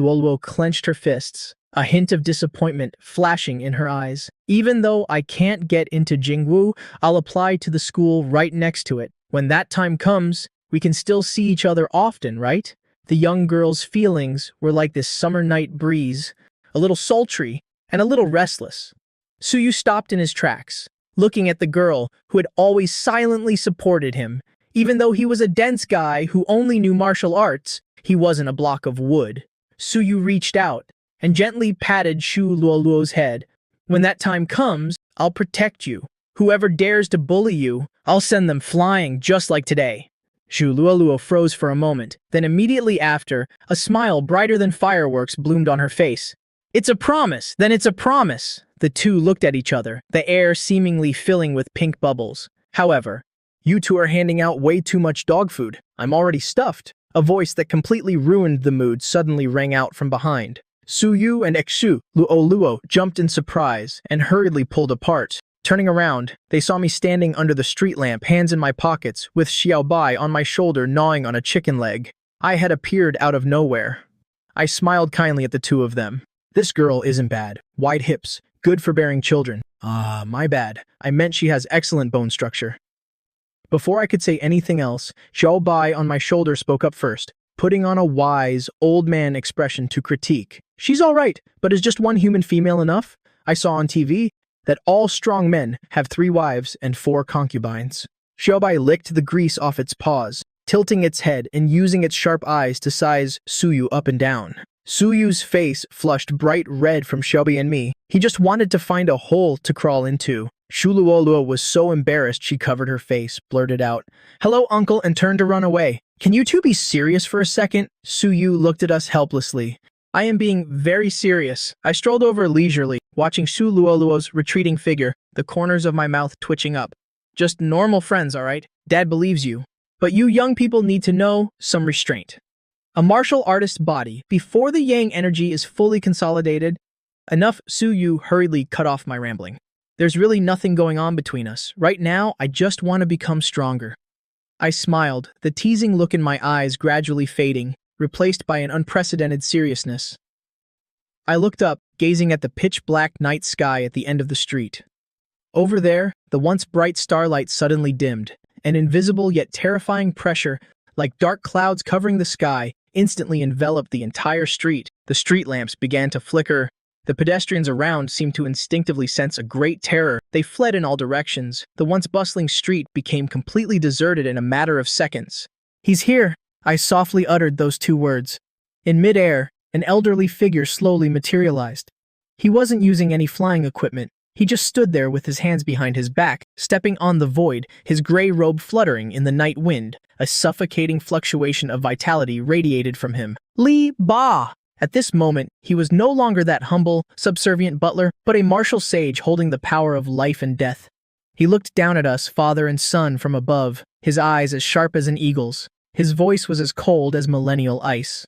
Luo clenched her fists, a hint of disappointment flashing in her eyes. Even though I can't get into Jingwu, I'll apply to the school right next to it. When that time comes, we can still see each other often, right? The young girl's feelings were like this summer night breeze, a little sultry and a little restless. Su Yu stopped in his tracks, looking at the girl who had always silently supported him. Even though he was a dense guy who only knew martial arts, he wasn't a block of wood. Su Yu reached out and gently patted Shu Luoluo's head. When that time comes, I'll protect you. Whoever dares to bully you, I'll send them flying just like today. Shu Luoluo froze for a moment, then immediately after, a smile brighter than fireworks bloomed on her face. It's a promise, then it's a promise. The two looked at each other, the air seemingly filling with pink bubbles. However, you two are handing out way too much dog food. I'm already stuffed. A voice that completely ruined the mood suddenly rang out from behind. Su Yu and Xu Luoluo jumped in surprise and hurriedly pulled apart. Turning around, they saw me standing under the street lamp, hands in my pockets, with Xiao Bai on my shoulder gnawing on a chicken leg. I had appeared out of nowhere. I smiled kindly at the two of them. This girl isn't bad. Wide hips, good for bearing children. My bad. I meant she has excellent bone structure. Before I could say anything else, Xiao Bai on my shoulder spoke up first, putting on a wise, old man expression to critique. She's all right, but is just one human female enough? I saw on TV that all strong men have 3 wives and 4 concubines. Xiaobai licked the grease off its paws, tilting its head and using its sharp eyes to size Suyu up and down. Suyu's face flushed bright red from Xiaobai and me. He just wanted to find a hole to crawl into. Shuluoluo was so embarrassed she covered her face, blurted out, "Hello, uncle," and turned to run away. "Can you two be serious for a second?" Suyu looked at us helplessly. "I am being very serious." I strolled over leisurely, watching Shuluoluo's retreating figure, the corners of my mouth twitching up. "Just normal friends, all right? Dad believes you. But you young people need to know some restraint. A martial artist's body, before the yang energy is fully consolidated." Enough, Suyu hurriedly cut off my rambling. "There's really nothing going on between us. Right now, I just want to become stronger." I smiled, the teasing look in my eyes gradually fading, replaced by an unprecedented seriousness. I looked up, gazing at the pitch-black night sky at the end of the street. Over there, the once bright starlight suddenly dimmed. An invisible yet terrifying pressure, like dark clouds covering the sky, instantly enveloped the entire street. The street lamps began to flicker. The pedestrians around seemed to instinctively sense a great terror. They fled in all directions. The once bustling street became completely deserted in a matter of seconds. "He's here," I softly uttered those 2 words. In midair, an elderly figure slowly materialized. He wasn't using any flying equipment. He just stood there with his hands behind his back, stepping on the void, his gray robe fluttering in the night wind. A suffocating fluctuation of vitality radiated from him. Li Ba! At this moment, he was no longer that humble, subservient butler, but a martial sage holding the power of life and death. He looked down at us, father and son, from above, his eyes as sharp as an eagle's. His voice was as cold as millennial ice.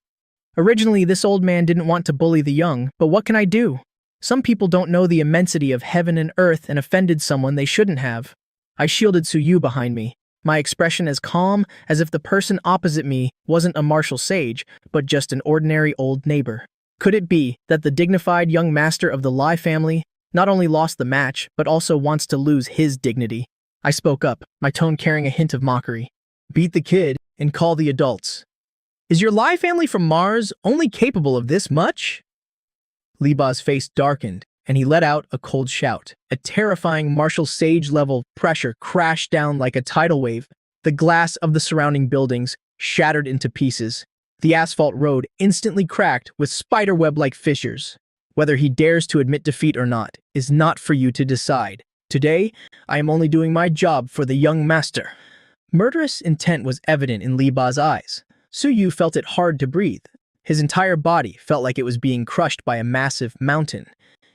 Originally, this old man didn't want to bully the young, but what can I do? Some people don't know the immensity of heaven and earth and offended someone they shouldn't have. I shielded Suyu behind me, my expression as calm as if the person opposite me wasn't a martial sage, but just an ordinary old neighbor. Could it be that the dignified young master of the Lai family not only lost the match, but also wants to lose his dignity? I spoke up, my tone carrying a hint of mockery. "Beat the kid and call the adults. Is your Lai family from Mars only capable of this much?" Li Ba's face darkened, and he let out a cold shout. A terrifying martial sage-level pressure crashed down like a tidal wave. The glass of the surrounding buildings shattered into pieces. The asphalt road instantly cracked with spiderweb-like fissures. Whether he dares to admit defeat or not is not for you to decide. Today, I am only doing my job for the young master. Murderous intent was evident in Li Ba's eyes. Suyu felt it hard to breathe. His entire body felt like it was being crushed by a massive mountain.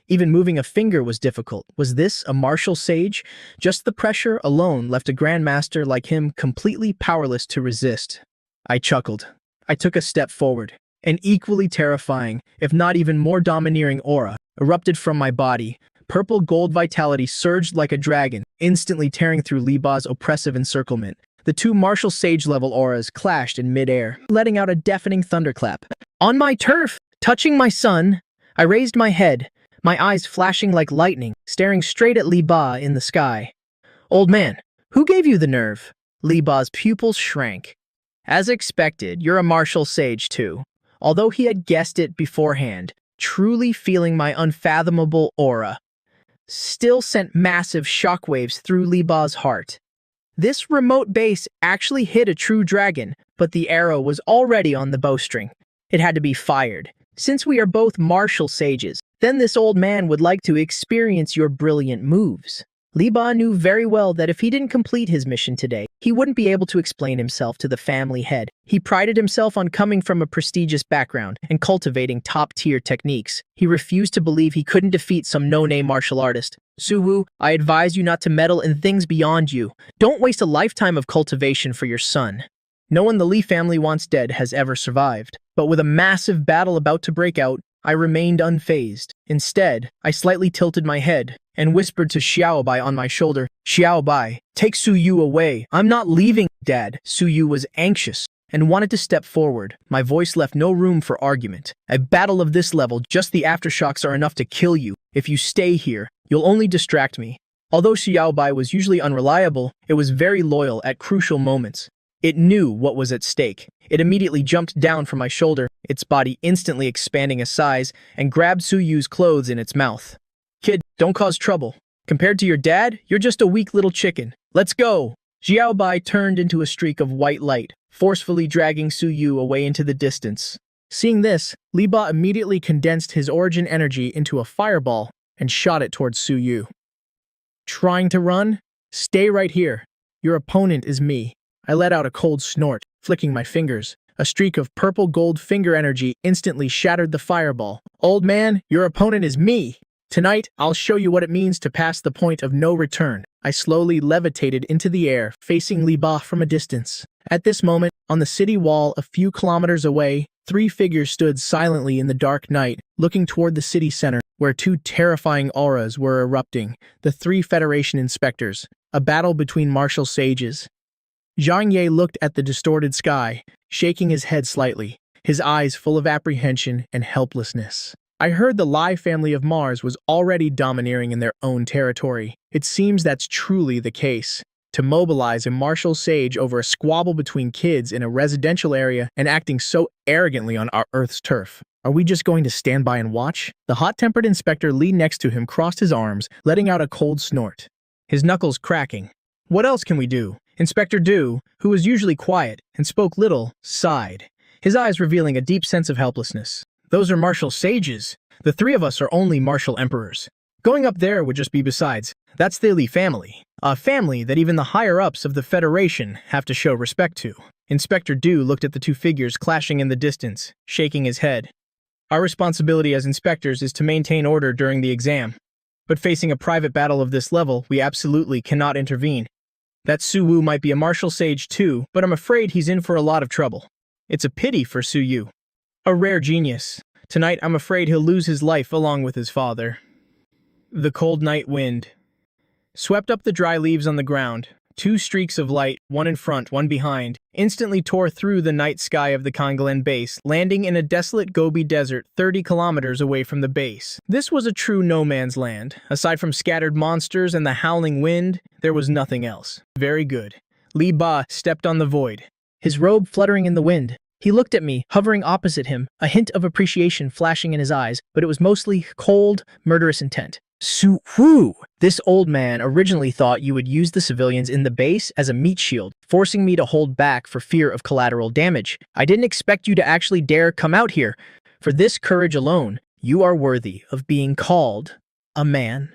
Even moving a finger was difficult. Was this a martial sage? Just the pressure alone left a grandmaster like him completely powerless to resist. I chuckled. I took a step forward. An equally terrifying, if not even more domineering aura erupted from my body. Purple gold vitality surged like a dragon, instantly tearing through Li Ba's oppressive encirclement. The 2 martial sage-level auras clashed in midair, letting out a deafening thunderclap. On my turf, touching my son, I raised my head, my eyes flashing like lightning, staring straight at Li Ba in the sky. "Old man, who gave you the nerve?" Li Ba's pupils shrank. "As expected, you're a martial sage too." Although he had guessed it beforehand, truly feeling my unfathomable aura, still sent massive shockwaves through Li Ba's heart. This remote base actually hit a true dragon, but the arrow was already on the bowstring. It had to be fired. Since we are both martial sages, then this old man would like to experience your brilliant moves. Li Ba knew very well that if he didn't complete his mission today, he wouldn't be able to explain himself to the family head. He prided himself on coming from a prestigious background and cultivating top-tier techniques. He refused to believe he couldn't defeat some no-name martial artist. "Suwu, I advise you not to meddle in things beyond you. Don't waste a lifetime of cultivation for your son." No one the Li family wants dead has ever survived. But with a massive battle about to break out, I remained unfazed. Instead, I slightly tilted my head and whispered to Xiaobai on my shoulder, "Xiaobai, take Suyu away. I'm not leaving, Dad." Suyu was anxious and wanted to step forward. My voice left no room for argument. "A battle of this level, just the aftershocks are enough to kill you. If you stay here, you'll only distract me." Although Xiaobai was usually unreliable, it was very loyal at crucial moments. It knew what was at stake. It immediately jumped down from my shoulder, its body instantly expanding a size, and grabbed Suyu's clothes in its mouth. "Kid, don't cause trouble." Compared to your dad, you're just a weak little chicken. Let's go! Xiaobai turned into a streak of white light, forcefully dragging Su Yu away into the distance. Seeing this, Li Ba immediately condensed his origin energy into a fireball and shot it towards Su Yu. Trying to run? Stay right here. Your opponent is me. I let out a cold snort, flicking my fingers. A streak of purple gold finger energy instantly shattered the fireball. Old man, your opponent is me. Tonight, I'll show you what it means to pass the point of no return. I slowly levitated into the air, facing Li Ba from a distance. At this moment, on the city wall a few kilometers away, 3 figures stood silently in the dark night, looking toward the city center, where 2 terrifying auras were erupting. The 3 Federation inspectors. A battle between martial sages. Zhang Ye looked at the distorted sky, shaking his head slightly, his eyes full of apprehension and helplessness. I heard the Lai family of Mars was already domineering in their own territory. It seems that's truly the case. To mobilize a martial sage over a squabble between kids in a residential area and acting so arrogantly on our Earth's turf. Are we just going to stand by and watch? The hot-tempered inspector Li next to him crossed his arms, letting out a cold snort, his knuckles cracking. What else can we do? Inspector Du, who was usually quiet and spoke little, sighed, his eyes revealing a deep sense of helplessness. Those are martial sages. The 3 of us are only martial emperors. Going up there would just be besides. That's the Li family. A family that even the higher-ups of the Federation have to show respect to. Inspector Du looked at the 2 figures clashing in the distance, shaking his head. Our responsibility as inspectors is to maintain order during the exam. But facing a private battle of this level, we absolutely cannot intervene. That Su Wu might be a martial sage too, but I'm afraid he's in for a lot of trouble. It's a pity for Su Yu. A rare genius. Tonight I'm afraid he'll lose his life along with his father. The cold night wind swept up the dry leaves on the ground. 2 streaks of light, one in front, one behind, instantly tore through the night sky of the Kangalen base, landing in a desolate Gobi desert 30 kilometers away from the base. This was a true no-man's land. Aside from scattered monsters and the howling wind, there was nothing else. Very good. Li Ba stepped on the void, his robe fluttering in the wind. He looked at me, hovering opposite him, a hint of appreciation flashing in his eyes, but it was mostly cold, murderous intent. Su Wu! This old man originally thought you would use the civilians in the base as a meat shield, forcing me to hold back for fear of collateral damage. I didn't expect you to actually dare come out here. For this courage alone, you are worthy of being called a man.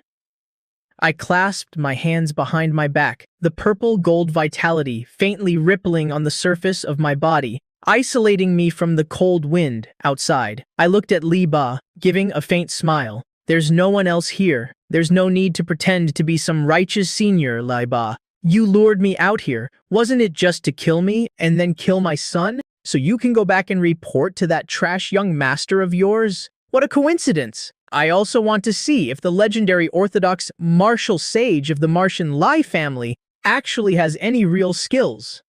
I clasped my hands behind my back, the purple gold vitality faintly rippling on the surface of my body, isolating me from the cold wind outside. I looked at Li Ba, giving a faint smile. There's no one else here. There's no need to pretend to be some righteous senior, Li Ba. You lured me out here. Wasn't it just to kill me and then kill my son? So you can go back and report to that trash young master of yours? What a coincidence. I also want to see if the legendary orthodox martial sage of the Martian Lai family actually has any real skills.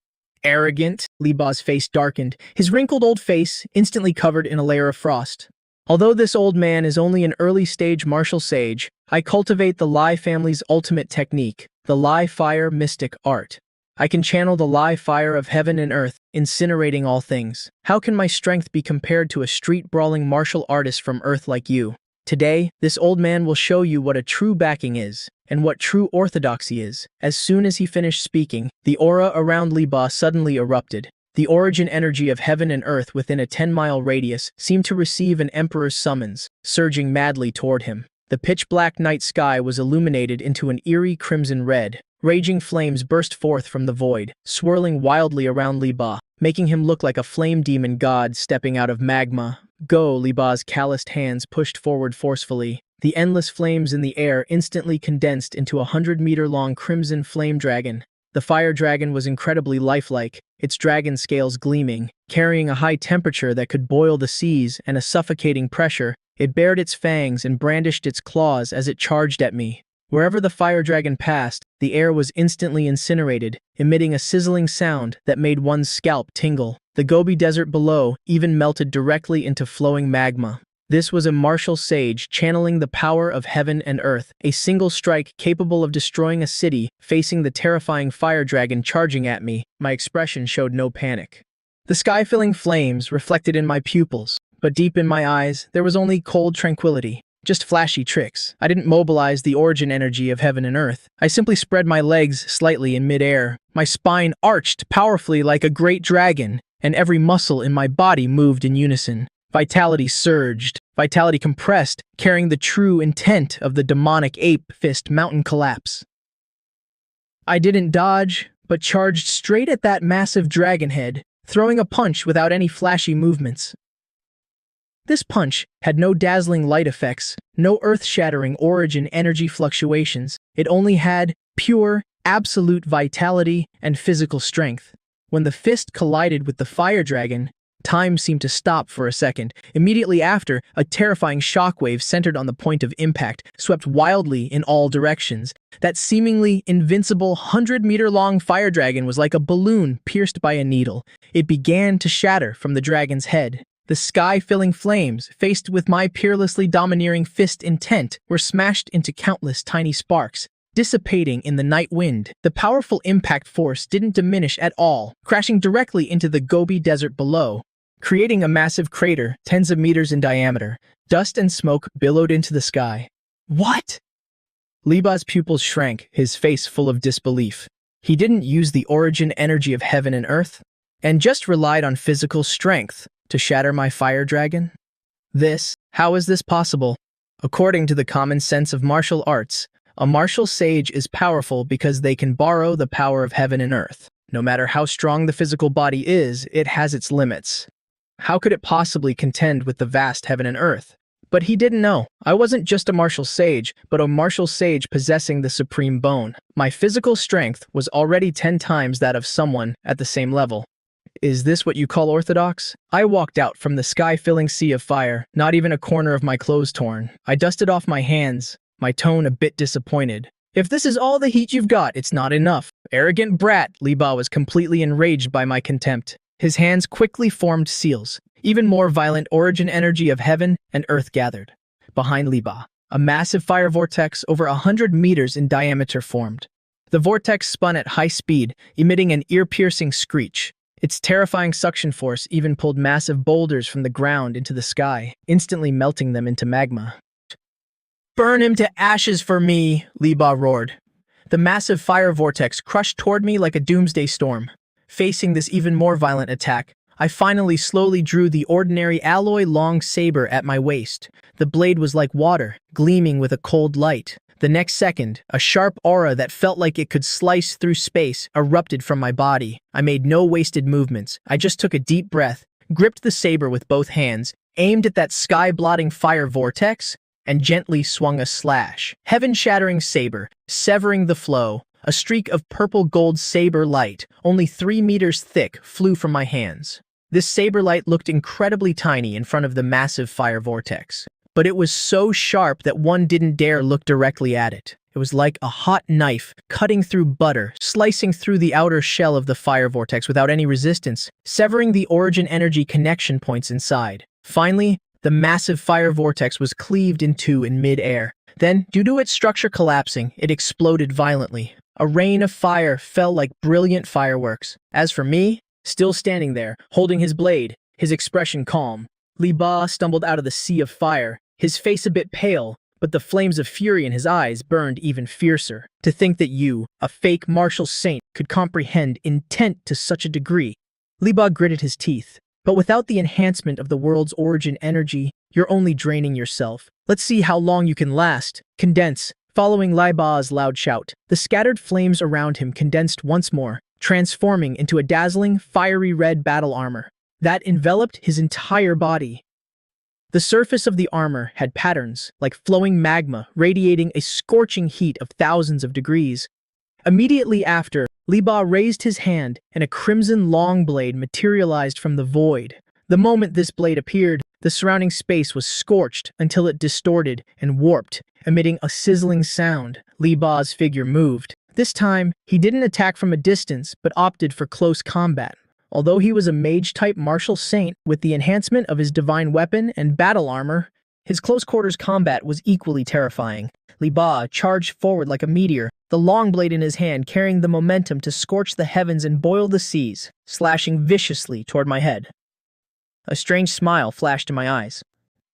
Arrogant, Li Ba's face darkened, his wrinkled old face instantly covered in a layer of frost. Although this old man is only an early-stage martial sage, I cultivate the Lai family's ultimate technique, the Lai Fire Mystic Art. I can channel the Lai Fire of heaven and earth, incinerating all things. How can my strength be compared to a street-brawling martial artist from Earth like you? Today, this old man will show you what a true backing is, and what true orthodoxy is. As soon as he finished speaking, the aura around Li Ba suddenly erupted. The origin energy of heaven and earth within a 10-mile radius seemed to receive an emperor's summons, surging madly toward him. The pitch-black night sky was illuminated into an eerie crimson red. Raging flames burst forth from the void, swirling wildly around Li Ba, making him look like a flame demon god stepping out of magma. Go! Li Ba's calloused hands pushed forward forcefully. The endless flames in the air instantly condensed into a 100-meter-long crimson flame dragon. The fire dragon was incredibly lifelike, its dragon scales gleaming, carrying a high temperature that could boil the seas and a suffocating pressure. It bared its fangs and brandished its claws as it charged at me. Wherever the fire dragon passed, the air was instantly incinerated, emitting a sizzling sound that made one's scalp tingle. The Gobi Desert below even melted directly into flowing magma. This was a martial sage channeling the power of heaven and earth, a single strike capable of destroying a city, facing the terrifying fire dragon charging at me. My expression showed no panic. The sky-filling flames reflected in my pupils, but deep in my eyes, there was only cold tranquility. Just flashy tricks. I didn't mobilize the origin energy of heaven and earth. I simply spread my legs slightly in midair. My spine arched powerfully like a great dragon, and every muscle in my body moved in unison. Vitality surged, vitality compressed, carrying the true intent of the demonic ape fist mountain collapse. I didn't dodge, but charged straight at that massive dragon head, throwing a punch without any flashy movements. This punch had no dazzling light effects, no earth-shattering origin energy fluctuations. It only had pure, absolute vitality and physical strength. When the fist collided with the fire dragon, time seemed to stop for a second. Immediately after, a terrifying shockwave centered on the point of impact swept wildly in all directions. That seemingly invincible 100-meter-long fire dragon was like a balloon pierced by a needle. It began to shatter from the dragon's head. The sky-filling flames, faced with my peerlessly domineering fist intent, were smashed into countless tiny sparks, dissipating in the night wind. The powerful impact force didn't diminish at all, crashing directly into the Gobi Desert below, creating a massive crater tens of meters in diameter. Dust and smoke billowed into the sky. What? Liba's pupils shrank, his face full of disbelief. He didn't use the origin energy of heaven and earth, and just relied on physical strength to shatter my fire dragon? How is this possible? According to the common sense of martial arts, a martial sage is powerful because they can borrow the power of heaven and earth. No matter how strong the physical body is, it has its limits. How could it possibly contend with the vast heaven and earth? But he didn't know. I wasn't just a martial sage, but a martial sage possessing the supreme bone. My physical strength was already 10 times that of someone at the same level. Is this what you call orthodox? I walked out from the sky-filling sea of fire, not even a corner of my clothes torn. I dusted off my hands, my tone a bit disappointed. If this is all the heat you've got, it's not enough. Arrogant brat, Liba was completely enraged by my contempt. His hands quickly formed seals. Even more violent origin energy of heaven and earth gathered. Behind Liba, a massive fire vortex over 100 meters in diameter formed. The vortex spun at high speed, emitting an ear-piercing screech. Its terrifying suction force even pulled massive boulders from the ground into the sky, instantly melting them into magma. "Burn him to ashes for me," Liba roared. The massive fire vortex crushed toward me like a doomsday storm. Facing this even more violent attack, I finally slowly drew the ordinary alloy long saber at my waist. The blade was like water, gleaming with a cold light. The next second, a sharp aura that felt like it could slice through space erupted from my body. I made no wasted movements. I just took a deep breath, gripped the saber with both hands, aimed at that sky-blotting fire vortex, and gently swung a slash. Heaven-shattering saber, severing the flow. A streak of purple-gold saber light, only 3 meters thick, flew from my hands. This saber light looked incredibly tiny in front of the massive fire vortex. But it was so sharp that one didn't dare look directly at it. It was like a hot knife, cutting through butter, slicing through the outer shell of the fire vortex without any resistance, severing the origin energy connection points inside. Finally, the massive fire vortex was cleaved in two in mid-air. Then, due to its structure collapsing, it exploded violently. A rain of fire fell like brilliant fireworks. As for me, still standing there, holding his blade, his expression calm, Liba stumbled out of the sea of fire, his face a bit pale, but the flames of fury in his eyes burned even fiercer. To think that you, a fake martial saint, could comprehend intent to such a degree. Liba gritted his teeth. But without the enhancement of the world's origin energy, you're only draining yourself. Let's see how long you can last. Condense. Following Liba's loud shout, the scattered flames around him condensed once more, transforming into a dazzling, fiery red battle armor that enveloped his entire body. The surface of the armor had patterns, like flowing magma, radiating a scorching heat of thousands of degrees. Immediately after, Liba raised his hand, and a crimson long blade materialized from the void. The moment this blade appeared, the surrounding space was scorched until it distorted and warped, emitting a sizzling sound. Liba's figure moved. This time, he didn't attack from a distance, but opted for close combat. Although he was a mage-type martial saint with the enhancement of his divine weapon and battle armor, his close-quarters combat was equally terrifying. Liba charged forward like a meteor, the long blade in his hand carrying the momentum to scorch the heavens and boil the seas, slashing viciously toward my head. A strange smile flashed in my eyes.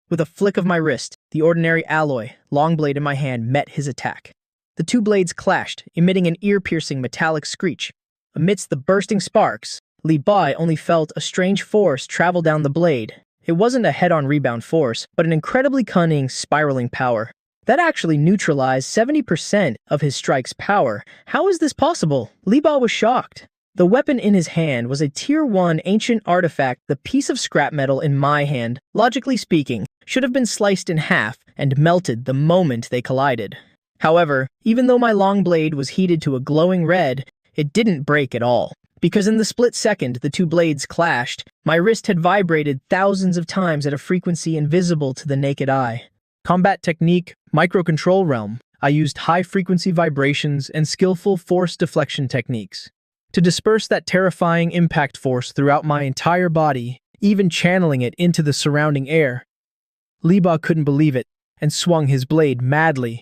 With a flick of my wrist, the ordinary alloy, long blade in my hand, met his attack. The two blades clashed, emitting an ear-piercing metallic screech. Amidst the bursting sparks, Li Bai only felt a strange force travel down the blade. It wasn't a head-on rebound force, but an incredibly cunning, spiraling power. That actually neutralized 70% of his strike's power. How is this possible? Li Bai was shocked. The weapon in his hand was a Tier 1 ancient artifact. The piece of scrap metal in my hand, logically speaking, should have been sliced in half and melted the moment they collided. However, even though my long blade was heated to a glowing red, it didn't break at all. Because in the split second the two blades clashed, my wrist had vibrated thousands of times at a frequency invisible to the naked eye. Combat technique, microcontrol realm. I used high-frequency vibrations and skillful force deflection techniques to disperse that terrifying impact force throughout my entire body, even channeling it into the surrounding air. Li Bai couldn't believe it and swung his blade madly.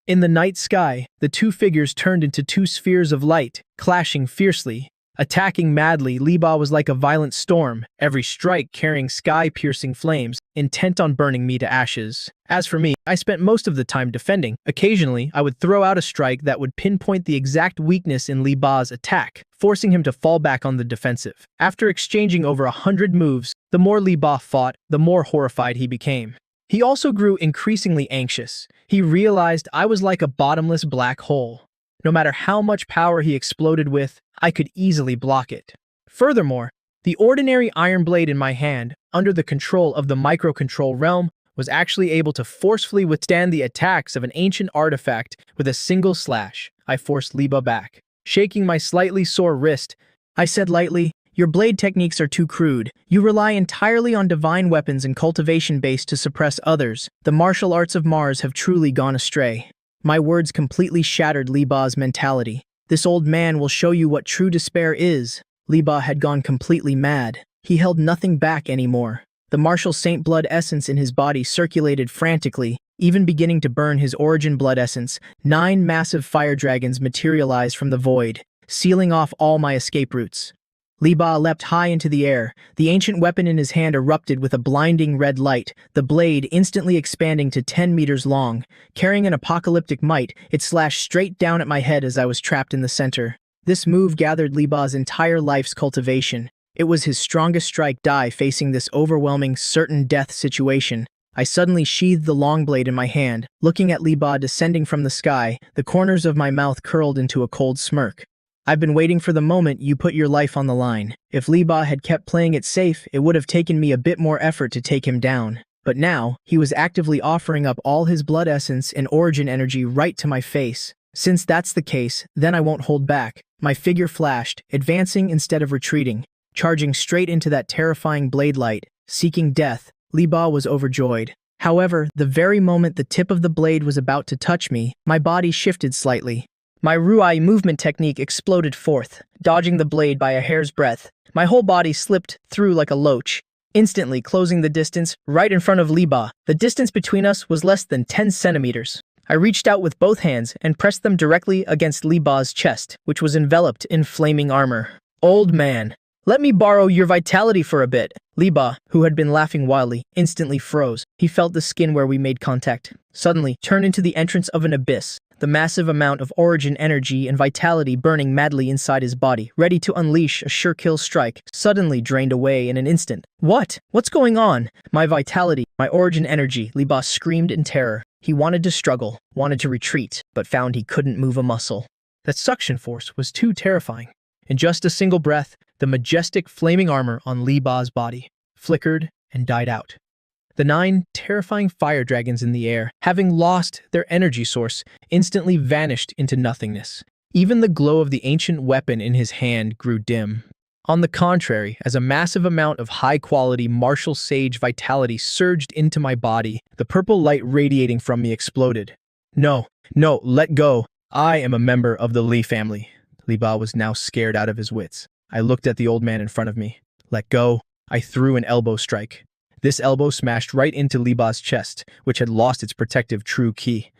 In the night sky, the two figures turned into two spheres of light, clashing fiercely. Attacking madly, Li Bai was like a violent storm, every strike carrying sky-piercing flames, intent on burning me to ashes. As for me, I spent most of the time defending. Occasionally, I would throw out a strike that would pinpoint the exact weakness in Li Bai's attack, forcing him to fall back on the defensive. After exchanging over 100 moves, the more Li Bai fought, the more horrified he became. He also grew increasingly anxious. He realized I was like a bottomless black hole. No matter how much power he exploded with, I could easily block it. Furthermore, the ordinary iron blade in my hand, under the control of the microcontrol realm, was actually able to forcefully withstand the attacks of an ancient artifact with a single slash. I forced Li Bai back. Shaking my slightly sore wrist, I said lightly, "Your blade techniques are too crude. You rely entirely on divine weapons and cultivation base to suppress others. The martial arts of Mars have truly gone astray." My words completely shattered Li Bai's mentality. This old man will show you what true despair is. Li Bai had gone completely mad. He held nothing back anymore. The martial saint blood essence in his body circulated frantically, even beginning to burn his origin blood essence. 9 massive fire dragons materialized from the void, sealing off all my escape routes. Li Bai leapt high into the air. The ancient weapon in his hand erupted with a blinding red light, the blade instantly expanding to 10 meters long. Carrying an apocalyptic might, it slashed straight down at my head as I was trapped in the center. This move gathered Li Bai's entire life's cultivation. It was his strongest strike die facing this overwhelming, certain death situation. I suddenly sheathed the long blade in my hand. Looking at Li Bai descending from the sky, the corners of my mouth curled into a cold smirk. I've been waiting for the moment you put your life on the line. If Li Bai had kept playing it safe, it would have taken me a bit more effort to take him down. But now, he was actively offering up all his blood essence and origin energy right to my face. Since that's the case, then I won't hold back. My figure flashed, advancing instead of retreating, charging straight into that terrifying blade light. Seeking death, Li Bai was overjoyed. However, the very moment the tip of the blade was about to touch me, my body shifted slightly. My Ruai movement technique exploded forth, dodging the blade by a hair's breadth. My whole body slipped through like a loach, instantly closing the distance right in front of Li Bai. The distance between us was less than 10 centimeters. I reached out with both hands and pressed them directly against Li Bai's chest, which was enveloped in flaming armor. "Old man, let me borrow your vitality for a bit." Li Bai, who had been laughing wildly, instantly froze. He felt the skin where we made contact suddenly turn into the entrance of an abyss. The massive amount of origin energy and vitality burning madly inside his body, ready to unleash a sure-kill strike, suddenly drained away in an instant. What's going on? My vitality, my origin energy, Li Bai screamed in terror. He wanted to struggle, wanted to retreat, but found he couldn't move a muscle. That suction force was too terrifying. In just a single breath, the majestic flaming armor on Li Bai's body flickered and died out. The 9 terrifying fire dragons in the air, having lost their energy source, instantly vanished into nothingness. Even the glow of the ancient weapon in his hand grew dim. On the contrary, as a massive amount of high-quality martial sage vitality surged into my body, the purple light radiating from me exploded. No, let go. I am a member of the Li family. Li Bai was now scared out of his wits. I looked at the old man in front of me. Let go. I threw an elbow strike. This elbow smashed right into Li Bai's chest, which had lost its protective true ki.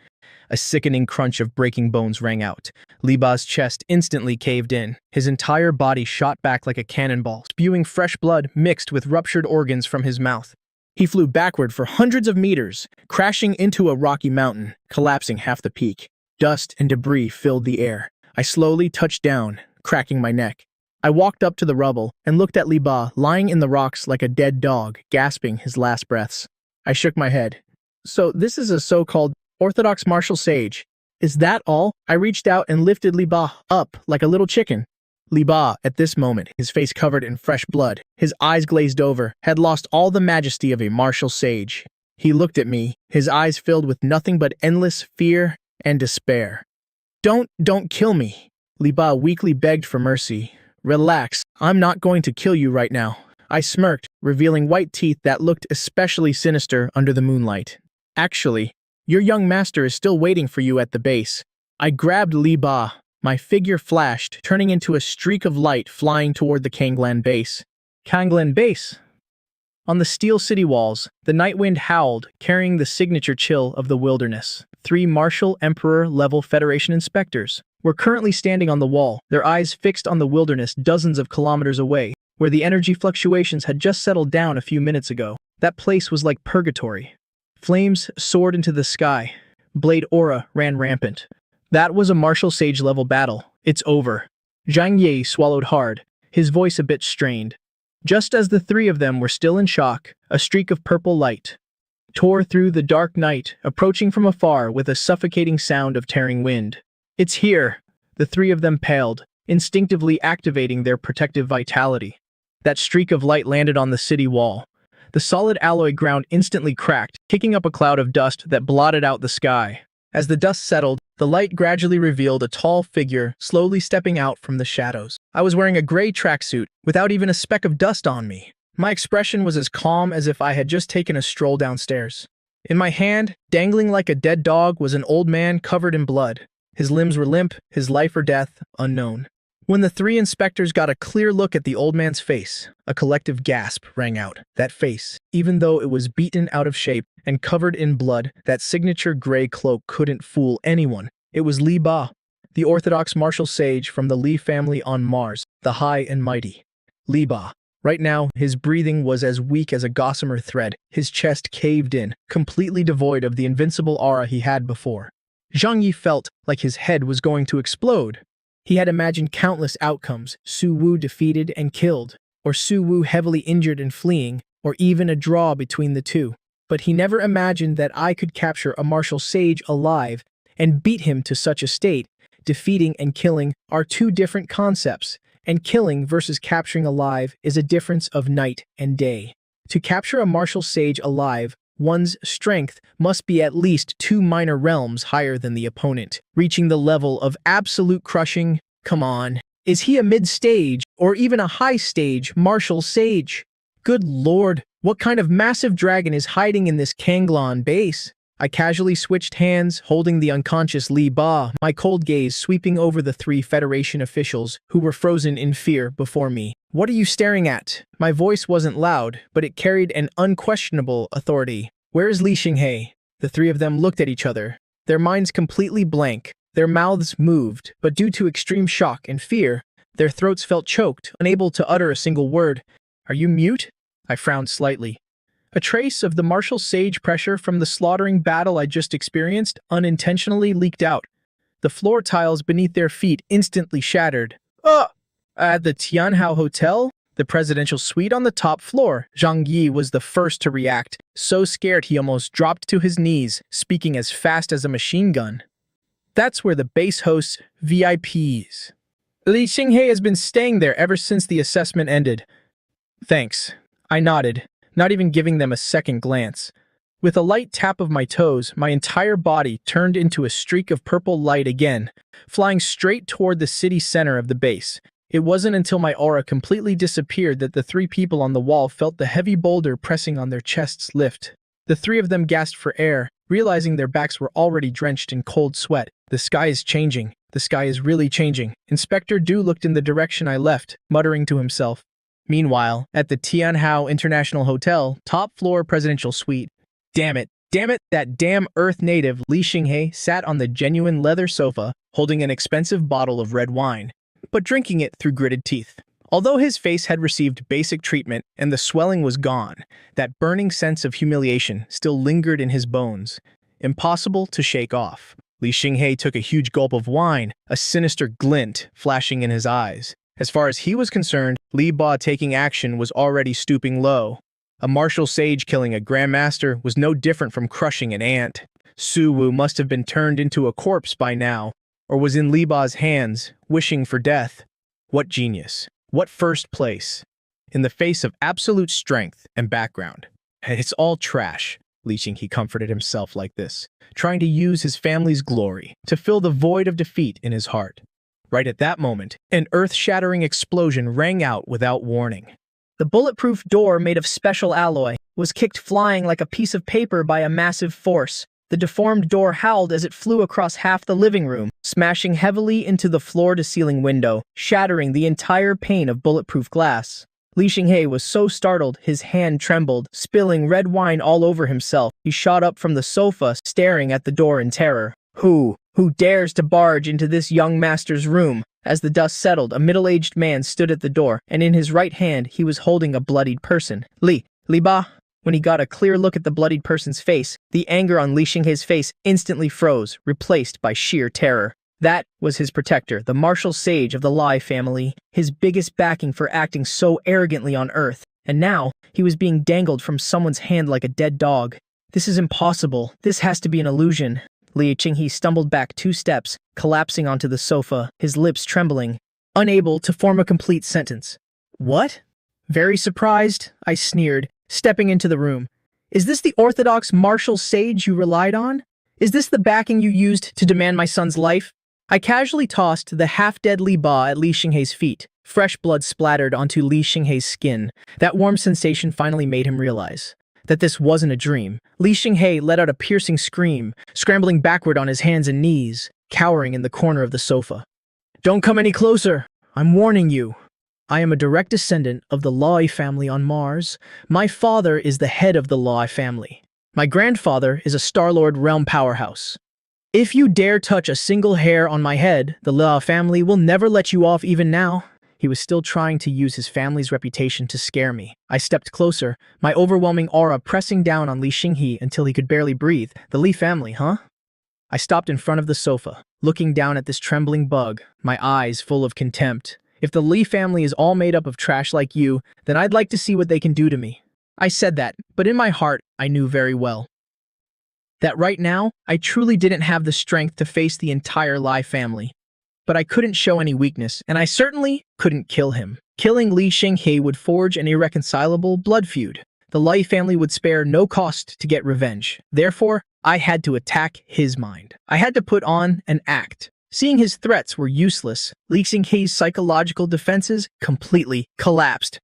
A sickening crunch of breaking bones rang out. Li Bai's chest instantly caved in. His entire body shot back like a cannonball, spewing fresh blood mixed with ruptured organs from his mouth. He flew backward for hundreds of meters, crashing into a rocky mountain, collapsing half the peak. Dust and debris filled the air. I slowly touched down, cracking my neck. I walked up to the rubble and looked at Li Ba lying in the rocks like a dead dog, gasping his last breaths. I shook my head. So this is a so-called orthodox martial sage. Is that all? I reached out and lifted Li Ba up like a little chicken. Li Ba, at this moment, his face covered in fresh blood, his eyes glazed over, had lost all the majesty of a martial sage. He looked at me, his eyes filled with nothing but endless fear and despair. Don't kill me. Li Ba weakly begged for mercy. Relax, I'm not going to kill you right now. I smirked, revealing white teeth that looked especially sinister under the moonlight. Actually, your young master is still waiting for you at the base. I grabbed Li Ba. My figure flashed, turning into a streak of light flying toward the Kanglan base. Kanglan base? On the steel city walls, the night wind howled, carrying the signature chill of the wilderness. 3 Martial Emperor-level Federation inspectors were currently standing on the wall, their eyes fixed on the wilderness dozens of kilometers away, where the energy fluctuations had just settled down a few minutes ago. That place was like purgatory. Flames soared into the sky. Blade aura ran rampant. That was a martial sage-level battle. It's over. Zhang Yi swallowed hard, his voice a bit strained. Just as the 3 of them were still in shock, a streak of purple light tore through the dark night, approaching from afar with a suffocating sound of tearing wind. It's here. The 3 of them paled, instinctively activating their protective vitality. That streak of light landed on the city wall. The solid alloy ground instantly cracked, kicking up a cloud of dust that blotted out the sky. As the dust settled, the light gradually revealed a tall figure slowly stepping out from the shadows. I was wearing a gray tracksuit, without even a speck of dust on me. My expression was as calm as if I had just taken a stroll downstairs. In my hand, dangling like a dead dog, was an old man covered in blood. His limbs were limp, his life or death unknown. When the 3 inspectors got a clear look at the old man's face, a collective gasp rang out. That face, even though it was beaten out of shape and covered in blood, that signature gray cloak couldn't fool anyone. It was Li Ba, the orthodox martial sage from the Li family on Mars, the high and mighty. Li Ba. Right now, his breathing was as weak as a gossamer thread, his chest caved in, completely devoid of the invincible aura he had before. Zhang Yi felt like his head was going to explode. He had imagined countless outcomes, Su Wu defeated and killed, or Su Wu heavily injured and fleeing, or even a draw between the 2. But he never imagined that I could capture a martial sage alive and beat him to such a state. Defeating and killing are 2 different concepts, and killing versus capturing alive is a difference of night and day. To capture a martial sage alive, one's strength must be at least 2 minor realms higher than the opponent, reaching the level of absolute crushing. Come on, is he a mid-stage or even a high-stage martial sage? Good lord, what kind of massive dragon is hiding in this Kanglan base? I casually switched hands, holding the unconscious Li Ba, my cold gaze sweeping over the 3 Federation officials who were frozen in fear before me. What are you staring at? My voice wasn't loud, but it carried an unquestionable authority. Where is Li Xinghe? The 3 of them looked at each other, their minds completely blank. Their mouths moved, but due to extreme shock and fear, their throats felt choked, unable to utter a single word. Are you mute? I frowned slightly. A trace of the martial sage pressure from the slaughtering battle I just experienced unintentionally leaked out. The floor tiles beneath their feet instantly shattered. At the Tianhao Hotel, the presidential suite on the top floor, Zhang Yi was the first to react, so scared he almost dropped to his knees, speaking as fast as a machine gun. That's where the base hosts VIPs. Li Xinghe has been staying there ever since the assessment ended. Thanks. I nodded, not even giving them a second glance. With a light tap of my toes, my entire body turned into a streak of purple light again, flying straight toward the city center of the base. It wasn't until my aura completely disappeared that the 3 people on the wall felt the heavy boulder pressing on their chests lift. The 3 of them gasped for air, realizing their backs were already drenched in cold sweat. The sky is changing. The sky is really changing. Inspector Du looked in the direction I left, muttering to himself. Meanwhile, at the Tianhao International Hotel, top floor presidential suite. Damn it, that damn Earth native Li Xinghe sat on the genuine leather sofa, holding an expensive bottle of red wine, but drinking it through gritted teeth. Although his face had received basic treatment and the swelling was gone, that burning sense of humiliation still lingered in his bones, impossible to shake off. Li Xinghe took a huge gulp of wine, a sinister glint flashing in his eyes. As far as he was concerned, Li Ba taking action was already stooping low. A martial sage killing a grandmaster was no different from crushing an ant. Su Wu must have been turned into a corpse by now, or was in Li Ba's hands, wishing for death. What genius! What first place? In the face of absolute strength and background. It's all trash. Li Xinghe comforted himself like this, trying to use his family's glory to fill the void of defeat in his heart. Right at that moment, an earth-shattering explosion rang out without warning. The bulletproof door made of special alloy was kicked flying like a piece of paper by a massive force. The deformed door howled as it flew across half the living room, smashing heavily into the floor-to-ceiling window, shattering the entire pane of bulletproof glass. Li Xinghe was so startled, his hand trembled, spilling red wine all over himself. He shot up from the sofa, staring at the door in terror. Who dares to barge into this young master's room? As the dust settled, a middle-aged man stood at the door, and in his right hand he was holding a bloodied person. Li Ba. When he got a clear look at the bloodied person's face, the anger on Li Xinghe's face instantly froze, replaced by sheer terror. That was his protector, the martial sage of the Lai family, his biggest backing for acting so arrogantly on Earth. And now, he was being dangled from someone's hand like a dead dog. This is impossible. This has to be an illusion. Li Xinghe stumbled back 2 steps, collapsing onto the sofa, his lips trembling, unable to form a complete sentence. What? Very surprised, I sneered, stepping into the room. Is this the orthodox martial sage you relied on? Is this the backing you used to demand my son's life? I casually tossed the half-dead Li Ba at Li Xinghe's feet. Fresh blood splattered onto Li Xinghe's skin. That warm sensation finally made him realize that this wasn't a dream. Li Xinghe let out a piercing scream, scrambling backward on his hands and knees, cowering in the corner of the sofa. Don't come any closer! I'm warning you. I am a direct descendant of the Lai family on Mars. My father is the head of the Lai family. My grandfather is a Star-Lord realm powerhouse. If you dare touch a single hair on my head, the Lai family will never let you off even now. He was still trying to use his family's reputation to scare me. I stepped closer, my overwhelming aura pressing down on Li Xinghe until he could barely breathe. The Li family, huh? I stopped in front of the sofa, looking down at this trembling bug, my eyes full of contempt. If the Li family is all made up of trash like you, then I'd like to see what they can do to me. I said that, but in my heart, I knew very well that right now, I truly didn't have the strength to face the entire Lai family. But I couldn't show any weakness, and I certainly couldn't kill him. Killing Li Xinghe would forge an irreconcilable blood feud. The Lai family would spare no cost to get revenge. Therefore, I had to attack his mind. I had to put on an act. Seeing his threats were useless, Li Xinghe's psychological defenses completely collapsed.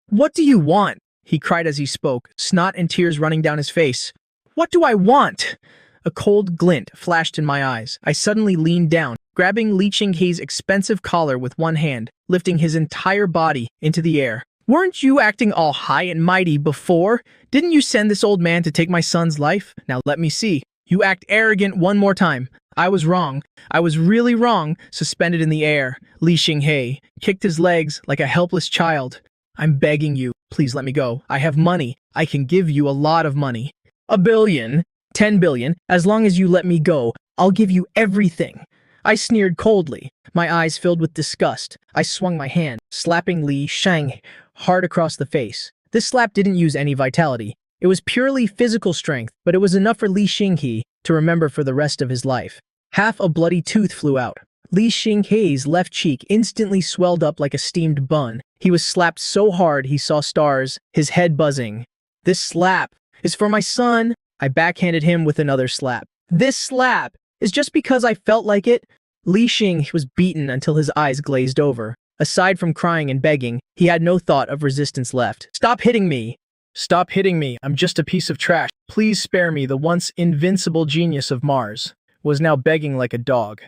What do you want? He cried as he spoke, snot and tears running down his face. What do I want? A cold glint flashed in my eyes. I suddenly leaned down, grabbing Li Xinghe's expensive collar with one hand, lifting his entire body into the air. Weren't you acting all high and mighty before? Didn't you send this old man to take my son's life? Now let me see. You act arrogant one more time. I was wrong. I was really wrong. Suspended in the air, Li Xinghe kicked his legs like a helpless child. I'm begging you, please let me go. I have money. I can give you a lot of money. 1 billion, 10 billion, as long as you let me go, I'll give you everything. I sneered coldly, my eyes filled with disgust. I swung my hand, slapping Li Xinghe hard across the face. This slap didn't use any vitality. It was purely physical strength, but it was enough for Li Xinghe to remember for the rest of his life. Half a bloody tooth flew out. Li Xinghe's left cheek instantly swelled up like a steamed bun. He was slapped so hard he saw stars, his head buzzing. This slap is for my son. I backhanded him with another slap. This slap is just because I felt like it. Li Xinghe was beaten until his eyes glazed over. Aside from crying and begging, he had no thought of resistance left. Stop hitting me! Stop hitting me, I'm just a piece of trash. Please spare me. The once invincible genius of Mars was now begging like a dog.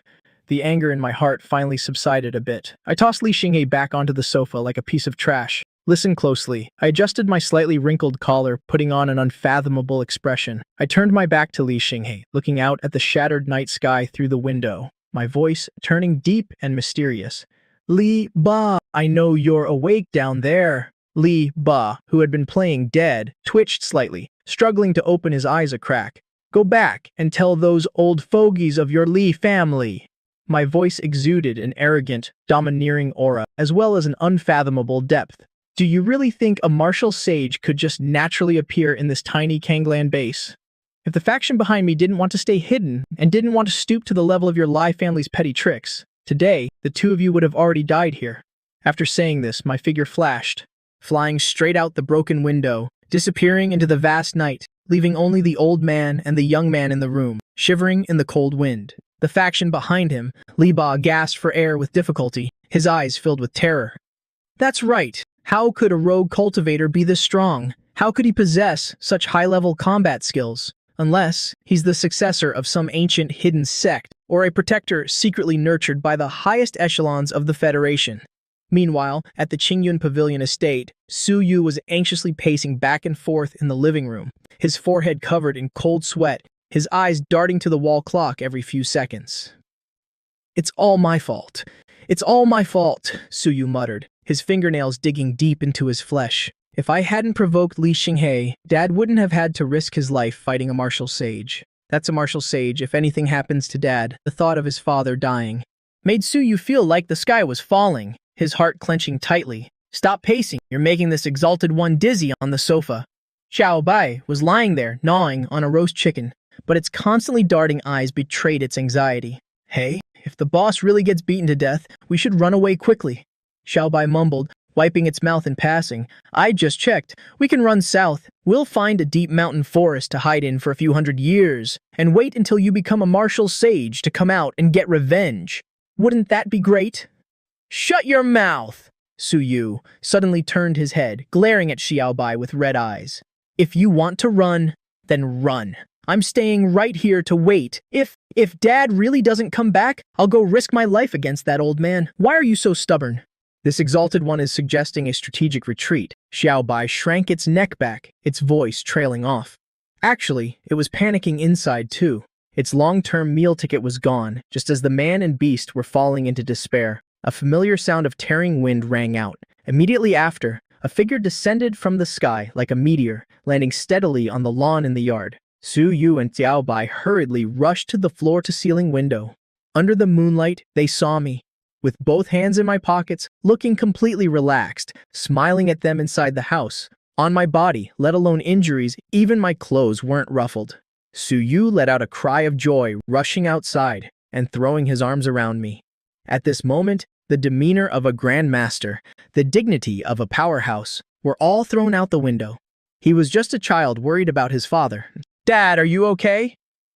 The anger in my heart finally subsided a bit. I tossed Li Xinghe back onto the sofa like a piece of trash. Listen closely. I adjusted my slightly wrinkled collar, putting on an unfathomable expression. I turned my back to Li Xinghe, looking out at the shattered night sky through the window, my voice turning deep and mysterious. Li Ba, I know you're awake down there. Li Ba, who had been playing dead, twitched slightly, struggling to open his eyes a crack. Go back and tell those old fogies of your Li family. My voice exuded an arrogant, domineering aura, as well as an unfathomable depth. Do you really think a martial sage could just naturally appear in this tiny Kanglan base? If the faction behind me didn't want to stay hidden and didn't want to stoop to the level of your Lai family's petty tricks, today, the two of you would have already died here. After saying this, my figure flashed, flying straight out the broken window, disappearing into the vast night, leaving only the old man and the young man in the room, shivering in the cold wind. The faction behind him, Li Ba gasped for air with difficulty, his eyes filled with terror. That's right. How could a rogue cultivator be this strong? How could he possess such high-level combat skills? Unless he's the successor of some ancient hidden sect, or a protector secretly nurtured by the highest echelons of the Federation. Meanwhile, at the Qingyun Pavilion estate, Su Yu was anxiously pacing back and forth in the living room, his forehead covered in cold sweat, his eyes darting to the wall clock every few seconds. It's all my fault. It's all my fault, Su Yu muttered, his fingernails digging deep into his flesh. If I hadn't provoked Li Xinghe, Dad wouldn't have had to risk his life fighting a martial sage. That's a martial sage if anything happens to Dad. The thought of his father dying made Su Yu feel like the sky was falling, his heart clenching tightly. Stop pacing, you're making this exalted one dizzy on the sofa. Xiao Bai was lying there, gnawing on a roast chicken, but its constantly darting eyes betrayed its anxiety. Hey, if the boss really gets beaten to death, we should run away quickly. Xiao Bai mumbled, wiping its mouth in passing. I just checked. We can run south. We'll find a deep mountain forest to hide in for a few hundred years, and wait until you become a martial sage to come out and get revenge. Wouldn't that be great? Shut your mouth! Su Yu suddenly turned his head, glaring at Xiao Bai with red eyes. If you want to run, then run. I'm staying right here to wait. If Dad really doesn't come back, I'll go risk my life against that old man. Why are you so stubborn? This exalted one is suggesting a strategic retreat. Xiao Bai shrank its neck back, its voice trailing off. Actually, it was panicking inside too. Its long-term meal ticket was gone, just as the man and beast were falling into despair. A familiar sound of tearing wind rang out. Immediately after, a figure descended from the sky like a meteor, landing steadily on the lawn in the yard. Su Yu and Xiao Bai hurriedly rushed to the floor-to-ceiling window. Under the moonlight, they saw me, with both hands in my pockets, looking completely relaxed, smiling at them inside the house. On my body, let alone injuries, even my clothes weren't ruffled. Su Yu let out a cry of joy, rushing outside and throwing his arms around me. At this moment, the demeanor of a grandmaster, the dignity of a powerhouse, were all thrown out the window. He was just a child worried about his father. Dad, are you okay?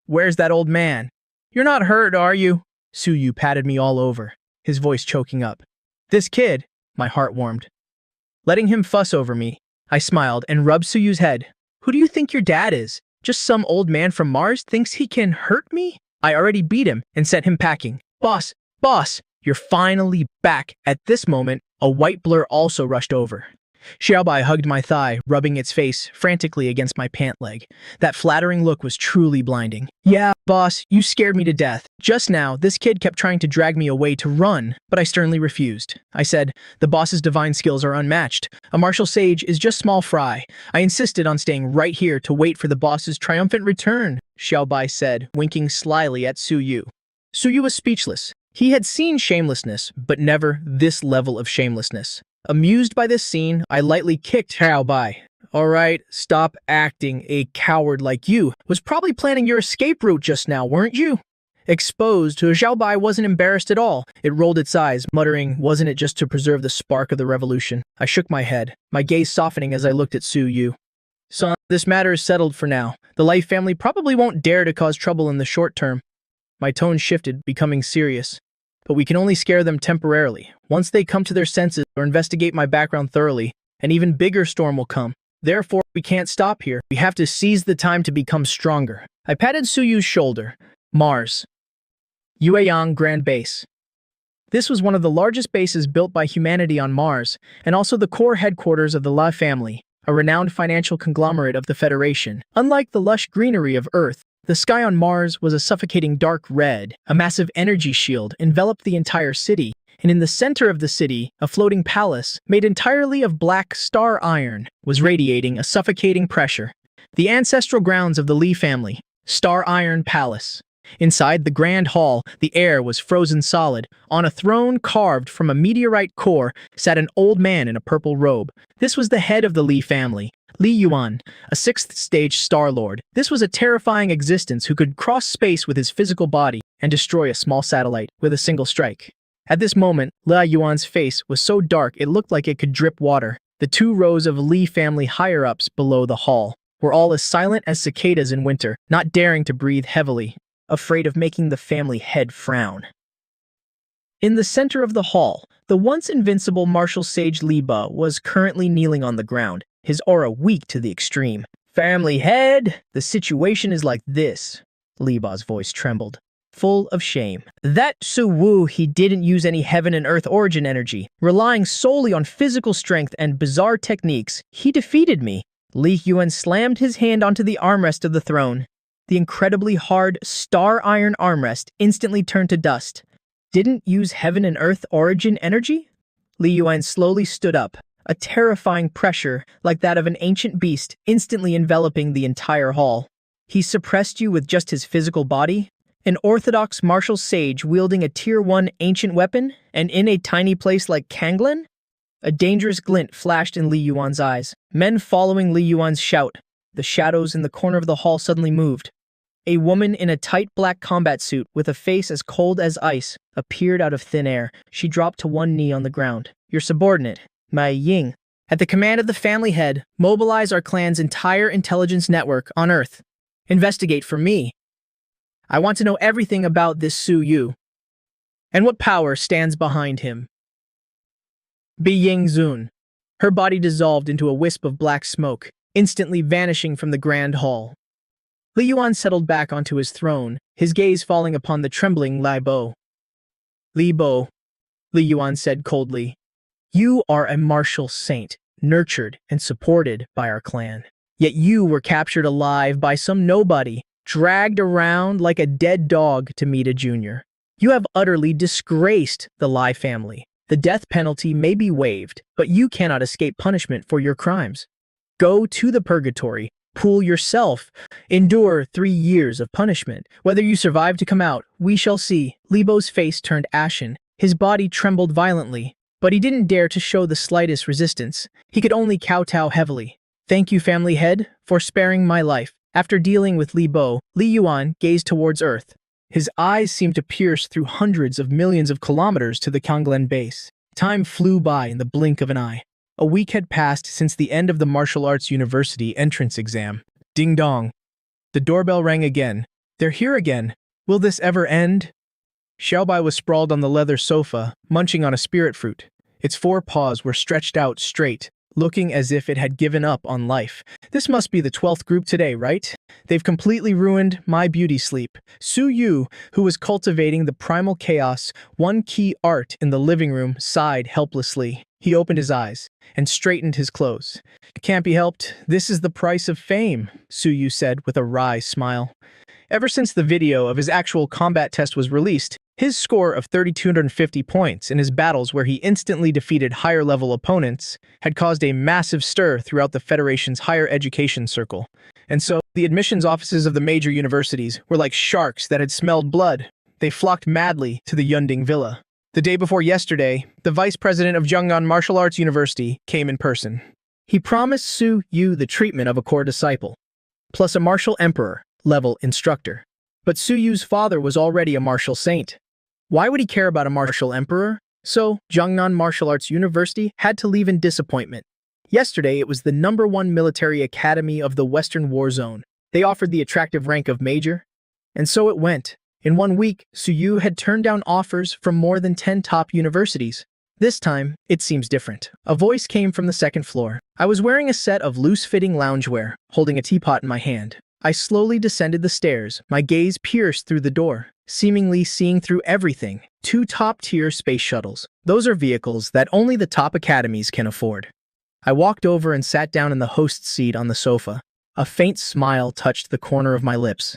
Where's that old man? You're not hurt, are you? Su Yu patted me all over, his voice choking up. This kid, my heart warmed. Letting him fuss over me, I smiled and rubbed Su Yu's head. Who do you think your dad is? Just some old man from Mars thinks he can hurt me? I already beat him and sent him packing. Boss, you're finally back. At this moment, a white blur also rushed over. Xiao Bai hugged my thigh, rubbing its face frantically against my pant leg. That flattering look was truly blinding. Yeah, boss, you scared me to death. Just now, this kid kept trying to drag me away to run, but I sternly refused. I said, the boss's divine skills are unmatched. A martial sage is just small fry. I insisted on staying right here to wait for the boss's triumphant return, Xiao Bai said, winking slyly at Su Yu. Su Yu was speechless. He had seen shamelessness, but never this level of shamelessness. Amused by this scene, I lightly kicked Xiao Bai. All right, stop acting. A coward like you was probably planning your escape route just now, weren't you? Exposed, Xiao Bai wasn't embarrassed at all. It rolled its eyes, muttering, wasn't it just to preserve the spark of the revolution? I shook my head, my gaze softening as I looked at Su Yu. Son, this matter is settled for now. The Life family probably won't dare to cause trouble in the short term. My tone shifted, becoming serious. But we can only scare them temporarily. Once they come to their senses or investigate my background thoroughly, an even bigger storm will come. Therefore, we can't stop here. We have to seize the time to become stronger. I patted Su Yu's shoulder. Mars. Yueyang Grand Base. This was one of the largest bases built by humanity on Mars, and also the core headquarters of the La family, a renowned financial conglomerate of the Federation. Unlike the lush greenery of Earth, the sky on Mars was a suffocating dark red. A massive energy shield enveloped the entire city, and in the center of the city, a floating palace, made entirely of black star iron, was radiating a suffocating pressure. The ancestral grounds of the Li family, Star Iron Palace. Inside the grand hall, the air was frozen solid. On a throne carved from a meteorite core sat an old man in a purple robe. This was the head of the Li family, Li Yuan, a sixth-stage Star Lord. This was a terrifying existence who could cross space with his physical body and destroy a small satellite with a single strike. At this moment, Li Yuan's face was so dark it looked like it could drip water. The 2 rows of Li family higher-ups below the hall were all as silent as cicadas in winter, not daring to breathe heavily, afraid of making the family head frown. In the center of the hall, the once invincible martial sage Li Ba was currently kneeling on the ground, his aura weak to the extreme. "Family head, the situation is like this." Li Ba's voice trembled, full of shame. "That Su Wu, he didn't use any heaven and earth origin energy. Relying solely on physical strength and bizarre techniques, he defeated me." Li Yuan slammed his hand onto the armrest of the throne. The incredibly hard star iron armrest instantly turned to dust. "Didn't use heaven and earth origin energy?" Li Yuan slowly stood up, a terrifying pressure like that of an ancient beast instantly enveloping the entire hall. "He suppressed you with just his physical body? An orthodox martial sage wielding a Tier 1 ancient weapon, and in a tiny place like Kanglen?" A dangerous glint flashed in Li Yuan's eyes. Men following Li Yuan's shout. The shadows in the corner of the hall suddenly moved. A woman in a tight black combat suit with a face as cold as ice appeared out of thin air. She dropped to one knee on the ground. "Your subordinate, Mai Ying. At the command of the family head, mobilize our clan's entire intelligence network on Earth. Investigate for me. I want to know everything about this Su Yu, and what power stands behind him." Bi Ying Zun. Her body dissolved into a wisp of black smoke, instantly vanishing from the grand hall. Li Yuan settled back onto his throne, his gaze falling upon the trembling Li Bo. "Li Bo," Li Yuan said coldly, "you are a martial saint, nurtured and supported by our clan. Yet you were captured alive by some nobody, dragged around like a dead dog to meet a junior. You have utterly disgraced the Li family. The death penalty may be waived, but you cannot escape punishment for your crimes. Go to the purgatory, pool yourself, endure 3 years of punishment. Whether you survive to come out, we shall see." Li Bo's face turned ashen. His body trembled violently, but he didn't dare to show the slightest resistance. He could only kowtow heavily. "Thank you, family head, for sparing my life." After dealing with Li Bo, Li Yuan gazed towards Earth. His eyes seemed to pierce through hundreds of millions of kilometers to the Kanglen base. Time flew by in the blink of an eye. A week had passed since the end of the Martial Arts University entrance exam. Ding dong. The doorbell rang again. "They're here again. Will this ever end?" Xiaobai was sprawled on the leather sofa, munching on a spirit fruit. Its 4 paws were stretched out straight, looking as if it had given up on life. "This must be the 12th group today, right? They've completely ruined my beauty sleep." Su Yu, who was cultivating the primal chaos, one key art in the living room, sighed helplessly. He opened his eyes and straightened his clothes. "It can't be helped. This is the price of fame," Su Yu said with a wry smile. Ever since the video of his actual combat test was released, his score of 3,250 points in his battles where he instantly defeated higher-level opponents had caused a massive stir throughout the Federation's higher education circle. And so, the admissions offices of the major universities were like sharks that had smelled blood. They flocked madly to the Yunding Villa. The day before yesterday, the vice president of Zhengnan Martial Arts University came in person. He promised Su Yu the treatment of a core disciple, plus a martial emperor-level instructor. But Su Yu's father was already a martial saint. Why would he care about a martial emperor? So, Zhengnan Martial Arts University had to leave in disappointment. Yesterday, it was the #1 military academy of the Western War Zone. They offered the attractive rank of major. And so it went. In 1 week, Su Yu had turned down offers from more than 10 top universities. This time, it seems different. A voice came from the 2nd floor. I was wearing a set of loose-fitting loungewear, holding a teapot in my hand. I slowly descended the stairs, my gaze pierced through the door, seemingly seeing through everything. 2 top-tier space shuttles. Those are vehicles that only the top academies can afford. I walked over and sat down in the host's seat on the sofa. A faint smile touched the corner of my lips.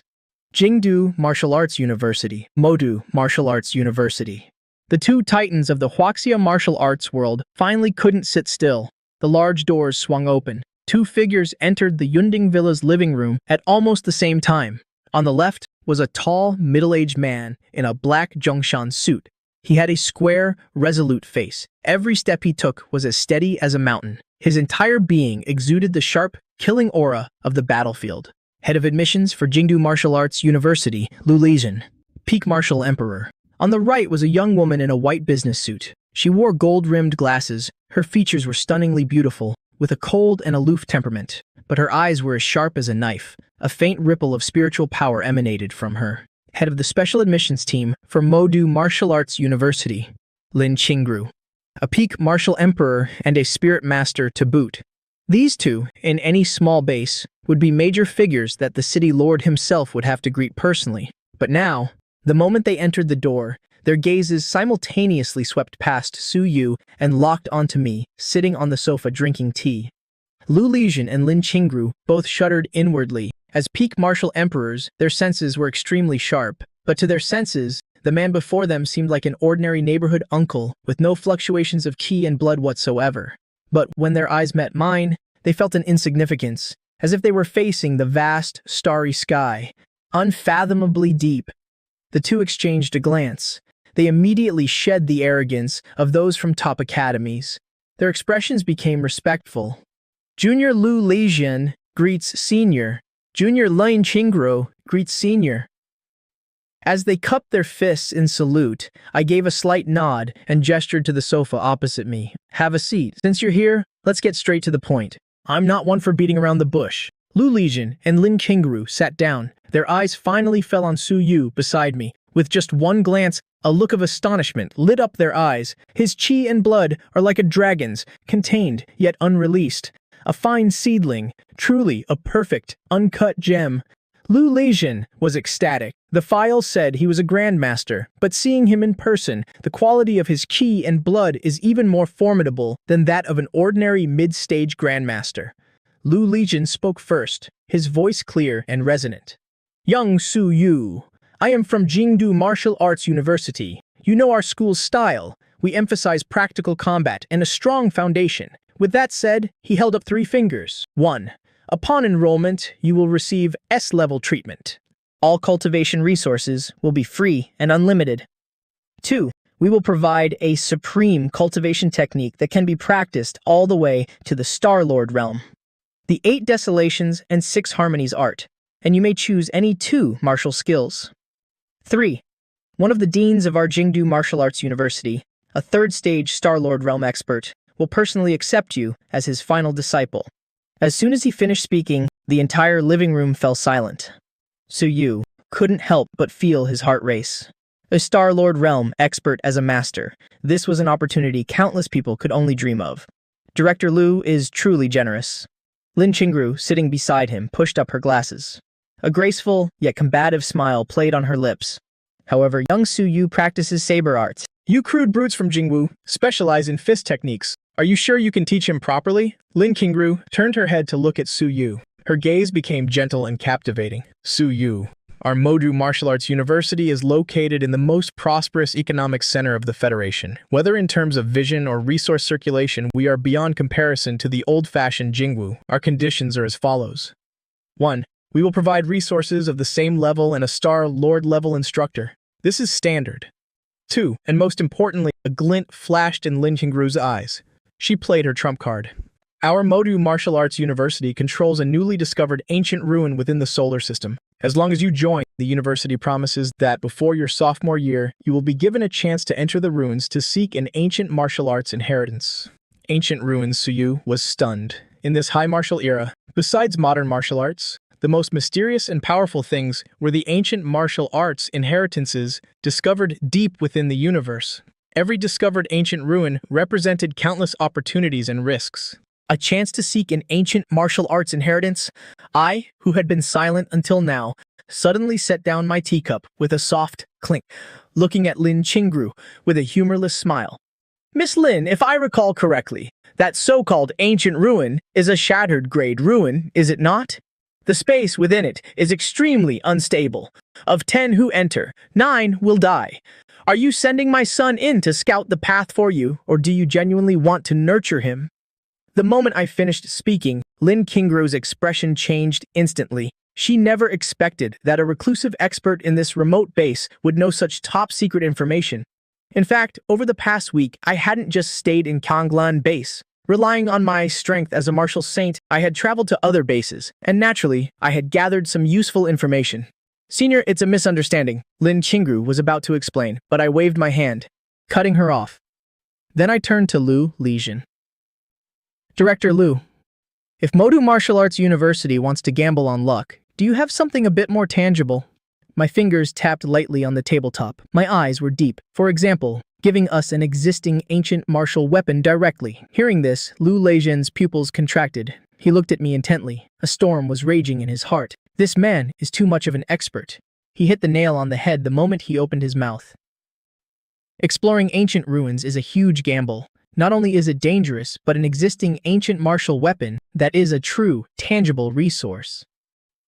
Jingdu Martial Arts University, Modu Martial Arts University. The two titans of the Huaxia martial arts world finally couldn't sit still. The large doors swung open. Two figures entered the Yunding Villa's living room at almost the same time. On the left was a tall, middle-aged man in a black Zhongshan suit. He had a square, resolute face. Every step he took was as steady as a mountain. His entire being exuded the sharp, killing aura of the battlefield. Head of admissions for Jingdu Martial Arts University, Lu Lijin. Peak Martial Emperor. On the right was a young woman in a white business suit. She wore gold-rimmed glasses. Her features were stunningly beautiful, with a cold and aloof temperament. But her eyes were as sharp as a knife. A faint ripple of spiritual power emanated from her. Head of the special admissions team for Modu Martial Arts University, Lin Qingru. A peak martial emperor and a spirit master to boot. These two, in any small base, would be major figures that the city lord himself would have to greet personally. But now, the moment they entered the door, their gazes simultaneously swept past Su Yu and locked onto me, sitting on the sofa drinking tea. Lu Lijin and Lin Qingru both shuddered inwardly. As peak martial emperors, their senses were extremely sharp. But to their senses, the man before them seemed like an ordinary neighborhood uncle with no fluctuations of qi and blood whatsoever. But when their eyes met mine, they felt an insignificance, as if they were facing the vast, starry sky, unfathomably deep. The two exchanged a glance. They immediately shed the arrogance of those from top academies. Their expressions became respectful. Junior Lu Lijin greets senior. Junior Lin Qingru greets senior. As they cupped their fists in salute, I gave a slight nod and gestured to the sofa opposite me. Have a seat. Since you're here, let's get straight to the point. I'm not one for beating around the bush. Lu Lijin and Lin Qingru sat down. Their eyes finally fell on Su Yu beside me. With just one glance, a look of astonishment lit up their eyes. His qi and blood are like a dragon's, contained yet unreleased. A fine seedling, truly a perfect, uncut gem. Lu Lijin was ecstatic. The file said he was a grandmaster, but seeing him in person, the quality of his qi and blood is even more formidable than that of an ordinary mid-stage grandmaster. Lu Lijin spoke first, his voice clear and resonant. Young Su Yu, I am from Jingdu Martial Arts University. You know our school's style. We emphasize practical combat and a strong foundation. With that said, he held up 3 fingers. 1. Upon enrollment, you will receive S-level treatment. All cultivation resources will be free and unlimited. 2. We will provide a supreme cultivation technique that can be practiced all the way to the Star Lord realm. The 8 Desolations and 6 Harmonies art, and you may choose any 2 martial skills. 3. One of the deans of our Jingdu Martial Arts University, a 3rd-stage Star Lord realm expert, will personally accept you as his final disciple. As soon as he finished speaking, the entire living room fell silent. Su Yu couldn't help but feel his heart race. A Star Lord realm expert as a master, this was an opportunity countless people could only dream of. Director Lu is truly generous. Lin Qingru, sitting beside him, pushed up her glasses. A graceful, yet combative smile played on her lips. However, young Su Yu practices saber arts. You crude brutes from Jingwu specialize in fist techniques. Are you sure you can teach him properly? Lin Qingru turned her head to look at Su Yu. Her gaze became gentle and captivating. Su Yu, our Modu Martial Arts University is located in the most prosperous economic center of the Federation. Whether in terms of vision or resource circulation, we are beyond comparison to the old-fashioned Jingwu. Our conditions are as follows. 1. We will provide resources of the same level and a Star Lord level instructor. This is standard. 2. And most importantly, a glint flashed in Lin Qingru's eyes. She played her trump card. Our Modu Martial Arts University controls a newly discovered ancient ruin within the solar system. As long as you join, the university promises that before your sophomore year, you will be given a chance to enter the ruins to seek an ancient martial arts inheritance. Ancient ruins, Su Yu was stunned. In this high martial era, besides modern martial arts, the most mysterious and powerful things were the ancient martial arts inheritances discovered deep within the universe. Every discovered ancient ruin represented countless opportunities and risks. A chance to seek an ancient martial arts inheritance? I, who had been silent until now, suddenly set down my teacup with a soft clink, looking at Lin Qingru with a humorless smile. Miss Lin, if I recall correctly, that so-called ancient ruin is a shattered grade ruin, is it not? The space within it is extremely unstable. Of 10 who enter, 9 will die. Are you sending my son in to scout the path for you, or do you genuinely want to nurture him? The moment I finished speaking, Lin Qingru's expression changed instantly. She never expected that a reclusive expert in this remote base would know such top-secret information. In fact, over the past week, I hadn't just stayed in Kanglan base. Relying on my strength as a martial saint, I had traveled to other bases, and naturally, I had gathered some useful information. Senior, it's a misunderstanding, Lin Qingru was about to explain, but I waved my hand, cutting her off. Then I turned to Lu Lijian. Director Lu, if Modu Martial Arts University wants to gamble on luck, do you have something a bit more tangible? My fingers tapped lightly on the tabletop. My eyes were deep. For example, giving us an existing ancient martial weapon directly. Hearing this, Lu Lijian's pupils contracted. He looked at me intently. A storm was raging in his heart. This man is too much of an expert. He hit the nail on the head the moment he opened his mouth. Exploring ancient ruins is a huge gamble. Not only is it dangerous, but an existing ancient martial weapon that is a true, tangible resource.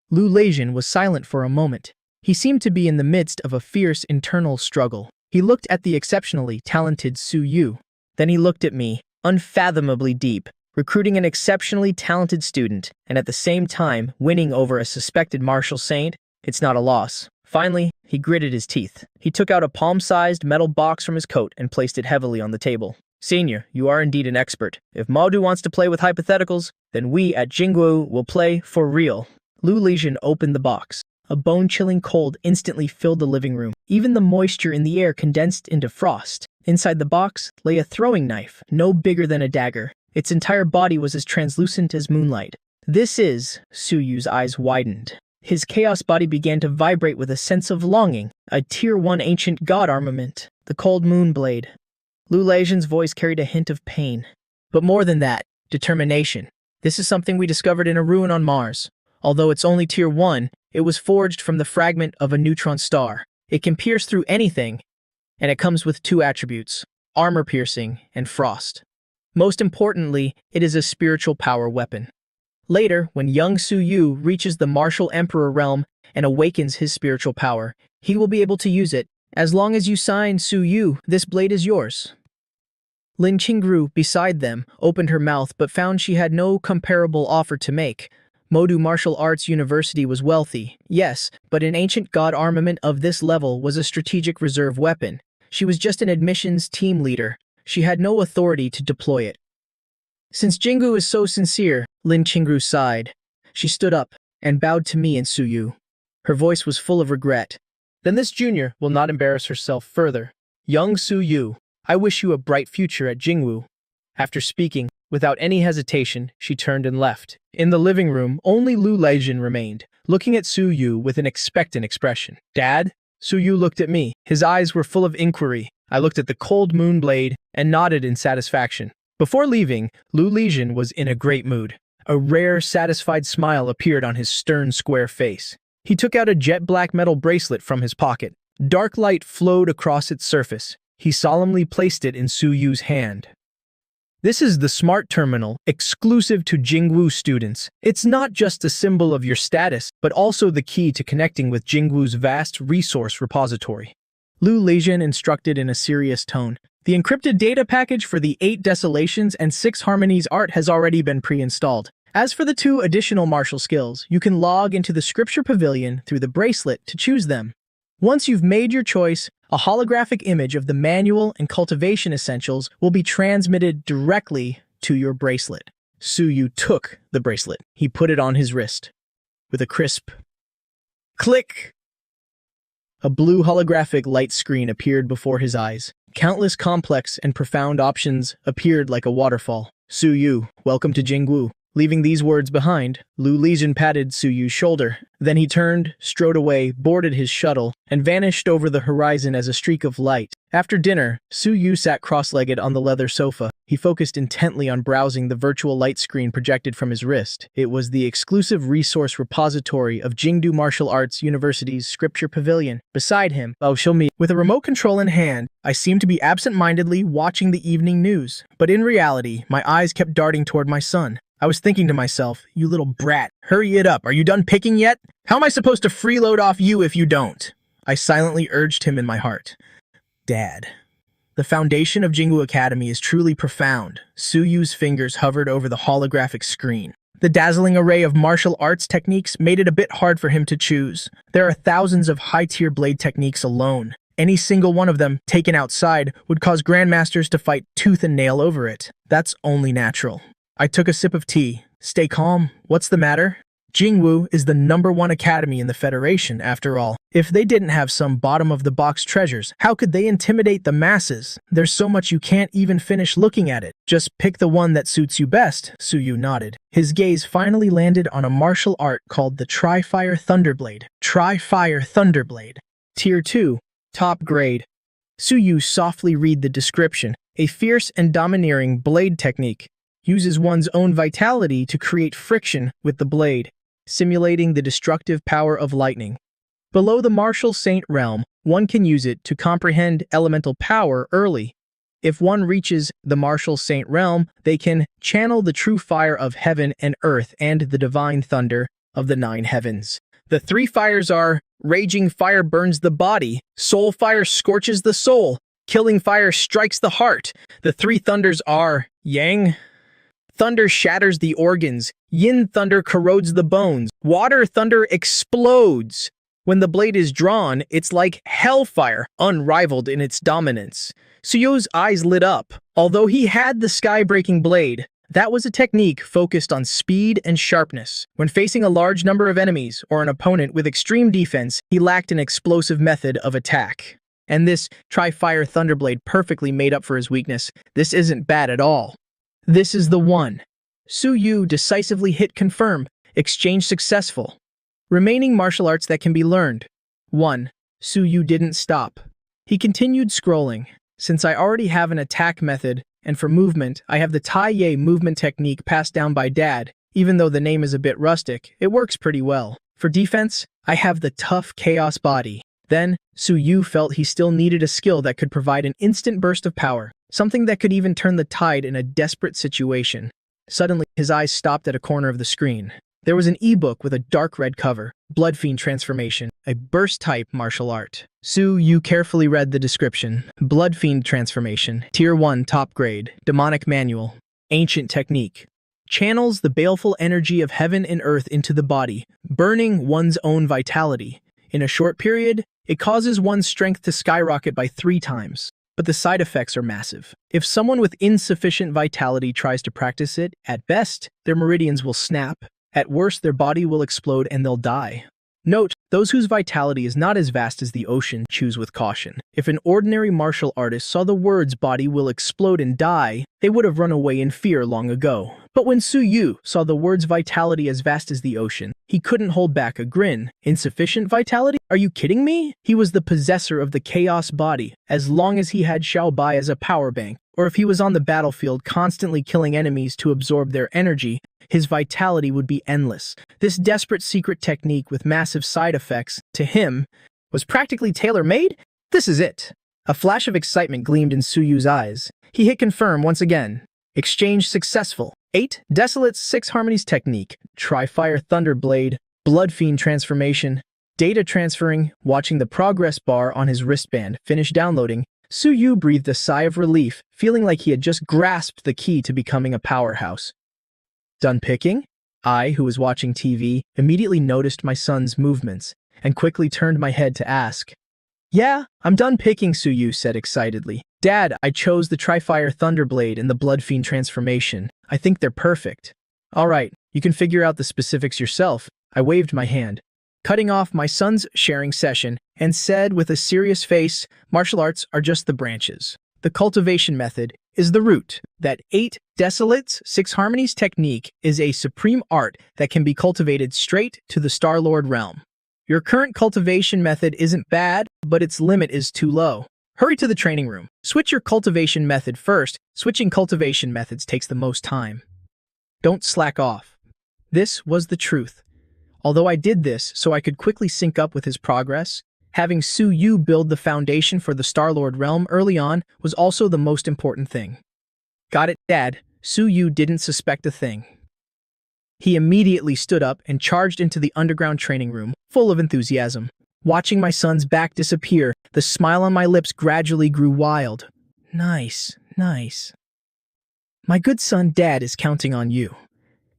Lu Lijian was silent for a moment. He seemed to be in the midst of a fierce internal struggle. He looked at the exceptionally talented Su Yu. Then he looked at me, unfathomably deep, recruiting an exceptionally talented student, and at the same time winning over a suspected martial saint. It's not a loss. Finally, he gritted his teeth. He took out a palm-sized metal box from his coat and placed it heavily on the table. Senior, you are indeed an expert. If Modu wants to play with hypotheticals, then we at Jingwu will play for real. Lu Lijian opened the box. A bone-chilling cold instantly filled the living room. Even the moisture in the air condensed into frost. Inside the box lay a throwing knife, no bigger than a dagger. Its entire body was as translucent as moonlight. This is... Su Yu's eyes widened. His chaos body began to vibrate with a sense of longing. A Tier 1 ancient god armament. The cold moon blade. Lu Lijian's voice carried a hint of pain. But more than that, determination. This is something we discovered in a ruin on Mars. Although it's only Tier 1, it was forged from the fragment of a neutron star. It can pierce through anything, and it comes with 2 attributes, armor piercing and frost. Most importantly, it is a spiritual power weapon. Later, when young Su Yu reaches the martial emperor realm and awakens his spiritual power, he will be able to use it. As long as you sign Su Yu, this blade is yours. Lin Qingru, beside them, opened her mouth but found she had no comparable offer to make. Modu Martial Arts University was wealthy, yes, but an ancient god armament of this level was a strategic reserve weapon. She was just an admissions team leader. She had no authority to deploy it. Since Jingwu is so sincere, Lin Qingru sighed. She stood up and bowed to me and Su Yu. Her voice was full of regret. Then this junior will not embarrass herself further. Young Su Yu, I wish you a bright future at Jingwu. After speaking, without any hesitation, she turned and left. In the living room, only Lu Lijian remained, looking at Su Yu with an expectant expression. Dad? Su Yu looked at me. His eyes were full of inquiry. I looked at the cold moon blade and nodded in satisfaction. Before leaving, Lu Lijian was in a great mood. A rare, satisfied smile appeared on his stern, square face. He took out a jet-black metal bracelet from his pocket. Dark light flowed across its surface. He solemnly placed it in Su Yu's hand. This is the Smart Terminal, exclusive to Jingwu students. It's not just a symbol of your status, but also the key to connecting with Jingwu's vast resource repository. Lu Lijian instructed in a serious tone. The encrypted data package for the 8 Desolations and 6 Harmonies art has already been pre-installed. As for the 2 additional martial skills, you can log into the Scripture Pavilion through the bracelet to choose them. Once you've made your choice, a holographic image of the manual and cultivation essentials will be transmitted directly to your bracelet. Su Yu took the bracelet. He put it on his wrist. With a crisp click, a blue holographic light screen appeared before his eyes. Countless complex and profound options appeared like a waterfall. Su Yu, welcome to Jingwu. Leaving these words behind, Lu Lijian patted Su Yu's shoulder. Then he turned, strode away, boarded his shuttle, and vanished over the horizon as a streak of light. After dinner, Su Yu sat cross-legged on the leather sofa. He focused intently on browsing the virtual light screen projected from his wrist. It was the exclusive resource repository of Jingdu Martial Arts University's Scripture Pavilion. Beside him, Bao Shilmi, with a remote control in hand, I seemed to be absent-mindedly watching the evening news. But in reality, my eyes kept darting toward my son. I was thinking to myself, you little brat, hurry it up, are you done picking yet? How am I supposed to freeload off you if you don't? I silently urged him in my heart. Dad. The foundation of Jingu Academy is truly profound. Su Yu's fingers hovered over the holographic screen. The dazzling array of martial arts techniques made it a bit hard for him to choose. There are thousands of high-tier blade techniques alone. Any single one of them, taken outside, would cause grandmasters to fight tooth and nail over it. That's only natural. I took a sip of tea. Stay calm. What's the matter? Jingwu is the #1 academy in the Federation, after all. If they didn't have some bottom-of-the-box treasures, how could they intimidate the masses? There's so much you can't even finish looking at it. Just pick the one that suits you best, Su Yu nodded. His gaze finally landed on a martial art called the Tri-Fire Thunderblade. Tri-Fire Thunderblade. Tier 2. Top grade. Su Yu softly read the description. A fierce and domineering blade technique. Uses one's own vitality to create friction with the blade, simulating the destructive power of lightning. Below the martial saint realm, one can use it to comprehend elemental power early. If one reaches the martial saint realm, they can channel the true fire of heaven and earth and the divine thunder of the 9 heavens. The 3 fires are: raging fire burns the body, soul fire scorches the soul, killing fire strikes the heart. The 3 thunders are yang thunder shatters the organs, yin thunder corrodes the bones, water thunder explodes. When the blade is drawn, it's like hellfire, unrivaled in its dominance. Su Yu's eyes lit up. Although he had the sky-breaking blade, that was a technique focused on speed and sharpness. When facing a large number of enemies or an opponent with extreme defense, he lacked an explosive method of attack. And this Tri-Fire Thunderblade perfectly made up for his weakness. This isn't bad at all. This is the one. Su Yu decisively hit confirm. Exchange successful. Remaining martial arts that can be learned. 1. Su Yu didn't stop. He continued scrolling. Since I already have an attack method, and for movement, I have the Tai Ye movement technique passed down by Dad. Even though the name is a bit rustic, it works pretty well. For defense, I have the tough chaos body. Then, Su Yu felt he still needed a skill that could provide an instant burst of power, something that could even turn the tide in a desperate situation. Suddenly, his eyes stopped at a corner of the screen. There was an ebook with a dark red cover, Blood Fiend Transformation, a burst-type martial art. Su Yu carefully read the description. Blood Fiend Transformation, Tier 1 Top Grade, Demonic Manual, Ancient Technique. Channels the baleful energy of heaven and earth into the body, burning one's own vitality. In a short period, it causes one's strength to skyrocket by 3 times. But the side effects are massive. If someone with insufficient vitality tries to practice it, at best, their meridians will snap. At worst, their body will explode and they'll die. Note, those whose vitality is not as vast as the ocean choose with caution. If an ordinary martial artist saw the words "body will explode and die," they would have run away in fear long ago. But when Su Yu saw the words "vitality as vast as the ocean," he couldn't hold back a grin. Insufficient vitality? Are you kidding me? He was the possessor of the chaos body. As long as he had Xiao Bai as a power bank, or if he was on the battlefield constantly killing enemies to absorb their energy, his vitality would be endless. This desperate secret technique with massive side effects, to him, was practically tailor-made? This is it. A flash of excitement gleamed in Su Yu's eyes. He hit confirm once again. Exchange successful. 8. Desolate's 6 Harmonies Technique, Tri-Fire Thunderblade, Blood Fiend Transformation. Data transferring. Watching the progress bar on his wristband finish downloading, Su Yu breathed a sigh of relief, feeling like he had just grasped the key to becoming a powerhouse. Done picking? I, who was watching TV, immediately noticed my son's movements, and quickly turned my head to ask. Yeah, I'm done picking, Su Yu said excitedly. Dad, I chose the Tri-Fire Thunderblade and the Blood Fiend Transformation. I think they're perfect. Alright, you can figure out the specifics yourself. I waved my hand, cutting off my son's sharing session, and said with a serious face, martial arts are just the branches. The cultivation method is the root. That 8 Desolate's 6 Harmonies technique is a supreme art that can be cultivated straight to the Star-Lord realm. Your current cultivation method isn't bad, but its limit is too low. Hurry to the training room. Switch your cultivation method first. Switching cultivation methods takes the most time. Don't slack off. This was the truth. Although I did this so I could quickly sync up with his progress, having Su Yu build the foundation for the Star-Lord realm early on was also the most important thing. Got it, Dad. Su Yu didn't suspect a thing. He immediately stood up and charged into the underground training room, full of enthusiasm. Watching my son's back disappear, the smile on my lips gradually grew wild. Nice, nice. My good son Dad is counting on you.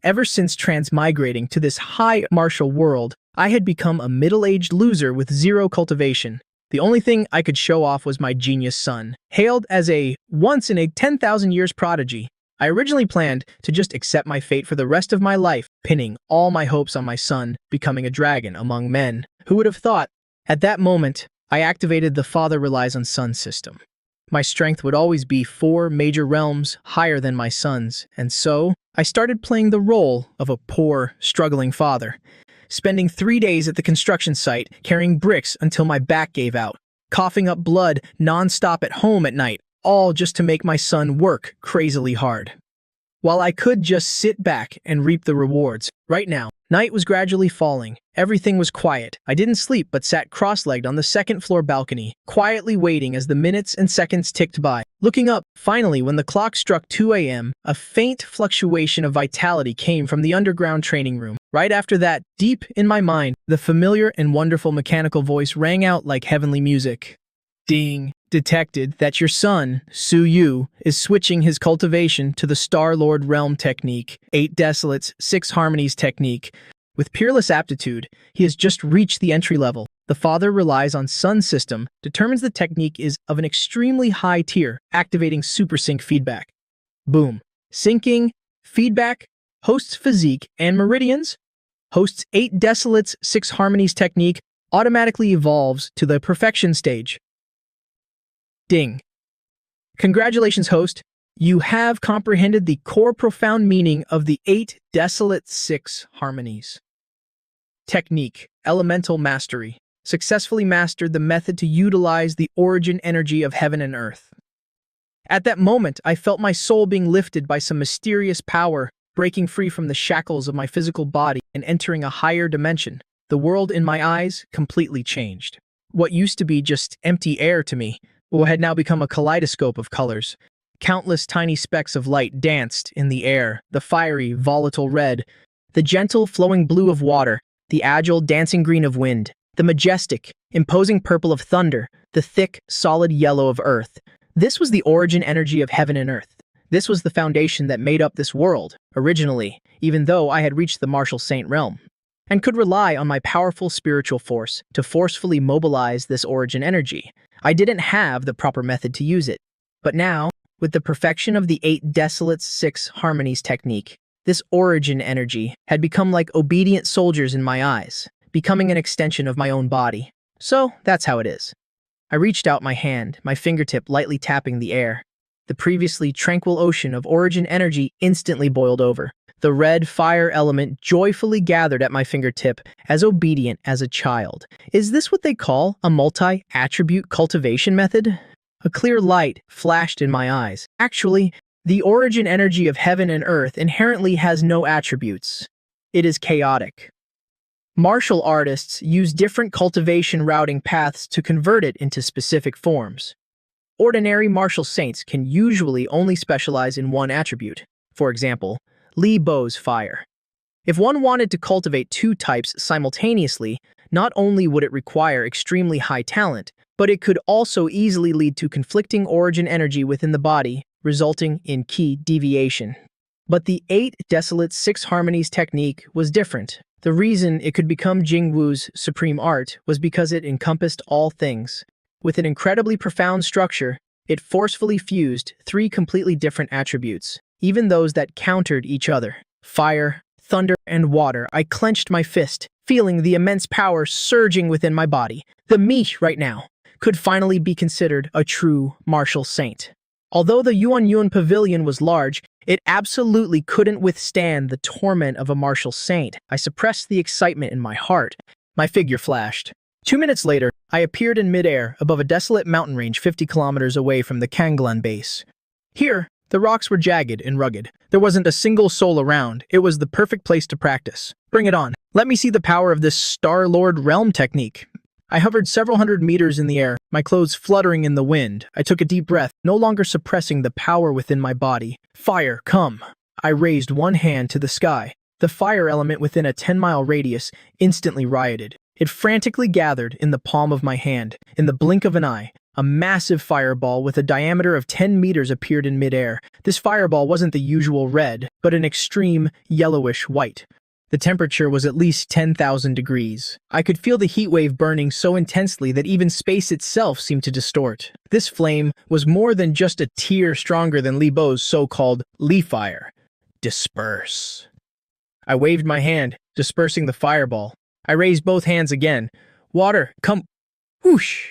Ever since transmigrating to this high martial world, I had become a middle-aged loser with zero cultivation. The only thing I could show off was my genius son, hailed as a once-in-a-10,000-years prodigy. I originally planned to just accept my fate for the rest of my life, pinning all my hopes on my son becoming a dragon among men. Who would have thought? At that moment, I activated the father relies on son system. My strength would always be 4 major realms higher than my son's, and so I started playing the role of a poor, struggling father, spending 3 days at the construction site carrying bricks until my back gave out, coughing up blood non-stop at home at night, all just to make my son work crazily hard. While I could just sit back and reap the rewards, right now, night was gradually falling. Everything was quiet. I didn't sleep but sat cross-legged on the second-floor balcony, quietly waiting as the minutes and seconds ticked by. Looking up, finally, when the clock struck 2 a.m., a faint fluctuation of vitality came from the underground training room. Right after that, deep in my mind, the familiar and wonderful mechanical voice rang out like heavenly music. Ding. Detected that your son, Su Yu, is switching his cultivation to the Star-Lord Realm technique, 8 Desolates, 6 Harmonies technique. With peerless aptitude, he has just reached the entry level. The father relies on Sun system, determines the technique is of an extremely high tier, activating super sync feedback. Boom. Syncing, feedback, hosts physique and meridians. Hosts 8 Desolates, 6 Harmonies technique automatically evolves to the perfection stage. Ding. Congratulations, host. You have comprehended the core profound meaning of the 8 Desolate 6 Harmonies. Technique, Elemental Mastery. Successfully mastered the method to utilize the origin energy of heaven and earth. At that moment, I felt my soul being lifted by some mysterious power, breaking free from the shackles of my physical body and entering a higher dimension. The world in my eyes completely changed. What used to be just empty air to me, had now become a kaleidoscope of colors. Countless tiny specks of light danced in the air, the fiery, volatile red, the gentle, flowing blue of water, the agile, dancing green of wind, the majestic, imposing purple of thunder, the thick, solid yellow of earth. This was the origin energy of heaven and earth. This was the foundation that made up this world, originally, even though I had reached the martial saint realm, and could rely on my powerful spiritual force to forcefully mobilize this origin energy. I didn't have the proper method to use it. But now, with the perfection of the 8 Desolates 6 Harmonies technique, this origin energy had become like obedient soldiers in my eyes, becoming an extension of my own body. So, that's how it is. I reached out my hand, my fingertip lightly tapping the air. The previously tranquil ocean of origin energy instantly boiled over. The red fire element joyfully gathered at my fingertip, as obedient as a child. Is this what they call a multi-attribute cultivation method? A clear light flashed in my eyes. Actually, the origin energy of heaven and earth inherently has no attributes. It is chaotic. Martial artists use different cultivation routing paths to convert it into specific forms. Ordinary martial saints can usually only specialize in one attribute. For example, Li Bo's fire. If one wanted to cultivate 2 types simultaneously, not only would it require extremely high talent, but it could also easily lead to conflicting origin energy within the body, resulting in key deviation. But the 8 Desolate 6 Harmonies technique was different. The reason it could become Jingwu's supreme art was because it encompassed all things. With an incredibly profound structure, it forcefully fused 3 completely different attributes, even those that countered each other. Fire, thunder, and water. I clenched my fist, feeling the immense power surging within my body. The me, right now, could finally be considered a true martial saint. Although the Yuan Pavilion was large, it absolutely couldn't withstand the torment of a martial saint. I suppressed the excitement in my heart. My figure flashed. 2 minutes later, I appeared in midair above a desolate mountain range 50 kilometers away from the Kanglan base. Here, the rocks were jagged and rugged. There wasn't a single soul around. It was the perfect place to practice. Bring it on. Let me see the power of this Star-Lord Realm technique. I hovered several hundred meters in the air, my clothes fluttering in the wind. I took a deep breath, no longer suppressing the power within my body. Fire, come. I raised one hand to the sky. The fire element within a 10-mile radius instantly rioted. It frantically gathered in the palm of my hand. In the blink of an eye, a massive fireball with a diameter of 10 meters appeared in midair. This fireball wasn't the usual red, but an extreme yellowish white. The temperature was at least 10,000 degrees. I could feel the heat wave burning so intensely that even space itself seemed to distort. This flame was more than just a tier stronger than Li Bo's so-called Li Fire. Disperse. I waved my hand, dispersing the fireball. I raised both hands again. Water, come. Whoosh!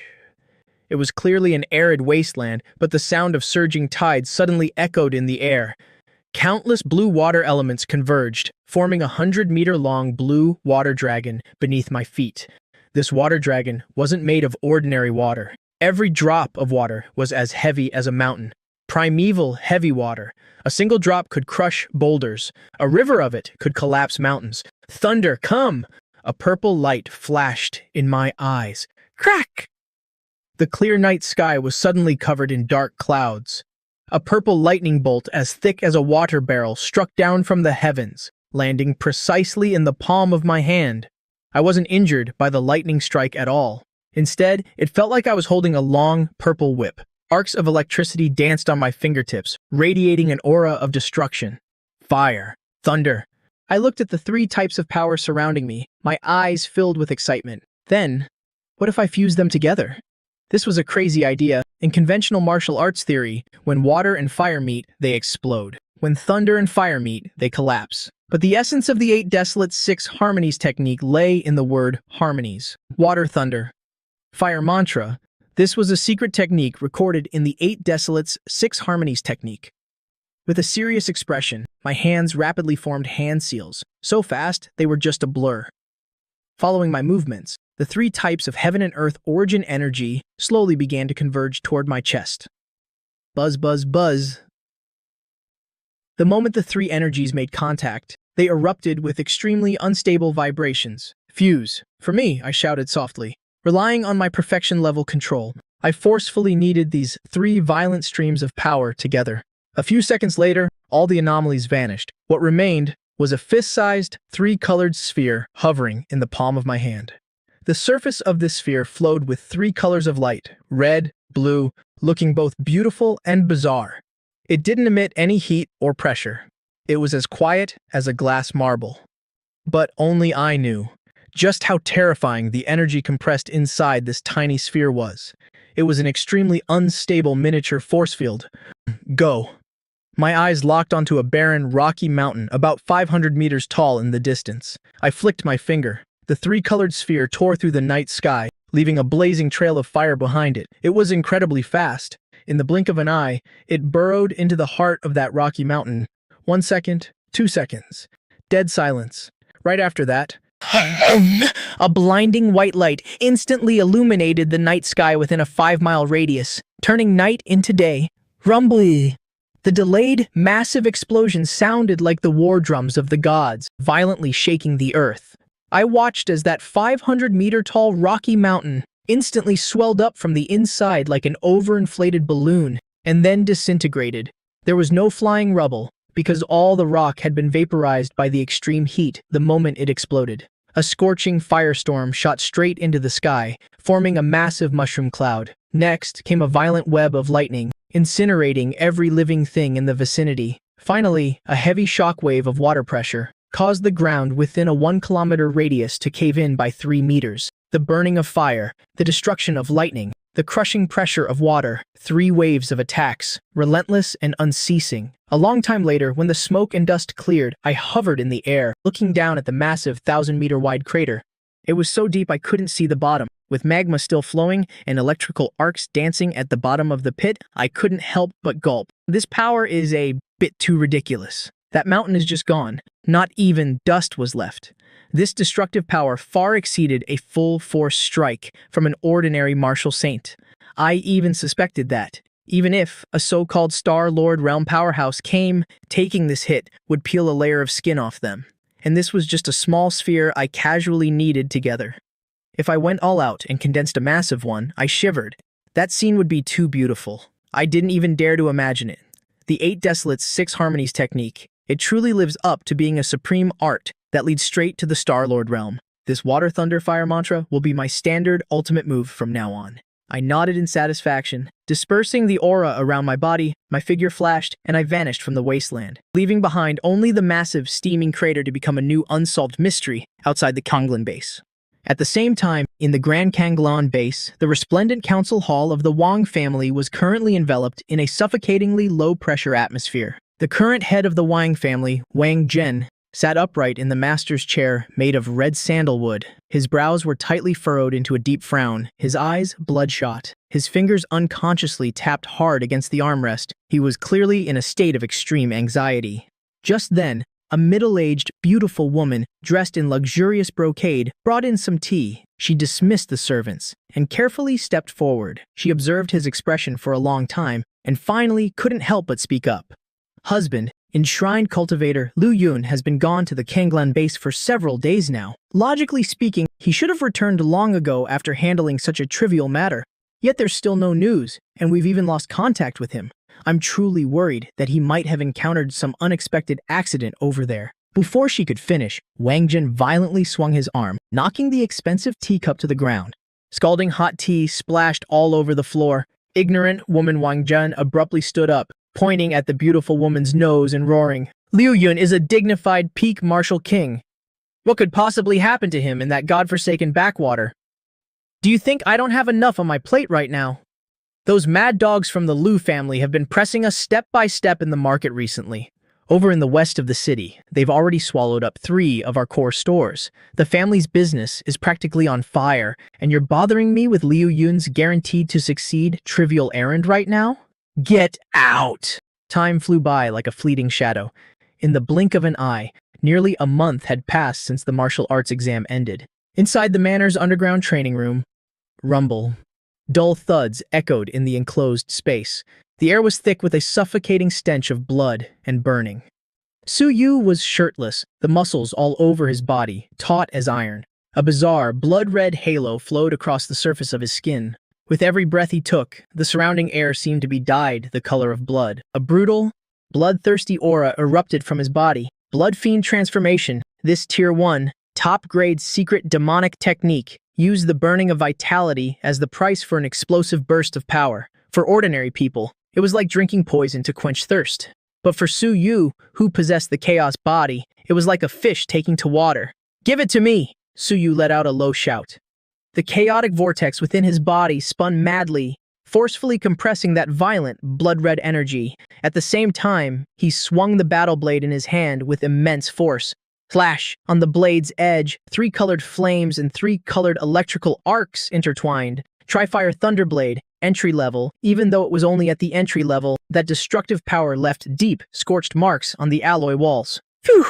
It was clearly an arid wasteland, but the sound of surging tides suddenly echoed in the air. Countless blue water elements converged, forming a 100-meter-long blue water dragon beneath my feet. This water dragon wasn't made of ordinary water. Every drop of water was as heavy as a mountain. Primeval heavy water. A single drop could crush boulders. A river of it could collapse mountains. Thunder, come! A purple light flashed in my eyes. Crack! The clear night sky was suddenly covered in dark clouds. A purple lightning bolt as thick as a water barrel struck down from the heavens, landing precisely in the palm of my hand. I wasn't injured by the lightning strike at all. Instead, it felt like I was holding a long, purple whip. Arcs of electricity danced on my fingertips, radiating an aura of destruction. Fire. Thunder. I looked at the 3 types of power surrounding me, my eyes filled with excitement. Then, what if I fused them together? This was a crazy idea. In conventional martial arts theory, when water and fire meet, they explode. When thunder and fire meet, they collapse. But the essence of the 8 Desolate 6 Harmonies technique lay in the word harmonies. Water thunder. Fire mantra. This was a secret technique recorded in the 8 Desolates 6 Harmonies technique. With a serious expression, my hands rapidly formed hand seals, so fast they were just a blur. Following my movements, the 3 types of heaven and earth origin energy slowly began to converge toward my chest. Buzz, buzz, buzz. The moment the 3 energies made contact, they erupted with extremely unstable vibrations. Fuse. For me, I shouted softly. Relying on my perfection-level control, I forcefully kneaded these 3 violent streams of power together. A few seconds later, all the anomalies vanished. What remained was a fist-sized, 3-colored sphere hovering in the palm of my hand. The surface of this sphere flowed with 3 colors of light, red, blue, looking both beautiful and bizarre. It didn't emit any heat or pressure. It was as quiet as a glass marble. But only I knew just how terrifying the energy compressed inside this tiny sphere was. It was an extremely unstable miniature force field. Go. My eyes locked onto a barren, rocky mountain about 500 meters tall in the distance. I flicked my finger. The 3-colored sphere tore through the night sky, leaving a blazing trail of fire behind it. It was incredibly fast. In the blink of an eye, it burrowed into the heart of that rocky mountain. 1 second, 2 seconds. Dead silence. Right after that, a blinding white light instantly illuminated the night sky within a 5-mile radius, turning night into day. Rumbly. The delayed, massive explosion sounded like the war drums of the gods, violently shaking the earth. I watched as that 500-meter-tall rocky mountain instantly swelled up from the inside like an overinflated balloon, and then disintegrated. There was no flying rubble, because all the rock had been vaporized by the extreme heat the moment it exploded. A scorching firestorm shot straight into the sky, forming a massive mushroom cloud. Next came a violent web of lightning, incinerating every living thing in the vicinity. Finally, a heavy shockwave of water pressure caused the ground within a 1-kilometer radius to cave in by 3 meters. The burning of fire, the destruction of lightning, the crushing pressure of water, 3 waves of attacks, relentless and unceasing. A long time later, when the smoke and dust cleared, I hovered in the air, looking down at the massive 1,000-meter-wide crater. It was so deep I couldn't see the bottom. With magma still flowing and electrical arcs dancing at the bottom of the pit, I couldn't help but gulp. This power is a bit too ridiculous. That mountain is just gone. Not even dust was left. This destructive power far exceeded a full-force strike from an ordinary martial saint. I even suspected that, even if a so-called Star-Lord realm powerhouse came, taking this hit would peel a layer of skin off them. And this was just a small sphere I casually kneaded together. If I went all out and condensed a massive one, I shivered. That scene would be too beautiful. I didn't even dare to imagine it. The 8 Desolates 6 Harmonies technique. It truly lives up to being a supreme art that leads straight to the Star-Lord realm. This water thunder fire mantra will be my standard ultimate move from now on. I nodded in satisfaction. Dispersing the aura around my body, my figure flashed, and I vanished from the wasteland, leaving behind only the massive, steaming crater to become a new unsolved mystery outside the Kanglan base. At the same time, in the Grand Kanglan base, the resplendent council hall of the Wang family was currently enveloped in a suffocatingly low-pressure atmosphere. The current head of the Wang family, Wang Zhen, sat upright in the master's chair made of red sandalwood. His brows were tightly furrowed into a deep frown, his eyes bloodshot. His fingers unconsciously tapped hard against the armrest. He was clearly in a state of extreme anxiety. Just then, a middle-aged, beautiful woman, dressed in luxurious brocade, brought in some tea. She dismissed the servants and carefully stepped forward. She observed his expression for a long time and finally couldn't help but speak up. Husband, enshrined cultivator Liu Yun has been gone to the Kanglan base for several days now. Logically speaking, he should have returned long ago after handling such a trivial matter. Yet there's still no news, and we've even lost contact with him. I'm truly worried that he might have encountered some unexpected accident over there. Before she could finish, Wang Jin violently swung his arm, knocking the expensive teacup to the ground. Scalding hot tea splashed all over the floor. Ignorant woman Wang Jin abruptly stood up, pointing at the beautiful woman's nose and roaring, "Liu Yun is a dignified peak martial king. What could possibly happen to him in that godforsaken backwater? Do you think I don't have enough on my plate right now? Those mad dogs from the Liu family have been pressing us step by step in the market recently. Over in the west of the city, they've already swallowed up 3 of our core stores. The family's business is practically on fire, and you're bothering me with Liu Yun's guaranteed to succeed trivial errand right now? Get out!" Time flew by like a fleeting shadow. In the blink of an eye, nearly a month had passed since the martial arts exam ended. Inside the manor's underground training room, rumble. Dull thuds echoed in the enclosed space. The air was thick with a suffocating stench of blood and burning. Su Yu was shirtless, the muscles all over his body, taut as iron. A bizarre, blood-red halo flowed across the surface of his skin. With every breath he took, the surrounding air seemed to be dyed the color of blood. A brutal, bloodthirsty aura erupted from his body. Blood Fiend transformation. This Tier 1, top-grade secret demonic technique used the burning of vitality as the price for an explosive burst of power. For ordinary people, it was like drinking poison to quench thirst. But for Su Yu, who possessed the chaos body, it was like a fish taking to water. "Give it to me!" Su Yu let out a low shout. The chaotic vortex within his body spun madly, forcefully compressing that violent, blood-red energy. At the same time, he swung the battle blade in his hand with immense force. Flash! On the blade's edge, 3 colored flames and 3 colored electrical arcs intertwined. Tri-Fire Thunderblade, entry level. Even though it was only at the entry level, that destructive power left deep, scorched marks on the alloy walls. Phew!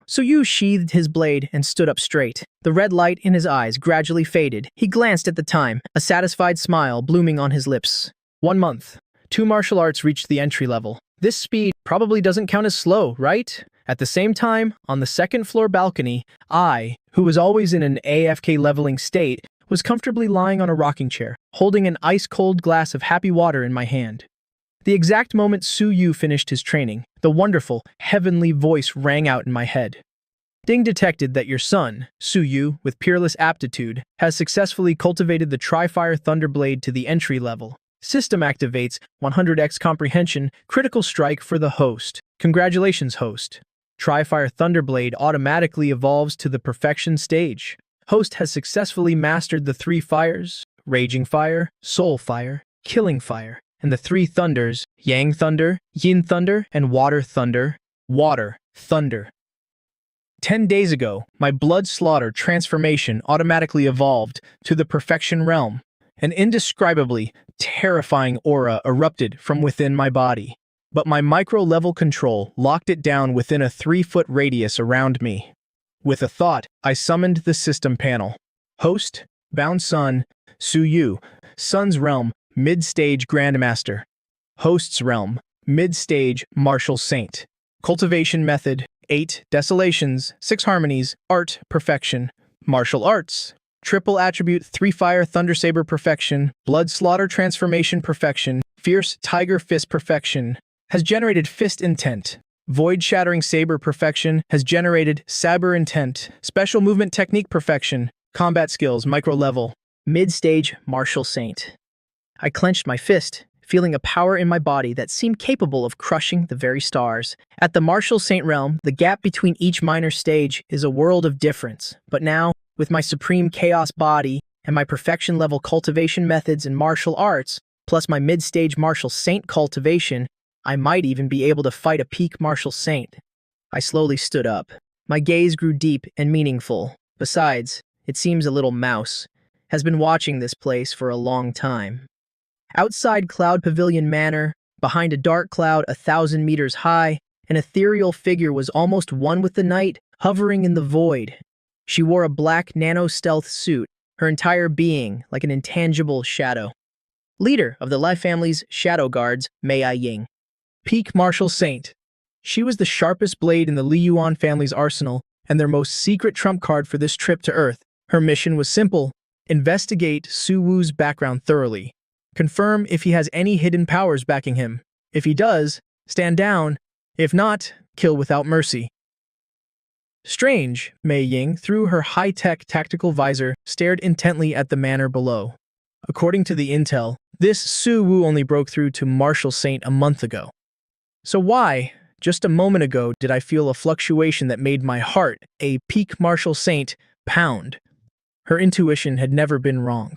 Su Yu sheathed his blade and stood up straight. The red light in his eyes gradually faded. He glanced at the time, a satisfied smile blooming on his lips. 1 month. 2 martial arts reached the entry level. This speed probably doesn't count as slow, right? At the same time, on the second-floor balcony, I, who was always in an AFK leveling state, was comfortably lying on a rocking chair, holding an ice-cold glass of happy water in my hand. The exact moment Su Yu finished his training, the wonderful, heavenly voice rang out in my head. "Ding detected that your son, Su Yu, with peerless aptitude, has successfully cultivated the Tri-Fire Thunderblade to the entry level. System activates 100x comprehension, critical strike for the host. Congratulations, host. Tri-Fire Thunderblade automatically evolves to the perfection stage. Host has successfully mastered the 3 fires, Raging Fire, Soul Fire, Killing Fire, and the 3 thunders, Yang Thunder, Yin Thunder, and Water Thunder. Water Thunder. 10 days ago, my blood slaughter transformation automatically evolved to the perfection realm. An indescribably terrifying aura erupted from within my body. But my micro-level control locked it down within a 3-foot radius around me. With a thought, I summoned the system panel. Host, Bound Sun, Su Yu. Sun's realm, mid-stage Grandmaster. Host's realm, mid-stage Martial Saint. Cultivation method, 8 Desolations, 6 Harmonies, Art, Perfection. Martial Arts, Triple Attribute, 3 Fire Thundersaber Perfection, Blood Slaughter Transformation Perfection, Fierce Tiger Fist Perfection. Has generated Fist Intent. Void-shattering saber perfection has generated saber intent, special movement technique perfection, combat skills micro-level, mid-stage martial saint. I clenched my fist, feeling a power in my body that seemed capable of crushing the very stars. At the martial saint realm, the gap between each minor stage is a world of difference. But now, with my supreme chaos body and my perfection-level cultivation methods and martial arts, plus my mid-stage martial saint cultivation, I might even be able to fight a peak martial saint. I slowly stood up. My gaze grew deep and meaningful. Besides, it seems a little mouse has been watching this place for a long time. Outside Cloud Pavilion Manor, behind a dark cloud 1,000 meters high, an ethereal figure was almost one with the night, hovering in the void. She wore a black nano-stealth suit, her entire being like an intangible shadow. Leader of the Lai family's shadow guards, Mei Ying. Peak martial saint. She was the sharpest blade in the Li Yuan family's arsenal and their most secret trump card for this trip to Earth. Her mission was simple: investigate Su Wu's background thoroughly. Confirm if he has any hidden powers backing him. If he does, stand down. If not, kill without mercy. Strange, Mei Ying, through her high-tech tactical visor, stared intently at the manor below. According to the intel, this Su Wu only broke through to Martial Saint a month ago. So why, just a moment ago, did I feel a fluctuation that made my heart, a peak Martial Saint, pound? Her intuition had never been wrong.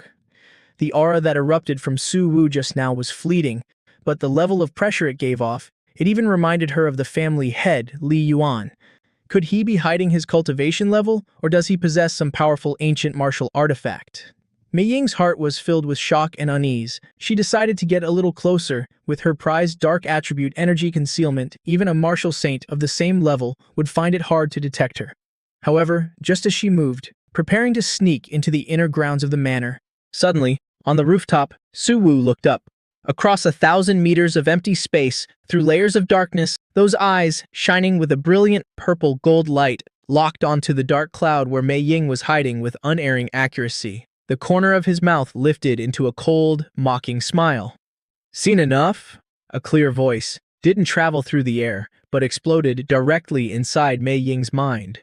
The aura that erupted from Su Wu just now was fleeting, but the level of pressure it gave off, it even reminded her of the family head, Li Yuan. Could he be hiding his cultivation level, or does he possess some powerful ancient martial artifact? Mei Ying's heart was filled with shock and unease. She decided to get a little closer. With her prized dark attribute energy concealment, even a martial saint of the same level would find it hard to detect her. However, just as she moved, preparing to sneak into the inner grounds of the manor, suddenly, on the rooftop, Su Wu looked up. Across 1,000 meters of empty space, through layers of darkness, those eyes, shining with a brilliant purple gold light, locked onto the dark cloud where Mei Ying was hiding with unerring accuracy. The corner of his mouth lifted into a cold, mocking smile. Seen enough? A clear voice didn't travel through the air, but exploded directly inside Mei Ying's mind.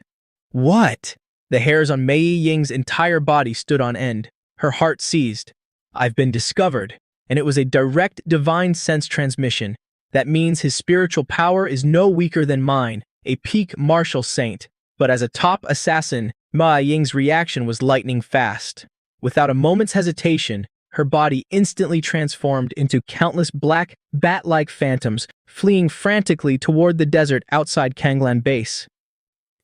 What? The hairs on Mei Ying's entire body stood on end. Her heart seized. I've been discovered, and it was a direct divine sense transmission. That means his spiritual power is no weaker than mine, a peak martial saint. But as a top assassin, Mei Ying's reaction was lightning fast. Without a moment's hesitation, her body instantly transformed into countless black, bat-like phantoms, fleeing frantically toward the desert outside Kanglan base.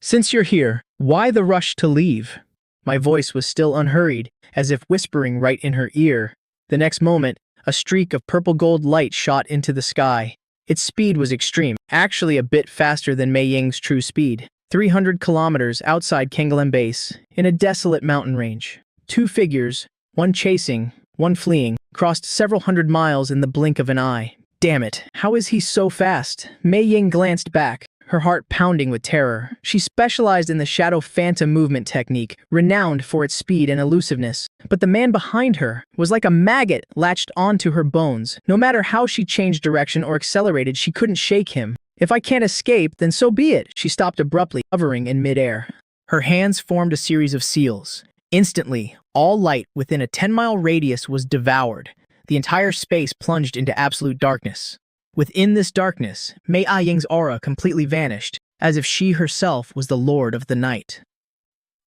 Since you're here, why the rush to leave? My voice was still unhurried, as if whispering right in her ear. The next moment, a streak of purple gold light shot into the sky. Its speed was extreme, actually a bit faster than Mei Ying's true speed. 300 kilometers outside Kanglan base, in a desolate mountain range. Two figures, one chasing, one fleeing, crossed several hundred miles in the blink of an eye. Damn it, how is he so fast? Mei Ying glanced back, her heart pounding with terror. She specialized in the shadow phantom movement technique, renowned for its speed and elusiveness. But the man behind her was like a maggot latched onto her bones. No matter how she changed direction or accelerated, she couldn't shake him. If I can't escape, then so be it. She stopped abruptly, hovering in midair. Her hands formed a series of seals. Instantly, all light within a 10-mile radius was devoured. The entire space plunged into absolute darkness. Within this darkness, Mei Ying's aura completely vanished, as if she herself was the lord of the night.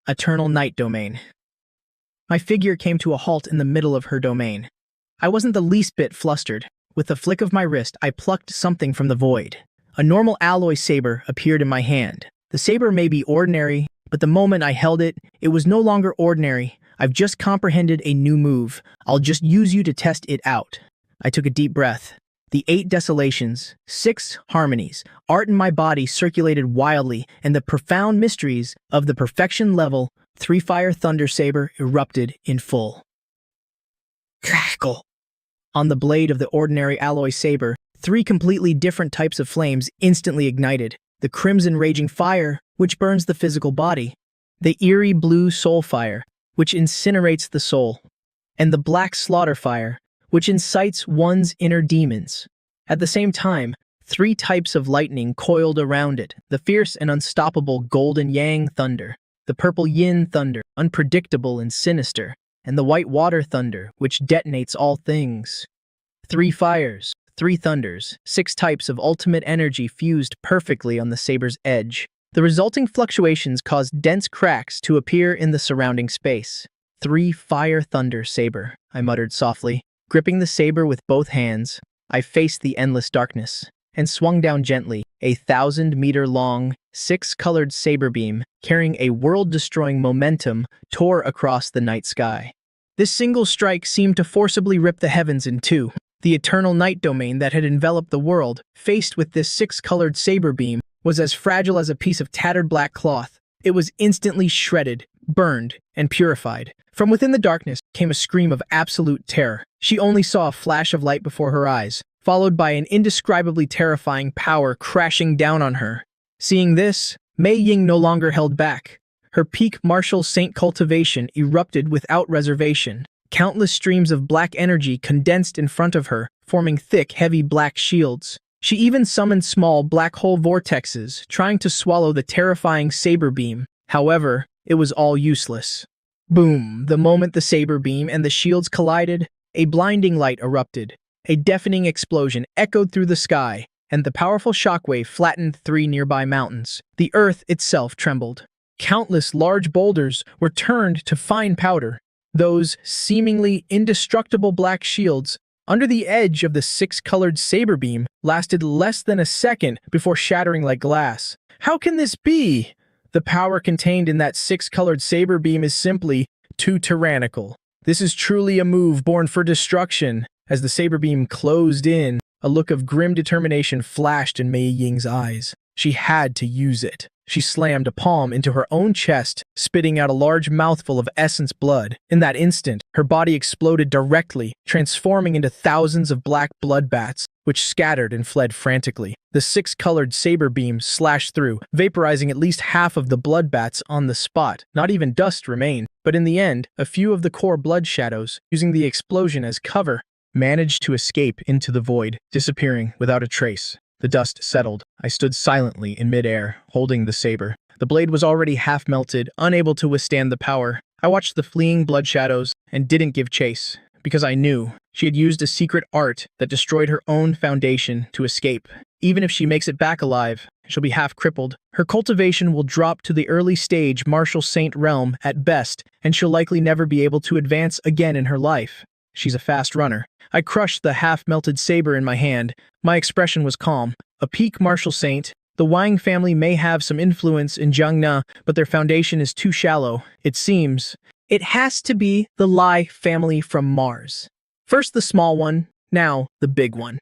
Eternal Night Domain. My figure came to a halt in the middle of her domain. I wasn't the least bit flustered. With a flick of my wrist, I plucked something from the void. A normal alloy saber appeared in my hand. The saber may be ordinary, but the moment I held it, it was no longer ordinary. I've just comprehended a new move. I'll just use you to test it out. I took a deep breath. The 8 desolations, 6 harmonies, art in my body circulated wildly, and the profound mysteries of the perfection level 3-fire thunder saber erupted in full. Crackle! On the blade of the ordinary alloy saber, 3 completely different types of flames instantly ignited. The crimson raging fire, which burns the physical body. The eerie blue soul fire, which incinerates the soul. And the black slaughter fire, which incites one's inner demons. At the same time, Three types of lightning coiled around it: the fierce and unstoppable golden yang thunder, the purple yin thunder, unpredictable and sinister, and the white water thunder, which detonates all things. Three fires, three thunders, six types of ultimate energy fused perfectly on the saber's edge. The resulting fluctuations caused dense cracks to appear in the surrounding space. Three fire thunder saber, I muttered softly. Gripping the saber with both hands, I faced the endless darkness and swung down gently. A 1,000-meter-long, six-colored saber beam, carrying a world-destroying momentum, tore across the night sky. This single strike seemed to forcibly rip the heavens in two. The eternal night domain that had enveloped the world, faced with this six-colored saber beam, was as fragile as a piece of tattered black cloth. It was instantly shredded, burned, and purified. From within the darkness came a scream of absolute terror. She only saw a flash of light before her eyes, followed by an indescribably terrifying power crashing down on her. Seeing this, Mei Ying no longer held back. Her peak martial saint cultivation erupted without reservation. Countless streams of black energy condensed in front of her, forming thick, heavy black shields. She even summoned small black hole vortexes, trying to swallow the terrifying saber beam. However, it was all useless. Boom! The moment the saber beam and the shields collided, a blinding light erupted. A deafening explosion echoed through the sky, and the powerful shockwave flattened three nearby mountains. The earth itself trembled. Countless large boulders were turned to fine powder. Those seemingly indestructible black shields, under the edge of the six-colored saber beam, lasted less than a second before shattering like glass. How can this be? The power contained in that six-colored saber beam is simply too tyrannical. This is truly a move born for destruction. As the saber beam closed in, a look of grim determination flashed in Mei Ying's eyes. She had to use it. She slammed a palm into her own chest, spitting out a large mouthful of essence blood. In that instant, her body exploded directly, transforming into thousands of black blood bats, which scattered and fled frantically. The six-colored saber beam slashed through, vaporizing at least half of the blood bats on the spot. Not even dust remained, but in the end, a few of the core blood shadows, using the explosion as cover, managed to escape into the void, disappearing without a trace. The dust settled. I stood silently in midair, holding the saber. The blade was already half melted, unable to withstand the power. I watched the fleeing blood shadows and didn't give chase, because I knew she had used a secret art that destroyed her own foundation to escape. Even if she makes it back alive, she'll be half crippled. Her cultivation will drop to the early stage martial saint realm at best, and she'll likely never be able to advance again in her life. She's a fast runner. I crushed the half-melted saber in my hand. My expression was calm. A peak martial saint, the Wang family may have some influence in Jiangna, but their foundation is too shallow. It seems it has to be the Lai family from Mars. First the small one, now the big one.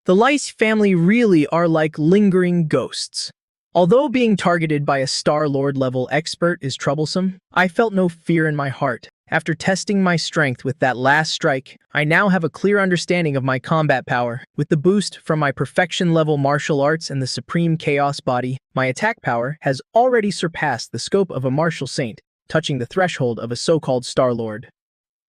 The Lai family really are like lingering ghosts. Although being targeted by a Star-Lord level expert is troublesome, I felt no fear in my heart. After testing my strength with that last strike, I now have a clear understanding of my combat power. With the boost from my perfection-level martial arts and the supreme chaos body, my attack power has already surpassed the scope of a martial saint, touching the threshold of a so-called Star-Lord.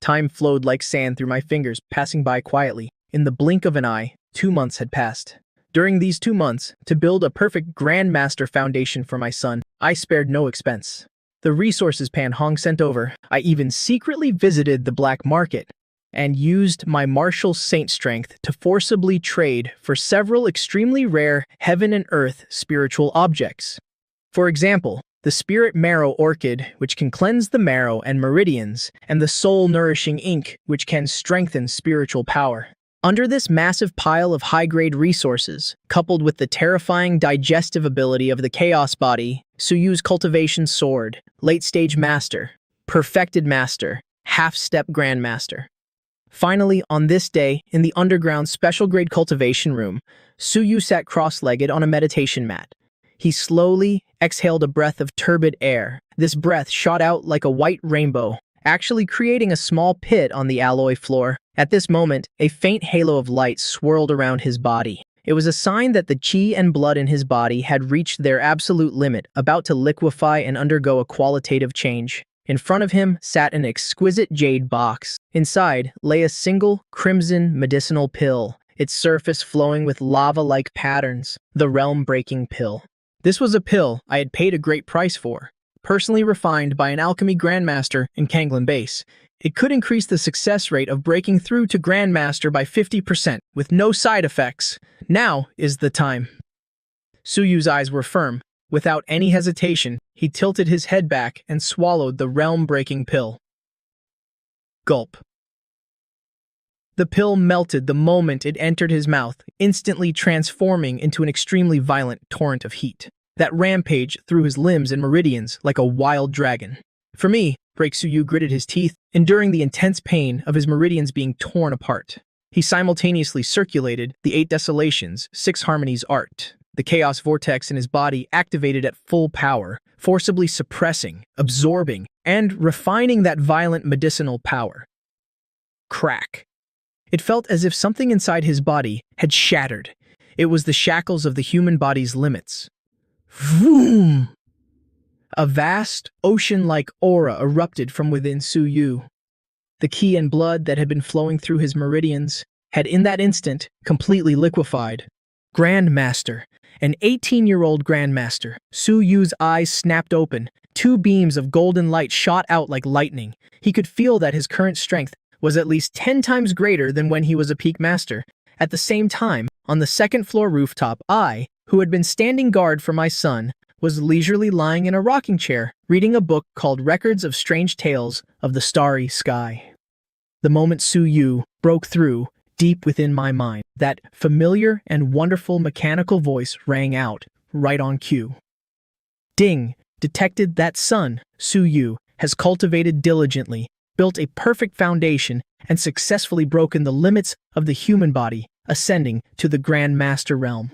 Time flowed like sand through my fingers, passing by quietly. In the blink of an eye, 2 months had passed. During these 2 months, to build a perfect Grandmaster foundation for my son, I spared no expense. The resources Pan Hong sent over, I even secretly visited the black market and used my martial saint strength to forcibly trade for several extremely rare heaven and earth spiritual objects. For example, the spirit marrow orchid, which can cleanse the marrow and meridians, and the soul-nourishing ink, which can strengthen spiritual power. Under this massive pile of high-grade resources, coupled with the terrifying digestive ability of the Chaos Body, Suyu's Cultivation Sword, Late-Stage Master, Perfected Master, Half-Step Grandmaster. Finally, on this day, in the underground special-grade cultivation room, Suyu sat cross-legged on a meditation mat. He slowly exhaled a breath of turbid air. This breath shot out like a white rainbow, actually creating a small pit on the alloy floor. At this moment, a faint halo of light swirled around his body. It was a sign that the qi and blood in his body had reached their absolute limit, about to liquefy and undergo a qualitative change. In front of him sat an exquisite jade box. Inside lay a single crimson medicinal pill, its surface flowing with lava-like patterns. The realm-breaking pill. This was a pill I had paid a great price for, personally refined by an alchemy grandmaster in Kanglin Base. It could increase the success rate of breaking through to grandmaster by 50% with no side effects. Now is the time. Suyu's eyes were firm. Without any hesitation, he tilted his head back and swallowed the realm-breaking pill. Gulp. The pill melted the moment it entered his mouth, instantly transforming into an extremely violent torrent of heat that rampaged through his limbs and meridians like a wild dragon. For me, Suyu gritted his teeth, enduring the intense pain of his meridians being torn apart. He simultaneously circulated the 8 desolations, 6 harmonies art. The chaos vortex in his body activated at full power, forcibly suppressing, absorbing, and refining that violent medicinal power. Crack. It felt as if something inside his body had shattered. It was the shackles of the human body's limits. Vroom! A vast, ocean-like aura erupted from within Suyu. The qi and blood that had been flowing through his meridians had in that instant completely liquefied. Grandmaster. An 18-year-old grandmaster. Suyu's eyes snapped open. 2 beams of golden light shot out like lightning. He could feel that his current strength was at least 10 times greater than when he was a peak master. At the same time, on the second-floor rooftop, I, who had been standing guard for my son, was leisurely lying in a rocking chair, reading a book called Records of Strange Tales of the Starry Sky. The moment Suyu broke through, deep within my mind, that familiar and wonderful mechanical voice rang out, right on cue. Ding! Detected that son, Suyu, has cultivated diligently, built a perfect foundation, and successfully broken the limits of the human body, ascending to the Grand Master realm.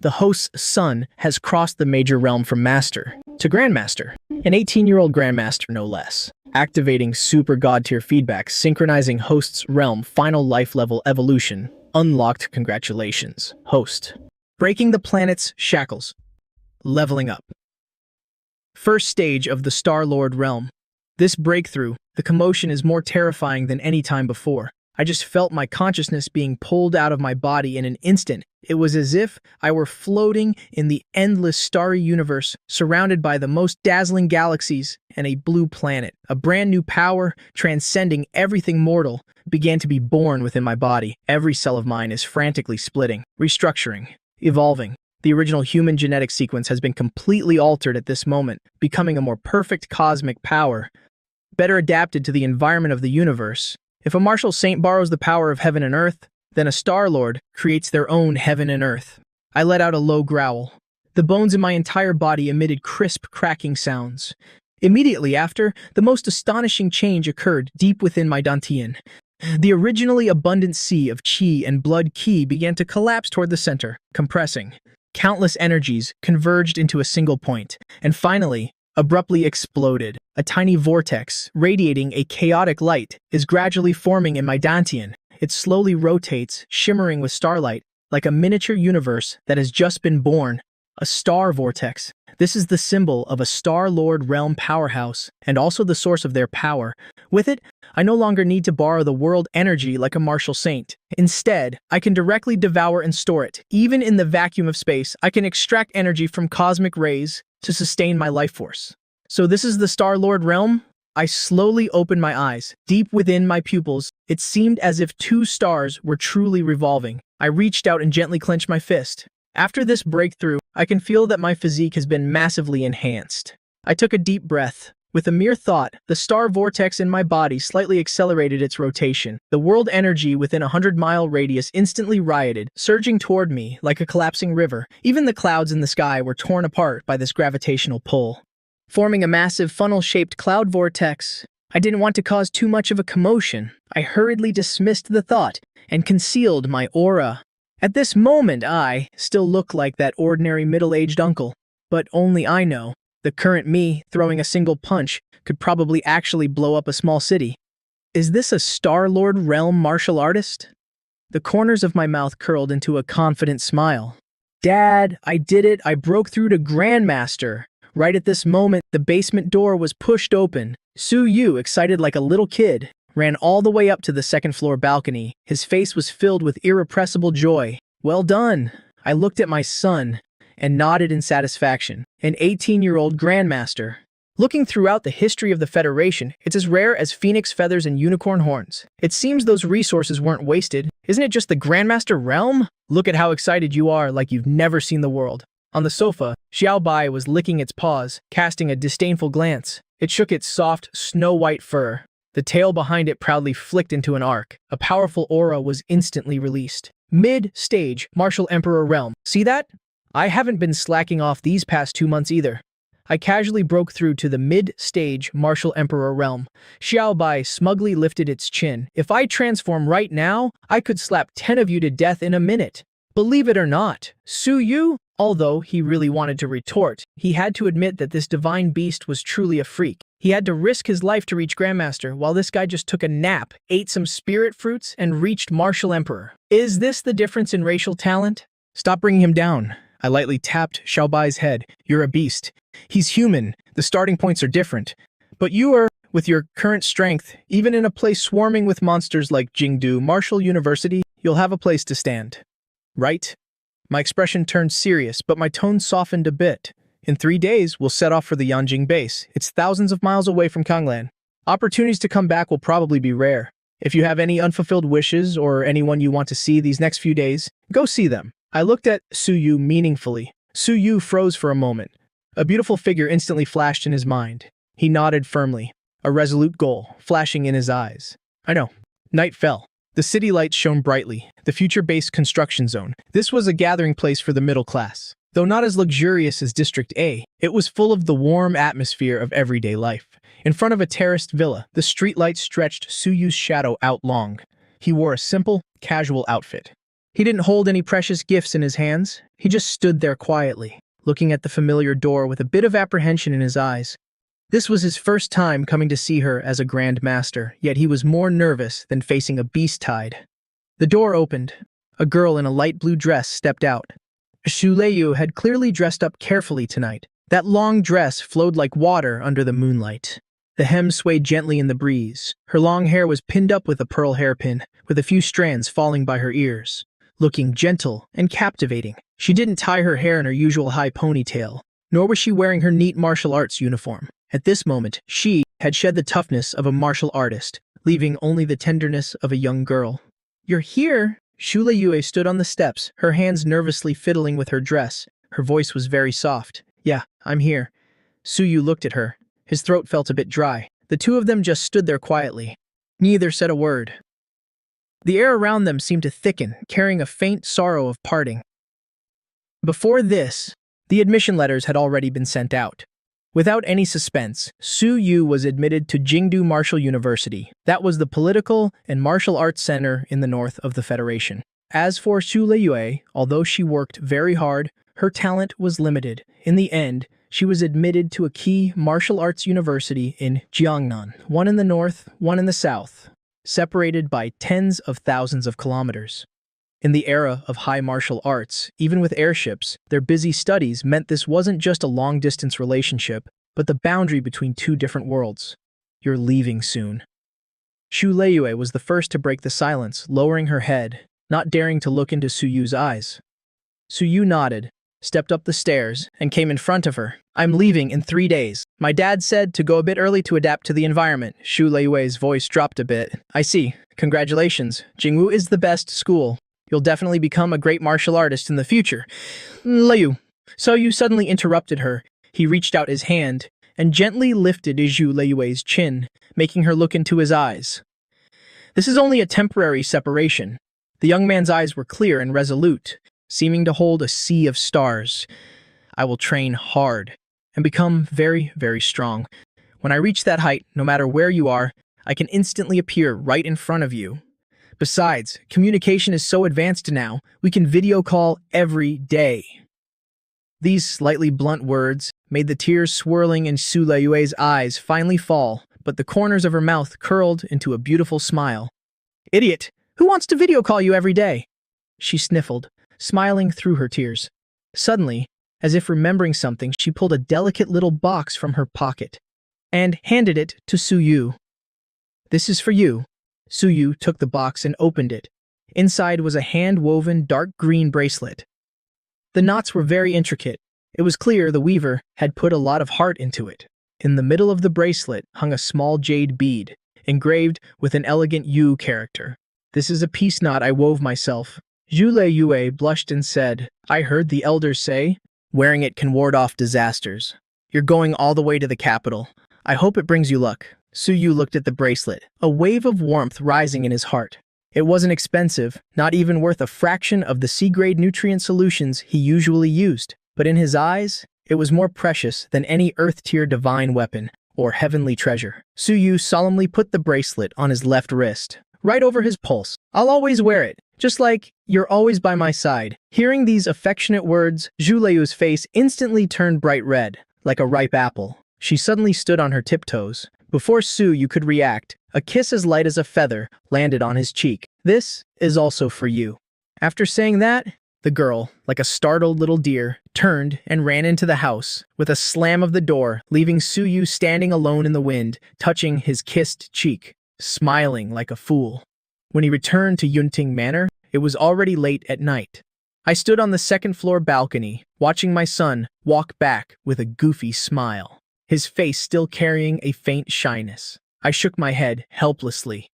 The host's son has crossed the major realm from Master to Grandmaster, an 18-year-old Grandmaster no less, activating super god-tier feedback, synchronizing host's realm final life level evolution. Unlocked. Congratulations, host. Breaking the planet's shackles. Leveling up. First stage of the Star-Lord realm. This breakthrough, the commotion is more terrifying than any time before. I just felt my consciousness being pulled out of my body in an instant. It was as if I were floating in the endless starry universe, surrounded by the most dazzling galaxies and a blue planet. A brand new power, transcending everything mortal, began to be born within my body. Every cell of mine is frantically splitting, restructuring, evolving. The original human genetic sequence has been completely altered at this moment, becoming a more perfect cosmic power, better adapted to the environment of the universe. If a martial saint borrows the power of heaven and earth, then a Star-Lord creates their own heaven and earth. I let out a low growl. The bones in my entire body emitted crisp, cracking sounds. Immediately after, the most astonishing change occurred deep within my dantian. The originally abundant sea of qi and blood qi began to collapse toward the center, compressing. Countless energies converged into a single point, and finally, abruptly exploded. A tiny vortex, radiating a chaotic light, is gradually forming in my dantian. It slowly rotates, shimmering with starlight, like a miniature universe that has just been born. A star vortex. This is the symbol of a Star-Lord realm powerhouse, and also the source of their power. With it, I no longer need to borrow the world energy like a martial saint. Instead, I can directly devour and store it. Even in the vacuum of space, I can extract energy from cosmic rays to sustain my life force. So this is the Star-Lord realm? I slowly opened my eyes. Deep within my pupils, it seemed as if 2 stars were truly revolving. I reached out and gently clenched my fist. After this breakthrough, I can feel that my physique has been massively enhanced. I took a deep breath. With a mere thought, the star vortex in my body slightly accelerated its rotation. The world energy within a 100-mile radius instantly rioted, surging toward me like a collapsing river. Even the clouds in the sky were torn apart by this gravitational pull, forming a massive funnel-shaped cloud vortex. I didn't want to cause too much of a commotion. I hurriedly dismissed the thought and concealed my aura. At this moment, I still look like that ordinary middle-aged uncle, but only I know. The current me, throwing a single punch, could probably actually blow up a small city. Is this a Star-Lord realm martial artist? The corners of my mouth curled into a confident smile. Dad, I did it. I broke through to Grandmaster. Right at this moment, the basement door was pushed open. Suyu, excited like a little kid, ran all the way up to the second-floor balcony. His face was filled with irrepressible joy. "Well done." I looked at my son and nodded in satisfaction. An 18-year-old grandmaster. Looking throughout the history of the Federation, it's as rare as phoenix feathers and unicorn horns. It seems those resources weren't wasted. Isn't it just the Grandmaster realm? Look at how excited you are, like you've never seen the world. On the sofa, Xiao Bai was licking its paws, casting a disdainful glance. It shook its soft, snow-white fur. The tail behind it proudly flicked into an arc. A powerful aura was instantly released. Mid-stage, Martial Emperor realm. See that? I haven't been slacking off these past 2 months either. I casually broke through to the mid-stage Martial Emperor realm. Xiao Bai smugly lifted its chin. If I transform right now, I could slap 10 of you to death in a minute. Believe it or not, Su Yu, although he really wanted to retort, he had to admit that this divine beast was truly a freak. He had to risk his life to reach Grandmaster, while this guy just took a nap, ate some spirit fruits, and reached Martial Emperor. Is this the difference in racial talent? Stop bringing him down. I lightly tapped Xiao Bai's head. You're a beast. He's human. The starting points are different. But you are, with your current strength, even in a place swarming with monsters like Jingdu Martial University, you'll have a place to stand. Right? My expression turned serious, but my tone softened a bit. In 3 days, we'll set off for the Yanjing base. It's thousands of miles away from Kanglan. Opportunities to come back will probably be rare. If you have any unfulfilled wishes or anyone you want to see these next few days, go see them. I looked at Su Yu meaningfully. Su Yu froze for a moment. A beautiful figure instantly flashed in his mind. He nodded firmly, a resolute goal flashing in his eyes. I know. Night fell. The city lights shone brightly, the future-based construction zone. This was a gathering place for the middle class. Though not as luxurious as District A, it was full of the warm atmosphere of everyday life. In front of a terraced villa, the streetlight stretched Su Yu's shadow out long. He wore a simple, casual outfit. He didn't hold any precious gifts in his hands. He just stood there quietly, looking at the familiar door with a bit of apprehension in his eyes. This was his first time coming to see her as a Grand Master, yet he was more nervous than facing a beast tide. The door opened. A girl in a light blue dress stepped out. Xu Leiyu had clearly dressed up carefully tonight. That long dress flowed like water under the moonlight. The hem swayed gently in the breeze. Her long hair was pinned up with a pearl hairpin, with a few strands falling by her ears. Looking gentle and captivating, she didn't tie her hair in her usual high ponytail, nor was she wearing her neat martial arts uniform. At this moment, she had shed the toughness of a martial artist, leaving only the tenderness of a young girl. "You're here?" Xu Leiyue stood on the steps, her hands nervously fiddling with her dress. Her voice was very soft. "Yeah, I'm here." Su Yu looked at her. His throat felt a bit dry. The two of them just stood there quietly. Neither said a word. The air around them seemed to thicken, carrying a faint sorrow of parting. Before this, the admission letters had already been sent out. Without any suspense, Su Yu was admitted to Jingdu Martial University. That was the political and martial arts center in the north of the Federation. As for Xu Leiyue, although she worked very hard, her talent was limited. In the end, she was admitted to a key martial arts university in Jiangnan, one in the north, one in the south, separated by tens of thousands of kilometers. In the era of high martial arts, even with airships, their busy studies meant this wasn't just a long-distance relationship, but the boundary between two different worlds. "You're leaving soon." Xu Leiyue was the first to break the silence, lowering her head, not daring to look into Su Yu's eyes. Su Yu nodded, stepped up the stairs, and came in front of her. "I'm leaving in 3 days. My dad said to go a bit early to adapt to the environment." Xu Leiyue's voice dropped a bit. "I see. Congratulations. Jingwu is the best school. You'll definitely become a great martial artist in the future." "Leiyu." So Yu suddenly interrupted her. He reached out his hand and gently lifted Xu Leiyue's chin, making her look into his eyes. "This is only a temporary separation." The young man's eyes were clear and resolute, seeming to hold a sea of stars. "I will train hard and become very, very strong. When I reach that height, no matter where you are, I can instantly appear right in front of you. Besides, communication is so advanced now, we can video call every day." These slightly blunt words made the tears swirling in Xu Leiyue's eyes finally fall, but the corners of her mouth curled into a beautiful smile. "Idiot! Who wants to video call you every day?" She sniffled, smiling through her tears. Suddenly, as if remembering something, she pulled a delicate little box from her pocket and handed it to Su Yu. This is for you. Suyu took the box and opened it. Inside was a hand-woven dark green bracelet. The knots were very intricate. It was clear the weaver had put a lot of heart into it. In the middle of the bracelet hung a small jade bead, engraved with an elegant U character. This is a peace knot I wove myself. Zhu Yue blushed and said, I heard the elders say, wearing it can ward off disasters. You're going all the way to the capital. I hope it brings you luck. Suyu looked at the bracelet, a wave of warmth rising in his heart. It wasn't expensive, not even worth a fraction of the C-grade nutrient solutions he usually used. But in his eyes, it was more precious than any Earth-tier divine weapon or heavenly treasure. Suyu solemnly put the bracelet on his left wrist, right over his pulse. I'll always wear it, just like you're always by my side. Hearing these affectionate words, Zhu Leiyu's face instantly turned bright red, like a ripe apple. She suddenly stood on her tiptoes. Before Suyu could react, a kiss as light as a feather landed on his cheek. This is also for you. After saying that, the girl, like a startled little deer, turned and ran into the house with a slam of the door, leaving Suyu standing alone in the wind, touching his kissed cheek, smiling like a fool. When he returned to Yunting Manor, it was already late at night. I stood on the second-floor balcony, watching my son walk back with a goofy smile, his face still carrying a faint shyness. I shook my head helplessly.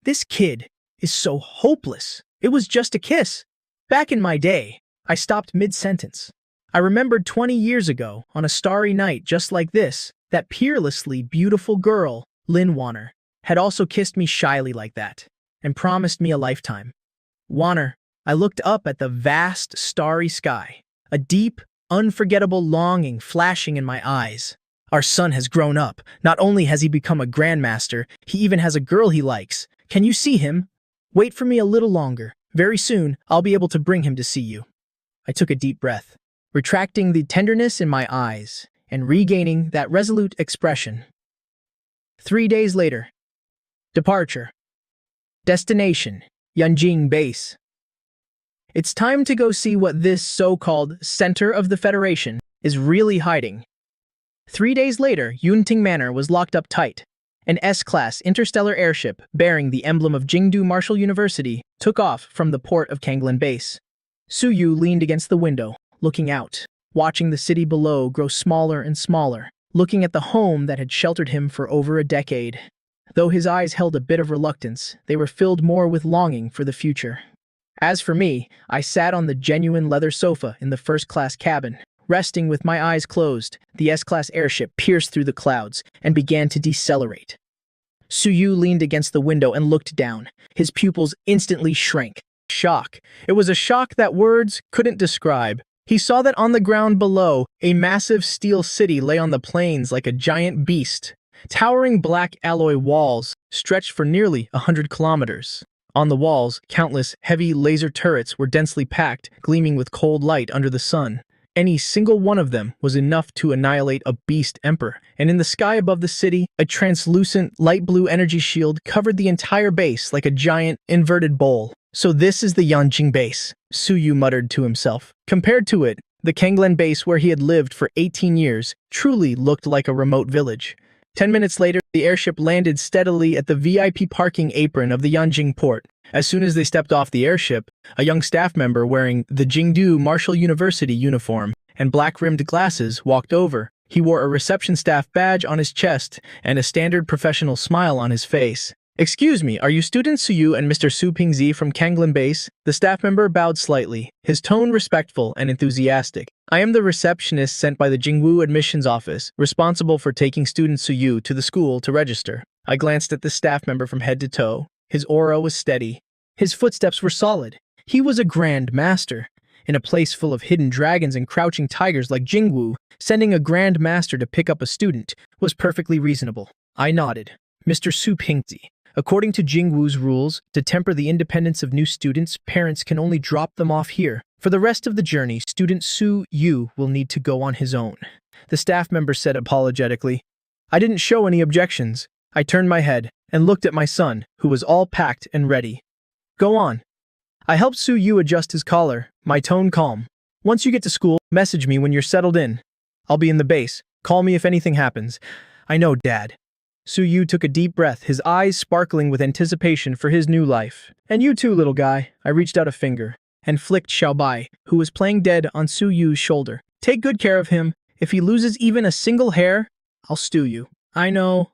This kid is so hopeless. It was just a kiss. Back in my day, I stopped mid-sentence. I remembered 20 years ago, on a starry night just like this, that peerlessly beautiful girl, Lin Wanner, had also kissed me shyly like that, and promised me a lifetime. Wanner, I looked up at the vast, starry sky, a deep, unforgettable longing flashing in my eyes. Our son has grown up. Not only has he become a grandmaster, he even has a girl he likes. Can you see him? Wait for me a little longer. Very soon, I'll be able to bring him to see you. I took a deep breath, retracting the tenderness in my eyes and regaining that resolute expression. 3 days later. Departure. Destination, Yanjing Base. It's time to go see what this so-called center of the Federation is really hiding. 3 days later, Yunting Manor was locked up tight. An S-class interstellar airship bearing the emblem of Jingdu Martial University took off from the port of Kanglan Base. Suyu leaned against the window, looking out, watching the city below grow smaller and smaller, looking at the home that had sheltered him for over a decade. Though his eyes held a bit of reluctance, they were filled more with longing for the future. As for me, I sat on the genuine leather sofa in the first-class cabin. Resting with my eyes closed, the S-class airship pierced through the clouds and began to decelerate. Suyu leaned against the window and looked down. His pupils instantly shrank. Shock. It was a shock that words couldn't describe. He saw that on the ground below, a massive steel city lay on the plains like a giant beast. Towering black alloy walls stretched for nearly 100 kilometers. On the walls, countless heavy laser turrets were densely packed, gleaming with cold light under the sun. Any single one of them was enough to annihilate a beast emperor, and in the sky above the city, a translucent light blue energy shield covered the entire base like a giant inverted bowl. So this is the Yanjing base, Suyu muttered to himself. Compared to it, the Kanglan base where he had lived for 18 years truly looked like a remote village. 10 minutes later, the airship landed steadily at the VIP parking apron of the Yanjing port. As soon as they stepped off the airship, a young staff member wearing the Jingdu Martial University uniform and black-rimmed glasses walked over. He wore a reception staff badge on his chest and a standard professional smile on his face. Excuse me, are you student Suyu and Mr. Su Pingzi from Kanglan Base? The staff member bowed slightly, his tone respectful and enthusiastic. I am the receptionist sent by the Jingwu admissions office, responsible for taking student Suyu to the school to register. I glanced at the staff member from head to toe. His aura was steady. His footsteps were solid. He was a grand master. In a place full of hidden dragons and crouching tigers like Jingwu, sending a grand master to pick up a student was perfectly reasonable. I nodded. Mr. Su Pingzi. According to Jingwu's rules, to temper the independence of new students, parents can only drop them off here. For the rest of the journey, student Su Yu will need to go on his own. The staff member said apologetically. I didn't show any objections. I turned my head and looked at my son, who was all packed and ready. Go on. I helped Su Yu adjust his collar, my tone calm. Once you get to school, message me when you're settled in. I'll be in the base. Call me if anything happens. I know, Dad. Su took a deep breath, his eyes sparkling with anticipation for his new life. And you too, little guy. I reached out a finger and flicked Xiaobai, who was playing dead on Su shoulder. Take good care of him. If he loses even a single hair, I'll stew you. I know.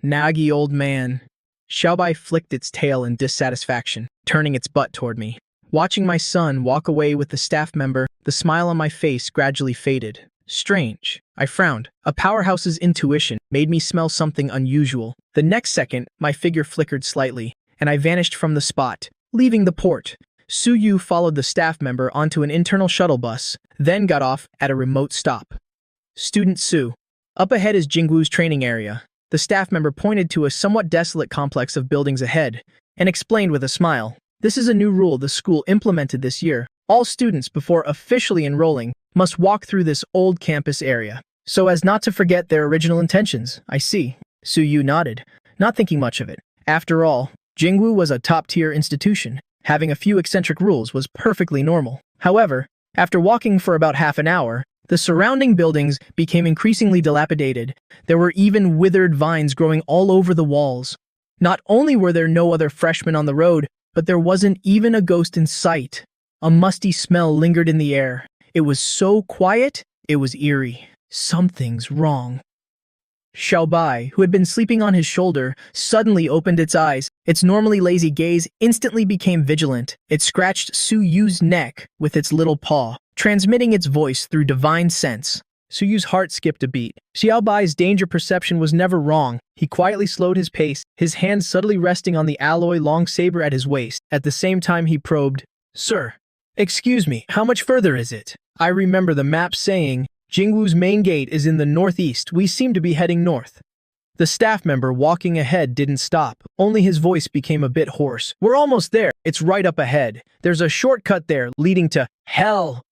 Naggy old man. Xiaobai flicked its tail in dissatisfaction, turning its butt toward me. Watching my son walk away with the staff member, the smile on my face gradually faded. Strange. I frowned. A powerhouse's intuition made me smell something unusual. The next second, my figure flickered slightly, and I vanished from the spot, leaving the port. Su followed the staff member onto an internal shuttle bus, then got off at a remote stop. Student Su. Up ahead is Jingwu's training area. The staff member pointed to a somewhat desolate complex of buildings ahead, and explained with a smile. This is a new rule the school implemented this year. All students, before officially enrolling, must walk through this old campus area, so as not to forget their original intentions. I see. Su nodded, not thinking much of it. After all, Jingwu was a top-tier institution. Having a few eccentric rules was perfectly normal. However, after walking for about half an hour, the surrounding buildings became increasingly dilapidated. There were even withered vines growing all over the walls. Not only were there no other freshmen on the road, but there wasn't even a ghost in sight. A musty smell lingered in the air. It was so quiet, it was eerie. Something's wrong. Xiaobai, who had been sleeping on his shoulder, suddenly opened its eyes. Its normally lazy gaze instantly became vigilant. It scratched Su-Yu's neck with its little paw, transmitting its voice through divine sense. Su-Yu's heart skipped a beat. Xiaobai's danger perception was never wrong. He quietly slowed his pace, his hand subtly resting on the alloy long saber at his waist. At the same time he probed, "Sir, excuse me, how much further is it? I remember the map saying, Jingwu's main gate is in the northeast. We seem to be heading north." The staff member walking ahead didn't stop, only his voice became a bit hoarse. "We're almost there. It's right up ahead. There's a shortcut there leading to hell."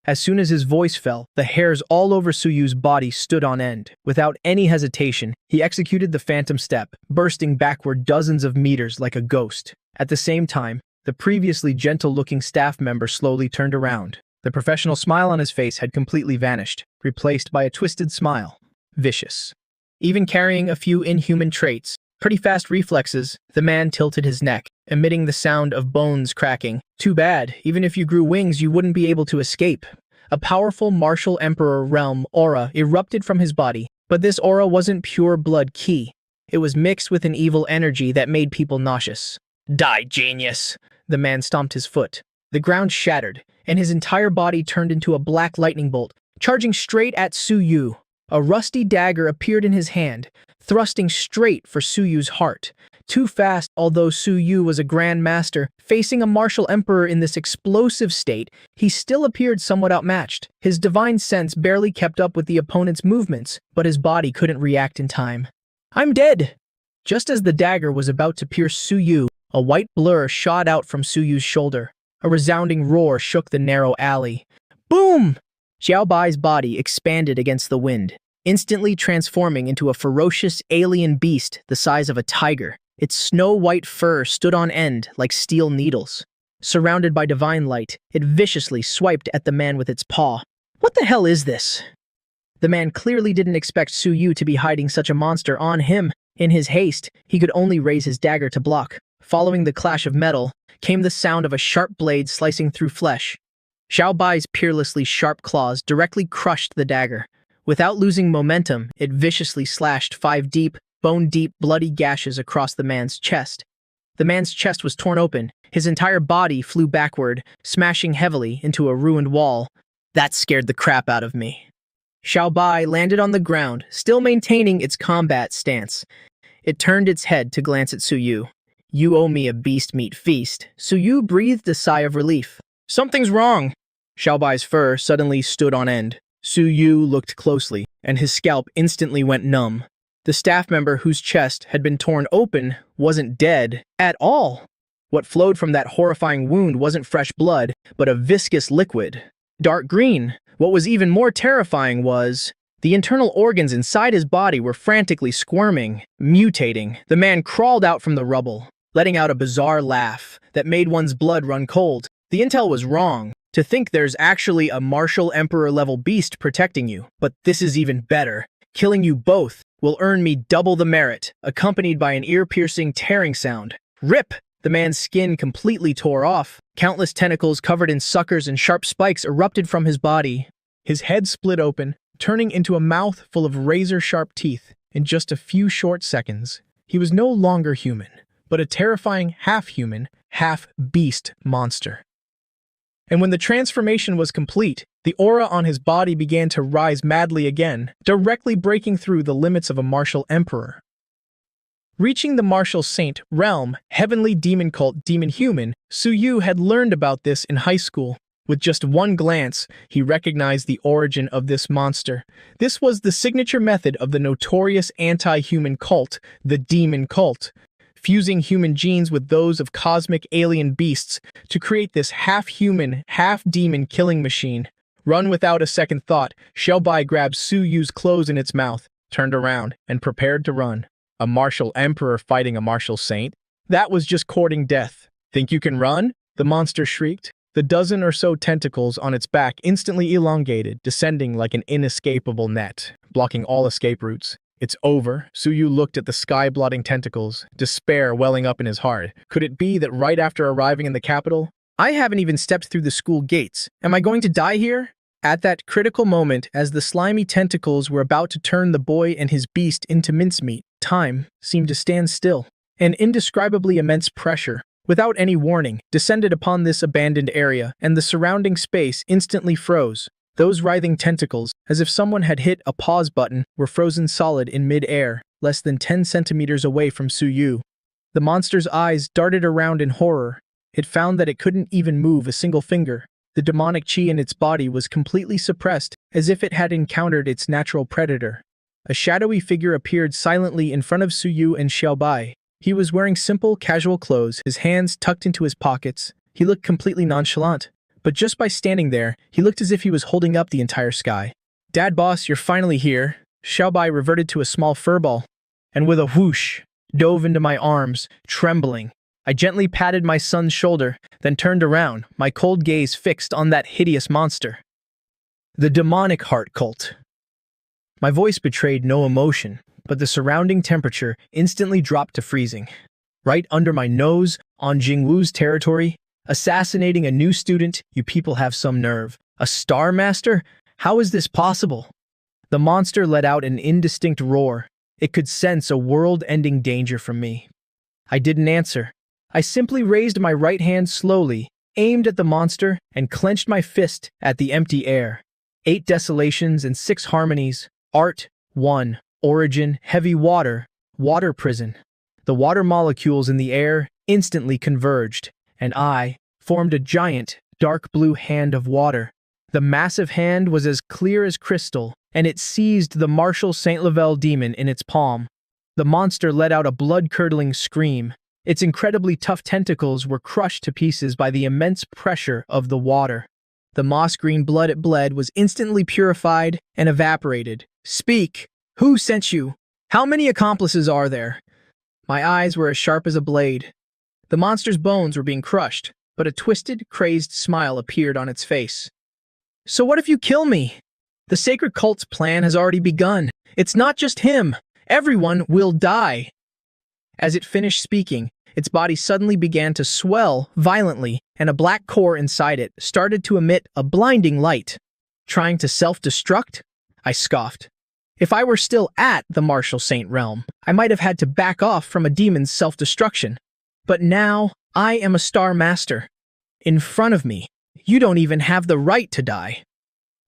As soon as his voice fell, the hairs all over Su-Yu's body stood on end. Without any hesitation, he executed the phantom step, bursting backward dozens of meters like a ghost. At the same time, the previously gentle-looking staff member slowly turned around. The professional smile on his face had completely vanished, replaced by a twisted smile. Vicious. Even carrying a few inhuman traits, pretty fast reflexes, the man tilted his neck, emitting the sound of bones cracking. Too bad, even if you grew wings you wouldn't be able to escape. A powerful martial emperor realm aura erupted from his body, but this aura wasn't pure blood ki. It was mixed with an evil energy that made people nauseous. "Die, genius!" The man stomped his foot. The ground shattered, and his entire body turned into a black lightning bolt, charging straight at Su-Yu. A rusty dagger appeared in his hand, thrusting straight for Su-Yu's heart. Too fast, although Su-Yu was a grand master, facing a martial emperor in this explosive state, he still appeared somewhat outmatched. His divine sense barely kept up with the opponent's movements, but his body couldn't react in time. "I'm dead!" Just as the dagger was about to pierce Su-Yu, a white blur shot out from Su-Yu's shoulder. A resounding roar shook the narrow alley. Boom! Xiaobai's body expanded against the wind, instantly transforming into a ferocious alien beast the size of a tiger. Its snow-white fur stood on end like steel needles. Surrounded by divine light, it viciously swiped at the man with its paw. What the hell is this? The man clearly didn't expect Su-Yu to be hiding such a monster on him. In his haste, he could only raise his dagger to block. Following the clash of metal, came the sound of a sharp blade slicing through flesh. Xiaobai's peerlessly sharp claws directly crushed the dagger. Without losing momentum, it viciously slashed 5 deep, bone-deep, bloody gashes across the man's chest. The man's chest was torn open. His entire body flew backward, smashing heavily into a ruined wall. That scared the crap out of me. Xiaobai landed on the ground, still maintaining its combat stance. It turned its head to glance at Su-Yu. "You owe me a beast meat feast." Su-Yu breathed a sigh of relief. "Something's wrong." Xiaobai's fur suddenly stood on end. Su-Yu looked closely, and his scalp instantly went numb. The staff member whose chest had been torn open wasn't dead at all. What flowed from that horrifying wound wasn't fresh blood, but a viscous liquid. Dark green. What was even more terrifying was the internal organs inside his body were frantically squirming, mutating. The man crawled out from the rubble, letting out a bizarre laugh that made one's blood run cold. The intel was wrong. To think there's actually a martial emperor-level beast protecting you, but this is even better. Killing you both will earn me double the merit, accompanied by an ear-piercing tearing sound. Rip! The man's skin completely tore off. Countless tentacles covered in suckers and sharp spikes erupted from his body. His head split open, turning into a mouth full of razor-sharp teeth in just a few short seconds. He was no longer human, but a terrifying half-human, half-beast monster. And when the transformation was complete, the aura on his body began to rise madly again, directly breaking through the limits of a martial emperor. Reaching the martial saint realm, heavenly demon cult demon-human, Suyu had learned about this in high school. With just one glance, he recognized the origin of this monster. This was the signature method of the notorious anti-human cult, the demon cult, fusing human genes with those of cosmic alien beasts to create this half-human, half-demon killing machine. Run without a second thought, Xiaobai grabbed Suyu's clothes in its mouth, turned around, and prepared to run. A martial emperor fighting a martial saint? That was just courting death. Think you can run? The monster shrieked. The dozen or so tentacles on its back instantly elongated, descending like an inescapable net, blocking all escape routes. It's over. Suyu looked at the sky-blotting tentacles, despair welling up in his heart. Could it be that right after arriving in the capital? I haven't even stepped through the school gates. Am I going to die here? At that critical moment, as the slimy tentacles were about to turn the boy and his beast into mincemeat, time seemed to stand still. An indescribably immense pressure, without any warning, descended upon this abandoned area, and the surrounding space instantly froze. Those writhing tentacles, as if someone had hit a pause button, were frozen solid in mid-air, less than 10 centimeters away from Suyu. The monster's eyes darted around in horror. It found that it couldn't even move a single finger. The demonic chi in its body was completely suppressed, as if it had encountered its natural predator. A shadowy figure appeared silently in front of Suyu and Xiaobai. He was wearing simple, casual clothes, his hands tucked into his pockets. He looked completely nonchalant. But just by standing there, he looked as if he was holding up the entire sky. "Dad boss, you're finally here." Xiaobai reverted to a small furball, and with a whoosh, dove into my arms, trembling. I gently patted my son's shoulder, then turned around, my cold gaze fixed on that hideous monster. The demonic heart cult. My voice betrayed no emotion, but the surrounding temperature instantly dropped to freezing. Right under my nose, on Jingwu's territory, assassinating a new student, you people have some nerve. A Star Master? How is this possible? The monster let out an indistinct roar. It could sense a world-ending danger from me. I didn't answer. I simply raised my right hand slowly, aimed at the monster, and clenched my fist at the empty air. 8 desolations and 6 harmonies. Art 1. Origin, heavy water, water prison. The water molecules in the air instantly converged, and I formed a giant, dark blue hand of water. The massive hand was as clear as crystal, and it seized the martial Saint Level demon in its palm. The monster let out a blood-curdling scream. Its incredibly tough tentacles were crushed to pieces by the immense pressure of the water. The moss-green blood it bled was instantly purified and evaporated. "Speak! Who sent you? How many accomplices are there?" My eyes were as sharp as a blade. The monster's bones were being crushed, but a twisted, crazed smile appeared on its face. "So what if you kill me? The sacred cult's plan has already begun. It's not just him. Everyone will die." As it finished speaking, its body suddenly began to swell violently, and a black core inside it started to emit a blinding light. "Trying to self-destruct?" I scoffed. If I were still at the martial saint realm, I might have had to back off from a demon's self-destruction. But now, I am a Star Master. In front of me, you don't even have the right to die.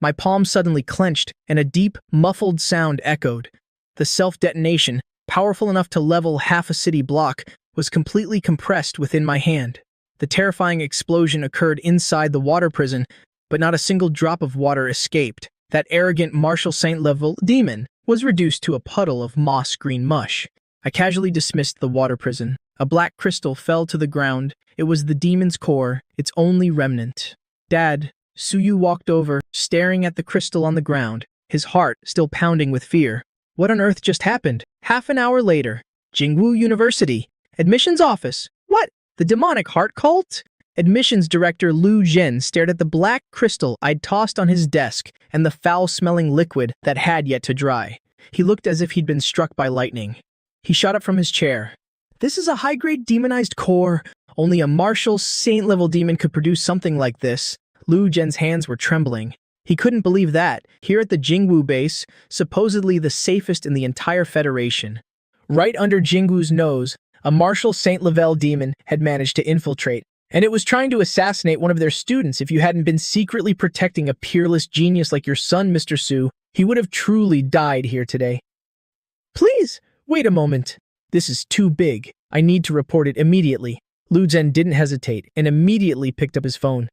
My palm suddenly clenched, and a deep, muffled sound echoed. The self-detonation, powerful enough to level half a city block, was completely compressed within my hand. The terrifying explosion occurred inside the water prison, but not a single drop of water escaped. That arrogant martial saint level demon was reduced to a puddle of moss-green mush. I casually dismissed the water prison. A black crystal fell to the ground. It was the demon's core, its only remnant. "Dad," Suyu walked over, staring at the crystal on the ground, his heart still pounding with fear. "What on earth just happened?" Half an hour later, Jingwu University. Admissions office. "What? The demonic heart cult?" Admissions director Lu Zhen stared at the black crystal I'd tossed on his desk and the foul-smelling liquid that had yet to dry. He looked as if he'd been struck by lightning. He shot up from his chair. This is a high-grade demonized core. Only a martial, saint-level demon could produce something like this. Lu Zhen's hands were trembling. He couldn't believe that, here at the Jingwu base, supposedly the safest in the entire Federation, right under Jingwu's nose, a martial saint-level demon had managed to infiltrate, and it was trying to assassinate one of their students. If you hadn't been secretly protecting a peerless genius like your son, Mr. Su, he would have truly died here today. Please, wait a moment. This is too big. I need to report it immediately. Lu Zhen didn't hesitate and immediately picked up his phone.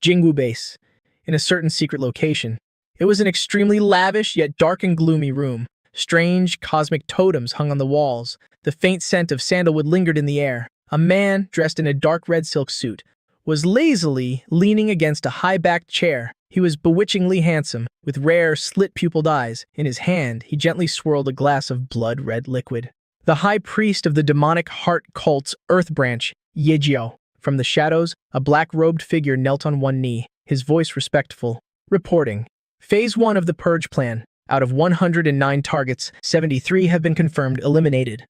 Jingwu base. In a certain secret location. It was an extremely lavish yet dark and gloomy room. Strange, cosmic totems hung on the walls. The faint scent of sandalwood lingered in the air. A man, dressed in a dark red silk suit, was lazily leaning against a high-backed chair. He was bewitchingly handsome, with rare, slit-pupiled eyes. In his hand, he gently swirled a glass of blood-red liquid. The high priest of the demonic heart cult's earth branch, Yahello. From the shadows, a black-robed figure knelt on one knee, his voice respectful. Reporting. Phase 1 of the Purge Plan. Out of 109 targets, 73 have been confirmed eliminated.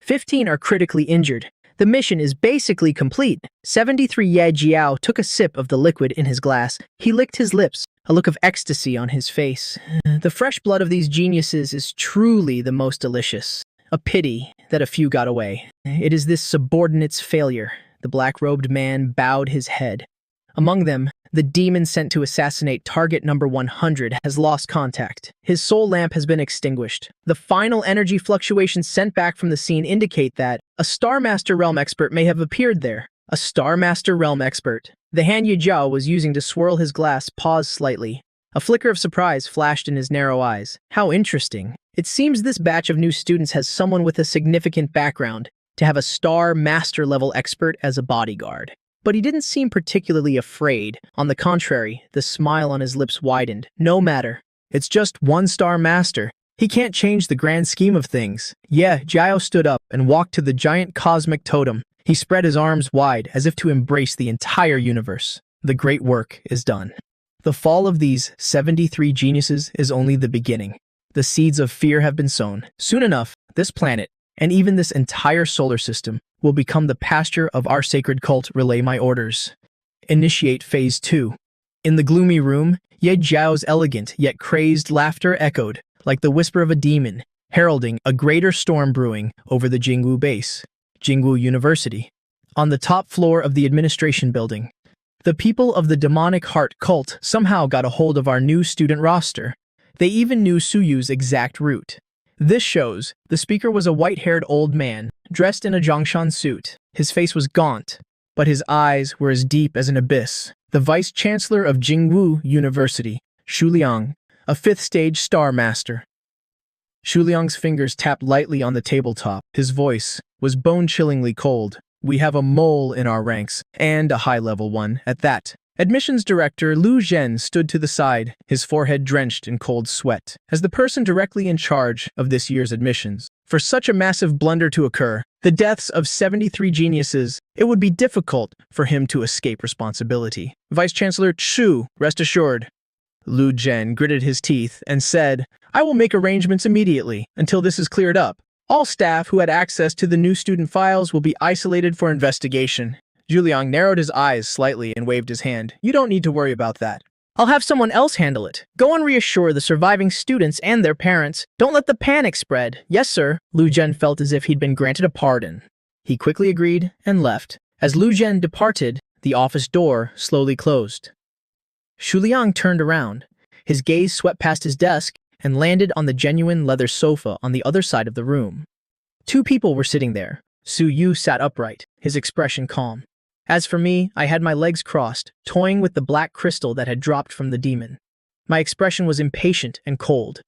15 are critically injured. The mission is basically complete. 73 Yahello took a sip of the liquid in his glass. He licked his lips, a look of ecstasy on his face. The fresh blood of these geniuses is truly the most delicious. A pity that a few got away. It is this subordinate's failure. The black-robed man bowed his head. Among them, the demon sent to assassinate target number 100 has lost contact. His soul lamp has been extinguished. The final energy fluctuations sent back from the scene indicate that a Star Master Realm expert may have appeared there. A Star Master Realm expert. The hand Yahello was using to swirl his glass paused slightly. A flicker of surprise flashed in his narrow eyes. How interesting. It seems this batch of new students has someone with a significant background to have a Star Master level expert as a bodyguard. But he didn't seem particularly afraid. On the contrary, the smile on his lips widened. No matter. It's just one Star Master. He can't change the grand scheme of things. Yahello stood up and walked to the giant cosmic totem. He spread his arms wide as if to embrace the entire universe. The great work is done. The fall of these 73 geniuses is only the beginning. The seeds of fear have been sown. Soon enough, this planet, and even this entire solar system, will become the pasture of our sacred cult. Relay my orders. Initiate Phase 2. In the gloomy room, Yahello's elegant yet crazed laughter echoed, like the whisper of a demon, heralding a greater storm brewing over the Jingwu base, Jingwu University. On the top floor of the administration building, the people of the demonic heart cult somehow got a hold of our new student roster. They even knew Suyu's exact route. This shows, the speaker was a white-haired old man, dressed in a Zhongshan suit. His face was gaunt, but his eyes were as deep as an abyss. The vice-chancellor of Jingwu University, Xu Liang, a fifth-stage Star Master. Xu Liang's fingers tapped lightly on the tabletop. His voice was bone-chillingly cold. We have a mole in our ranks, and a high-level one at that. Admissions Director Lu Zhen stood to the side, his forehead drenched in cold sweat. As the person directly in charge of this year's admissions, for such a massive blunder to occur, the deaths of 73 geniuses, it would be difficult for him to escape responsibility. Vice-Chancellor Xu, rest assured. Lu Zhen gritted his teeth and said, I will make arrangements immediately until this is cleared up. All staff who had access to the new student files will be isolated for investigation. Xu Liang narrowed his eyes slightly and waved his hand. You don't need to worry about that. I'll have someone else handle it. Go and reassure the surviving students and their parents. Don't let the panic spread. Yes, sir. Lu Zhen felt as if he'd been granted a pardon. He quickly agreed and left. As Lu Zhen departed, the office door slowly closed. Xu Liang turned around. His gaze swept past his desk and landed on the genuine leather sofa on the other side of the room. Two people were sitting there. Su Yu sat upright, his expression calm. As for me, I had my legs crossed, toying with the black crystal that had dropped from the demon. My expression was impatient and cold.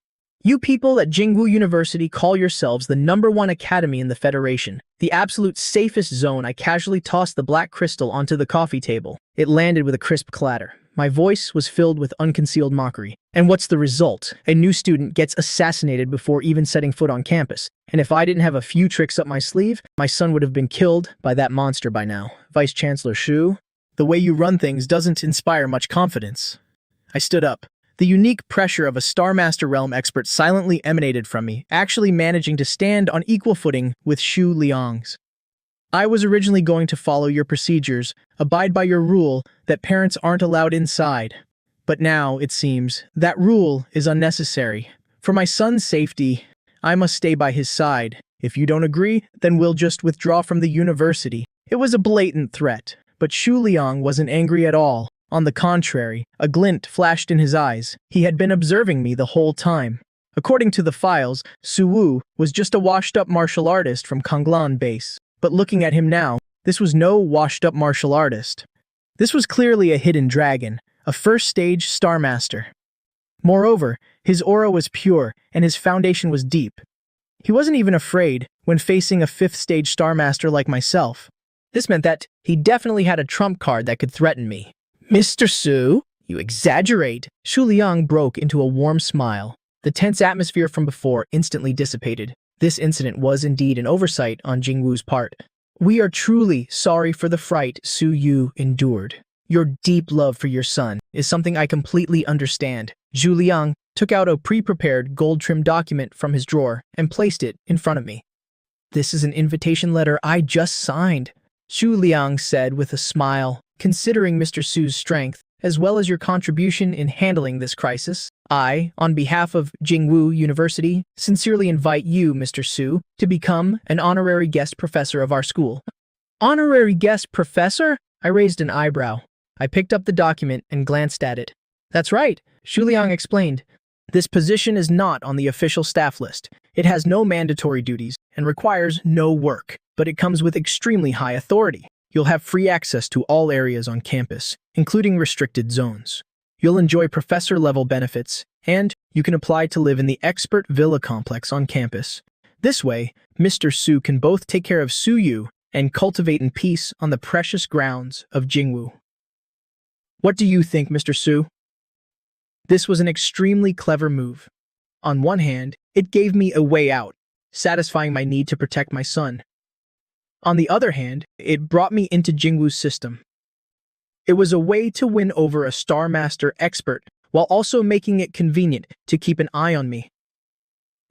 You people at Jingwu University call yourselves the #1 academy in the Federation, the absolute safest zone. I casually tossed the black crystal onto the coffee table. It landed with a crisp clatter. My voice was filled with unconcealed mockery. And what's the result? A new student gets assassinated before even setting foot on campus. And if I didn't have a few tricks up my sleeve, my son would have been killed by that monster by now. Vice-Chancellor Xu, the way you run things doesn't inspire much confidence. I stood up. The unique pressure of a Star Master Realm expert silently emanated from me, actually managing to stand on equal footing with Shu Liang's. I was originally going to follow your procedures, abide by your rule that parents aren't allowed inside. But now, it seems, that rule is unnecessary. For my son's safety, I must stay by his side. If you don't agree, then we'll just withdraw from the university. It was a blatant threat, but Shu Liang wasn't angry at all. On the contrary, a glint flashed in his eyes. He had been observing me the whole time. According to the files, Su Wu was just a washed-up martial artist from Konglan base. But looking at him now, this was no washed-up martial artist. This was clearly a hidden dragon, a first-stage Star Master. Moreover, his aura was pure and his foundation was deep. He wasn't even afraid when facing a fifth-stage Star Master like myself. This meant that he definitely had a trump card that could threaten me. Mr. Su, you exaggerate. Shu Liang broke into a warm smile. The tense atmosphere from before instantly dissipated. This incident was indeed an oversight on Jingwu's part. We are truly sorry for the fright Su Yu endured. Your deep love for your son is something I completely understand. Zhu Liang took out a pre-prepared gold-trimmed document from his drawer and placed it in front of me. This is an invitation letter I just signed, Shu Liang said with a smile. Considering Mr. Su's strength, as well as your contribution in handling this crisis, I, on behalf of Jingwu University, sincerely invite you, Mr. Su, to become an honorary guest professor of our school. Honorary guest professor? I raised an eyebrow. I picked up the document and glanced at it. That's right, Shu Liang explained. This position is not on the official staff list. It has no mandatory duties and requires no work, but it comes with extremely high authority. You'll have free access to all areas on campus, including restricted zones. You'll enjoy professor-level benefits, and you can apply to live in the expert villa complex on campus. This way, Mr. Su can both take care of Su Yu and cultivate in peace on the precious grounds of Jingwu. What do you think, Mr. Su? This was an extremely clever move. On one hand, it gave me a way out, satisfying my need to protect my son. On the other hand, it brought me into Jingwu's system. It was a way to win over a Star Master expert while also making it convenient to keep an eye on me.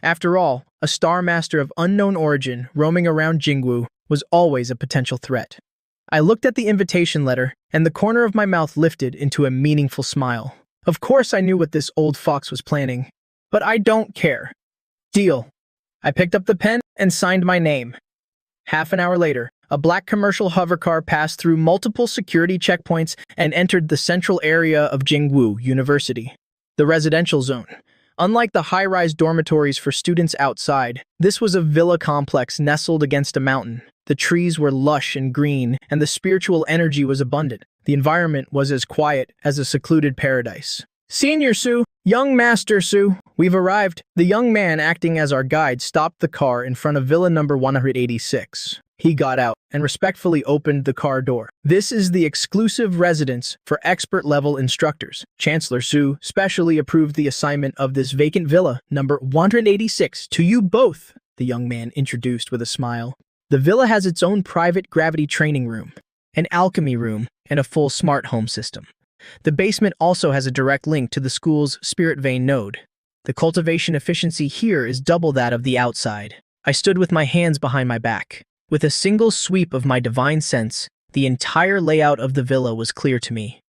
After all, a Star Master of unknown origin roaming around Jingwu was always a potential threat. I looked at the invitation letter, and the corner of my mouth lifted into a meaningful smile. Of course I knew what this old fox was planning, but I don't care. Deal. I picked up the pen and signed my name. Half an hour later, a black commercial hovercar passed through multiple security checkpoints and entered the central area of Jingwu University, the residential zone. Unlike the high-rise dormitories for students outside, this was a villa complex nestled against a mountain. The trees were lush and green, and the spiritual energy was abundant. The environment was as quiet as a secluded paradise. Senior Su, young Master Su, we've arrived. The young man acting as our guide stopped the car in front of villa number 186. He got out and respectfully opened the car door. This is the exclusive residence for expert-level instructors. Chancellor Su specially approved the assignment of this vacant villa number 186 to you both, the young man introduced with a smile. The villa has its own private gravity training room, an alchemy room, and a full smart home system. The basement also has a direct link to the school's spirit vein node. The cultivation efficiency here is double that of the outside. I stood with my hands behind my back. With a single sweep of my divine sense, the entire layout of the villa was clear to me.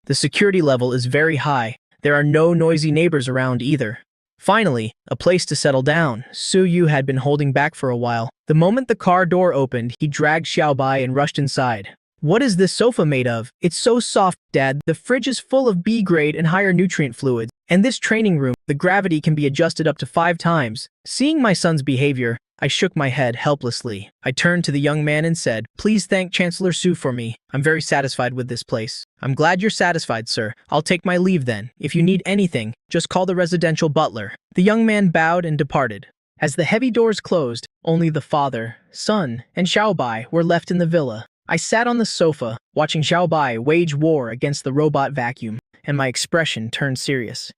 The security level is very high. There are no noisy neighbors around either. Finally, a place to settle down. Su Yu had been holding back for a while. The moment the car door opened, he dragged Xiaobai and rushed inside. What is this sofa made of? It's so soft, Dad. The fridge is full of B-grade and higher nutrient fluids. And this training room, the gravity can be adjusted up to 5 times. Seeing my son's behavior, I shook my head helplessly. I turned to the young man and said, "Please thank Chancellor Su for me. I'm very satisfied with this place." "I'm glad you're satisfied, sir. I'll take my leave then. If you need anything, just call the residential butler." The young man bowed and departed. As the heavy doors closed, only the father, son, and Xiaobai were left in the villa. I sat on the sofa, watching Xiaobai wage war against the robot vacuum, and my expression turned serious.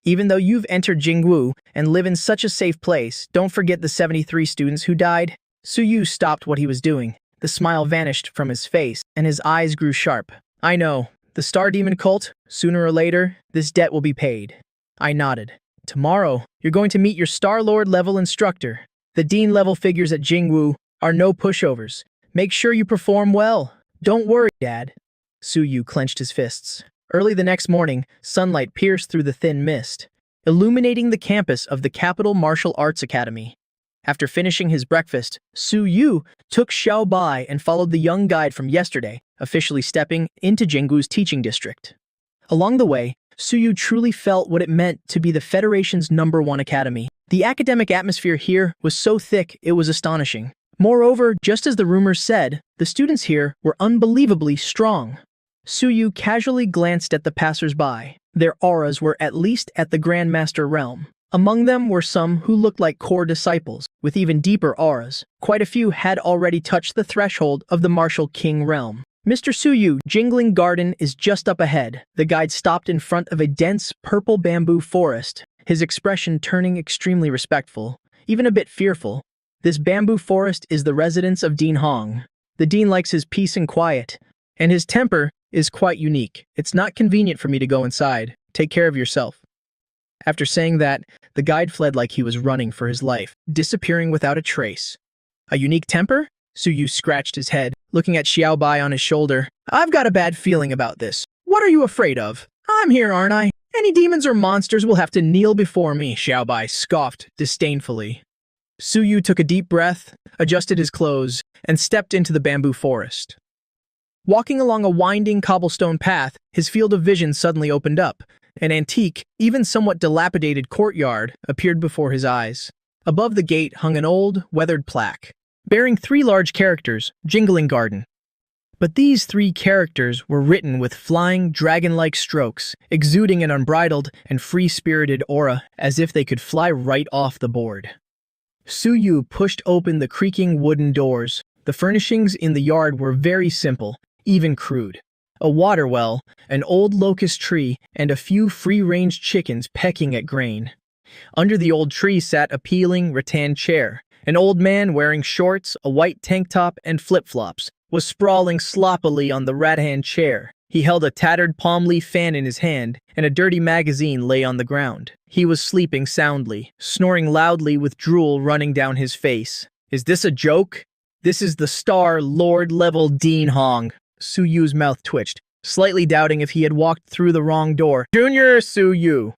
Even though you've entered Jingwu and live in such a safe place, don't forget the 73 students who died." Su Yu stopped what he was doing. The smile vanished from his face, and his eyes grew sharp. "I know. The Star Demon cult, sooner or later, this debt will be paid. I nodded. Tomorrow, you're going to meet your Star Lord level instructor. The Dean level figures at Jingwu are no pushovers. Make sure you perform well. Don't worry, Dad. Suyu clenched his fists. Early the next morning, sunlight pierced through the thin mist, illuminating the campus of the Capital Martial Arts Academy. After finishing his breakfast, Suyu took Xiaobai and followed the young guide from yesterday, officially stepping into Jinggu's teaching district. Along the way, Suyu truly felt what it meant to be the Federation's #1 academy. The academic atmosphere here was so thick it was astonishing. Moreover, just as the rumors said, the students here were unbelievably strong. Suyu casually glanced at the passers-by. Their auras were at least at the Grandmaster realm. Among them were some who looked like core disciples, with even deeper auras. Quite a few had already touched the threshold of the Martial King realm. Mr. Suyu, Jingling Garden is just up ahead. The guide stopped in front of a dense purple bamboo forest, his expression turning extremely respectful, even a bit fearful. This bamboo forest is the residence of Dean Hong. The Dean likes his peace and quiet, and his temper is quite unique. It's not convenient for me to go inside. Take care of yourself. After saying that, the guide fled like he was running for his life, disappearing without a trace. A unique temper? Suyu scratched his head, looking at Xiaobai on his shoulder. I've got a bad feeling about this. What are you afraid of? I'm here, aren't I? Any demons or monsters will have to kneel before me, Xiaobai scoffed disdainfully. Suyu took a deep breath, adjusted his clothes, and stepped into the bamboo forest. Walking along a winding cobblestone path, his field of vision suddenly opened up. An antique, even somewhat dilapidated courtyard appeared before his eyes. Above the gate hung an old, weathered plaque, bearing 3 large characters, Jingling Garden. But these 3 characters were written with flying, dragon-like strokes, exuding an unbridled and free-spirited aura, as if they could fly right off the board. Suyu pushed open the creaking wooden doors. The furnishings in the yard were very simple, even crude. A water well, an old locust tree, and a few free-range chickens pecking at grain. Under the old tree sat a peeling rattan chair. An old man wearing shorts, a white tank top, and flip-flops was sprawling sloppily on the rattan chair. He held a tattered palm leaf fan in his hand, and a dirty magazine lay on the ground. He was sleeping soundly, snoring loudly with drool running down his face. Is this a joke? This is the Star Lord level Dean Hong. Suyu's mouth twitched, slightly doubting if he had walked through the wrong door. Junior Suyu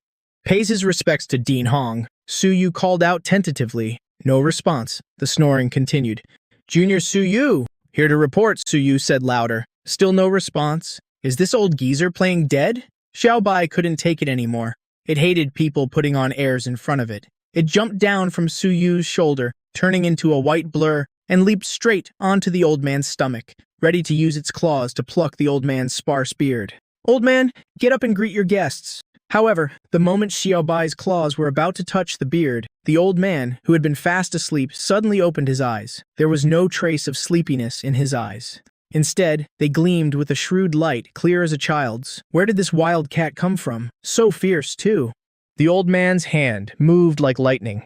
pays his respects to Dean Hong. Suyu called out tentatively. No response. The snoring continued. Junior Suyu! Here to report, Suyu said louder. Still no response. Is this old geezer playing dead? Xiaobai couldn't take it anymore. It hated people putting on airs in front of it. It jumped down from Suyu's shoulder, turning into a white blur, and leaped straight onto the old man's stomach, ready to use its claws to pluck the old man's sparse beard. Old man, get up and greet your guests. However, the moment Xiaobai's claws were about to touch the beard, the old man, who had been fast asleep, suddenly opened his eyes. There was no trace of sleepiness in his eyes. Instead, they gleamed with a shrewd light, clear as a child's. Where did this wild cat come from? So fierce, too. The old man's hand moved like lightning.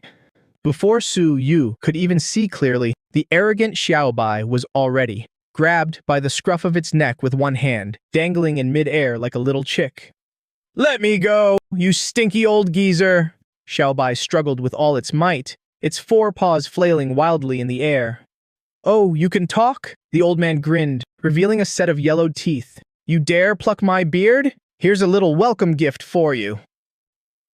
Before Suyu could even see clearly, the arrogant Xiaobai was already grabbed by the scruff of its neck with one hand, dangling in mid-air like a little chick. Let me go, you stinky old geezer! Xiaobai struggled with all its might, its 4 paws flailing wildly in the air. Oh, you can talk? The old man grinned, revealing a set of yellowed teeth. You dare pluck my beard? Here's a little welcome gift for you.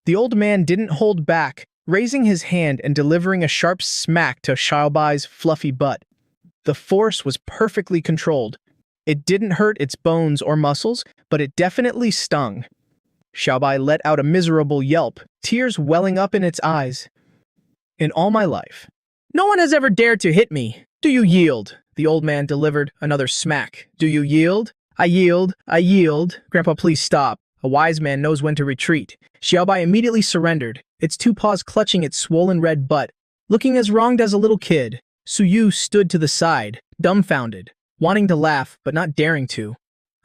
The old man didn't hold back, raising his hand and delivering a sharp smack to Xiaobai's fluffy butt. The force was perfectly controlled. It didn't hurt its bones or muscles, but it definitely stung. Xiaobai let out a miserable yelp, tears welling up in its eyes. In all my life, no one has ever dared to hit me. Do you yield? The old man delivered another smack. Do you yield? I yield. I yield. Grandpa, please stop. A wise man knows when to retreat. Xiaobai immediately surrendered, its 2 paws clutching its swollen red butt, looking as wronged as a little kid. Suyu stood to the side, dumbfounded, wanting to laugh but not daring to.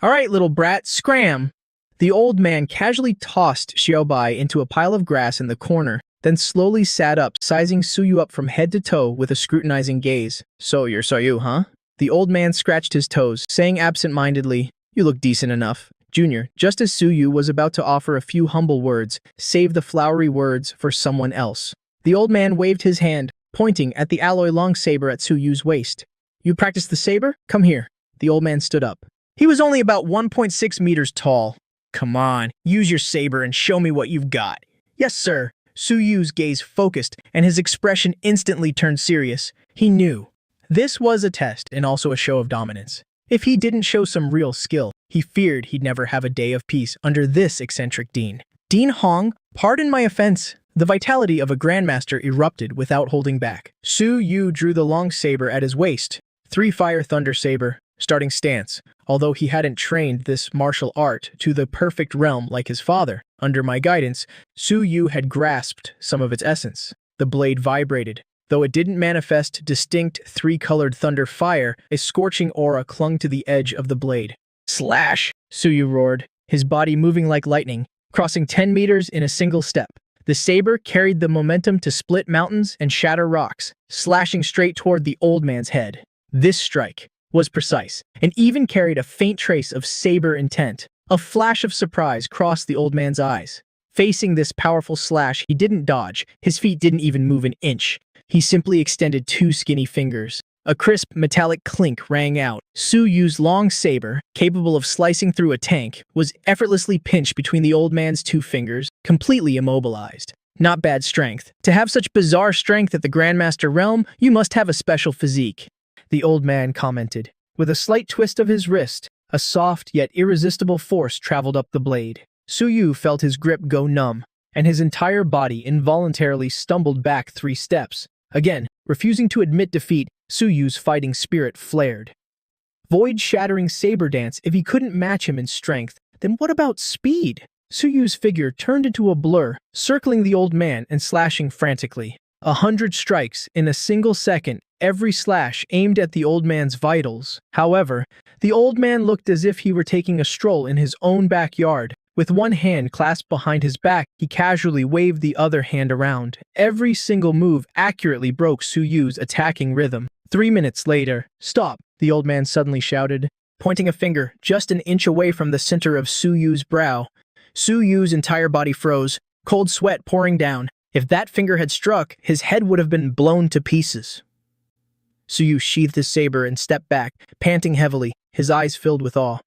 All right, little brat, scram! The old man casually tossed Xiaobai into a pile of grass in the corner, then slowly sat up, sizing Suyu up from head to toe with a scrutinizing gaze. So you're Suyu, huh? The old man scratched his toes, saying absent-mindedly, You look decent enough. Junior, just as Suyu was about to offer a few humble words, save the flowery words for someone else. The old man waved his hand, pointing at the alloy long saber at Suyu's waist. You practice the saber? Come here. The old man stood up. He was only about 1.6 meters tall. Come on, use your saber and show me what you've got. Yes, sir. Suyu's gaze focused, and his expression instantly turned serious. He knew. This was a test and also a show of dominance. If he didn't show some real skill, he feared he'd never have a day of peace under this eccentric dean. Dean Hong, pardon my offense. The vitality of a grandmaster erupted without holding back. Suyu drew the long saber at his waist. 3 Fire Thunder Saber, starting stance. Although he hadn't trained this martial art to the perfect realm like his father, under my guidance, Suyu had grasped some of its essence. The blade vibrated. Though it didn't manifest distinct 3-colored thunder fire, a scorching aura clung to the edge of the blade. Slash! Suyu roared, his body moving like lightning, crossing 10 meters in a single step. The saber carried the momentum to split mountains and shatter rocks, slashing straight toward the old man's head. This strike was precise, and even carried a faint trace of saber intent. A flash of surprise crossed the old man's eyes. Facing this powerful slash, he didn't dodge. His feet didn't even move an inch. He simply extended 2 skinny fingers. A crisp, metallic clink rang out. Suyu's long saber, capable of slicing through a tank, was effortlessly pinched between the old man's 2 fingers, completely immobilized. Not bad strength. To have such bizarre strength at the Grandmaster realm, you must have a special physique. The old man commented. With a slight twist of his wrist, a soft yet irresistible force traveled up the blade. Suyu felt his grip go numb, and his entire body involuntarily stumbled back 3 steps. Again, refusing to admit defeat, Suyu's fighting spirit flared. Void-shattering saber dance. If he couldn't match him in strength, then what about speed? Suyu's figure turned into a blur, circling the old man and slashing frantically. 100 strikes in a single second, every slash aimed at the old man's vitals. However, the old man looked as if he were taking a stroll in his own backyard. With one hand clasped behind his back, he casually waved the other hand around. Every single move accurately broke Suyu's attacking rhythm. 3 minutes later, stop, the old man suddenly shouted, pointing a finger just an inch away from the center of Suyu's brow. Suyu's entire body froze, cold sweat pouring down. If that finger had struck, his head would have been blown to pieces. Suyu sheathed his saber and stepped back, panting heavily, his eyes filled with awe.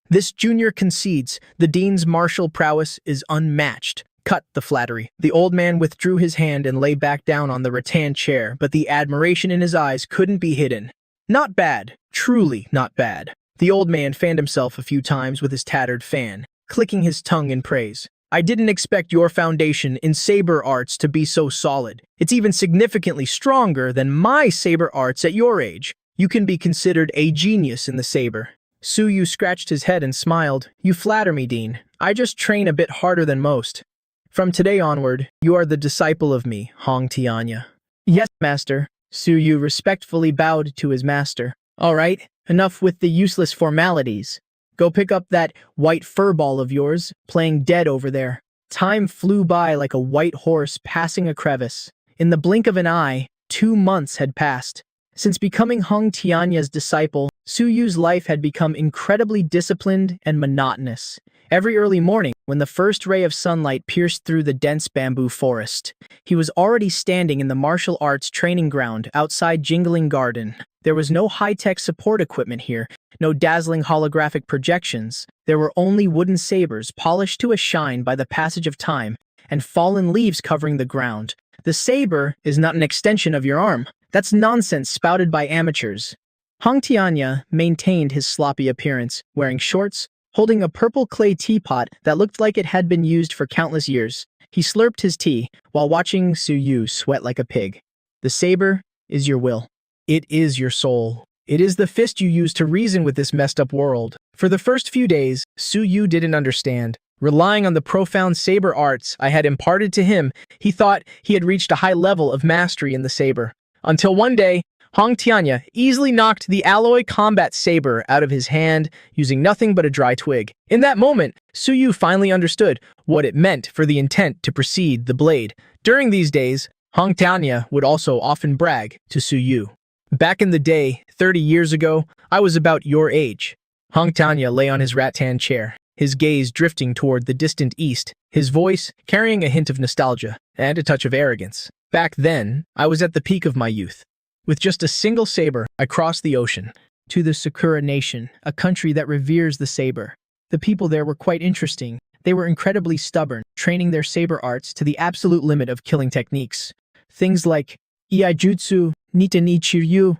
This junior concedes the dean's martial prowess is unmatched. Cut the flattery. The old man withdrew his hand and lay back down on the rattan chair, but the admiration in his eyes couldn't be hidden. Not bad. Truly not bad. The old man fanned himself a few times with his tattered fan, clicking his tongue in praise. I didn't expect your foundation in saber arts to be so solid. It's even significantly stronger than my saber arts at your age. You can be considered a genius in the saber. Suyu scratched his head and smiled. You flatter me, Dean. I just train a bit harder than most. From today onward, you are the disciple of me, Hong Tianya. Yes, master. Suyu respectfully bowed to his master. All right, enough with the useless formalities. Go pick up that white fur ball of yours, playing dead over there. Time flew by like a white horse passing a crevice. In the blink of an eye, 2 months had passed. Since becoming Hong Tianya's disciple, Suyu's life had become incredibly disciplined and monotonous. Every early morning, when the first ray of sunlight pierced through the dense bamboo forest, he was already standing in the martial arts training ground outside Jingling Garden. There was no high-tech support equipment here, no dazzling holographic projections. There were only wooden sabers polished to a shine by the passage of time, and fallen leaves covering the ground. The saber is not an extension of your arm. That's nonsense spouted by amateurs. Hong Tianya maintained his sloppy appearance, wearing shorts, holding a purple clay teapot that looked like it had been used for countless years. He slurped his tea while watching Suyu sweat like a pig. The saber is your will. It is your soul. It is the fist you use to reason with this messed up world. For the first few days, Suyu didn't understand. Relying on the profound saber arts I had imparted to him, he thought he had reached a high level of mastery in the saber. Until one day, Hong Tianya easily knocked the alloy combat saber out of his hand using nothing but a dry twig. In that moment, Suyu finally understood what it meant for the intent to precede the blade. During these days, Hong Tianya would also often brag to Suyu. Back in the day, 30 years ago, I was about your age. Hong Tianya lay on his rattan chair, his gaze drifting toward the distant east, his voice carrying a hint of nostalgia and a touch of arrogance. Back then, I was at the peak of my youth. With just a single saber, I crossed the ocean to the Sakura Nation, a country that reveres the saber. The people there were quite interesting. They were incredibly stubborn, training their saber arts to the absolute limit of killing techniques. Things like Iaijutsu, Nita ni Chiryu,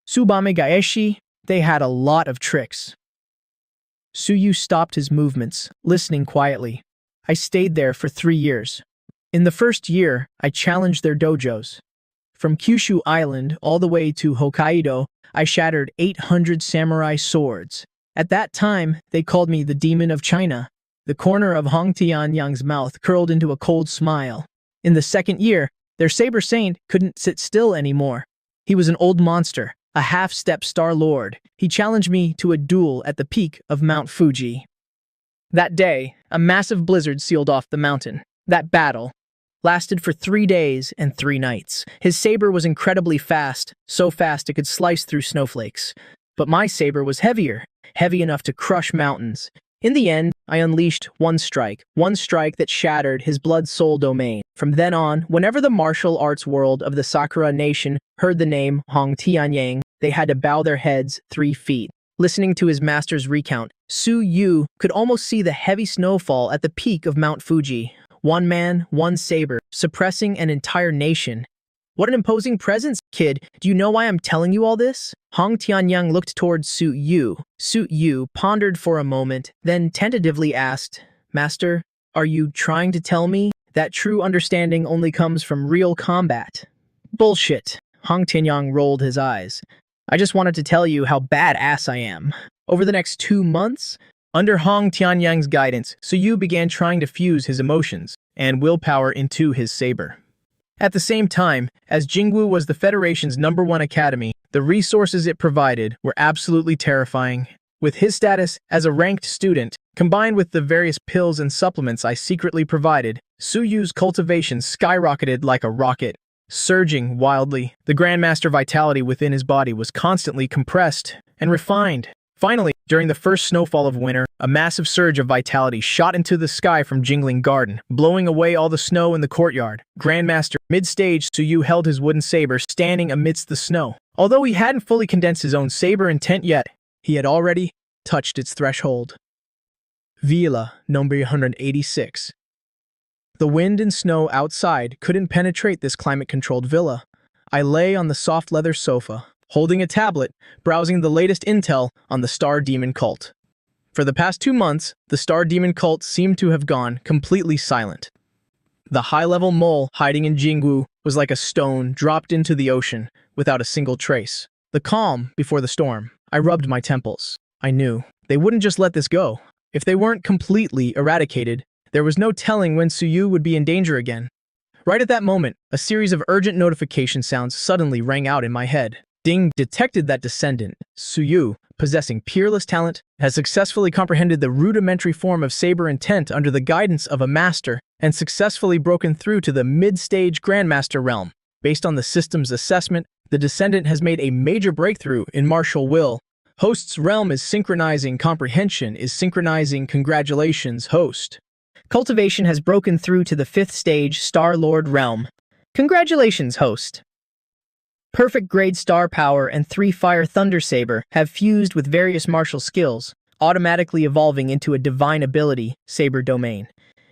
Tsubame Gaeshi, they had a lot of tricks. Suyu stopped his movements, listening quietly. I stayed there for 3 years. In the first year, I challenged their dojos. From Kyushu Island all the way to Hokkaido, I shattered 800 samurai swords. At that time, they called me the Demon of China. The corner of Hong Tianyang's mouth curled into a cold smile. In the second year, their saber saint couldn't sit still anymore. He was an old monster, a half-step Star Lord. He challenged me to a duel at the peak of Mount Fuji. That day, a massive blizzard sealed off the mountain. That battle lasted for 3 days and 3 nights. His saber was incredibly fast, so fast it could slice through snowflakes. But my saber was heavier, heavy enough to crush mountains. In the end, I unleashed one strike that shattered his blood-soul domain. From then on, whenever the martial arts world of the Sakura Nation heard the name Hong Tianyang, they had to bow their heads 3 feet. Listening to his master's recount, Su Yu could almost see the heavy snowfall at the peak of Mount Fuji. One man, one saber, suppressing an entire nation. What an imposing presence, kid. Do you know why I'm telling you all this? Hong Tianyang looked toward Su Yu. Su Yu pondered for a moment, then tentatively asked, Master, are you trying to tell me that true understanding only comes from real combat? Bullshit. Hong Tianyang rolled his eyes. I just wanted to tell you how badass I am. Over the next 2 months, under Hong Tianyang's guidance, Su Yu began trying to fuse his emotions and willpower into his saber. At the same time, as Jingwu was the Federation's #1 academy, the resources it provided were absolutely terrifying. With his status as a ranked student, combined with the various pills and supplements I secretly provided, Su Yu's cultivation skyrocketed like a rocket. Surging wildly, the Grandmaster vitality within his body was constantly compressed and refined. Finally, during the first snowfall of winter, a massive surge of vitality shot into the sky from Jingling Garden, blowing away all the snow in the courtyard. Grandmaster, mid-stage, Su Yu held his wooden saber standing amidst the snow. Although he hadn't fully condensed his own saber intent yet, he had already touched its threshold. Villa, number 186. The wind and snow outside couldn't penetrate this climate-controlled villa. I lay on the soft leather sofa, holding a tablet, browsing the latest intel on the Star Demon cult. For the past 2 months, the Star Demon cult seemed to have gone completely silent. The high-level mole hiding in Jingwu was like a stone dropped into the ocean without a single trace. The calm before the storm. I rubbed my temples. I knew they wouldn't just let this go. If they weren't completely eradicated, there was no telling when Su Yu would be in danger again. Right at that moment, a series of urgent notification sounds suddenly rang out in my head. Ding detected that descendant, Su Yu, possessing peerless talent, has successfully comprehended the rudimentary form of saber intent under the guidance of a master and successfully broken through to the mid-stage Grandmaster realm. Based on the system's assessment, the descendant has made a major breakthrough in martial will. Host's realm is synchronizing comprehension is synchronizing congratulations, host. Cultivation has broken through to the 5th stage Star Lord realm. Congratulations, host. Perfect grade star power and 3 fire thunder saber have fused with various martial skills, automatically evolving into a divine ability, saber domain.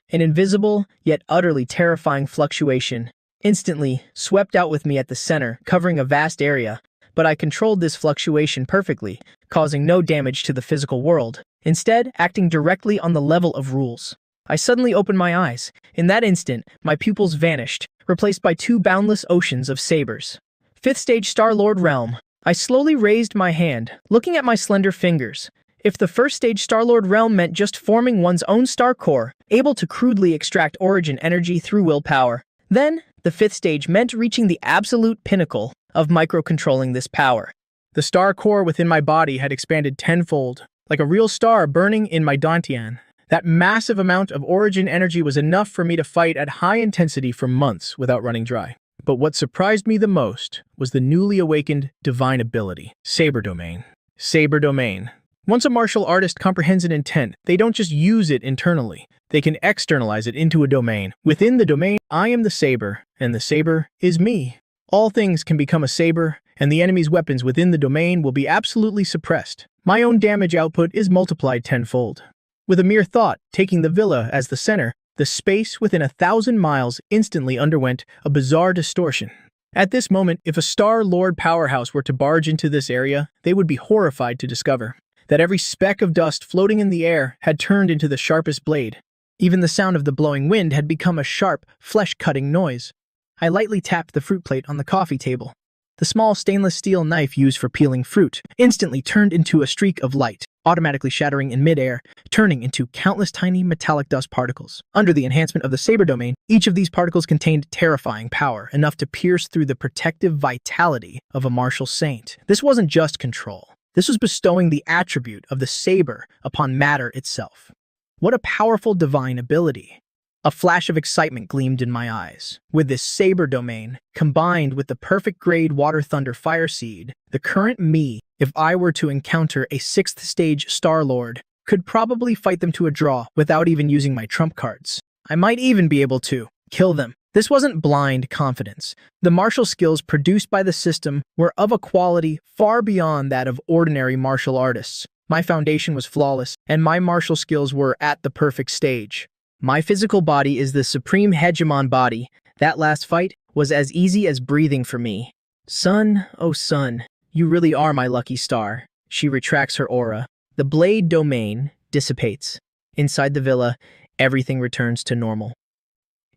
An invisible, yet utterly terrifying fluctuation, instantly swept out with me at the center, covering a vast area, but I controlled this fluctuation perfectly, causing no damage to the physical world, instead acting directly on the level of rules. I suddenly opened my eyes. In that instant, my pupils vanished, replaced by 2 boundless oceans of sabers. 5th stage Star Lord realm. I slowly raised my hand, looking at my slender fingers. If the 1st stage Star Lord realm meant just forming one's own star core, able to crudely extract origin energy through willpower, then the 5th stage meant reaching the absolute pinnacle of micro-controlling this power. The star core within my body had expanded tenfold, like a real star burning in my dantian. That massive amount of origin energy was enough for me to fight at high intensity for months without running dry. But what surprised me the most was the newly awakened divine ability, Saber Domain. Saber Domain. Once a martial artist comprehends an intent, they don't just use it internally. They can externalize it into a domain. Within the domain, I am the saber, and the saber is me. All things can become a saber, and the enemy's weapons within the domain will be absolutely suppressed. My own damage output is multiplied tenfold. With a mere thought, taking the villa as the center, the space within 1,000 miles instantly underwent a bizarre distortion. At this moment, if a Star-Lord powerhouse were to barge into this area, they would be horrified to discover that every speck of dust floating in the air had turned into the sharpest blade. Even the sound of the blowing wind had become a sharp, flesh-cutting noise. I lightly tapped the fruit plate on the coffee table. The small stainless steel knife used for peeling fruit instantly turned into a streak of light, automatically shattering in midair, turning into countless tiny metallic dust particles. Under the enhancement of the saber domain, each of these particles contained terrifying power, enough to pierce through the protective vitality of a martial saint. This wasn't just control. This was bestowing the attribute of the saber upon matter itself. What a powerful divine ability. A flash of excitement gleamed in my eyes. With this saber domain, combined with the perfect grade water thunder fire seed, the current me, if I were to encounter a 6th stage Star-Lord, could probably fight them to a draw without even using my trump cards. I might even be able to kill them. This wasn't blind confidence. The martial skills produced by the system were of a quality far beyond that of ordinary martial artists. My foundation was flawless, and my martial skills were at the perfect stage. My physical body is the supreme hegemon body. That last fight was as easy as breathing for me. Sun, oh sun, you really are my lucky star. She retracts her aura. The blade domain dissipates. Inside the villa, everything returns to normal.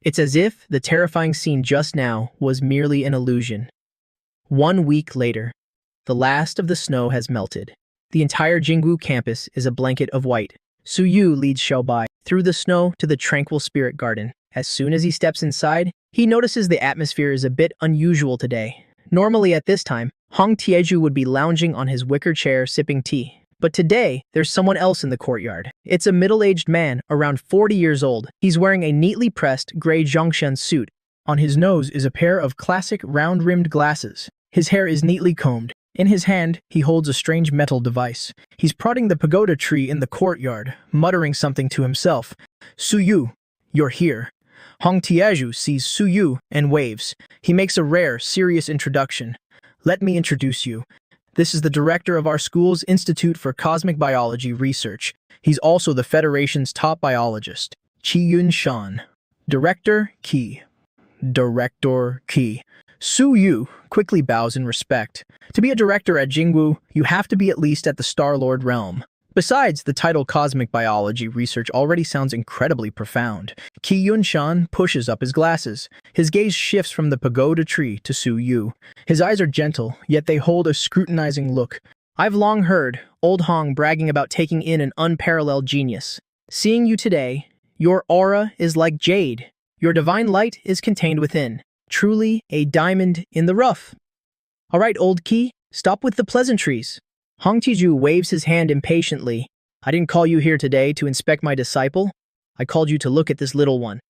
It's as if the terrifying scene just now was merely an illusion. 1 week later, the last of the snow has melted. The entire Jingwu campus is a blanket of white. Su Yu leads Xiaobai through the snow to the tranquil spirit garden. As soon as he steps inside, he notices the atmosphere is a bit unusual today. Normally at this time, Hong Tieju would be lounging on his wicker chair sipping tea. But today, there's someone else in the courtyard. It's a middle-aged man, around 40 years old. He's wearing a neatly pressed gray Zhongshan suit. On his nose is a pair of classic round-rimmed glasses. His hair is neatly combed. In his hand, he holds a strange metal device. He's prodding the pagoda tree in the courtyard, muttering something to himself. Su Yu, you're here. Hong Tieju sees Su Yu and waves. He makes a rare, serious introduction. Let me introduce you. This is the director of our school's Institute for Cosmic Biology Research. He's also the Federation's top biologist. Qi Yun Shan. Director Qi. Director Qi. Su Yu quickly bows in respect. To be a director at Jingwu, you have to be at least at the Star-Lord realm. Besides, the title Cosmic Biology Research already sounds incredibly profound. Qi Yunshan pushes up his glasses. His gaze shifts from the pagoda tree to Su Yu. His eyes are gentle, yet they hold a scrutinizing look. I've long heard old Hong bragging about taking in an unparalleled genius. Seeing you today, your aura is like jade. Your divine light is contained within. Truly a diamond in the rough. All right, old Qi, stop with the pleasantries. Hong Tiju waves his hand impatiently. I didn't call you here today to inspect my disciple. I called you to look at this little one.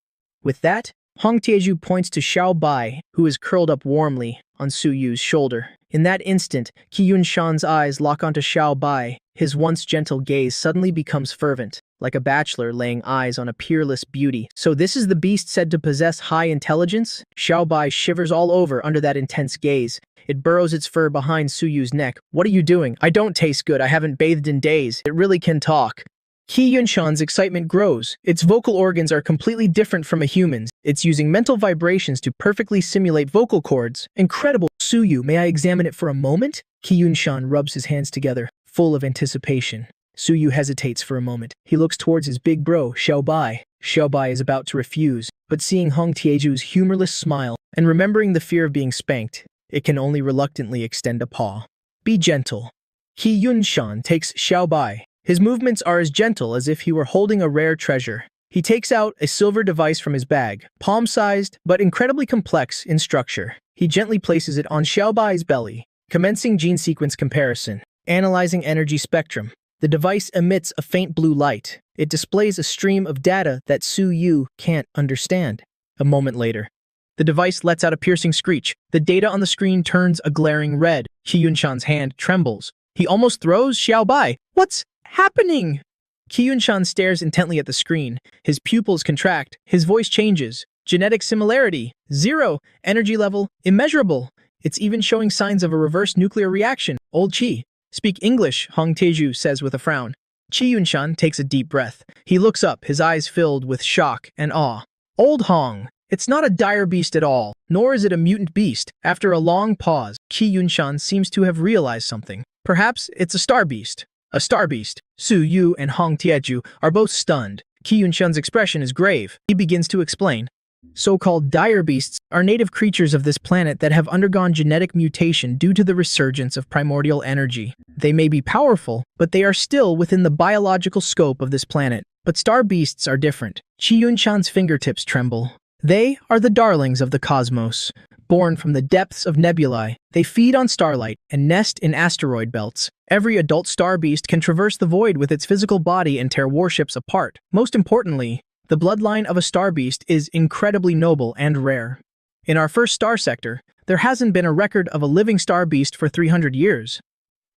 With that, Hong Tieju points to Xiao Bai, who is curled up warmly on Su Yu's shoulder. In that instant, Qi Yunshan's eyes lock onto Xiao Bai. His once gentle gaze suddenly becomes fervent, like a bachelor laying eyes on a peerless beauty. So this is the beast said to possess high intelligence? Xiao Bai shivers all over under that intense gaze. It burrows its fur behind Su Yu's neck. What are you doing? I don't taste good. I haven't bathed in days. It really can talk. Qi Yunshan's excitement grows. Its vocal organs are completely different from a human's. It's using mental vibrations to perfectly simulate vocal cords. Incredible. Su Yu, may I examine it for a moment? Qi Yunshan rubs his hands together, full of anticipation. Su Yu hesitates for a moment. He looks towards his big bro, Xiao Bai. Xiao Bai is about to refuse, but seeing Hong Tieju's humorless smile and remembering the fear of being spanked, it can only reluctantly extend a paw. Be gentle. Qi Yunshan takes Xiao Bai. His movements are as gentle as if he were holding a rare treasure. He takes out a silver device from his bag, palm-sized but incredibly complex in structure. He gently places it on Xiao Bai's belly, commencing gene sequence comparison, analyzing energy spectrum. The device emits a faint blue light. It displays a stream of data that Su Yu can't understand. A moment later, the device lets out a piercing screech. The data on the screen turns a glaring red. Qi Yunshan's hand trembles. He almost throws Xiaobai. What's happening? Qiyunshan stares intently at the screen. His pupils contract. His voice changes. Genetic similarity, 0. Energy level, immeasurable. It's even showing signs of a reverse nuclear reaction. Old Qi. Speak English, Hong Taeju says with a frown. Qiyunshan takes a deep breath. He looks up, his eyes filled with shock and awe. Old Hong. It's not a dire beast at all, nor is it a mutant beast. After a long pause, Qiyunshan seems to have realized something. Perhaps it's a star beast. A star beast. Su Yu and Hong Taeju are both stunned. Qiyunshan's expression is grave. He begins to explain. So-called dire beasts are native creatures of this planet that have undergone genetic mutation due to the resurgence of primordial energy. They may be powerful, but they are still within the biological scope of this planet. But star beasts are different. Qiyunshan's fingertips tremble. They are the darlings of the cosmos. Born from the depths of nebulae, they feed on starlight and nest in asteroid belts. Every adult star beast can traverse the void with its physical body and tear warships apart. Most importantly, the bloodline of a star beast is incredibly noble and rare. In our first star sector, there hasn't been a record of a living star beast for 300 years.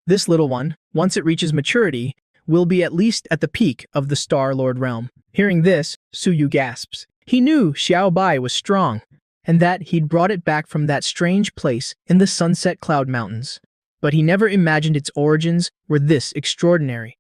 This little one, once it reaches maturity, will be at least at the peak of the Star Lord realm. Hearing this, Su Yu gasps. He knew Xiaobai was strong, and that he'd brought it back from that strange place in the Sunset Cloud Mountains. But he never imagined its origins were this extraordinary.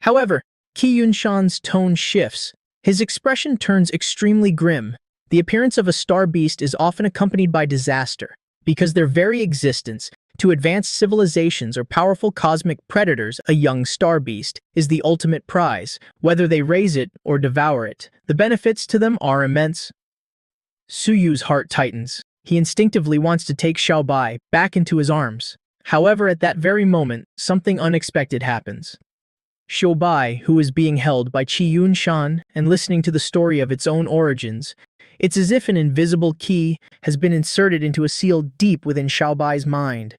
However, Qiyunshan's tone shifts. His expression turns extremely grim. The appearance of a star beast is often accompanied by disaster, because their very existence, to advanced civilizations or powerful cosmic predators, a young star beast is the ultimate prize, whether they raise it or devour it. The benefits to them are immense. Su Yu's heart tightens. He instinctively wants to take Xiaobai back into his arms. However, at that very moment, something unexpected happens. Xiaobai, who is being held by Qiyunshan and listening to the story of its own origins, it's as if an invisible key has been inserted into a seal deep within Xiaobai's mind.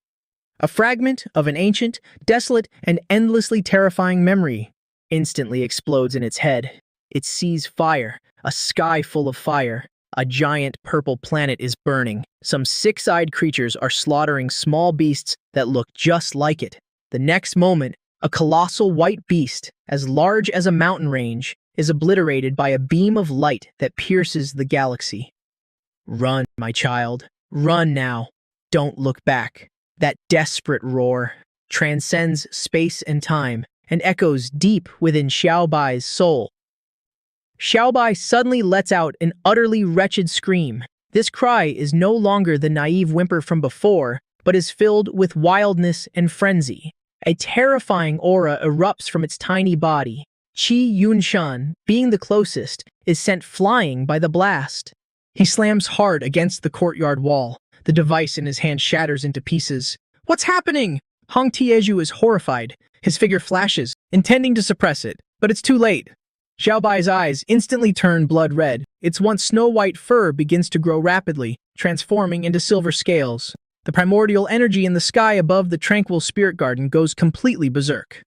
A fragment of an ancient, desolate, and endlessly terrifying memory instantly explodes in its head. It sees fire, a sky full of fire. A giant purple planet is burning. Some six-eyed creatures are slaughtering small beasts that look just like it. The next moment, a colossal white beast, as large as a mountain range, is obliterated by a beam of light that pierces the galaxy. Run, my child. Run now. Don't look back. That desperate roar transcends space and time and echoes deep within Xiaobai's soul. Xiaobai suddenly lets out an utterly wretched scream. This cry is no longer the naive whimper from before, but is filled with wildness and frenzy. A terrifying aura erupts from its tiny body. Qiyunshan, being the closest, is sent flying by the blast. He slams hard against the courtyard wall. The device in his hand shatters into pieces. What's happening? Hong Taeju is horrified. His figure flashes, intending to suppress it, but it's too late. Xiaobai's eyes instantly turn blood red. Its once snow-white fur begins to grow rapidly, transforming into silver scales. The primordial energy in the sky above the tranquil spirit garden goes completely berserk.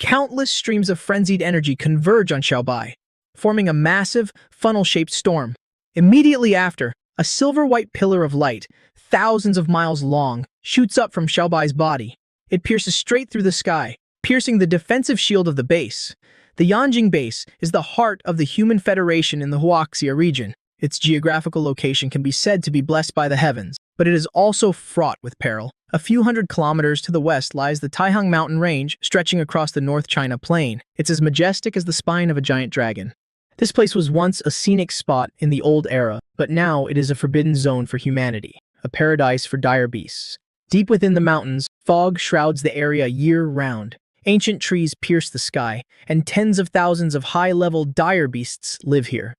Countless streams of frenzied energy converge on Xiaobai, forming a massive, funnel-shaped storm. Immediately after, a silver-white pillar of light, thousands of miles long, shoots up from Xiaobai's body. It pierces straight through the sky, piercing the defensive shield of the base. The Yanjing base is the heart of the Human Federation in the Huaxia region. Its geographical location can be said to be blessed by the heavens, but it is also fraught with peril. A few hundred kilometers to the west lies the Taihang mountain range, stretching across the North China plain. It's as majestic as the spine of a giant dragon. This place was once a scenic spot in the old era, but now it is a forbidden zone for humanity, a paradise for dire beasts. Deep within the mountains, fog shrouds the area year-round. Ancient trees pierce the sky, and tens of thousands of high-level dire beasts live here.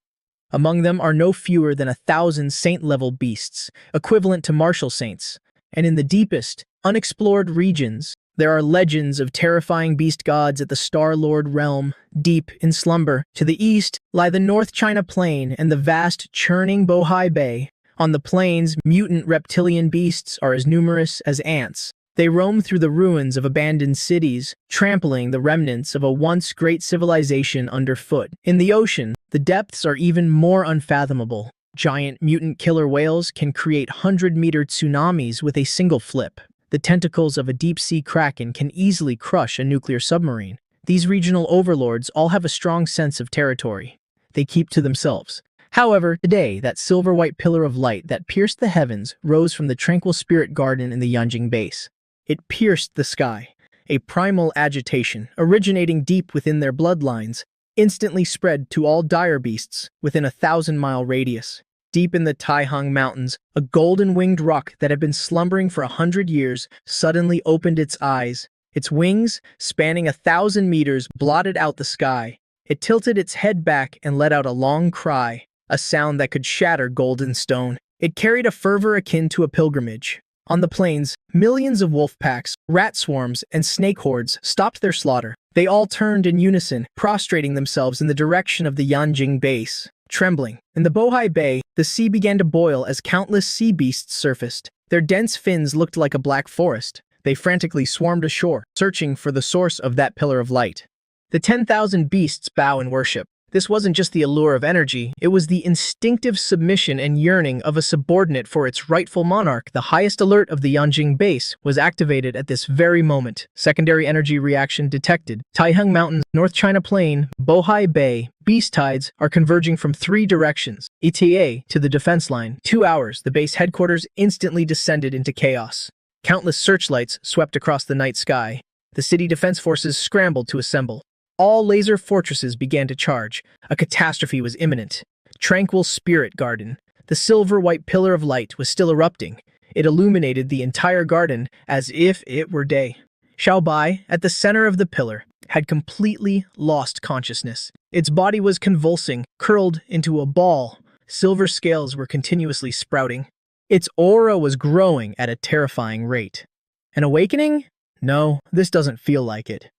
Among them are no fewer than 1,000 saint-level beasts, equivalent to martial saints. And in the deepest, unexplored regions, there are legends of terrifying beast gods at the Star-Lord realm. Deep in slumber, to the east, lie the North China Plain and the vast, churning Bohai Bay. On the plains, mutant reptilian beasts are as numerous as ants. They roam through the ruins of abandoned cities, trampling the remnants of a once great civilization underfoot. In the ocean, the depths are even more unfathomable. Giant mutant killer whales can create 100-meter tsunamis with a single flip. The tentacles of a deep-sea kraken can easily crush a nuclear submarine. These regional overlords all have a strong sense of territory. They keep to themselves. However, today, that silver-white pillar of light that pierced the heavens rose from the tranquil spirit garden in the Yanjing base. It pierced the sky. A primal agitation, originating deep within their bloodlines, instantly spread to all dire beasts within a 1,000-mile radius. Deep in the Taihang Mountains, a golden-winged rock that had been slumbering for 100 years suddenly opened its eyes. Its wings, spanning 1,000 meters, blotted out the sky. It tilted its head back and let out a long cry, a sound that could shatter golden stone. It carried a fervor akin to a pilgrimage. On the plains, millions of wolf packs, rat swarms, and snake hordes stopped their slaughter. They all turned in unison, prostrating themselves in the direction of the Yanjing base. Trembling. In the Bohai Bay, the sea began to boil as countless sea beasts surfaced. Their dense fins looked like a black forest. They frantically swarmed ashore, searching for the source of that pillar of light. The 10,000 beasts bow in worship. This wasn't just the allure of energy, it was the instinctive submission and yearning of a subordinate for its rightful monarch. The highest alert of the Yanjing base was activated at this very moment. Secondary energy reaction detected. Taihang Mountains, North China Plain, Bohai Bay, beast tides are converging from 3 directions. ETA to the defense line. 2 hours, the base headquarters instantly descended into chaos. Countless searchlights swept across the night sky. The city defense forces scrambled to assemble. All laser fortresses began to charge. A catastrophe was imminent. Tranquil spirit garden. The silver-white pillar of light was still erupting. It illuminated the entire garden as if it were day. Xiaobai, at the center of the pillar, had completely lost consciousness. Its body was convulsing, curled into a ball. Silver scales were continuously sprouting. Its aura was growing at a terrifying rate. An awakening? No, this doesn't feel like it.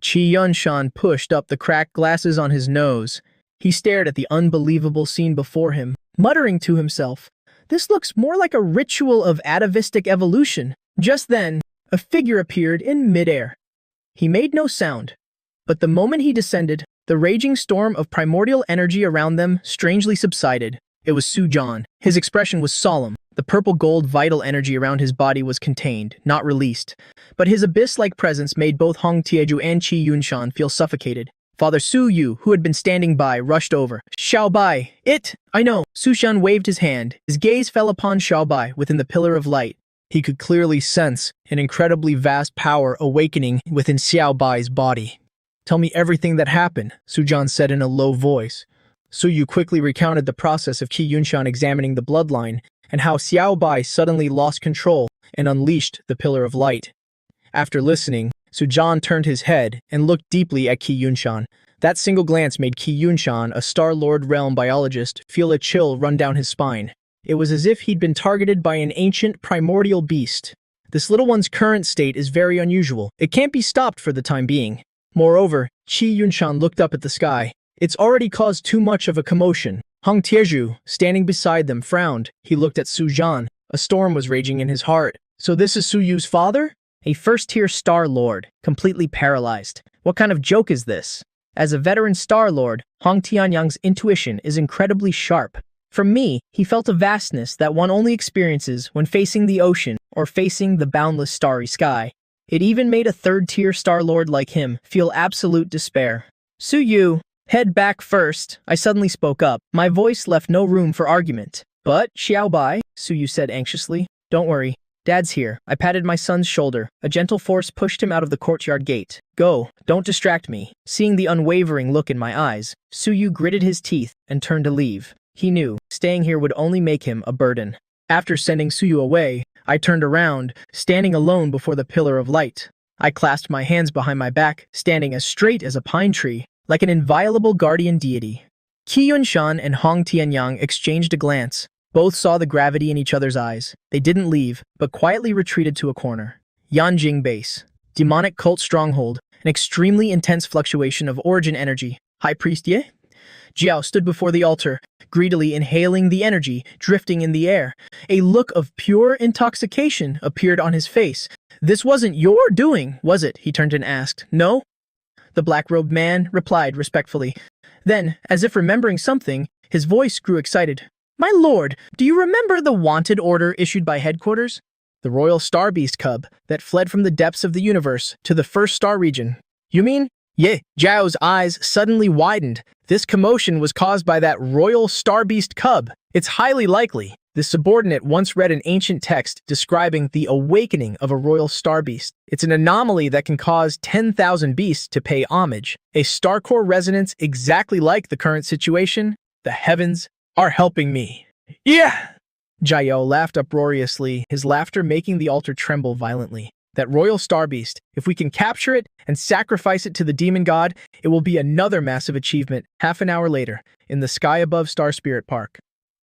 Qi Yunshan pushed up the cracked glasses on his nose. He stared at the unbelievable scene before him, muttering to himself, "This looks more like a ritual of atavistic evolution." Just then, a figure appeared in midair. He made no sound, but the moment he descended, the raging storm of primordial energy around them strangely subsided. It was Su Jan. His expression was solemn. The purple-gold vital energy around his body was contained, not released. But his abyss-like presence made both Hong Tieju and Qi Yunshan feel suffocated. Father Su Yu, who had been standing by, rushed over. "Xiaobai, I know." Su Shan waved his hand. His gaze fell upon Xiaobai within the pillar of light. He could clearly sense an incredibly vast power awakening within Xiaobai's body. "Tell me everything that happened," Su Jan said in a low voice. Su Yu quickly recounted the process of Qi Yunshan examining the bloodline, and how Xiaobai suddenly lost control and unleashed the pillar of light. After listening, Su Jan turned his head and looked deeply at Qi Yunshan. That single glance made Qi Yunshan, a Star-Lord realm biologist, feel a chill run down his spine. It was as if he'd been targeted by an ancient primordial beast. This little one's current state is very unusual. It can't be stopped for the time being. Moreover, Qi Yunshan looked up at the sky. It's already caused too much of a commotion. Hong Tieju, standing beside them, frowned. He looked at Su Jan. A storm was raging in his heart. "So this is Su Yu's father?" "A first-tier Star-Lord, completely paralyzed. What kind of joke is this?" As a veteran Star-Lord, Hong Tianyang's intuition is incredibly sharp. From me, he felt a vastness that one only experiences when facing the ocean or facing the boundless starry sky. It even made a third-tier Star-Lord like him feel absolute despair. "Su Yu, head back first," I suddenly spoke up. My voice left no room for argument. "But, Xiaobai," Su Yu said anxiously. "Don't worry. Dad's here." I patted my son's shoulder. A gentle force pushed him out of the courtyard gate. "Go, don't distract me." Seeing the unwavering look in my eyes, Su Yu gritted his teeth and turned to leave. He knew staying here would only make him a burden. After sending Su Yu away, I turned around, standing alone before the pillar of light. I clasped my hands behind my back, standing as straight as a pine tree, like an inviolable guardian deity. Qi Yunshan and Hong Tianyang exchanged a glance. Both saw the gravity in each other's eyes. They didn't leave, but quietly retreated to a corner. Yanjing Base. Demonic cult stronghold. An extremely intense fluctuation of origin energy. High Priest Ye? Jiao stood before the altar, greedily inhaling the energy drifting in the air. A look of pure intoxication appeared on his face. "This wasn't your doing, was it?" he turned and asked. "No?" The black-robed man replied respectfully. Then, as if remembering something, his voice grew excited. "My lord, do you remember the wanted order issued by headquarters?" the royal star beast cub that fled from the depths of the universe to the first star region. You mean? Yeah, Zhao's eyes suddenly widened. This commotion was caused by that royal star beast cub. It's highly likely. The subordinate once read an ancient text describing the awakening of a royal star beast. It's an anomaly that can cause 10,000 beasts to pay homage. A star core resonance exactly like the current situation. The heavens are helping me. Yeah! Yahello laughed uproariously, his laughter making the altar tremble violently. That royal star beast, if we can capture it and sacrifice it to the demon god, it will be another massive achievement. Half an hour later, in the sky above Star Spirit Park,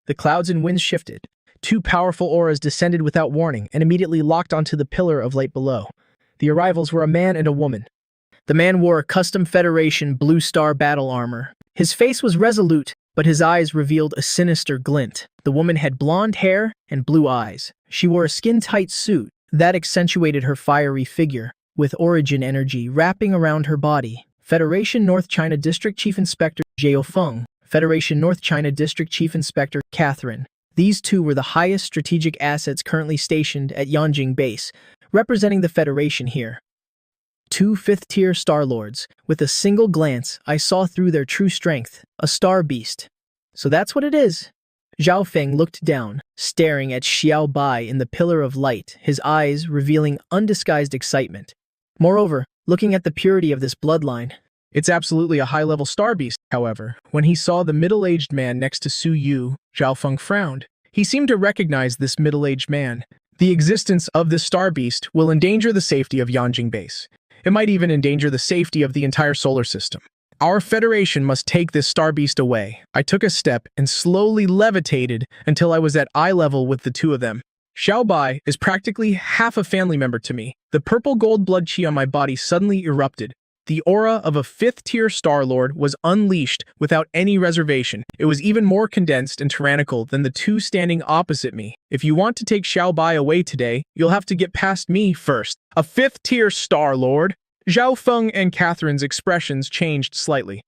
the clouds and winds shifted. Two powerful auras descended without warning and immediately locked onto the pillar of light below. The arrivals were a man and a woman. The man wore a custom Federation blue star battle armor. His face was resolute, but his eyes revealed a sinister glint. The woman had blonde hair and blue eyes. She wore a skin-tight suit that accentuated her fiery figure, with origin energy wrapping around her body. Federation North China District Chief Inspector Zhao Feng, Federation North China District Chief Inspector Catherine. These two were the highest strategic assets currently stationed at Yanjing Base, representing the Federation here. Two fifth-tier Star Lords. With a single glance, I saw through their true strength, a star beast. So that's what it is. Zhao Feng looked down, staring at Xiao Bai in the pillar of light, his eyes revealing undisguised excitement. Moreover, looking at the purity of this bloodline, it's absolutely a high-level star beast. However, when he saw the middle-aged man next to Su Yu, Zhao Feng frowned. He seemed to recognize this middle-aged man. The existence of this star beast will endanger the safety of Yanjing Base. It might even endanger the safety of the entire solar system. Our Federation must take this star beast away. I took a step and slowly levitated until I was at eye level with the two of them. Xiao Bai is practically half a family member to me. The purple gold blood chi on my body suddenly erupted. The aura of a fifth-tier Star Lord was unleashed without any reservation. It was even more condensed and tyrannical than the two standing opposite me. If you want to take Xiao Bai away today, you'll have to get past me first. A fifth-tier Star Lord? Zhao Feng and Catherine's expressions changed slightly.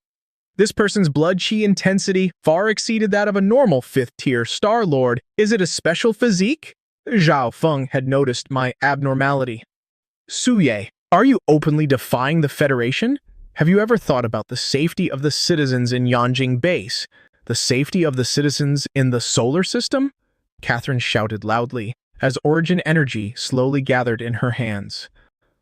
This person's blood chi intensity far exceeded that of a normal fifth-tier Star Lord. Is it a special physique? Zhao Feng had noticed my abnormality. Suye, are you openly defying the Federation? Have you ever thought about the safety of the citizens in Yanjing Base? The safety of the citizens in the solar system? Catherine shouted loudly, as origin energy slowly gathered in her hands.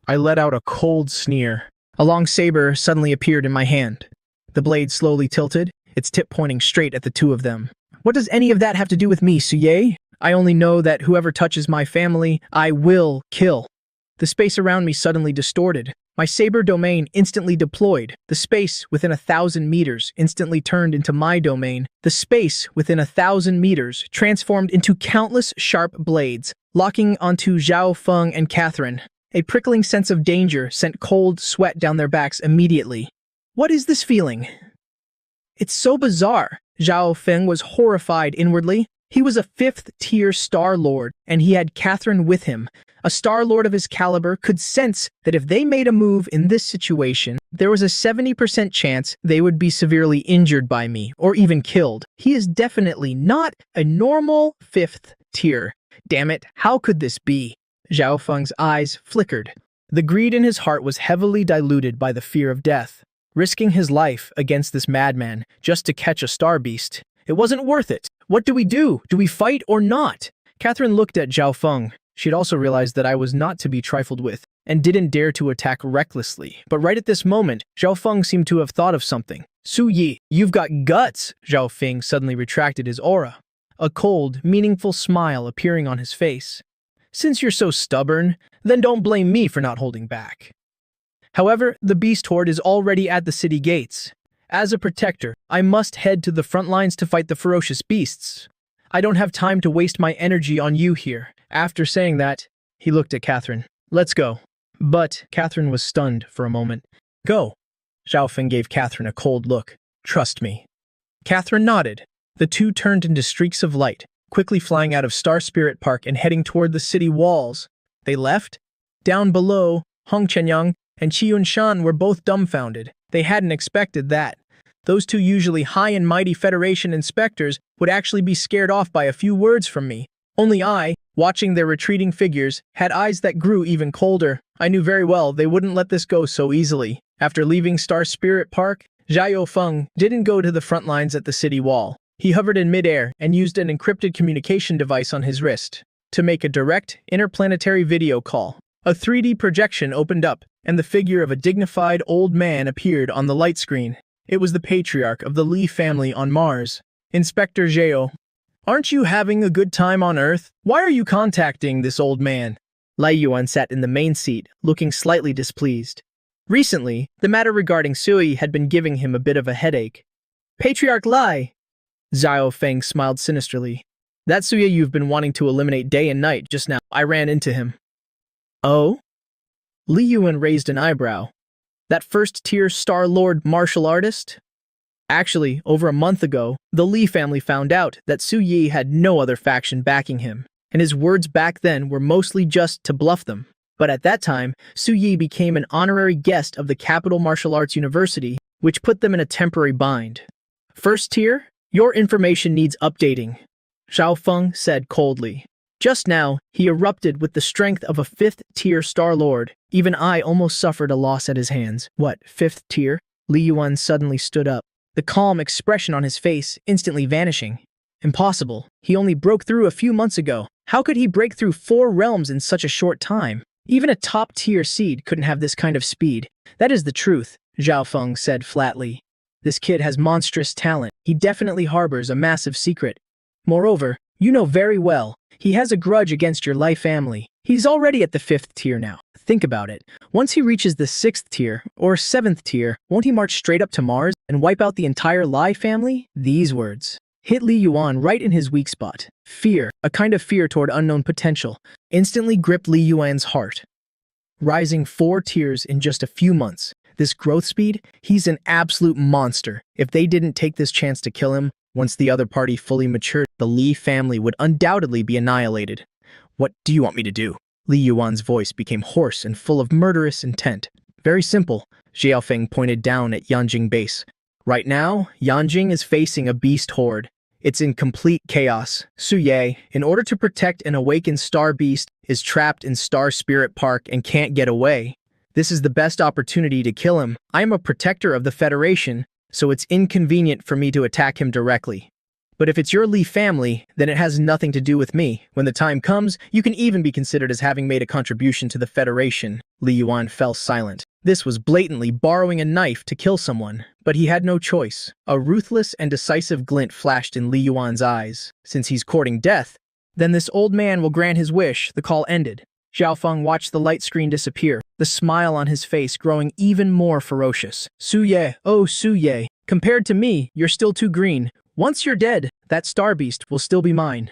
I let out a cold sneer. A long saber suddenly appeared in my hand. The blade slowly tilted, its tip pointing straight at the two of them. What does any of that have to do with me, Suye? I only know that whoever touches my family, I will kill. The space around me suddenly distorted. My saber domain instantly deployed. The space within 1,000 meters instantly turned into my domain. The space within 1,000 meters transformed into countless sharp blades, locking onto Zhao Feng and Catherine. A prickling sense of danger sent cold sweat down their backs immediately. What is this feeling? It's so bizarre. Zhao Feng was horrified inwardly. He was a fifth-tier Star Lord, and he had Catherine with him. A Star Lord of his caliber could sense that if they made a move in this situation, there was a 70% chance they would be severely injured by me, or even killed. He is definitely not a normal fifth tier. Damn it, how could this be? Zhao Feng's eyes flickered. The greed in his heart was heavily diluted by the fear of death. Risking his life against this madman just to catch a star beast. It wasn't worth it. What do we do? Do we fight or not? Catherine looked at Zhao Feng. She'd also realized that I was not to be trifled with, and didn't dare to attack recklessly. But right at this moment, Zhao Feng seemed to have thought of something. Su Yi, you've got guts! Zhao Feng suddenly retracted his aura. A cold, meaningful smile appearing on his face. Since you're so stubborn, then don't blame me for not holding back. However, the beast horde is already at the city gates. As a protector, I must head to the front lines to fight the ferocious beasts. I don't have time to waste my energy on you here. After saying that, he looked at Catherine. Let's go. But Catherine was stunned for a moment. Go. Zhao Feng gave Catherine a cold look. Trust me. Catherine nodded. The two turned into streaks of light, quickly flying out of Star Spirit Park and heading toward the city walls. They left. Down below, Hong Chenyang and Qi Yunshan were both dumbfounded. They hadn't expected that. Those two usually high and mighty Federation inspectors would actually be scared off by a few words from me. Only I, watching their retreating figures, had eyes that grew even colder. I knew very well they wouldn't let this go so easily. After leaving Star Spirit Park, Xiao Feng didn't go to the front lines at the city wall. He hovered in midair and used an encrypted communication device on his wrist to make a direct, interplanetary video call. A 3D projection opened up, and the figure of a dignified old man appeared on the light screen. It was the patriarch of the Li family on Mars, Inspector Xiao. "Aren't you having a good time on Earth? Why are you contacting this old man?" Lai Yuan sat in the main seat, looking slightly displeased. Recently, the matter regarding Sui had been giving him a bit of a headache. "Patriarch Lai!" Xiao Feng smiled sinisterly. "That Suya you've been wanting to eliminate day and night just now. I ran into him." "Oh?" Li Yuan raised an eyebrow. "That first-tier Star-Lord martial artist?" Actually, over a month ago, the Li family found out that Su Yi had no other faction backing him, and his words back then were mostly just to bluff them. But at that time, Su Yi became an honorary guest of the Capital Martial Arts University, which put them in a temporary bind. "First tier? Your information needs updating," Xiao Feng said coldly. Just now, he erupted with the strength of a fifth-tier Star-Lord. Even I almost suffered a loss at his hands. "What, fifth tier?" Li Yuan suddenly stood up, the calm expression on his face instantly vanishing. "Impossible. He only broke through a few months ago. How could he break through 4 realms in such a short time? Even a top-tier seed couldn't have this kind of speed." "That is the truth," Xiao Feng said flatly. "This kid has monstrous talent. He definitely harbors a massive secret. Moreover, you know very well, he has a grudge against your Lai family. He's already at the 5th tier now. Think about it. Once he reaches the 6th tier, or 7th tier, won't he march straight up to Mars and wipe out the entire Lai family?" These words hit Li Yuan right in his weak spot. Fear, a kind of fear toward unknown potential, instantly gripped Li Yuan's heart. Rising 4 tiers in just a few months. This growth speed, he's an absolute monster. If they didn't take this chance to kill him, once the other party fully matured, the Li family would undoubtedly be annihilated. "What do you want me to do?" Li Yuan's voice became hoarse and full of murderous intent. "Very simple," Xiao Feng pointed down at Yanjing base. "Right now, Yanjing is facing a beast horde. It's in complete chaos. Su Ye, in order to protect an awakened star beast, is trapped in Star Spirit Park and can't get away. This is the best opportunity to kill him. I am a protector of the Federation, so it's inconvenient for me to attack him directly. But if it's your Li family, then it has nothing to do with me. When the time comes, you can even be considered as having made a contribution to the Federation." Li Yuan fell silent. This was blatantly borrowing a knife to kill someone, but he had no choice. A ruthless and decisive glint flashed in Li Yuan's eyes. Since he's courting death, then this old man will grant his wish. The call ended. Xiao Feng watched the light screen disappear, the smile on his face growing even more ferocious. "Su Ye, oh Su Ye, compared to me, you're still too green. Once you're dead, that star beast will still be mine."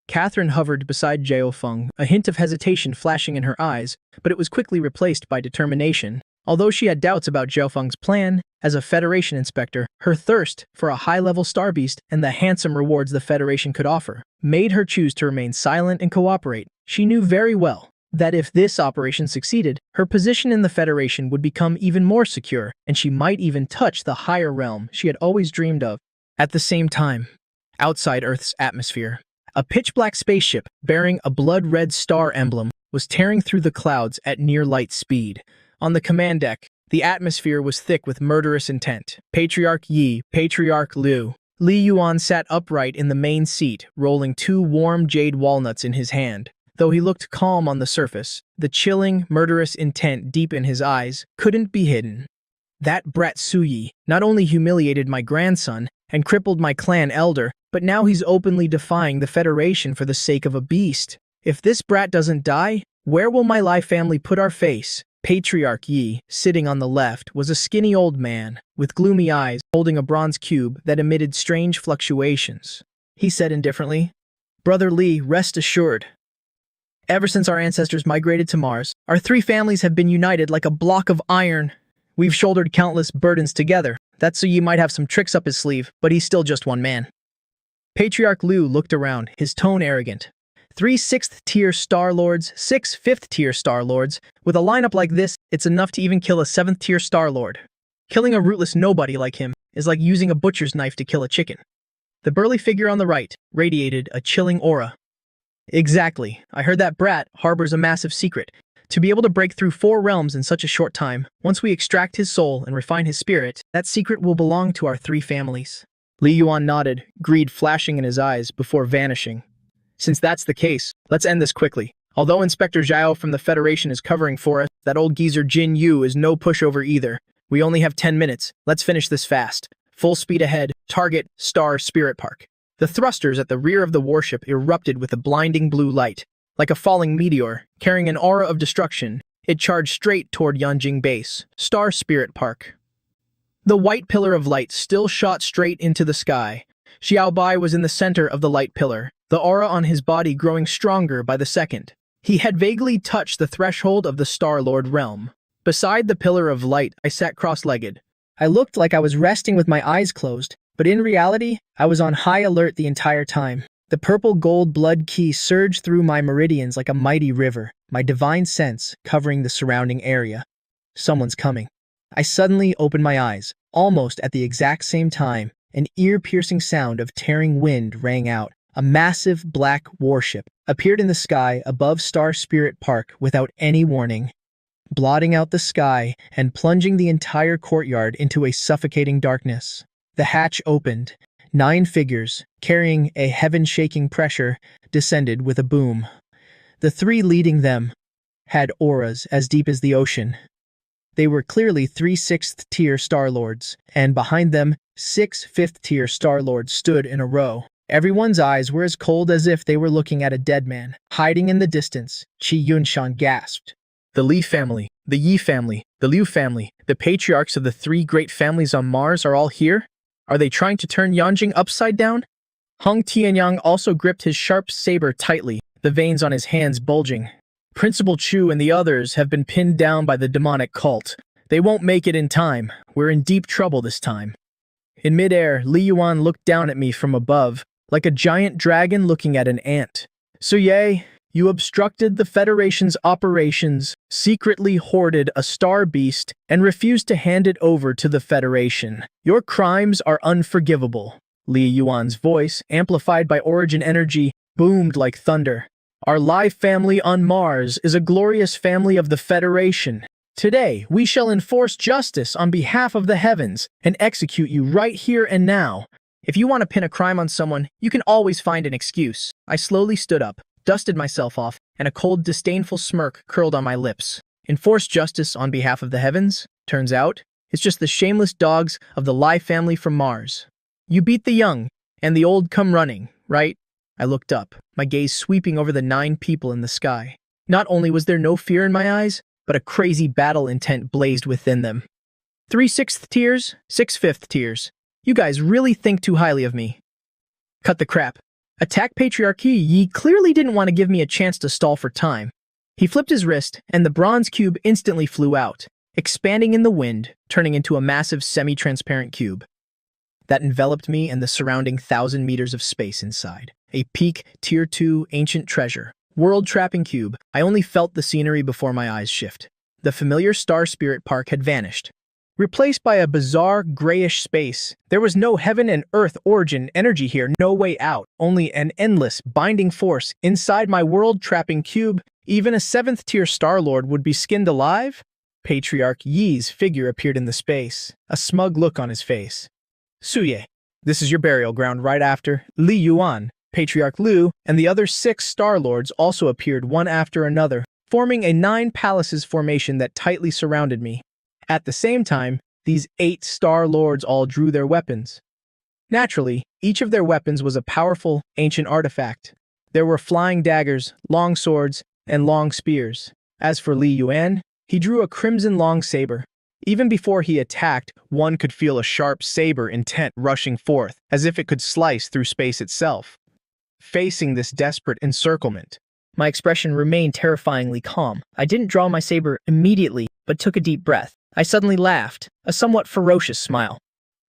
Catherine hovered beside Xiao Feng, a hint of hesitation flashing in her eyes, but it was quickly replaced by determination. Although she had doubts about Xiao Feng's plan, as a Federation inspector, her thirst for a high-level star beast and the handsome rewards the Federation could offer made her choose to remain silent and cooperate. She knew very well that if this operation succeeded, her position in the Federation would become even more secure, and she might even touch the higher realm she had always dreamed of. At the same time, outside Earth's atmosphere, a pitch-black spaceship bearing a blood-red star emblem was tearing through the clouds at near-light speed. On the command deck, the atmosphere was thick with murderous intent. Patriarch Yi, Patriarch Liu. Li Yuan sat upright in the main seat, rolling 2 warm jade walnuts in his hand. Though he looked calm on the surface, the chilling, murderous intent deep in his eyes couldn't be hidden. "That brat Su Yi not only humiliated my grandson and crippled my clan elder, but now he's openly defying the Federation for the sake of a beast. If this brat doesn't die, where will my Lai family put our face?" Patriarch Yi, sitting on the left, was a skinny old man, with gloomy eyes, holding a bronze cube that emitted strange fluctuations. He said indifferently, "Brother Li, rest assured. Ever since our ancestors migrated to Mars, our 3 families have been united like a block of iron. We've shouldered countless burdens together. That Su Yi might have some tricks up his sleeve, but he's still just one man." Patriarch Liu looked around, his tone arrogant. 3 6th-tier Star-Lords, 6 5th-tier Star-Lords. With a lineup like this, it's enough to even kill a 7th-tier Star-Lord. Killing a rootless nobody like him is like using a butcher's knife to kill a chicken. The burly figure on the right radiated a chilling aura. Exactly. I heard that brat harbors a massive secret. To be able to break through 4 realms in such a short time, once we extract his soul and refine his spirit, that secret will belong to our 3 families. Li Yuan nodded, greed flashing in his eyes before vanishing. Since that's the case, let's end this quickly. Although Inspector Zhao from the Federation is covering for us, that old geezer Jin Yu is no pushover either. We only have 10 minutes. Let's finish this fast. Full speed ahead. Target, Star Spirit Park. The thrusters at the rear of the warship erupted with a blinding blue light. Like a falling meteor, carrying an aura of destruction, it charged straight toward Yanjing Base, Star Spirit Park. The white pillar of light still shot straight into the sky. Xiao Bai was in the center of the light pillar, the aura on his body growing stronger by the second. He had vaguely touched the threshold of the Star-Lord realm. Beside the pillar of light, I sat cross-legged. I looked like I was resting with my eyes closed, but in reality, I was on high alert the entire time. The purple-gold blood key surged through my meridians like a mighty river, my divine sense covering the surrounding area. Someone's coming. I suddenly opened my eyes. Almost at the exact same time, an ear-piercing sound of tearing wind rang out. A massive black warship appeared in the sky above Star Spirit Park without any warning, blotting out the sky and plunging the entire courtyard into a suffocating darkness. The hatch opened. 9 figures, carrying a heaven-shaking pressure, descended with a boom. The 3 leading them had auras as deep as the ocean. They were clearly 3 6th-tier Star-Lords, and behind them, 6 5th-tier Star-Lords stood in a row. Everyone's eyes were as cold as if they were looking at a dead man, hiding in the distance. Qi Yunshan gasped. The Li family, the Yi family, the Liu family, the patriarchs of the 3 great families on Mars are all here? Are they trying to turn Yanjing upside down? Hong Tianyang also gripped his sharp saber tightly, the veins on his hands bulging. Principal Chu and the others have been pinned down by the demonic cult. They won't make it in time. We're in deep trouble this time. In midair, Li Yuan looked down at me from above, like a giant dragon looking at an ant. Suye, you obstructed the Federation's operations, secretly hoarded a star beast, and refused to hand it over to the Federation. Your crimes are unforgivable. Li Yuan's voice, amplified by origin energy, boomed like thunder. Our live family on Mars is a glorious family of the Federation. Today, we shall enforce justice on behalf of the heavens and execute you right here and now. If you want to pin a crime on someone, you can always find an excuse. I slowly stood up, dusted myself off, and a cold, disdainful smirk curled on my lips. Enforce justice on behalf of the heavens? Turns out, it's just the shameless dogs of the Lai family from Mars. You beat the young, and the old come running, right? I looked up, my gaze sweeping over the 9 people in the sky. Not only was there no fear in my eyes, but a crazy battle intent blazed within them. 3 6th tiers, 6 5th tiers. You guys really think too highly of me. Cut the crap. Attack Patriarchy. Yi clearly didn't want to give me a chance to stall for time. He flipped his wrist, and the bronze cube instantly flew out, expanding in the wind, turning into a massive semi-transparent cube that enveloped me and the surrounding 1,000 meters of space inside. A peak, Tier 2, ancient treasure. World-trapping cube. I only felt the scenery before my eyes shift. The familiar Star Spirit Park had vanished, replaced by a bizarre, grayish space. There was no heaven and earth origin energy here, no way out, only an endless, binding force inside my world-trapping cube. Even a 7th-tier Star-Lord would be skinned alive? Patriarch Yi's figure appeared in the space, a smug look on his face. Suye, this is your burial ground. Right after Li Yuan, Patriarch Liu, and the other 6 Star-Lords also appeared one after another, forming a 9 palaces formation that tightly surrounded me. At the same time, these 8 Star-Lords all drew their weapons. Naturally, each of their weapons was a powerful, ancient artifact. There were flying daggers, long swords, and long spears. As for Li Yuan, he drew a crimson long saber. Even before he attacked, one could feel a sharp saber intent rushing forth, as if it could slice through space itself. Facing this desperate encirclement, my expression remained terrifyingly calm. I didn't draw my saber immediately, but took a deep breath. I suddenly laughed, a somewhat ferocious smile.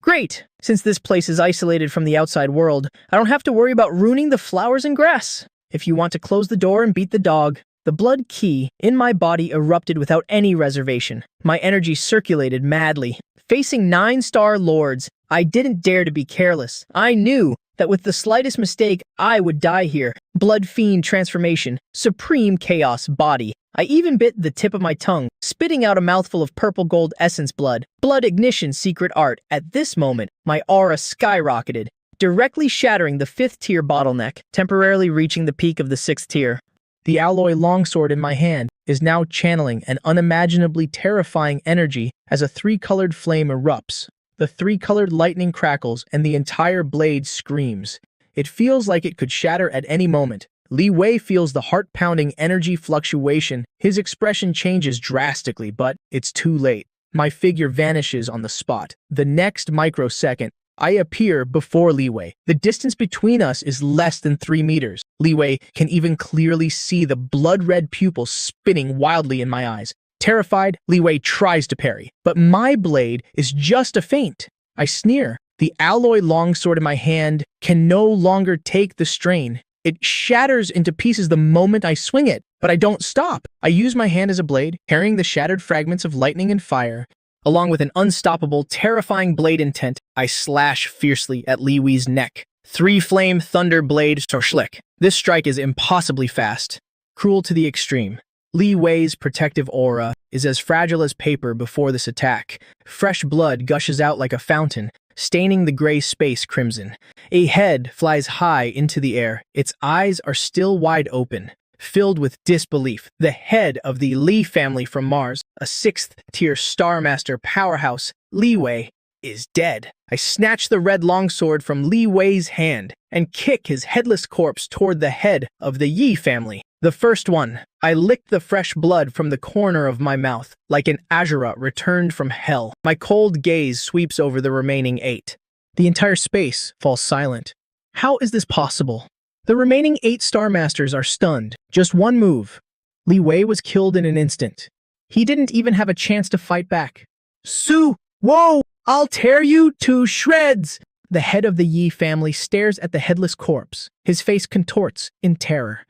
Great! Since this place is isolated from the outside world, I don't have to worry about ruining the flowers and grass. If you want to close the door and beat the dog. The blood key in my body erupted without any reservation. My energy circulated madly. Facing 9 Star-Lords, I didn't dare to be careless. I knew that with the slightest mistake, I would die here. Blood fiend transformation, supreme chaos body. I even bit the tip of my tongue, spitting out a mouthful of purple gold essence blood. Blood ignition secret art. At this moment, my aura skyrocketed, directly shattering the 5th tier bottleneck, temporarily reaching the peak of the 6th tier. The alloy longsword in my hand is now channeling an unimaginably terrifying energy as a 3-colored flame erupts. The 3-colored lightning crackles and the entire blade screams. It feels like it could shatter at any moment. Li Wei feels the heart-pounding energy fluctuation. His expression changes drastically, but it's too late. My figure vanishes on the spot. The next microsecond, I appear before Li Wei. The distance between us is less than 3 meters. Li Wei can even clearly see the blood-red pupils spinning wildly in my eyes. Terrified, Li Wei tries to parry, but my blade is just a feint. I sneer. The alloy longsword in my hand can no longer take the strain. It shatters into pieces the moment I swing it, but I don't stop. I use my hand as a blade, carrying the shattered fragments of lightning and fire. Along with an unstoppable, terrifying blade intent, I slash fiercely at Li Wei's neck. 3-flame thunder blade Sorschlick. This strike is impossibly fast, cruel to the extreme. Li Wei's protective aura is as fragile as paper before this attack. Fresh blood gushes out like a fountain, staining the gray space crimson. A head flies high into the air. Its eyes are still wide open, filled with disbelief. The head of the Li family from Mars, a 6th-tier Star Master powerhouse, Li Wei, is dead. I snatch the red longsword from Li Wei's hand and kick his headless corpse toward the head of the Yi family. The first one, I licked the fresh blood from the corner of my mouth, like an Asura returned from hell. My cold gaze sweeps over the remaining 8. The entire space falls silent. How is this possible? The remaining 8 Star Masters are stunned. Just one move. Li Wei was killed in an instant. He didn't even have a chance to fight back. Su! Whoa! I'll tear you to shreds! The head of the Yi family stares at the headless corpse. His face contorts in terror.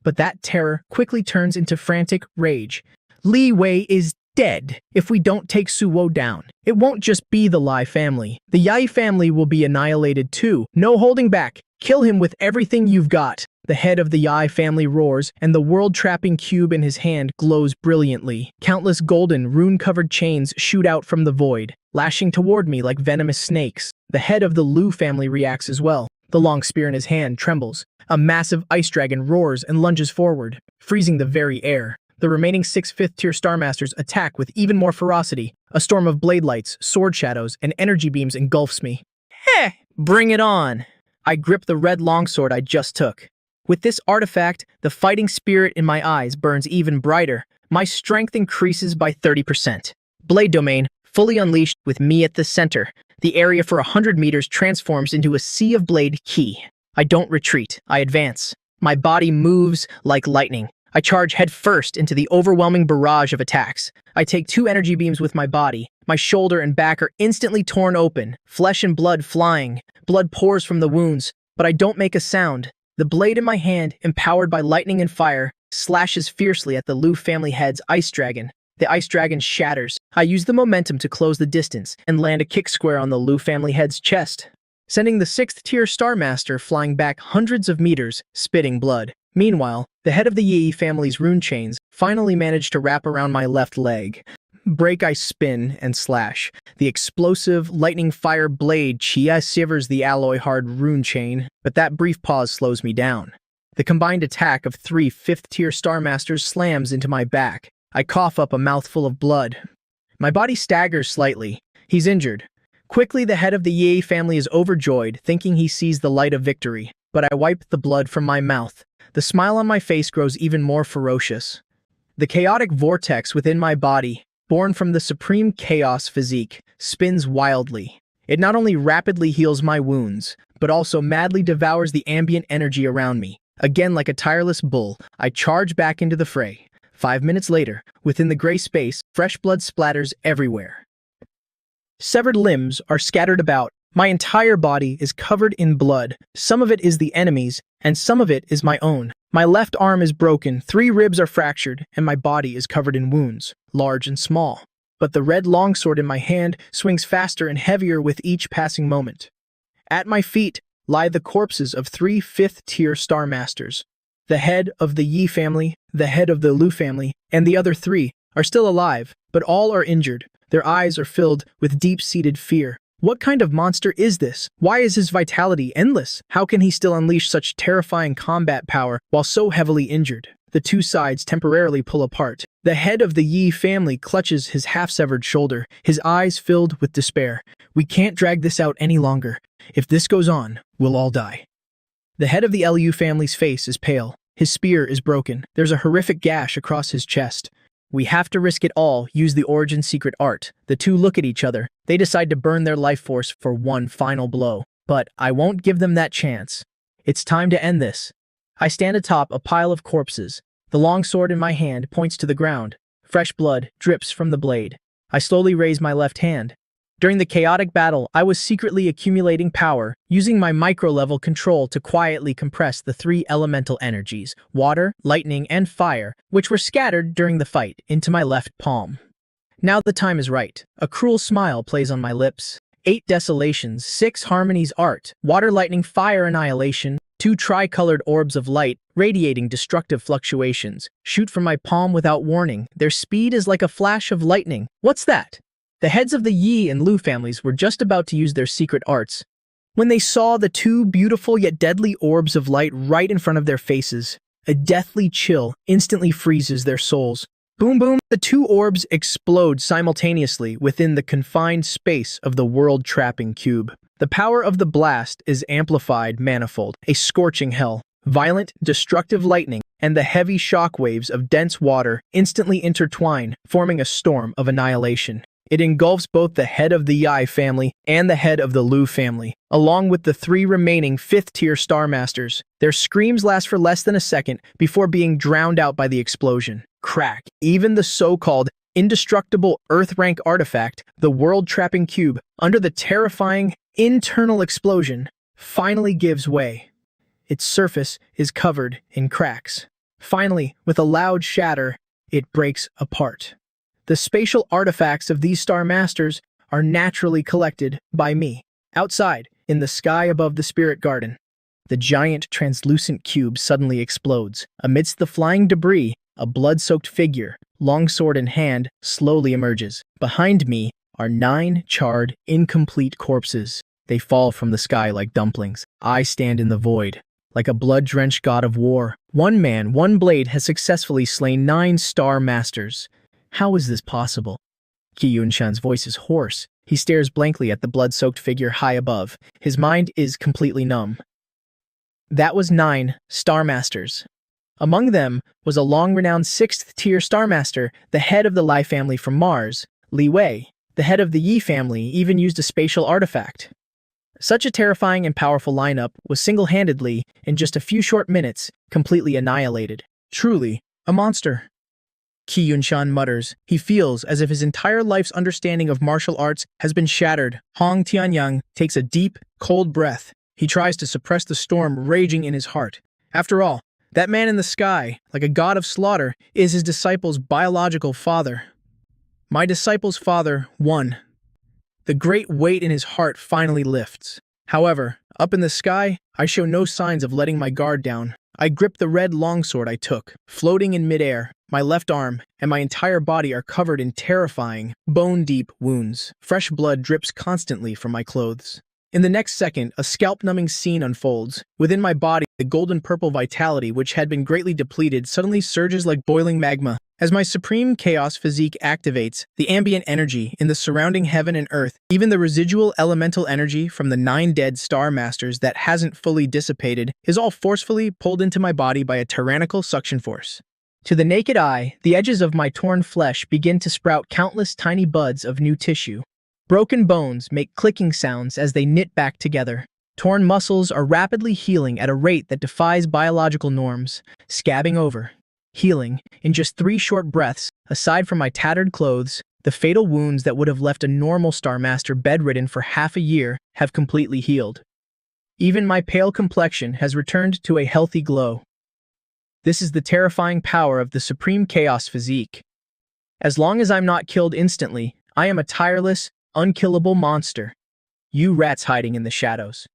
But that terror quickly turns into frantic rage. Li Wei is dead if we don't take Suwo down. It won't just be the Lai family. The Yai family will be annihilated too. No holding back. Kill him with everything you've got. The head of the Yai family roars, and the world-trapping cube in his hand glows brilliantly. Countless golden, rune-covered chains shoot out from the void, lashing toward me like venomous snakes. The head of the Lu family reacts as well. The long spear in his hand trembles. A massive ice dragon roars and lunges forward, freezing the very air. The remaining 6 5th-tier Star Masters attack with even more ferocity. A storm of blade lights, sword shadows, and energy beams engulfs me. Heh! Bring it on! I grip the red longsword I just took. With this artifact, the fighting spirit in my eyes burns even brighter. My strength increases by 30%. Blade domain, fully unleashed with me at the center. The area for 100 meters transforms into a sea of blade ki. I don't retreat, I advance. My body moves like lightning. I charge headfirst into the overwhelming barrage of attacks. I take 2 energy beams with my body. My shoulder and back are instantly torn open, flesh and blood flying. Blood pours from the wounds, but I don't make a sound. The blade in my hand, empowered by lightning and fire, slashes fiercely at the Lu family head's ice dragon. The ice dragon shatters. I use the momentum to close the distance and land a kick square on the Lu family head's chest, sending the 6th-tier Star Master flying back hundreds of meters, spitting blood. Meanwhile, the head of the Yi family's rune chains finally managed to wrap around my left leg. Break, I spin and slash. The explosive lightning fire blade Chia severs the alloy hard rune chain, but that brief pause slows me down. The combined attack of 3 5th-tier Star Masters slams into my back. I cough up a mouthful of blood. My body staggers slightly. He's injured. Quickly, the head of the Yi family is overjoyed, thinking he sees the light of victory, but I wipe the blood from my mouth. The smile on my face grows even more ferocious. The chaotic vortex within my body, born from the supreme chaos physique, spins wildly. It not only rapidly heals my wounds, but also madly devours the ambient energy around me. Again, like a tireless bull, I charge back into the fray. 5 minutes later, within the gray space, fresh blood splatters everywhere. Severed limbs are scattered about. My entire body is covered in blood. Some of it is the enemy's, and some of it is my own. My left arm is broken, 3 ribs are fractured, and my body is covered in wounds, large and small. But the red longsword in my hand swings faster and heavier with each passing moment. At my feet, lie the corpses of 3 fifth-tier Star Masters. The head of the Yi family, the head of the Lu family, and the other 3 are still alive, but all are injured. Their eyes are filled with deep-seated fear. What kind of monster is this? Why is his vitality endless? How can he still unleash such terrifying combat power while so heavily injured? The two sides temporarily pull apart. The head of the Yi family clutches his half-severed shoulder, his eyes filled with despair. We can't drag this out any longer. If this goes on, we'll all die. The head of the Lu family's face is pale. His spear is broken. There's a horrific gash across his chest. We have to risk it all, use the origin secret art. The two look at each other. They decide to burn their life force for one final blow. But I won't give them that chance. It's time to end this. I stand atop a pile of corpses. The long sword in my hand points to the ground. Fresh blood drips from the blade. I slowly raise my left hand. During the chaotic battle, I was secretly accumulating power, using my micro-level control to quietly compress the 3 elemental energies, water, lightning, and fire, which were scattered during the fight, into my left palm. Now the time is right. A cruel smile plays on my lips. 8 desolations, 6 harmonies art, water, lightning, fire, annihilation, 2 tricolored orbs of light, radiating destructive fluctuations, shoot from my palm without warning. Their speed is like a flash of lightning. What's that? The heads of the Yi and Lu families were just about to use their secret arts when they saw the 2 beautiful yet deadly orbs of light right in front of their faces. A deathly chill instantly freezes their souls. Boom boom, the 2 orbs explode simultaneously within the confined space of the world-trapping cube. The power of the blast is amplified manifold, a scorching hell. Violent, destructive lightning and the heavy shockwaves of dense water instantly intertwine, forming a storm of annihilation. It engulfs both the head of the Yi family and the head of the Lu family, along with the 3 remaining 5th-tier Star Masters. Their screams last for less than a second before being drowned out by the explosion. Crack! Even the so-called indestructible Earth-rank artifact, the world-trapping cube, under the terrifying internal explosion, finally gives way. Its surface is covered in cracks. Finally, with a loud shatter, it breaks apart. The spatial artifacts of these Star Masters are naturally collected by me. Outside, in the sky above the Spirit Garden, the giant translucent cube suddenly explodes. Amidst the flying debris, a blood-soaked figure, longsword in hand, slowly emerges. Behind me are 9 charred, incomplete corpses. They fall from the sky like dumplings. I stand in the void, like a blood-drenched god of war. One man, one blade has successfully slain 9 Star Masters. How is this possible? Qi Yunshan's voice is hoarse. He stares blankly at the blood-soaked figure high above. His mind is completely numb. That was 9 Star Masters. Among them was a long-renowned 6th-tier Star Master, the head of the Lai family from Mars, Li Wei. The head of the Yi family even used a spatial artifact. Such a terrifying and powerful lineup was single-handedly, in just a few short minutes, completely annihilated. Truly, a monster. Qi Yunshan mutters. He feels as if his entire life's understanding of martial arts has been shattered. Hong Tianyang takes a deep, cold breath. He tries to suppress the storm raging in his heart. After all, that man in the sky, like a god of slaughter, is his disciple's biological father. My disciple's father won. The great weight in his heart finally lifts. However, up in the sky, I show no signs of letting my guard down. I grip the red longsword I took, floating in midair. My left arm and my entire body are covered in terrifying, bone-deep wounds. Fresh blood drips constantly from my clothes. In the next second, a scalp-numbing scene unfolds. Within my body, the golden-purple vitality, which had been greatly depleted, suddenly surges like boiling magma. As my supreme chaos physique activates, the ambient energy in the surrounding heaven and earth, even the residual elemental energy from the 9 dead Star Masters that hasn't fully dissipated, is all forcefully pulled into my body by a tyrannical suction force. To the naked eye, the edges of my torn flesh begin to sprout countless tiny buds of new tissue. Broken bones make clicking sounds as they knit back together. Torn muscles are rapidly healing at a rate that defies biological norms, scabbing over. Healing, in just 3 short breaths, aside from my tattered clothes, the fatal wounds that would have left a normal Star Master bedridden for half a year have completely healed. Even my pale complexion has returned to a healthy glow. This is the terrifying power of the Supreme Chaos Physique. As long as I'm not killed instantly, I am a tireless, unkillable monster. You rats hiding in the shadows.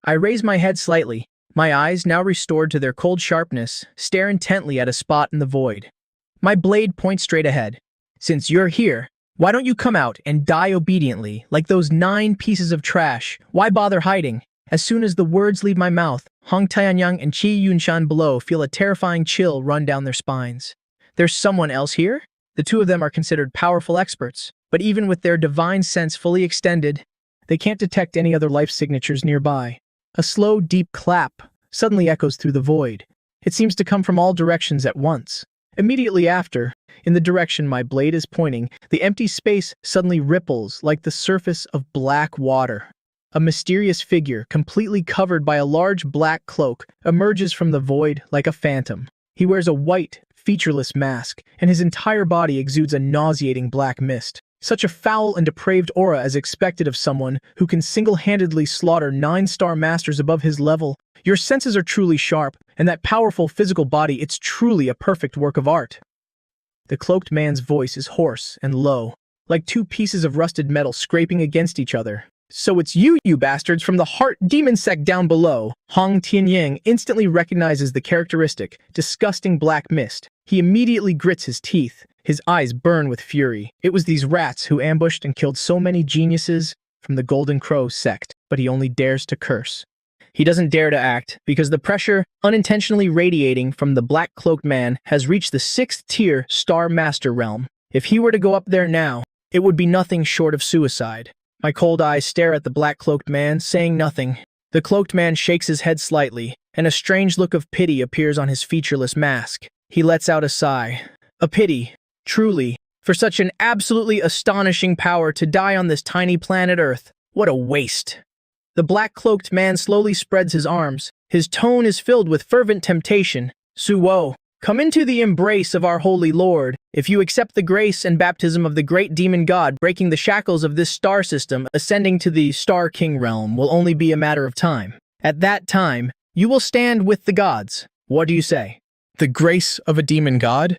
I raise my head slightly. My eyes, now restored to their cold sharpness, stare intently at a spot in the void. My blade points straight ahead. Since you're here, why don't you come out and die obediently, like those 9 pieces of trash? Why bother hiding? As soon as the words leave my mouth, Hong Tianyang and Qi Yunshan below feel a terrifying chill run down their spines. There's someone else here? The two of them are considered powerful experts, but even with their divine sense fully extended, they can't detect any other life signatures nearby. A slow, deep clap suddenly echoes through the void. It seems to come from all directions at once. Immediately after, in the direction my blade is pointing, the empty space suddenly ripples like the surface of black water. A mysterious figure, completely covered by a large black cloak, emerges from the void like a phantom. He wears a white, featureless mask, and his entire body exudes a nauseating black mist. Such a foul and depraved aura as expected of someone who can single-handedly slaughter 9-star masters above his level. Your senses are truly sharp, and that powerful physical body, it's truly a perfect work of art. The cloaked man's voice is hoarse and low, like 2 pieces of rusted metal scraping against each other. So it's you bastards from the heart demon sect down below. Hong Tianyang instantly recognizes the characteristic, disgusting black mist. He immediately grits his teeth. His eyes burn with fury. It was these rats who ambushed and killed so many geniuses from the Golden Crow sect, but he only dares to curse. He doesn't dare to act, because the pressure unintentionally radiating from the black-cloaked man has reached the 6th-tier Star Master realm. If he were to go up there now, it would be nothing short of suicide. My cold eyes stare at the black-cloaked man, saying nothing. The cloaked man shakes his head slightly, and a strange look of pity appears on his featureless mask. He lets out a sigh. A pity, truly, for such an absolutely astonishing power to die on this tiny planet Earth. What a waste. The black-cloaked man slowly spreads his arms. His tone is filled with fervent temptation. Suwo, come into the embrace of our holy Lord. If you accept the grace and baptism of the great demon god, breaking the shackles of this star system, ascending to the Star King realm will only be a matter of time. At that time, you will stand with the gods. What do you say? The grace of a demon god?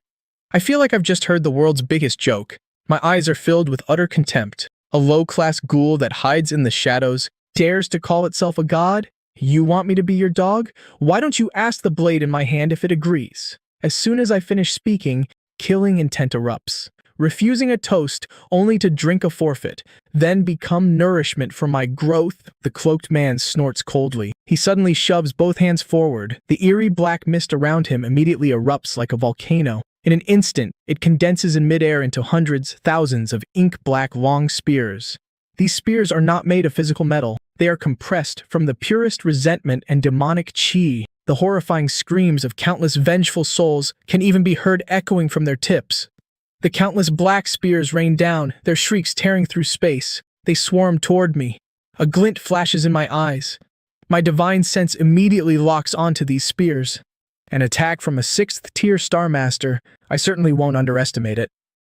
I feel like I've just heard the world's biggest joke. My eyes are filled with utter contempt. A low-class ghoul that hides in the shadows dares to call itself a god? You want me to be your dog? Why don't you ask the blade in my hand if it agrees? As soon as I finish speaking, killing intent erupts, refusing a toast only to drink a forfeit, then become nourishment for my growth. The cloaked man snorts coldly. He suddenly shoves both hands forward. The eerie black mist around him immediately erupts like a volcano. In an instant, it condenses in midair into hundreds, thousands of ink-black long spears. These spears are not made of physical metal. They are compressed from the purest resentment and demonic chi. The horrifying screams of countless vengeful souls can even be heard echoing from their tips. The countless black spears rain down, their shrieks tearing through space. They swarm toward me. A glint flashes in my eyes. My divine sense immediately locks onto these spears. An attack from a 6th-tier Star Master, I certainly won't underestimate it.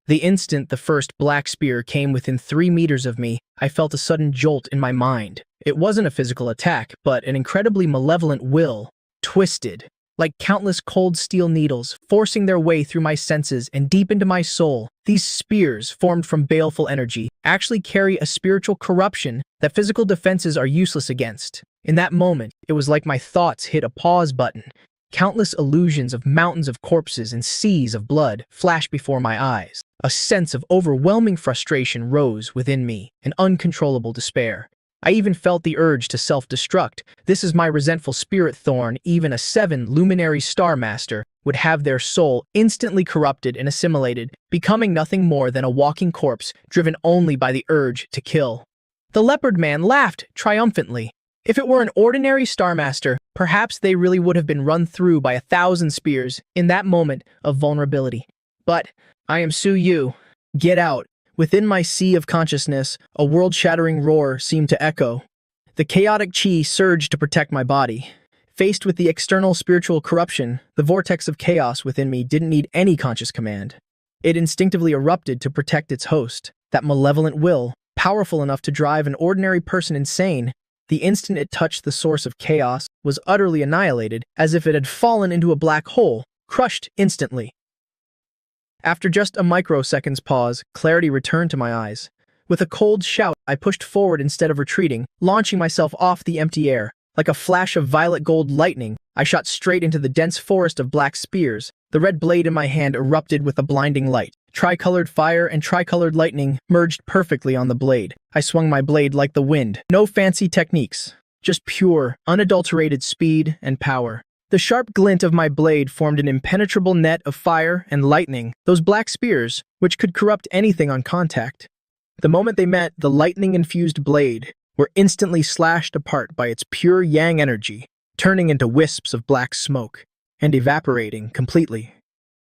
The instant the first black spear came within 3 meters of me, I felt a sudden jolt in my mind. It wasn't a physical attack, but an incredibly malevolent will, twisted, like countless cold steel needles, forcing their way through my senses and deep into my soul. These spears, formed from baleful energy, actually carry a spiritual corruption that physical defenses are useless against. In that moment, it was like my thoughts hit a pause button. Countless illusions of mountains of corpses and seas of blood flashed before my eyes. A sense of overwhelming frustration rose within me, an uncontrollable despair. I even felt the urge to self-destruct. This is my resentful spirit thorn. Even a 7 luminary Star Master would have their soul instantly corrupted and assimilated, becoming nothing more than a walking corpse, driven only by the urge to kill. The leopard man laughed triumphantly. If it were an ordinary Star Master, perhaps they really would have been run through by 1,000 spears in that moment of vulnerability. But I am Su Yu. Get out. Within my sea of consciousness, a world-shattering roar seemed to echo. The chaotic chi surged to protect my body. Faced with the external spiritual corruption, the vortex of chaos within me didn't need any conscious command. It instinctively erupted to protect its host, that malevolent will, powerful enough to drive an ordinary person insane. The instant it touched the source of chaos, was utterly annihilated, as if it had fallen into a black hole, crushed instantly. After just a microsecond's pause, clarity returned to my eyes. With a cold shout, I pushed forward instead of retreating, launching myself off the empty air. Like a flash of violet-gold lightning, I shot straight into the dense forest of black spears. The red blade in my hand erupted with a blinding light. Tricolored fire and tricolored lightning merged perfectly on the blade. I swung my blade like the wind. No fancy techniques, just pure, unadulterated speed and power. The sharp glint of my blade formed an impenetrable net of fire and lightning, those black spears, which could corrupt anything on contact. The moment they met, the lightning-infused blade were instantly slashed apart by its pure yang energy, turning into wisps of black smoke and evaporating completely.